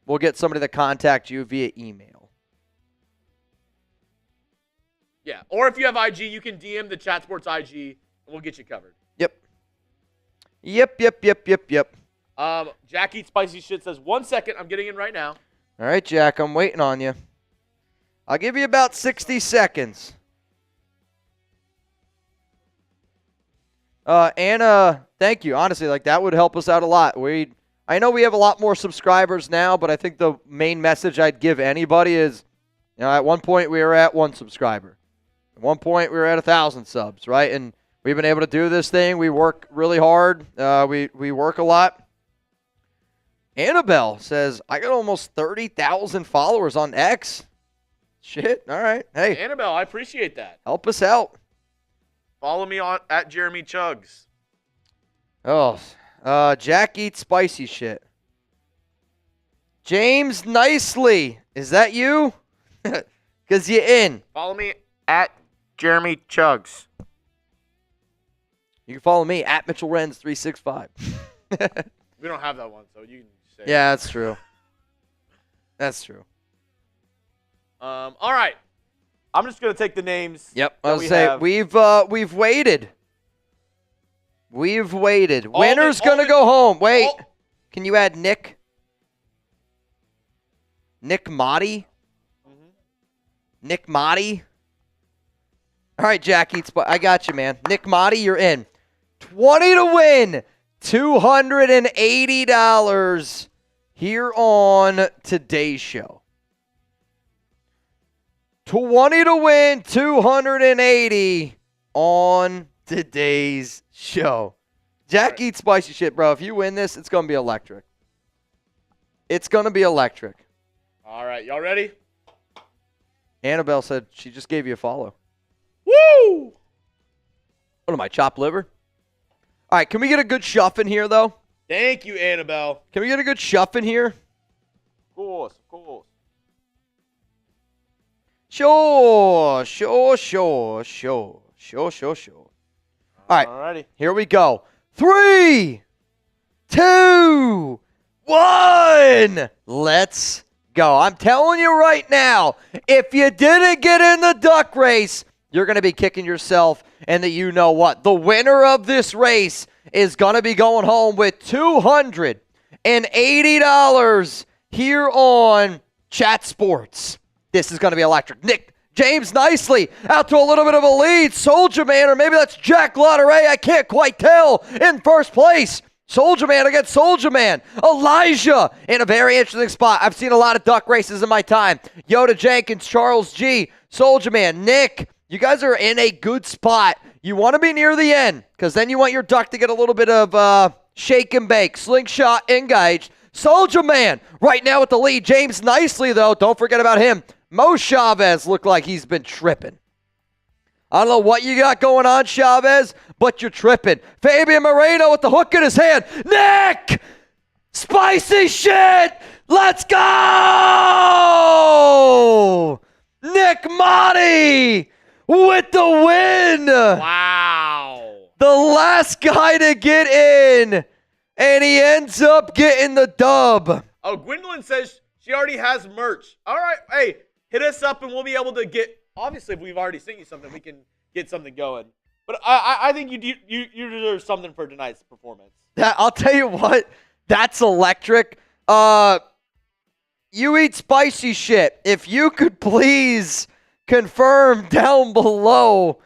We'll get somebody to contact you via email. Yeah, or if you have IG, you can DM the Chat Sports IG, and we'll get you covered. Yep. Jack Eats Spicy Shit says, 1 second, I'm getting in right now. All right, Jack, I'm waiting on you. I'll give you about 60 seconds. Anna, thank you. Honestly, that would help us out a lot. I know we have a lot more subscribers now, but I think the main message I'd give anybody is, at one point we were at 1 subscriber. At one point we were at 1,000 subs, right? And we've been able to do this thing. We work really hard. We work a lot. Annabelle says, I got almost 30,000 followers on X. Shit. All right. Hey. Annabelle, I appreciate that. Help us out. Follow me on at Jeremy Chuggs. Oh, Jack Eats Spicy Shit. James Nicely. Is that you? Because you're in. Follow me at Jeremy Chuggs. You can follow me at Mitchell Renz 365. We don't have that one, so you can say Yeah, that's true. That's true. All right. I'm just going to take the names. Yep. I was say we've waited. We've waited. Winner's going to go home. Wait. Can you add Nick? Nick Motti. Nick Motti. All right, Jack Eats, but I got you, man. Nick Motti, you're in. 20 to win. $280 here on today's show. 20 to win, 280 on today's show. Jack Eats spicy shit, bro. If you win this, it's going to be electric. It's going to be electric. All right, y'all ready? Annabelle said she just gave you a follow. Woo! What am I, chopped liver? All right, can we get a good shuff in here, though? Thank you, Annabelle. Can we get a good shuff in here? Of course, of course. Sure. All right, Alrighty. here we go. 3, 2, 1. Let's go. I'm telling you right now, if you didn't get in the duck race, you're going to be kicking yourself, and that you know what? The winner of this race is going to be going home with $280 here on Chat Sports. This is going to be electric. Nick James nicely out to a little bit of a lead. Soldier Man, or maybe that's Jack Lotteray. I can't quite tell. In first place. Soldier Man against Soldier Man. Elijah in a very interesting spot. I've seen a lot of duck races in my time. Yoda Jenkins, Charles G, Soldier Man, Nick. You guys are in a good spot. You want to be near the end because then you want your duck to get a little bit of shake and bake. Slingshot engaged. Soldier Man right now with the lead. James nicely, though. Don't forget about him. Mo Chavez looked like he's been tripping. I don't know what you got going on, Chavez, but you're tripping. Fabian Moreno with the hook in his hand. Nick! Spicy shit! Let's go! Nick Motti with the win! Wow. The last guy to get in, and he ends up getting the dub. Oh, Gwendolyn says she already has merch. All right, hey, hit us up and we'll be able to get. Obviously, if we've already sent you something, we can get something going. But I think you deserve something for tonight's performance. I'll tell you what, that's electric. You eat spicy shit. If you could please confirm down below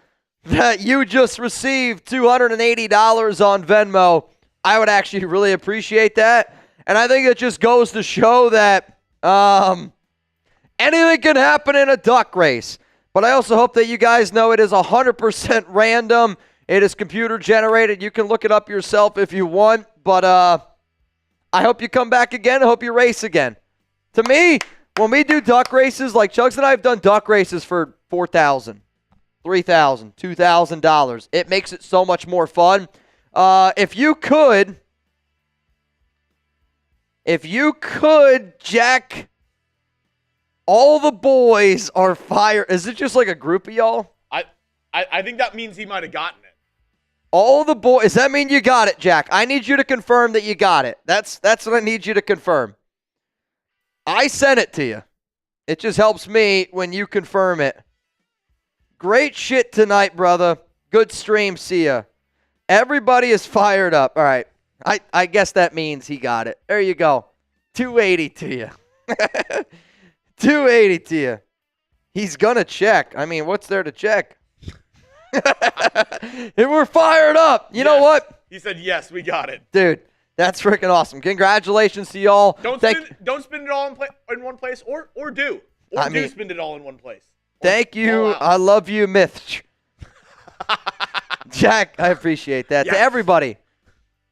that you just received $280 on Venmo, I would actually really appreciate that. And I think it just goes to show that anything can happen in a duck race. But I also hope that you guys know it is 100% random. It is computer generated. You can look it up yourself if you want. But I hope you come back again. I hope you race again. To me, when we do duck races, like Chuggs and I have done duck races for $4,000, $3,000, $2,000. It makes it so much more fun. If you could, Jack, all the boys are fired. Is it just like a group of y'all? I think that means he might have gotten it. All the boys. Does that mean you got it, Jack? I need you to confirm that you got it. That's what I need you to confirm. I sent it to you. It just helps me when you confirm it. Great shit tonight, brother. Good stream. See ya. Everybody is fired up. All right. I guess that means he got it. There you go. 280 to you. 280 to you. He's going to check. I mean, what's there to check? And we're fired up. You know what? He said, yes, we got it. Dude, that's freaking awesome. Congratulations to y'all. Don't spend it all in one place, or do. Or do spend it all in one place. Thank you. I love you, Mitch. Jack, I appreciate that. Yes. To everybody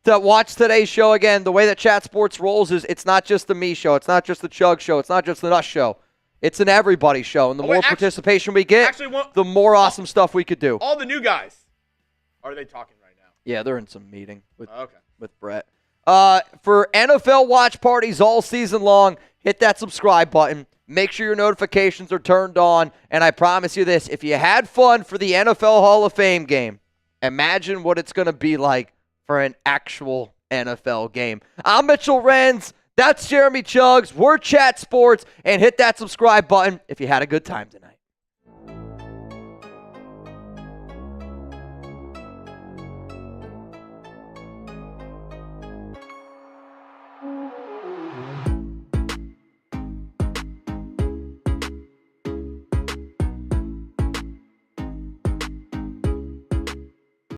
that watched today's show, again, the way that Chat Sports rolls is it's not just the me show. It's not just the Chug show. It's not just the Us show. It's an everybody show. And the more participation we get, the more awesome stuff we could do. All the new guys, are they talking right now? Yeah, they're in some meeting with Brett. For NFL watch parties all season long, hit that subscribe button. Make sure your notifications are turned on. And I promise you this, if you had fun for the NFL Hall of Fame game, imagine what it's going to be like for an actual NFL game. I'm Mitchell Renz. That's Jeremy Chuggs. We're Chat Sports. And hit that subscribe button if you had a good time tonight.